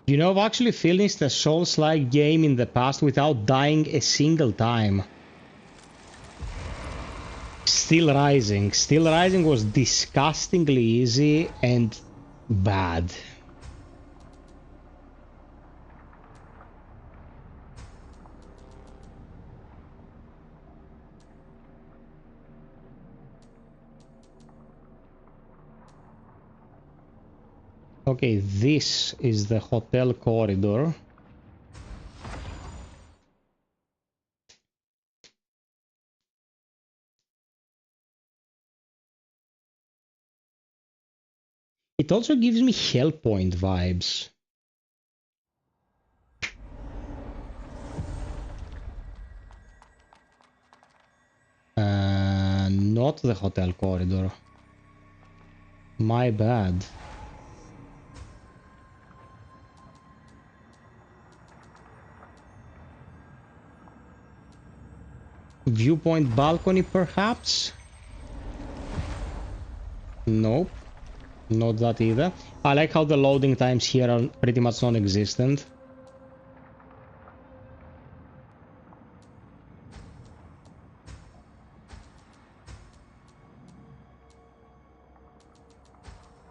A: You know, I've actually finished a Souls-like game in the past without dying a single time. Still Rising. Still Rising was disgustingly easy and bad. Okay, this is the hotel corridor. It also gives me Hellpoint vibes. Not the hotel corridor. My bad. Viewpoint balcony, perhaps? Nope. Not that either. I like how the loading times here are pretty much non-existent.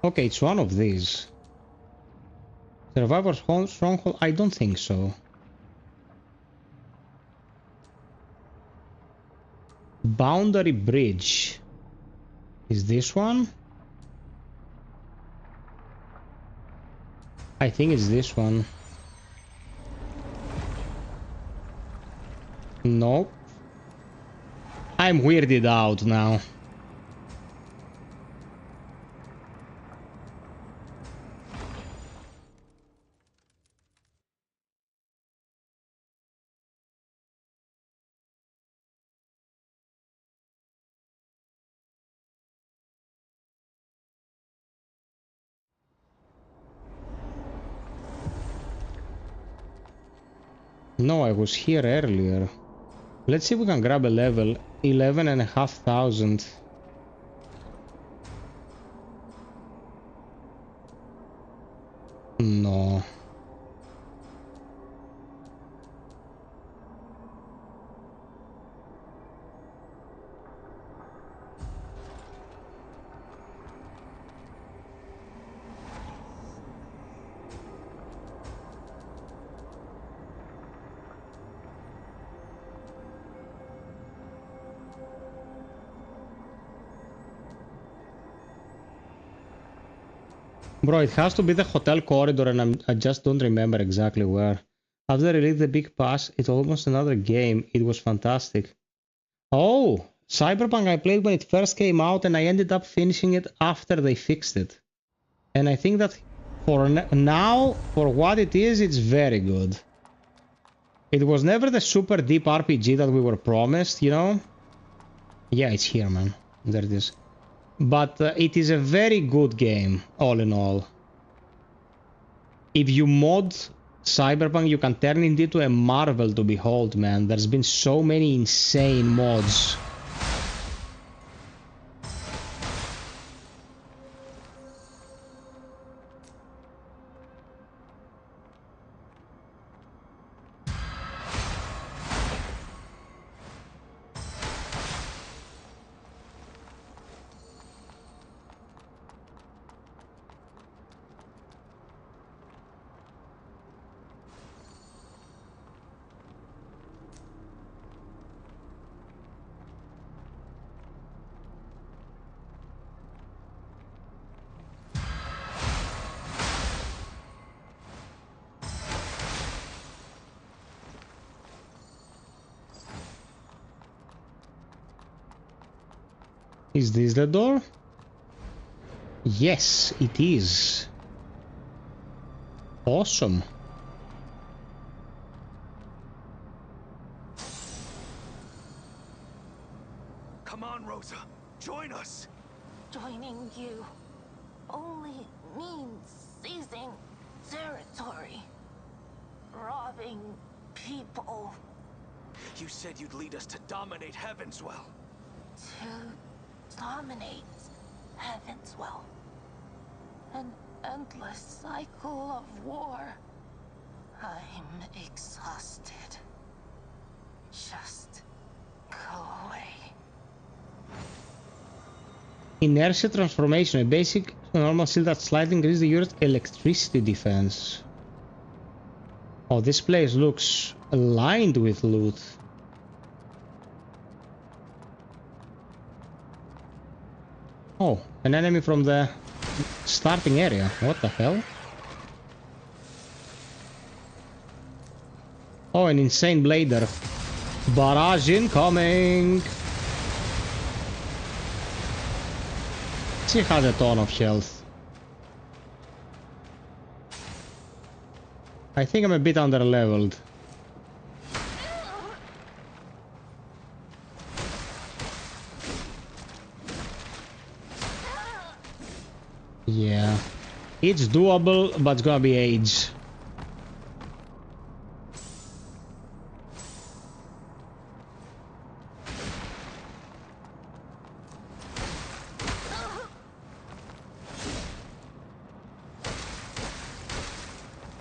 A: Okay, it's one of these. Survivor's Stronghold? I don't think so. Boundary Bridge. Is this one? I think it's this one. Nope. I'm weirded out now. No, I was here earlier. Let's see if we can grab a level. 11,500. No. Bro, it has to be the hotel corridor and I just don't remember exactly where. After they released the big pass, it's almost another game. It was fantastic. Oh, Cyberpunk I played when it first came out and I ended up finishing it after they fixed it. And I think that for now, for what it is, it's very good. It was never the super deep RPG that we were promised, you know? Yeah, it's here, man. There it is. But it is a very good game, all in all. If you mod Cyberpunk, you can turn it into a marvel to behold, man. There's been so many insane mods. Is this the door? Yes, it is. Awesome.
G: Come on, Rosa. Join us.
D: Joining you only means seizing territory, robbing people.
G: You said you'd lead us to dominate Heavenswell.
D: To dominate Heavenswell. An endless cycle of war. I'm exhausted. Just go away.
A: Inertia transformation, a basic normal skill that slightly increases the unit's electricity defense. Oh, this place looks lined with loot. Oh, an enemy from the starting area. What the hell? Oh, an insane blader. Barrage incoming! She has a ton of health. I think I'm a bit under-leveled. Yeah. It's doable, but it's gonna be age.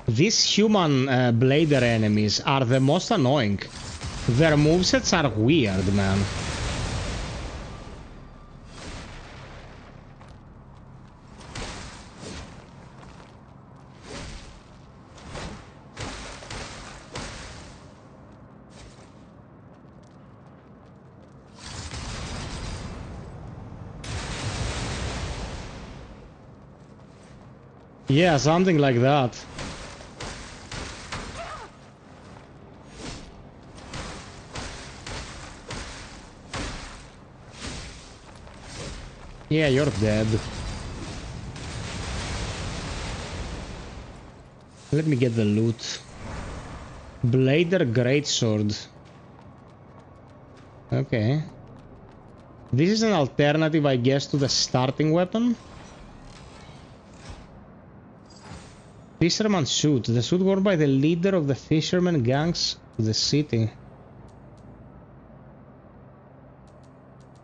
A: These human blader enemies are the most annoying. Their movesets are weird, man. Yeah, something like that. Yeah, you're dead. Let me get the loot. Blader Greatsword. Okay. This is an alternative, I guess, to the starting weapon. Fisherman suit. The suit worn by the leader of the fisherman gangs of the city.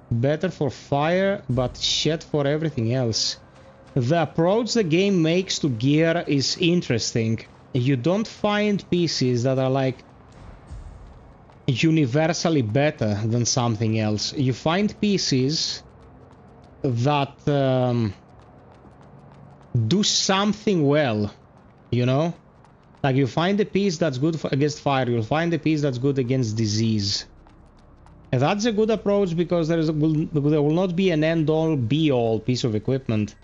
A: Better for fire, but shit for everything else. The approach the game makes to gear is interesting. You don't find pieces that are like universally better than something else. You find pieces that do something well, you know? Like you find a piece that's good against fire, you'll find a piece that's good against disease. And that's a good approach because there will not be an end-all, be-all piece of equipment.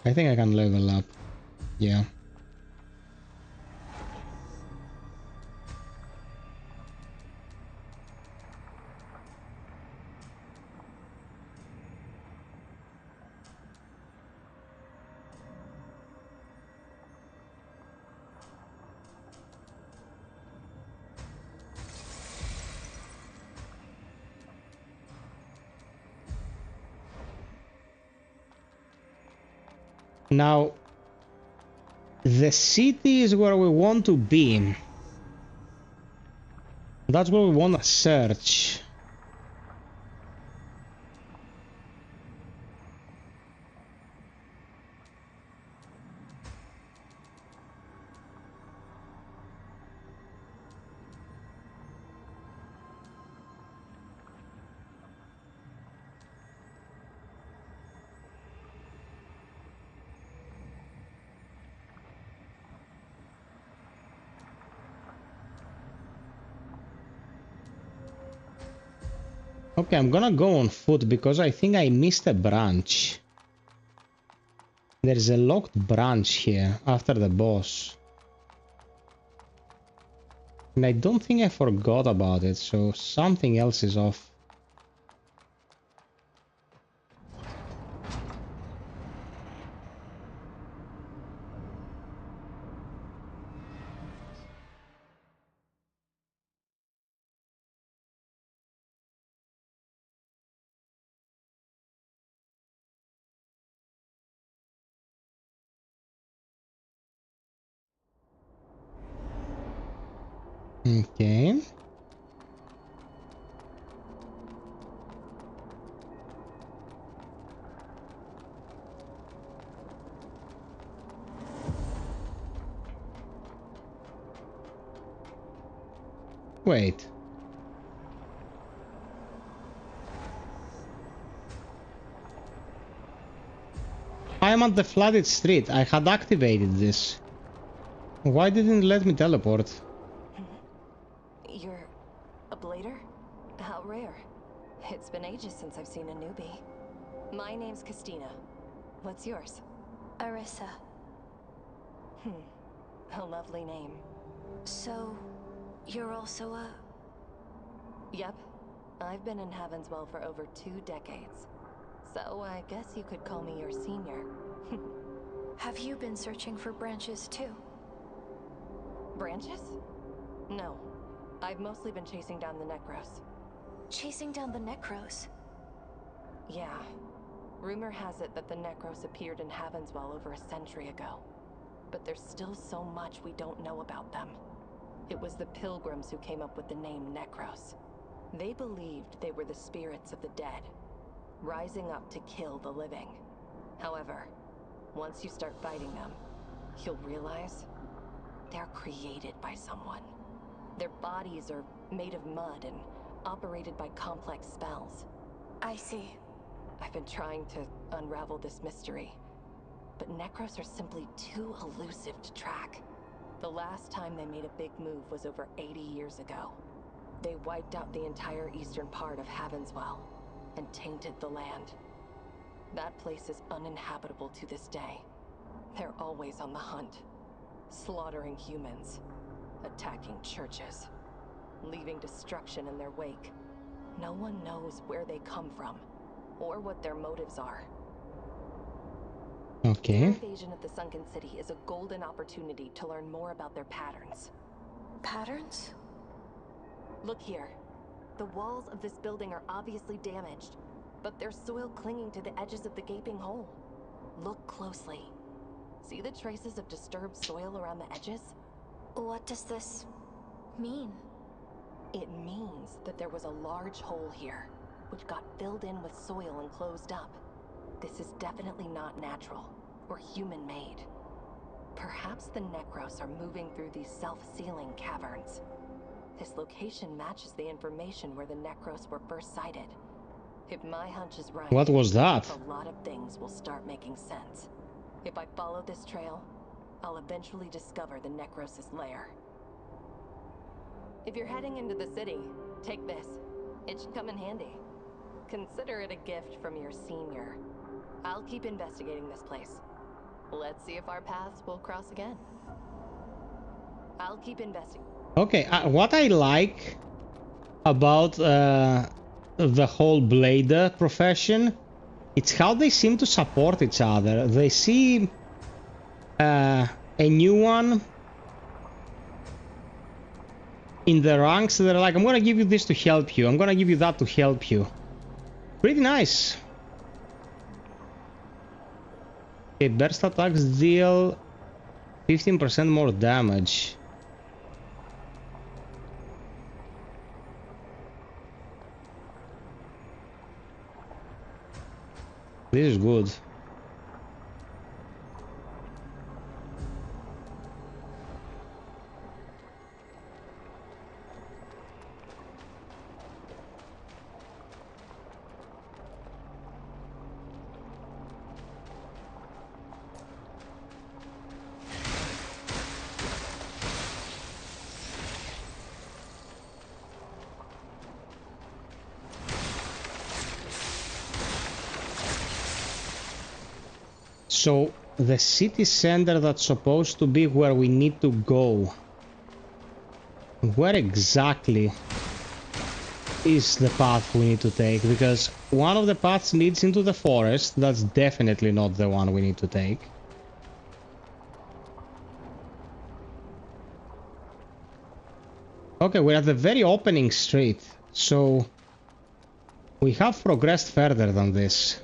A: I think I can level up. Yeah. Now, the city is where we want to be. That's where we want to search. Okay, I'm gonna go on foot because I think I missed a branch. There's a locked branch here after the boss. And I don't think I forgot about it, so something else is off. Okay. Wait. I am at the flooded street. I had activated this. Why didn't it let me teleport?
L: You're a blader? How rare. It's been ages since I've seen a newbie. My name's Christina. What's yours?
D: Arissa.
L: A lovely name.
D: So, You're also a...
L: Yep. I've been in Heavenswell for over 2 decades. So I guess you could call me your senior.
D: Have you been searching for branches too?
L: Branches? No. I've mostly been chasing down the Necros.
D: Chasing down the Necros?
L: Yeah. Rumor has it that the Necros appeared in Heavenswell over a century ago. But there's still so much we don't know about them. It was the Pilgrims who came up with the name Necros. They believed they were the spirits of the dead, rising up to kill the living. However, once you start fighting them, you'll realize they're created by someone. Their bodies are made of mud and operated by complex spells.
D: I see.
L: I've been trying to unravel this mystery, but Necros are simply too elusive to track. The last time they made a big move was over 80 years ago. They wiped out the entire eastern part of Heavenswell and tainted the land. That place is uninhabitable to this day. They're always on the hunt, slaughtering humans, attacking churches, leaving destruction in their wake. No one knows where they come from, or what their motives are.
A: Okay.
L: Their invasion of the Sunken City is a golden opportunity to learn more about their patterns.
D: Patterns?
L: Look here. The walls of this building are obviously damaged, but there's soil clinging to the edges of the gaping hole. Look closely. See the traces of disturbed soil around the edges?
D: What does this mean?
L: It means that there was a large hole here, which got filled in with soil and closed up. This is definitely not natural or human-made. Perhaps the Necros are moving through these self-sealing caverns. This location matches the information where the Necros were first sighted. If my hunch is right,
A: What was that?
L: a lot of things will start making sense. If I follow this trail, I'll eventually discover the Necros' lair. If you're heading into the city, take this. It should come in handy. Consider it a gift from your senior. I'll keep investigating this place. Let's see if our paths will cross again. I'll keep investigating.
A: Okay, what I like about the whole Blade profession, it's how they seem to support each other. They see a new one in the ranks, they're like, I'm gonna give you this to help you, I'm gonna give you that to help you. Pretty nice. Okay, burst attacks deal 15% more damage. This is good. So, the city center that's supposed to be where we need to go. Where exactly is the path we need to take? Because one of the paths leads into the forest. That's definitely not the one we need to take. Okay, we're at the very opening street. So, we have progressed further than this.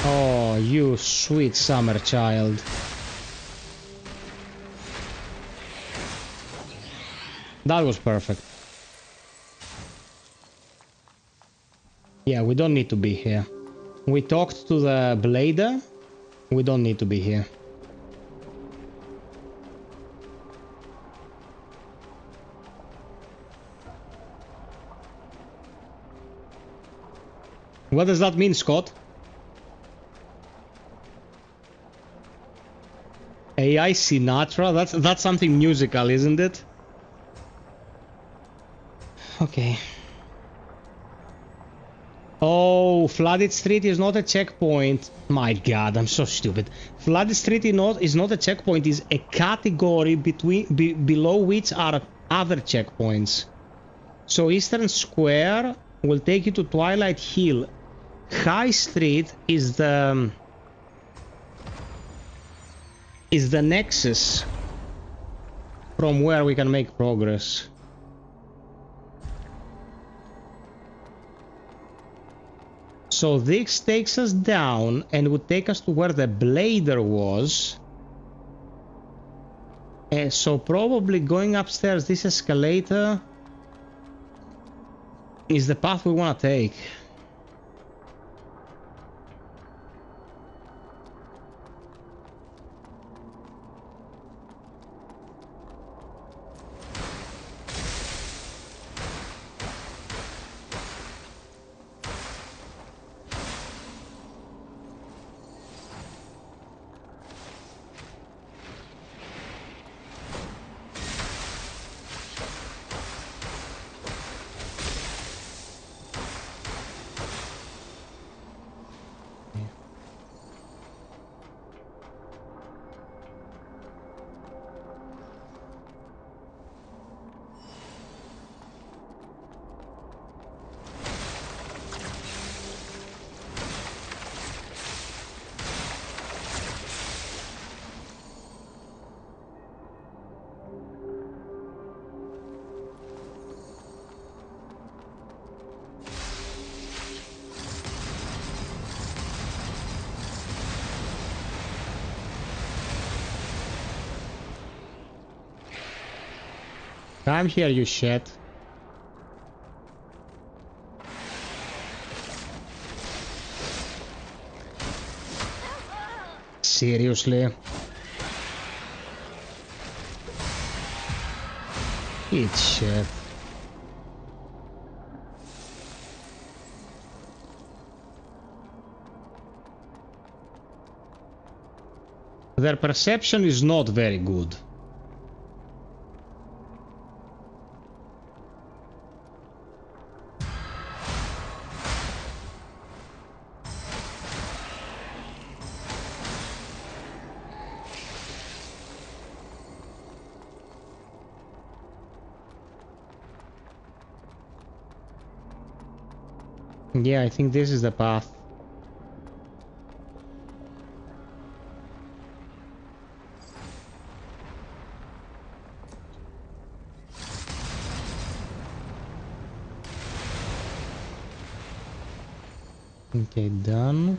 A: Oh, you sweet summer child. That was perfect. Yeah, we don't need to be here. We talked to the Bladu. We don't need to be here. What does that mean, Scott? AI Sinatra? That's something musical, isn't it? Okay. Oh, Flooded Street is not a checkpoint. My god, I'm so stupid. Flooded Street is not a checkpoint, it's a category below which are other checkpoints. So Eastern Square will take you to Twilight Hill. High Street is the nexus from where we can make progress. So this takes us down and would take us to where the blader was. And so probably going upstairs this escalator is the path we want to take. I'm here, you shit. Seriously? Eat shit. Their perception is not very good. Yeah, I think this is the path. Okay, done.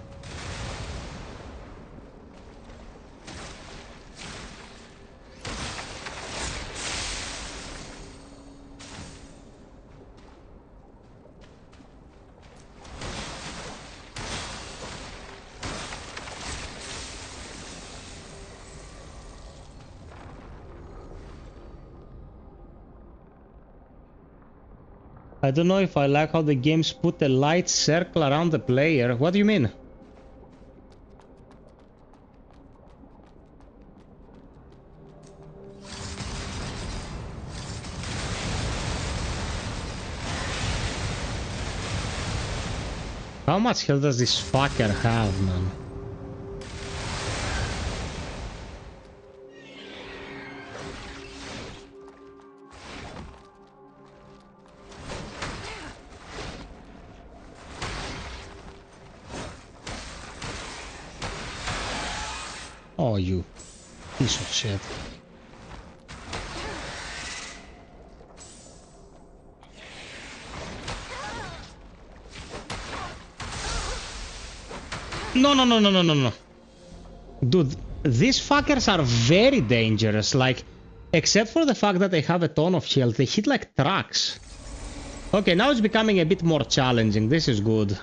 A: I don't know if I like how the games put a light circle around the player. What do you mean? How much health does this fucker have, man? Oh, you piece of shit. No. Dude, these fuckers are very dangerous. Like, except for the fact that they have a ton of health, they hit like trucks. Okay, now it's becoming a bit more challenging. This is good.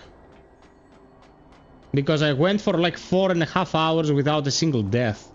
A: Because I went for like 4.5 hours without a single death.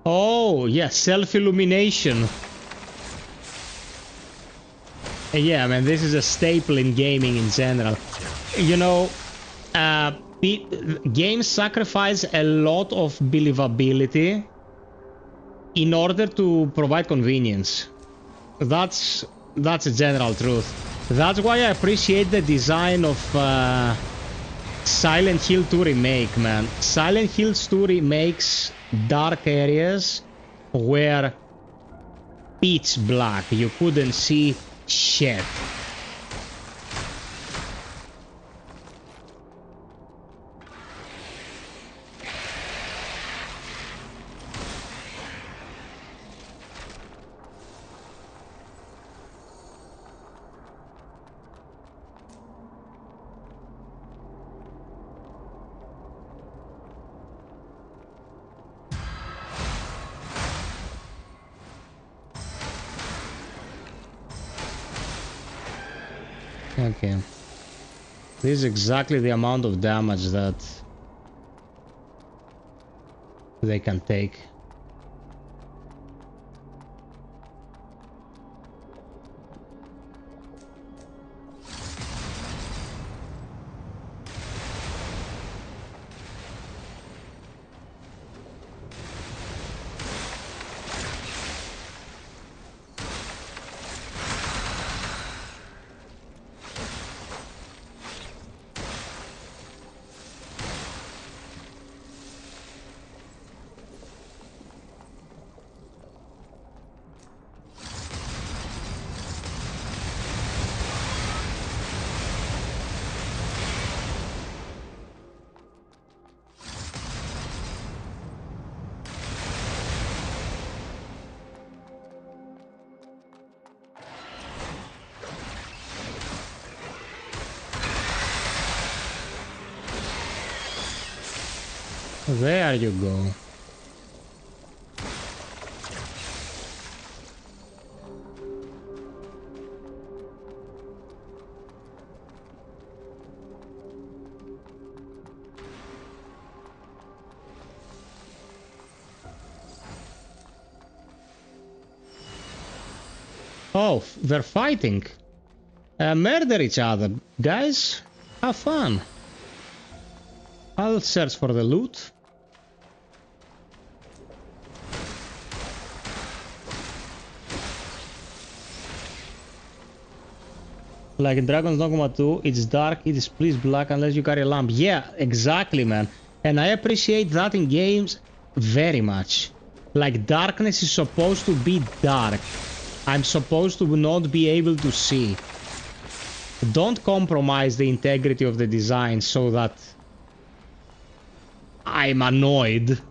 A: Oh, yeah, self-illumination. Yeah, man, this is a staple in gaming in general. You know, games sacrifice a lot of believability in order to provide convenience. That's a general truth. That's why I appreciate the design of Silent Hill 2 Remake, man. Silent Hill 2 Remake's dark areas were pitch black. You couldn't see shit. Okay. This is exactly the amount of damage that they can take. There you go. Oh, they're fighting. Murder each other. Guys, have fun. I'll search for the loot. Like in Dragon's Dogma 2, it's dark, it is pitch black unless you carry a lamp. Yeah, exactly, man. And I appreciate that in games very much. Like, darkness is supposed to be dark. I'm supposed to not be able to see. Don't compromise the integrity of the design so that I'm annoyed.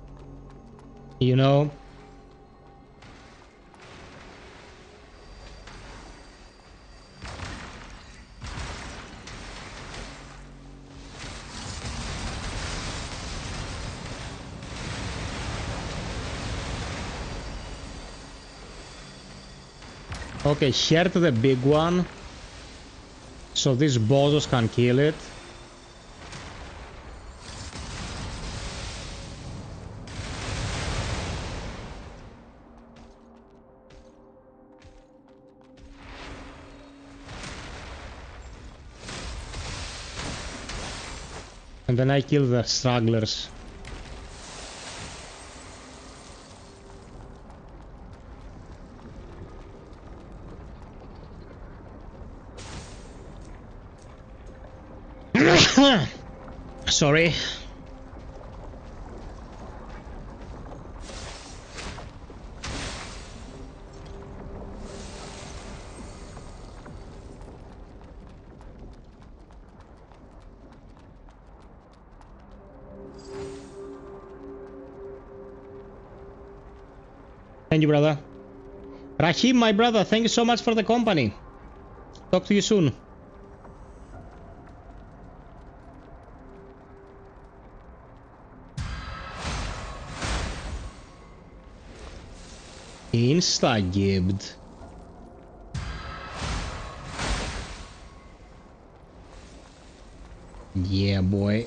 A: You know? Okay, hurt the big one, so these bozos can kill it. And then I kill the stragglers. Sorry. Thank you, brother. Rahim, my brother, thank you so much for the company. Talk to you soon. Insta-gibbed. Yeah, boy.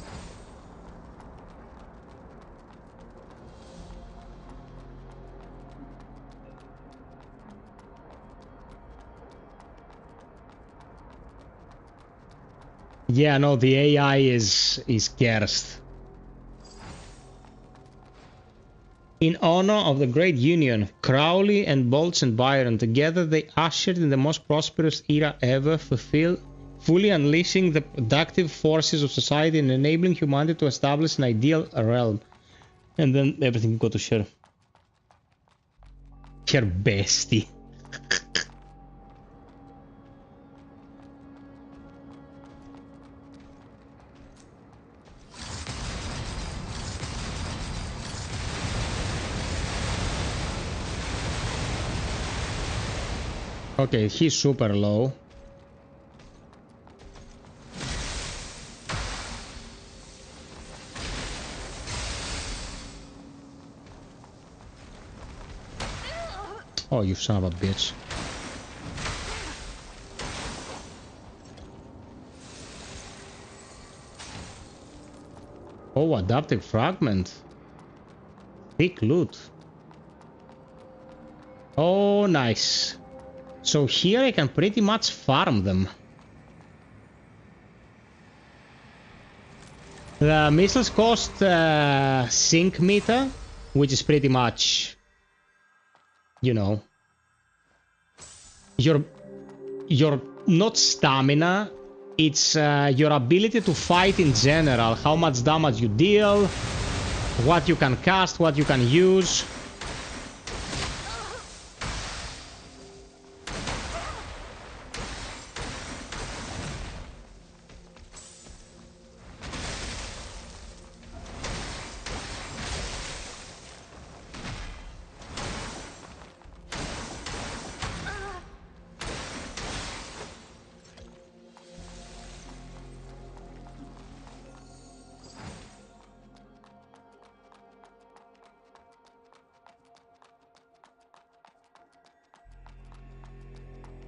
A: Yeah, no, the AI is cursed. In honor of the Great Union, Crowley and Bolts and Byron, together they ushered in the most prosperous era ever, fully unleashing the productive forces of society and enabling humanity to establish an ideal realm. And then everything got to share. Her bestie. Okay, he's super low. Oh, you son of a bitch. Oh, adaptive fragment. Thick loot. Oh, nice. So here I can pretty much farm them. The missiles cost sync meter, which is pretty much, you know, your not stamina, it's your ability to fight in general, how much damage you deal, what you can cast, what you can use.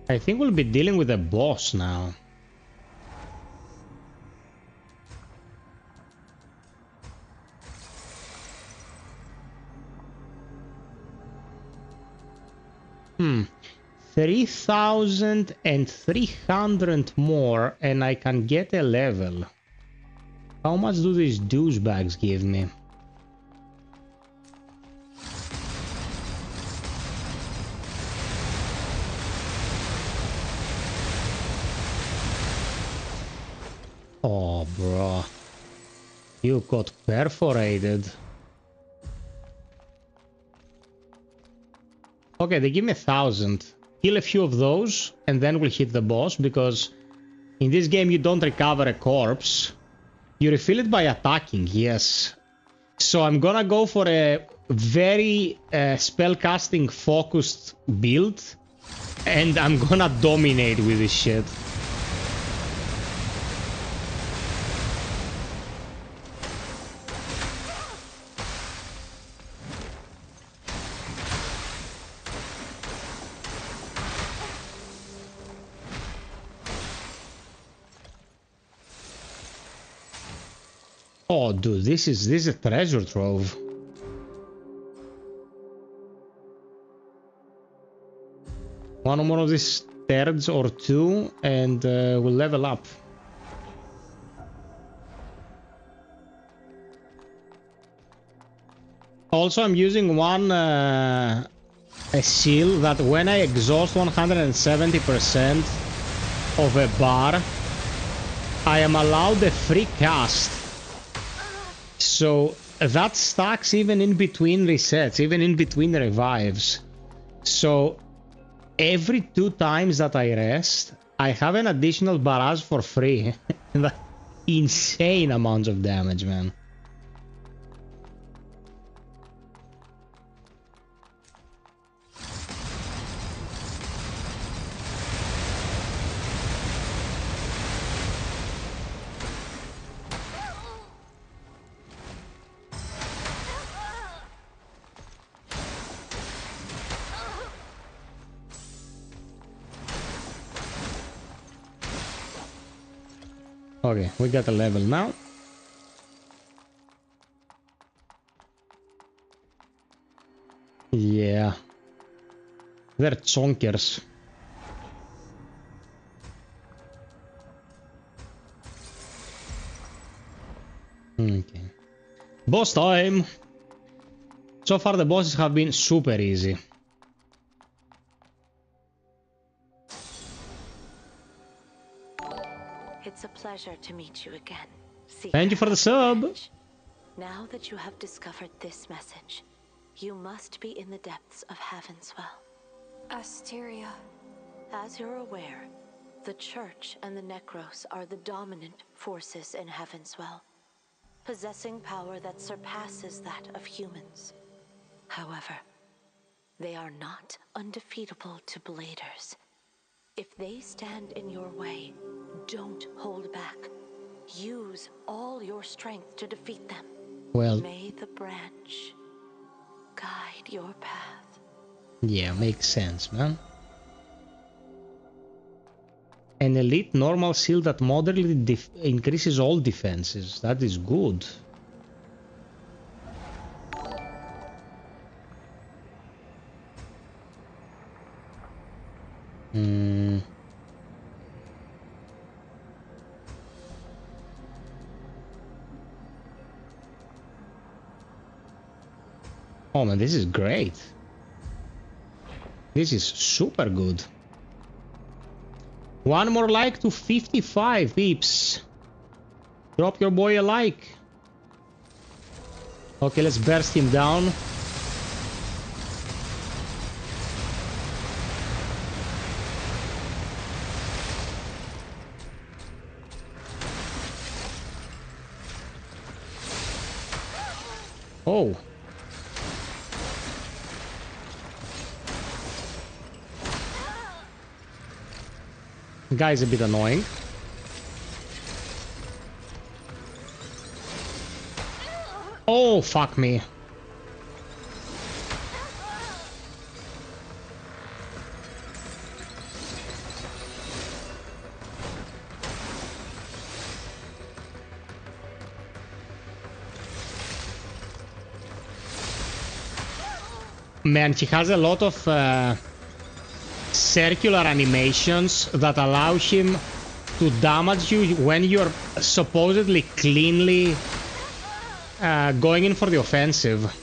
A: I think we'll be dealing with a boss now. Hmm. 3,300 more and I can get a level. How much do these douchebags give me? Oh, bro. You got perforated. Okay, they give me 1,000. Kill a few of those, and then we'll hit the boss, because in this game you don't recover a corpse. You refill it by attacking, yes. So I'm gonna go for a very spellcasting focused build, and I'm gonna dominate with this shit. Oh, dude, this is a treasure trove. One more of these thirds or two, and we'll level up. Also, I'm using one a seal that when I exhaust 170% of a bar, I am allowed a free cast. So that stacks even in between resets, even in between revives. So every 2 times that I rest, I have an additional barrage for free. Insane amounts of damage, man. Okay, we got a level now. Yeah. They're chonkers. Okay. Boss time! So far the bosses have been super easy.
B: It's a pleasure to meet you again.
A: Thank you for the sub!
B: Now that you have discovered this message, you must be in the depths of Heavenswell.
D: Asteria.
B: As you're aware, the Church and the Necros are the dominant forces in Heavenswell, possessing power that surpasses that of humans. However, they are not undefeatable to Bladers. If they stand in your way, don't hold back. Use all your strength to defeat them.
A: Well,
B: may the branch guide your path.
A: Yeah, makes sense, man. An elite normal shield that moderately increases all defenses. That is good. Oh man, this is great. This is super good. One more like to 55 peeps. Drop your boy a like. Okay, let's burst him down. Oh. Guy's a bit annoying. Oh, fuck me. Man, he has a lot of circular animations that allow him to damage you when you're supposedly cleanly going in for the offensive.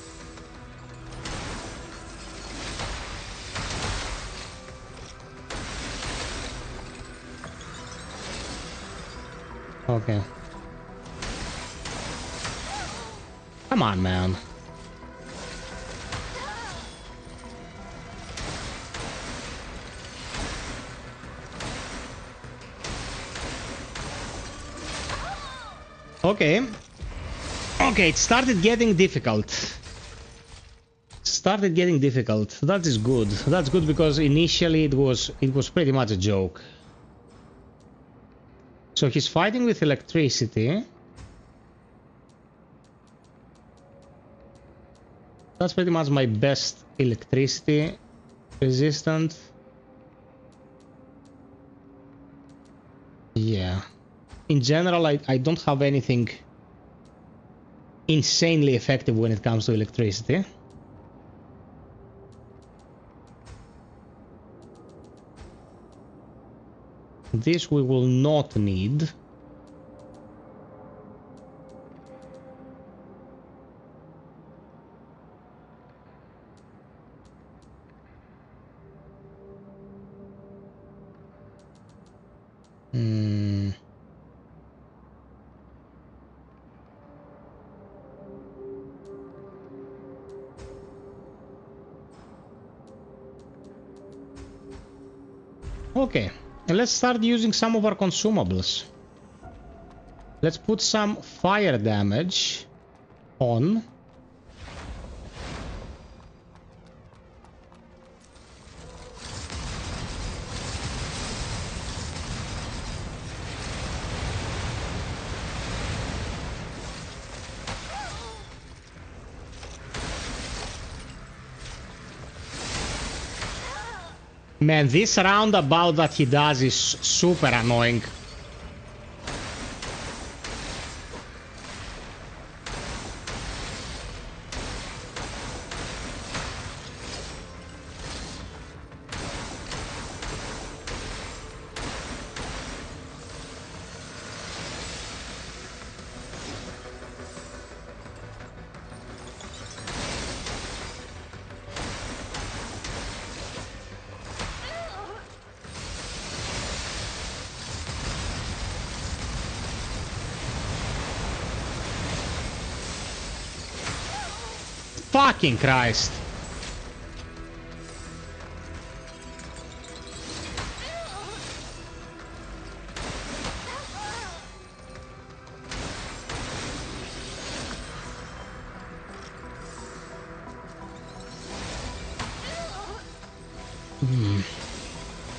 A: Okay. Come on, man. Okay. Okay, it started getting difficult. That is good. That's good because initially it was pretty much a joke. So he's fighting with electricity. That's pretty much my best electricity resistant. Yeah. In general, I don't have anything insanely effective when it comes to electricity. This we will not need. Okay, let's start using some of our consumables. Let's put some fire damage on. Man, this roundabout that he does is super annoying. fucking Christ.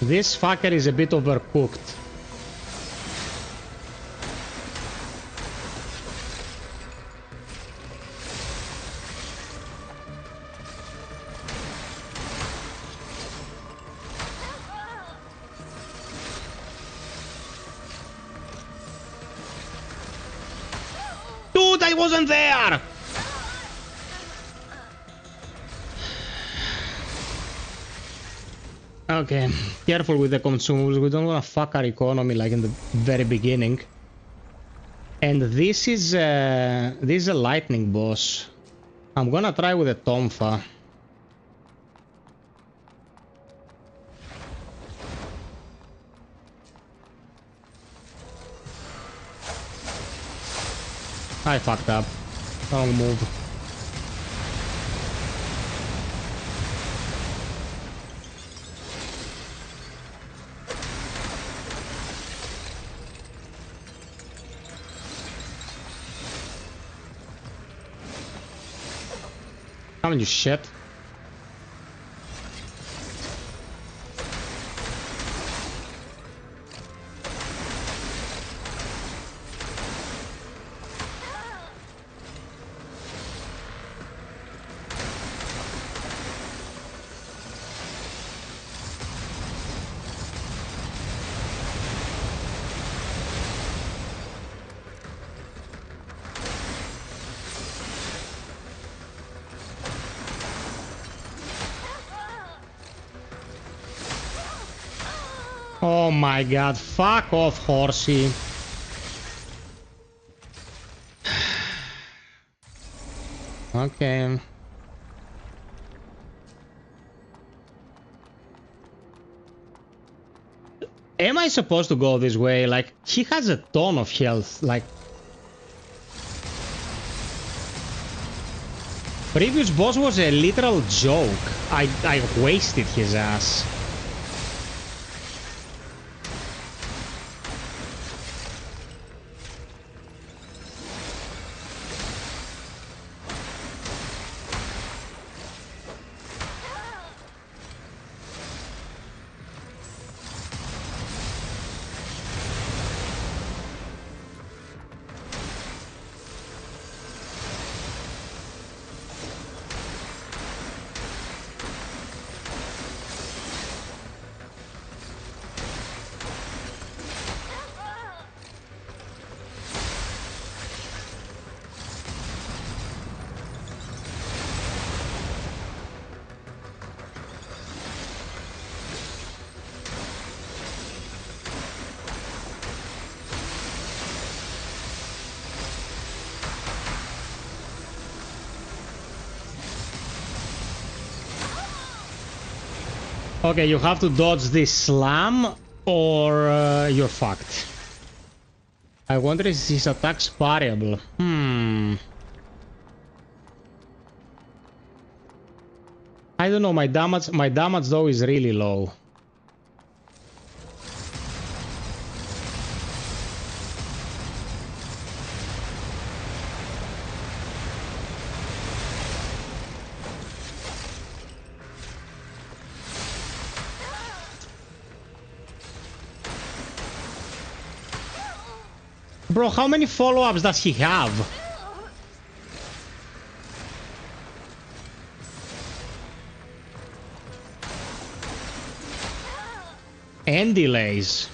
A: This fucker is a bit overcooked. Dude, I wasn't there! Okay, careful with the consumables. We don't want to fuck our economy like in the very beginning. And this is a lightning boss. I'm gonna try with a Tonfa. I fucked up. Wrong move. Come on, you shit. Oh my god, fuck off, horsey. Okay. Am I supposed to go this way? Like, he has a ton of health, like... Previous boss was a literal joke. I wasted his ass. Okay, you have to dodge this slam or you're fucked. I wonder if his attack's variable. I don't know, my damage though is really low. Bro, how many follow-ups does he have? And delays.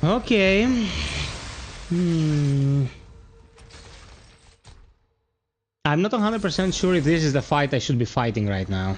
A: Okay. I'm not 100% sure if this is the fight I should be fighting right now.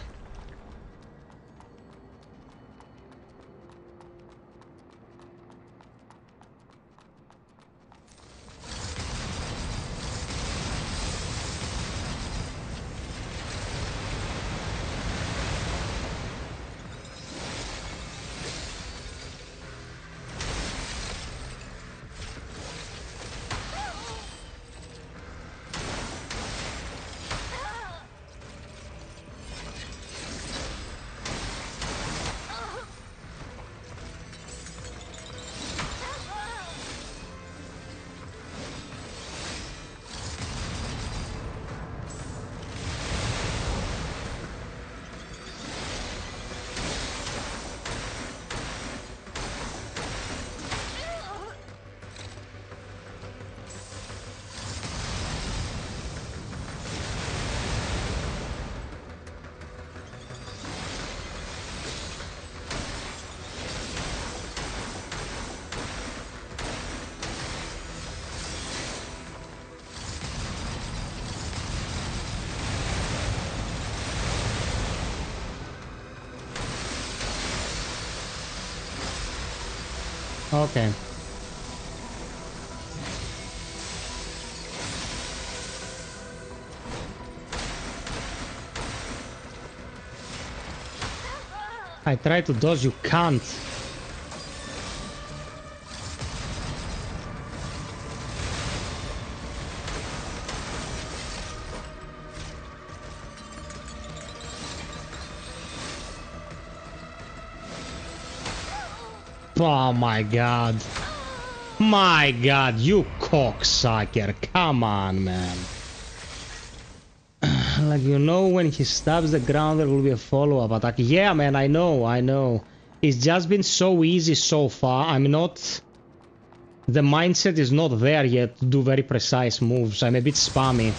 A: Okay. I try to dodge, you can't. Oh my god. My god, you cocksucker. Come on, man. Like, you know, when he stabs the ground, there will be a follow-up attack. Yeah, man, I know. It's just been so easy so far. I'm not... The mindset is not there yet to do very precise moves. I'm a bit spammy.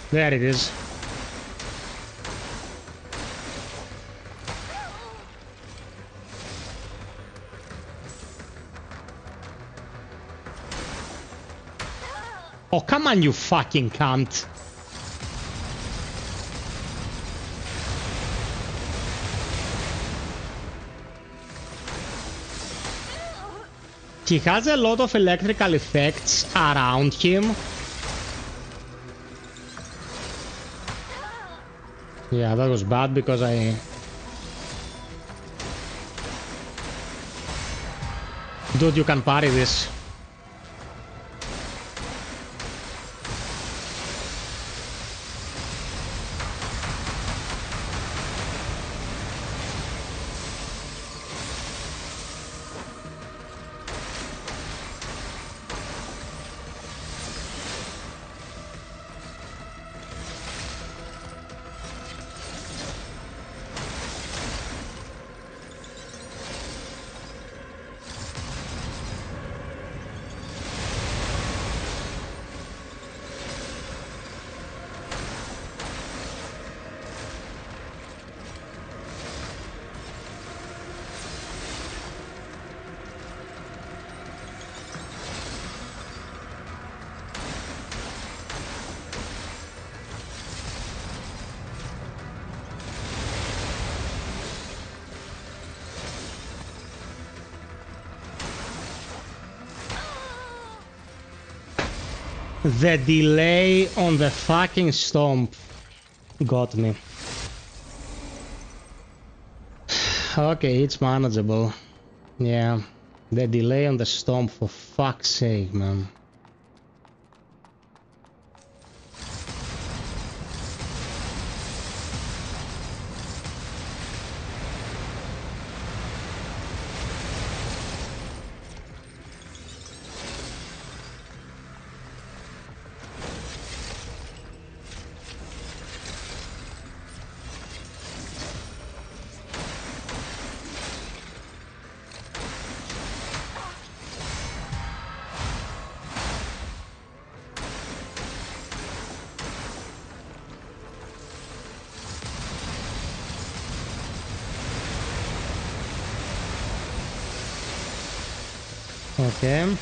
A: There it is. Oh, come on, you fucking cunt. He has a lot of electrical effects around him. Yeah, that was bad because I... Dude, you can parry this. The delay on the fucking stomp got me. Okay, it's manageable. Yeah, the delay on the stomp, for fuck's sake, man. Okay.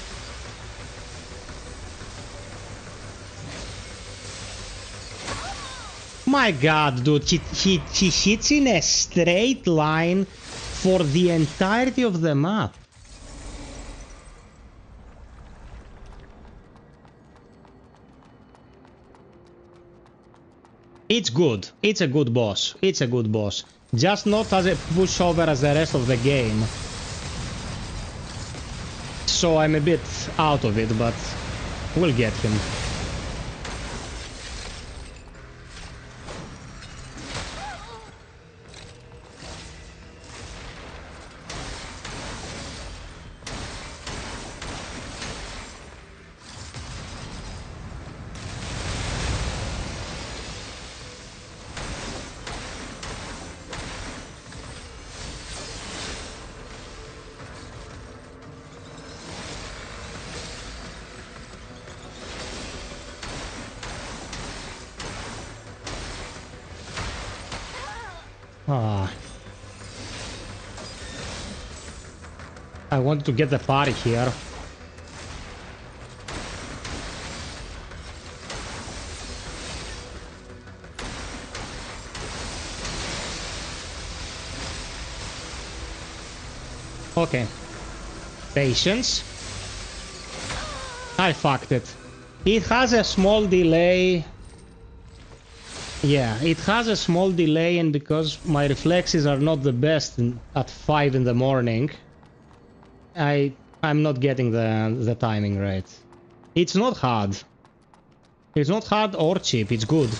A: My god, dude, he hits in a straight line for the entirety of the map. It's good. It's a good boss. It's a good boss. Just not as a pushover as the rest of the game. So I'm a bit out of it, but we'll get him. Ah. I wanted to get the party here. Okay. Patience. I fucked it. It has a small delay. Yeah, it has a small delay, and because my reflexes are not the best at 5 in the morning, I'm not getting the timing right. It's not hard. It's not hard or cheap, it's good.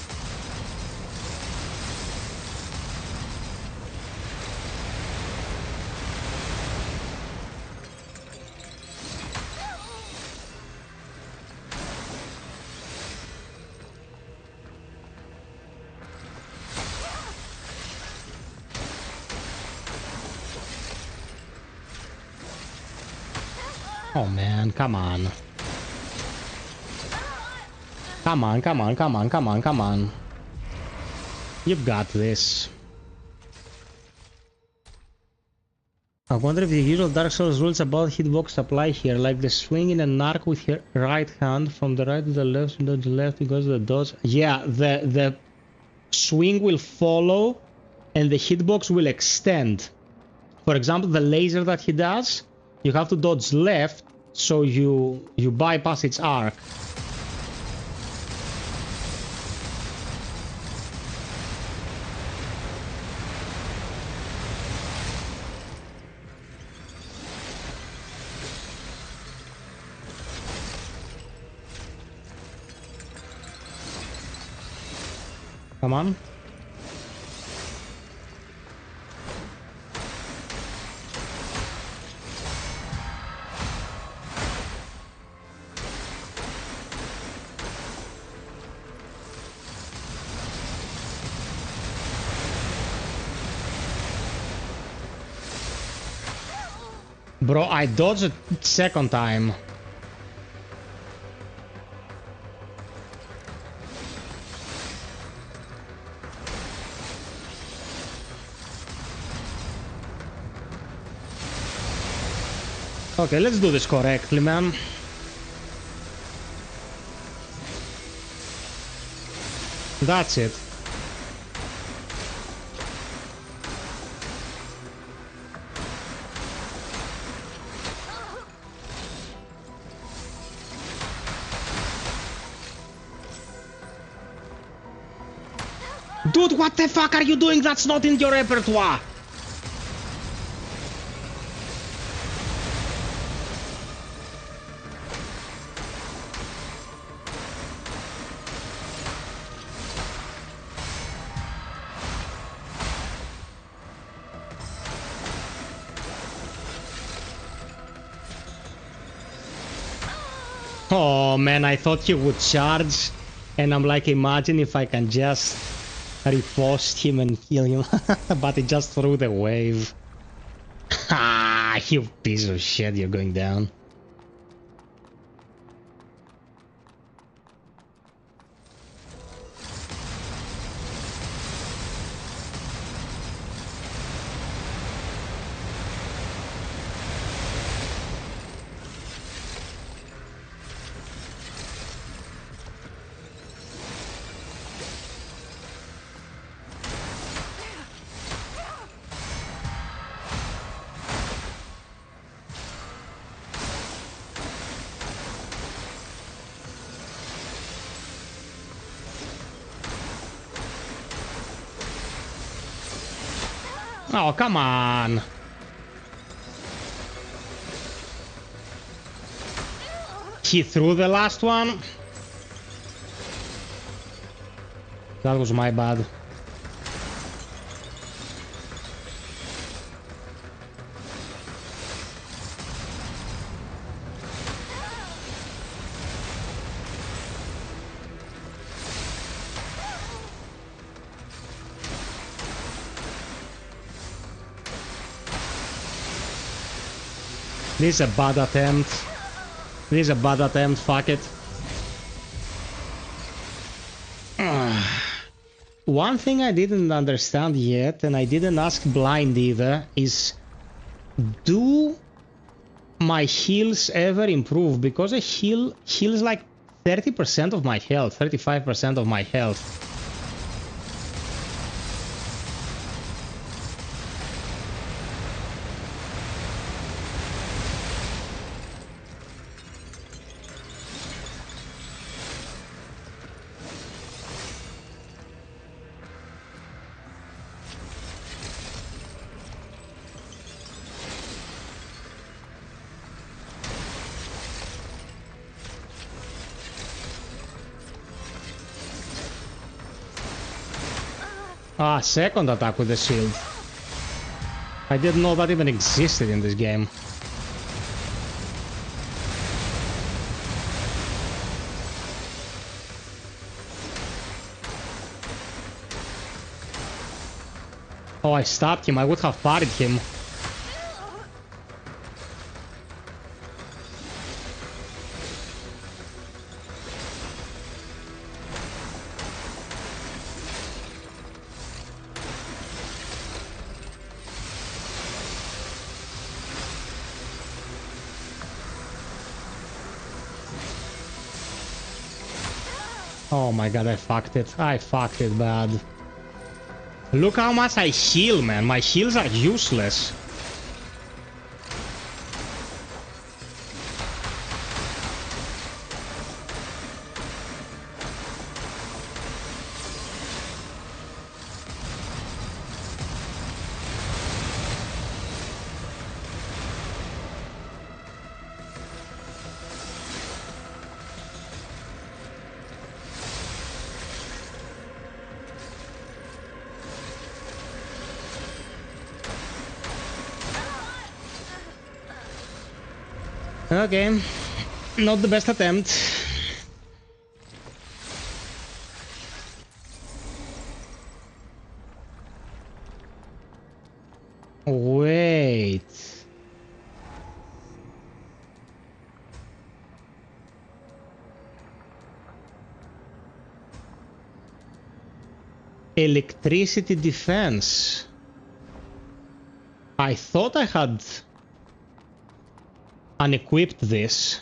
A: Oh man, come on. Come on, come on, come on, come on, come on. You've got this. I wonder if the usual Dark Souls rules about hitbox apply here, like the swinging an arc with your right hand from the right to the left and to the left because of the dodge. Yeah, the swing will follow and the hitbox will extend. For example, the laser that he does, you have to dodge left so you bypass its arc. Come on. Bro, I dodged it second time. Okay, let's do this correctly, man. That's it. Dude, what the fuck are you doing? That's not in your repertoire. Oh man, I thought he would charge, and I'm like, imagine if I can just riposte him and kill him, but he just threw the wave. Ah, you piece of shit, you're going down. Oh, come on. He threw the last one. That was my bad. This is a bad attempt. This is a bad attempt, fuck it. one thing I didn't understand yet, and I didn't ask Blind either, is do my heals ever improve? Because a heal heals like 30% of my health, 35% of my health. Ah, second attack with the shield. I didn't know that even existed in this game. Oh, I stabbed him. I would have parried him. Oh my god, I fucked it. I fucked it bad. Look how much I heal, man. My heals are useless. Okay, not the best attempt. Wait. Electricity defense. I thought I had unequipped this,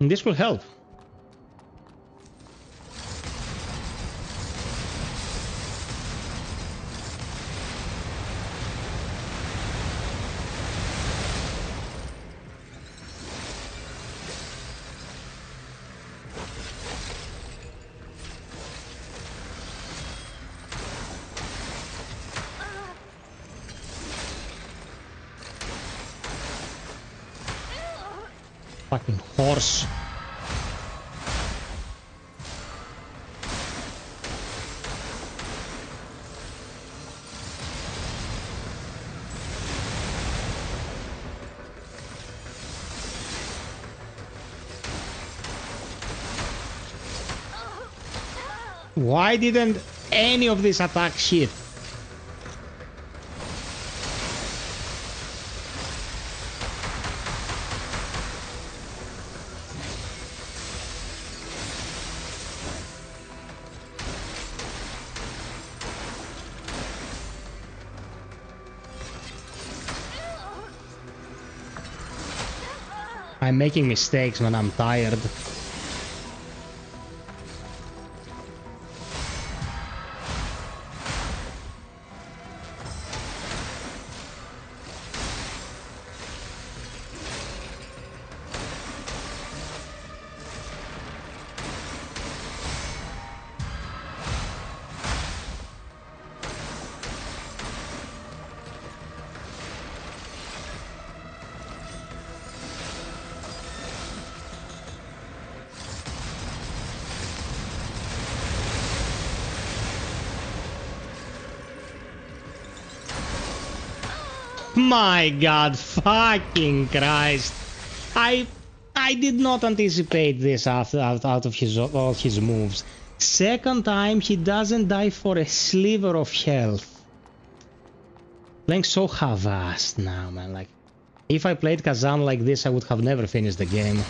A: and this will help. Fucking horse. Why didn't any of these attacks hit? I'm making mistakes when I'm tired. My god, fucking Christ. I did not anticipate this out of all his moves. Second time he doesn't die for a sliver of health. Playing so half-assed now, man. Like, if I played Kazan like this, I would have never finished the game.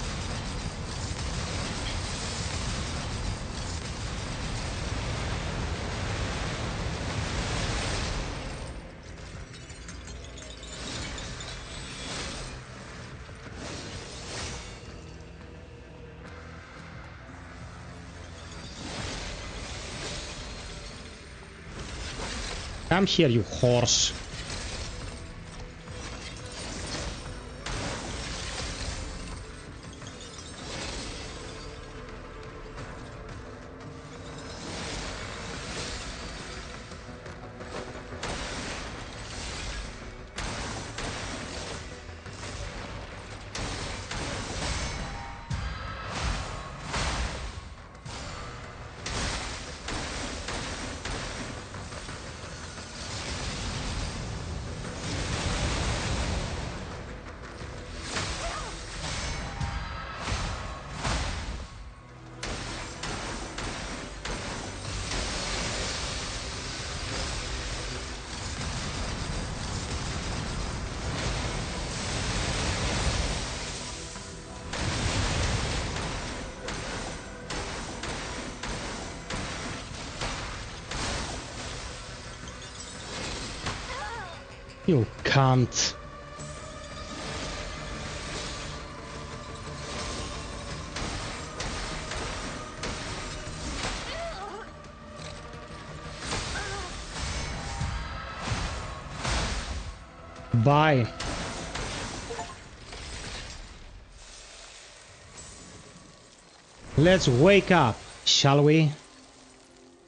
A: Come here, you horse. You can't. Bye. Let's wake up, shall we?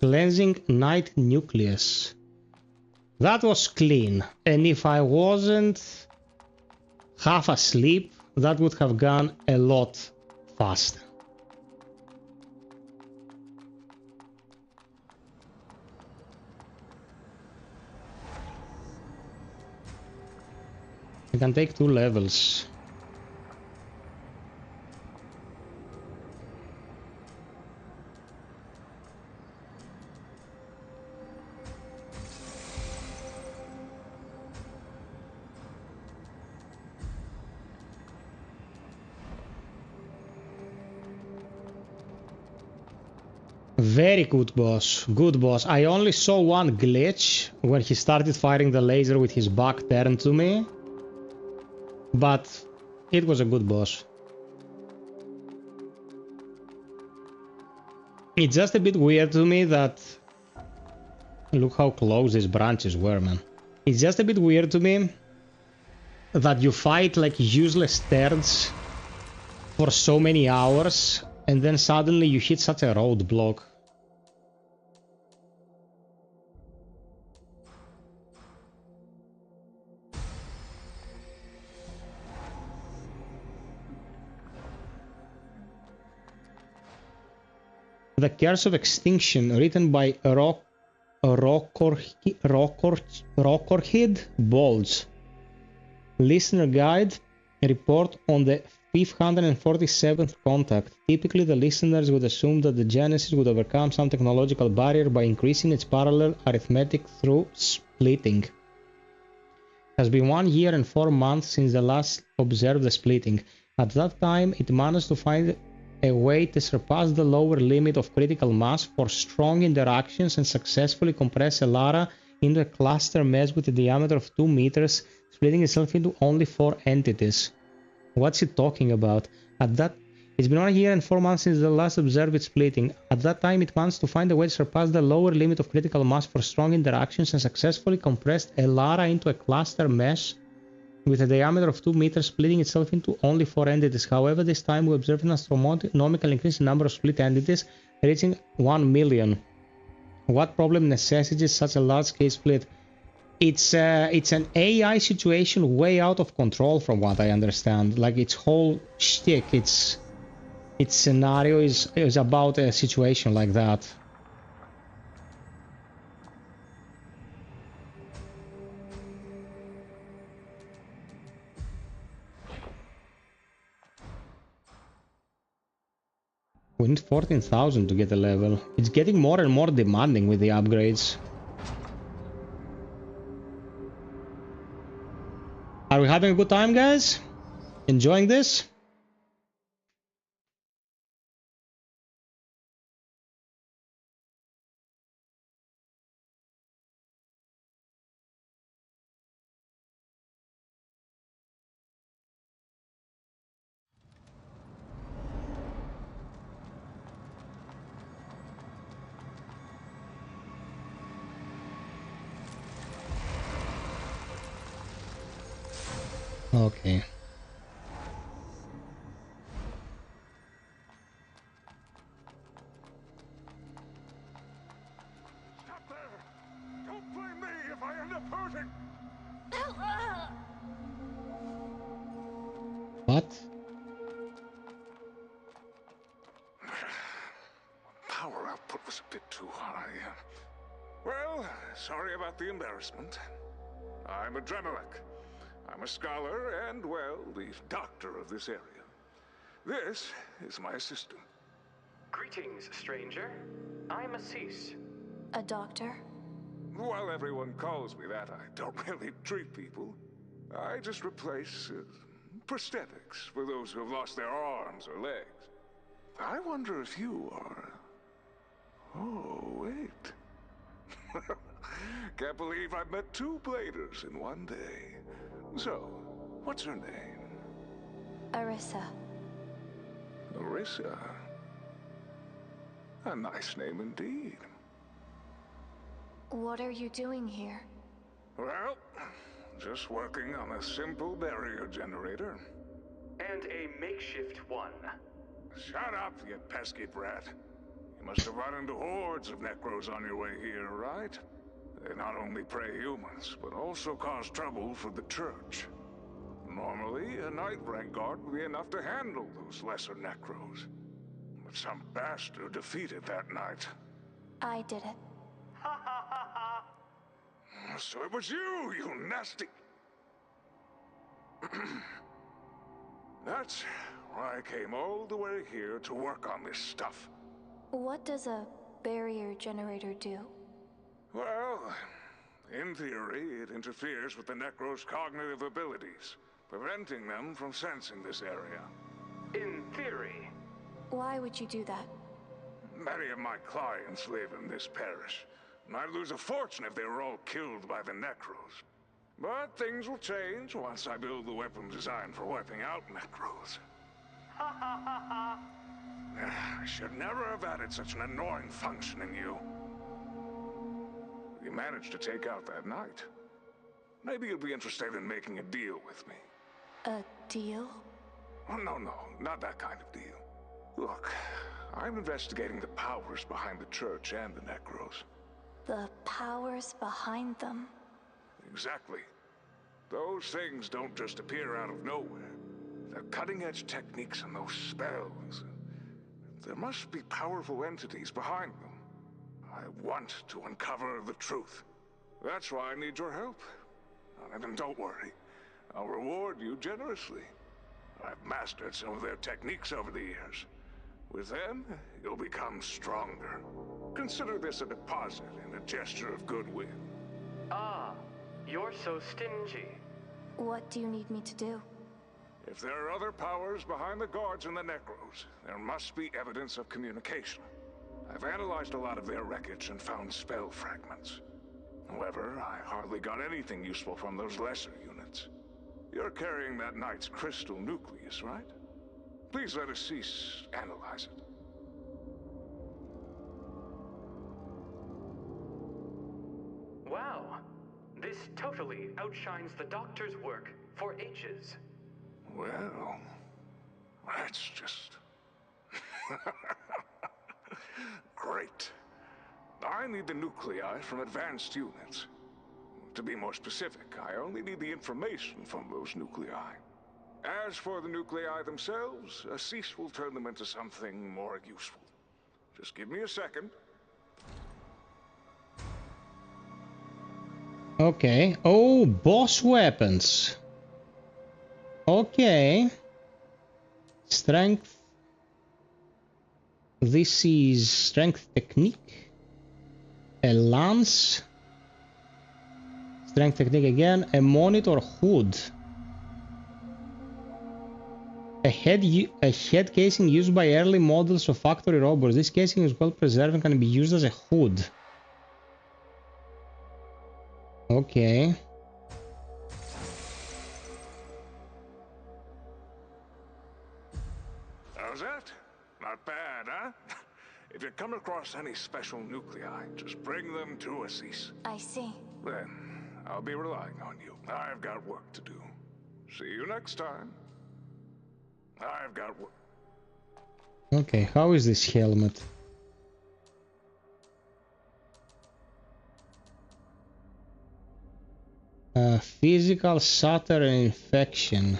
A: Cleansing night nucleus. That was clean, and if I wasn't half asleep, that would have gone a lot faster. I can take 2 levels. Very good boss, good boss. I only saw one glitch when he started firing the laser with his back turned to me, but it was a good boss. It's just a bit weird to me that... Look how close these branches were, man. It's just a bit weird to me that you fight like useless turds for so many hours and then suddenly you hit such a roadblock. The Curse of Extinction, written by Rockorhid Bolts. Listener guide, report on the 547th contact. Typically, the listeners would assume that the Genesis would overcome some technological barrier by increasing its parallel arithmetic through splitting. It has been 1 year and 4 months since the last observed the splitting. At that time, it managed to find a way to surpass the lower limit of critical mass for strong interactions and successfully compress Elara into a cluster mesh with a diameter of 2 meters, splitting itself into only 4 entities. What's it talking about? It's been 1 year and 4 months since the last observed its splitting. At that time, it managed to find a way to surpass the lower limit of critical mass for strong interactions and successfully compressed Elara into a cluster mesh with a diameter of 2 meters, splitting itself into only 4 entities. However, this time we observed an astronomical increase in number of split entities, reaching 1 million. What problem necessitates such a large-scale split? It's an AI situation way out of control, from what I understand. Like, its whole shtick, its scenario is about a situation like that. We need 14,000 to get a level. It's getting more and more demanding with the upgrades. Are we having a good time, guys? Enjoying this? Okay.
C: Stop there! Don't blame me if I end up hurting!
A: What?
C: Power output was a bit too high. Well, sorry about the embarrassment. I'm a Dremelek. I'm a scholar and, well, the doctor of this area. This is my assistant.
M: Greetings, stranger. I'm Assis.
D: A doctor?
C: While everyone calls me that, I don't really treat people. I just replace prosthetics for those who have lost their arms or legs. I wonder if you are... Oh, wait. Can't believe I've met two bladers in one day. So, what's her name?
D: Arissa.
C: Arissa? A nice name indeed.
D: What are you doing here?
C: Well, just working on a simple barrier generator.
M: And a makeshift one.
C: Shut up, you pesky brat. You must have run into hordes of Necros on your way here, right? They not only prey humans, but also cause trouble for the church. Normally, a night rank guard would be enough to handle those lesser Necros. But some bastard defeated that night.
D: I did it.
C: So it was you, you nasty... That's why I came all the way here to work on this stuff.
D: What does a barrier generator do?
C: Well, in theory, it interferes with the Necro's cognitive abilities, preventing them from sensing this area.
M: In theory.
D: Why would you do that?
C: Many of my clients live in this parish, and I'd lose a fortune if they were all killed by the Necros. But things will change once I build the weapon designed for wiping out Necros. I should never have added such an annoying function in you. You managed to take out that knight. Maybe you'll be interested in making a deal with me.
D: A deal?
C: Oh, no, not that kind of deal. Look, I'm investigating the powers behind the church and the Necros.
D: The powers behind them?
C: Exactly. Those things don't just appear out of nowhere. They're cutting-edge techniques and those spells. There must be powerful entities behind them. I want to uncover the truth. That's why I need your help. And don't worry, I'll reward you generously. I've mastered some of their techniques over the years. With them, you'll become stronger. Consider this a deposit and a gesture of goodwill.
M: Ah, you're so stingy.
D: What do you need me to do?
C: If there are other powers behind the guards and the Necros, there must be evidence of communication. I've analyzed a lot of their wreckage and found spell fragments. However, I hardly got anything useful from those lesser units. You're carrying that knight's crystal nucleus, right? Please let Assis analyze it.
M: Wow. This totally outshines the doctor's work for ages.
C: Well, that's just... great. I need the nuclei from advanced units. To be more specific, I only need the information from those nuclei. As for the nuclei themselves, Assis will turn them into something more useful. Just give me a second.
A: Okay. Oh, boss weapons. Okay. Strength. This is strength technique. A lance. Strength technique again. A monitor hood. A head casing used by early models of factory robots. This casing is well preserved and can be used as a hood. Okay.
C: How's that? Not bad, huh? If you come across any special nuclei, just bring them to Assis.
D: I see.
C: Then, I'll be relying on you. I've got work to do.
J: See you next time. I've got...
A: Okay, how is this helmet? Physical shatter and infection.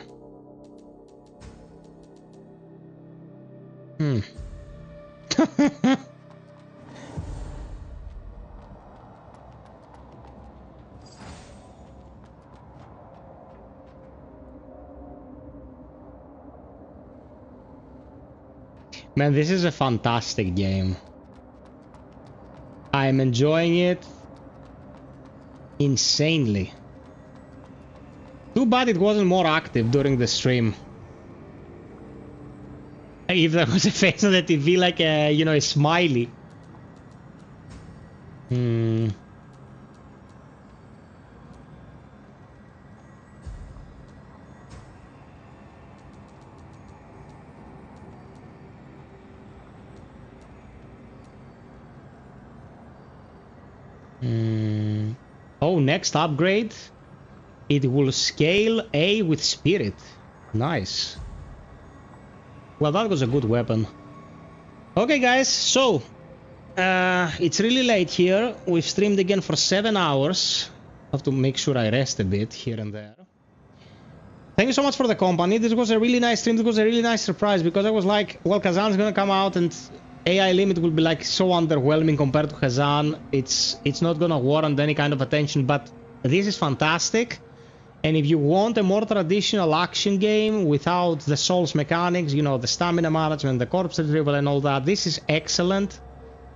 A: Man, this is a fantastic game. I'm enjoying it insanely. Too bad it wasn't more active during the stream. If there was a face on the TV like a, you know, a smiley. Oh, next upgrade. It will scale A with spirit. Nice. Well, that was a good weapon. Okay, guys, so it's really late here. We've streamed again for 7 hours. I have to make sure I rest a bit here and there. Thank you so much for the company. This was a really nice stream. This was a really nice surprise because I was like, well, Kazan's gonna come out and AI Limit will be like so underwhelming compared to Kazan. It's not gonna warrant any kind of attention, but this is fantastic. And if you want a more traditional action game without the souls mechanics, you know, the stamina management, the corpse retrieval and all that, this is excellent.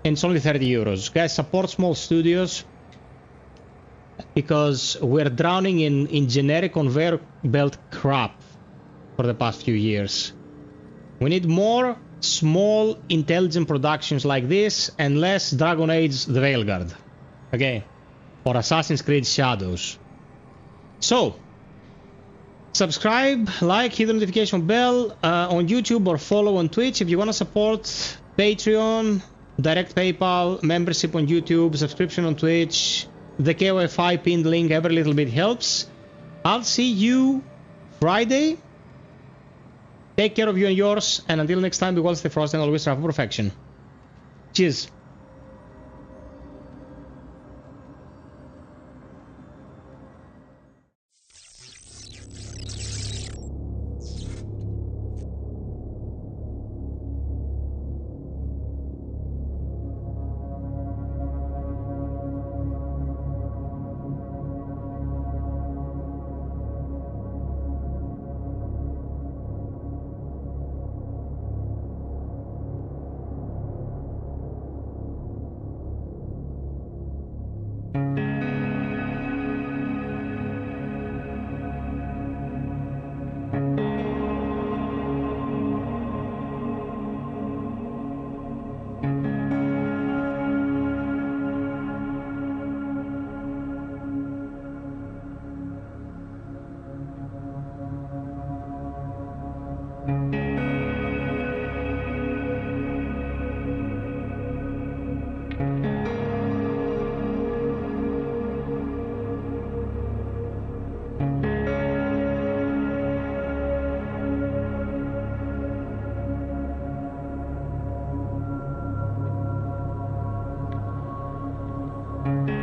A: And it's only 30 euros. Guys, support small studios because we're drowning in generic conveyor belt crap for the past few years. We need more small, intelligent productions like this and less Dragon Age The Veilguard. Okay? Or Assassin's Creed Shadows. So, subscribe, like, hit the notification bell on YouTube or follow on Twitch. If you want to support Patreon, direct PayPal, membership on YouTube, subscription on Twitch, the KOFI pinned link, every little bit helps. I'll see you Friday. Take care of you and yours, and until next time, be well, stay frosty, and always strive for perfection. Cheers.
N: You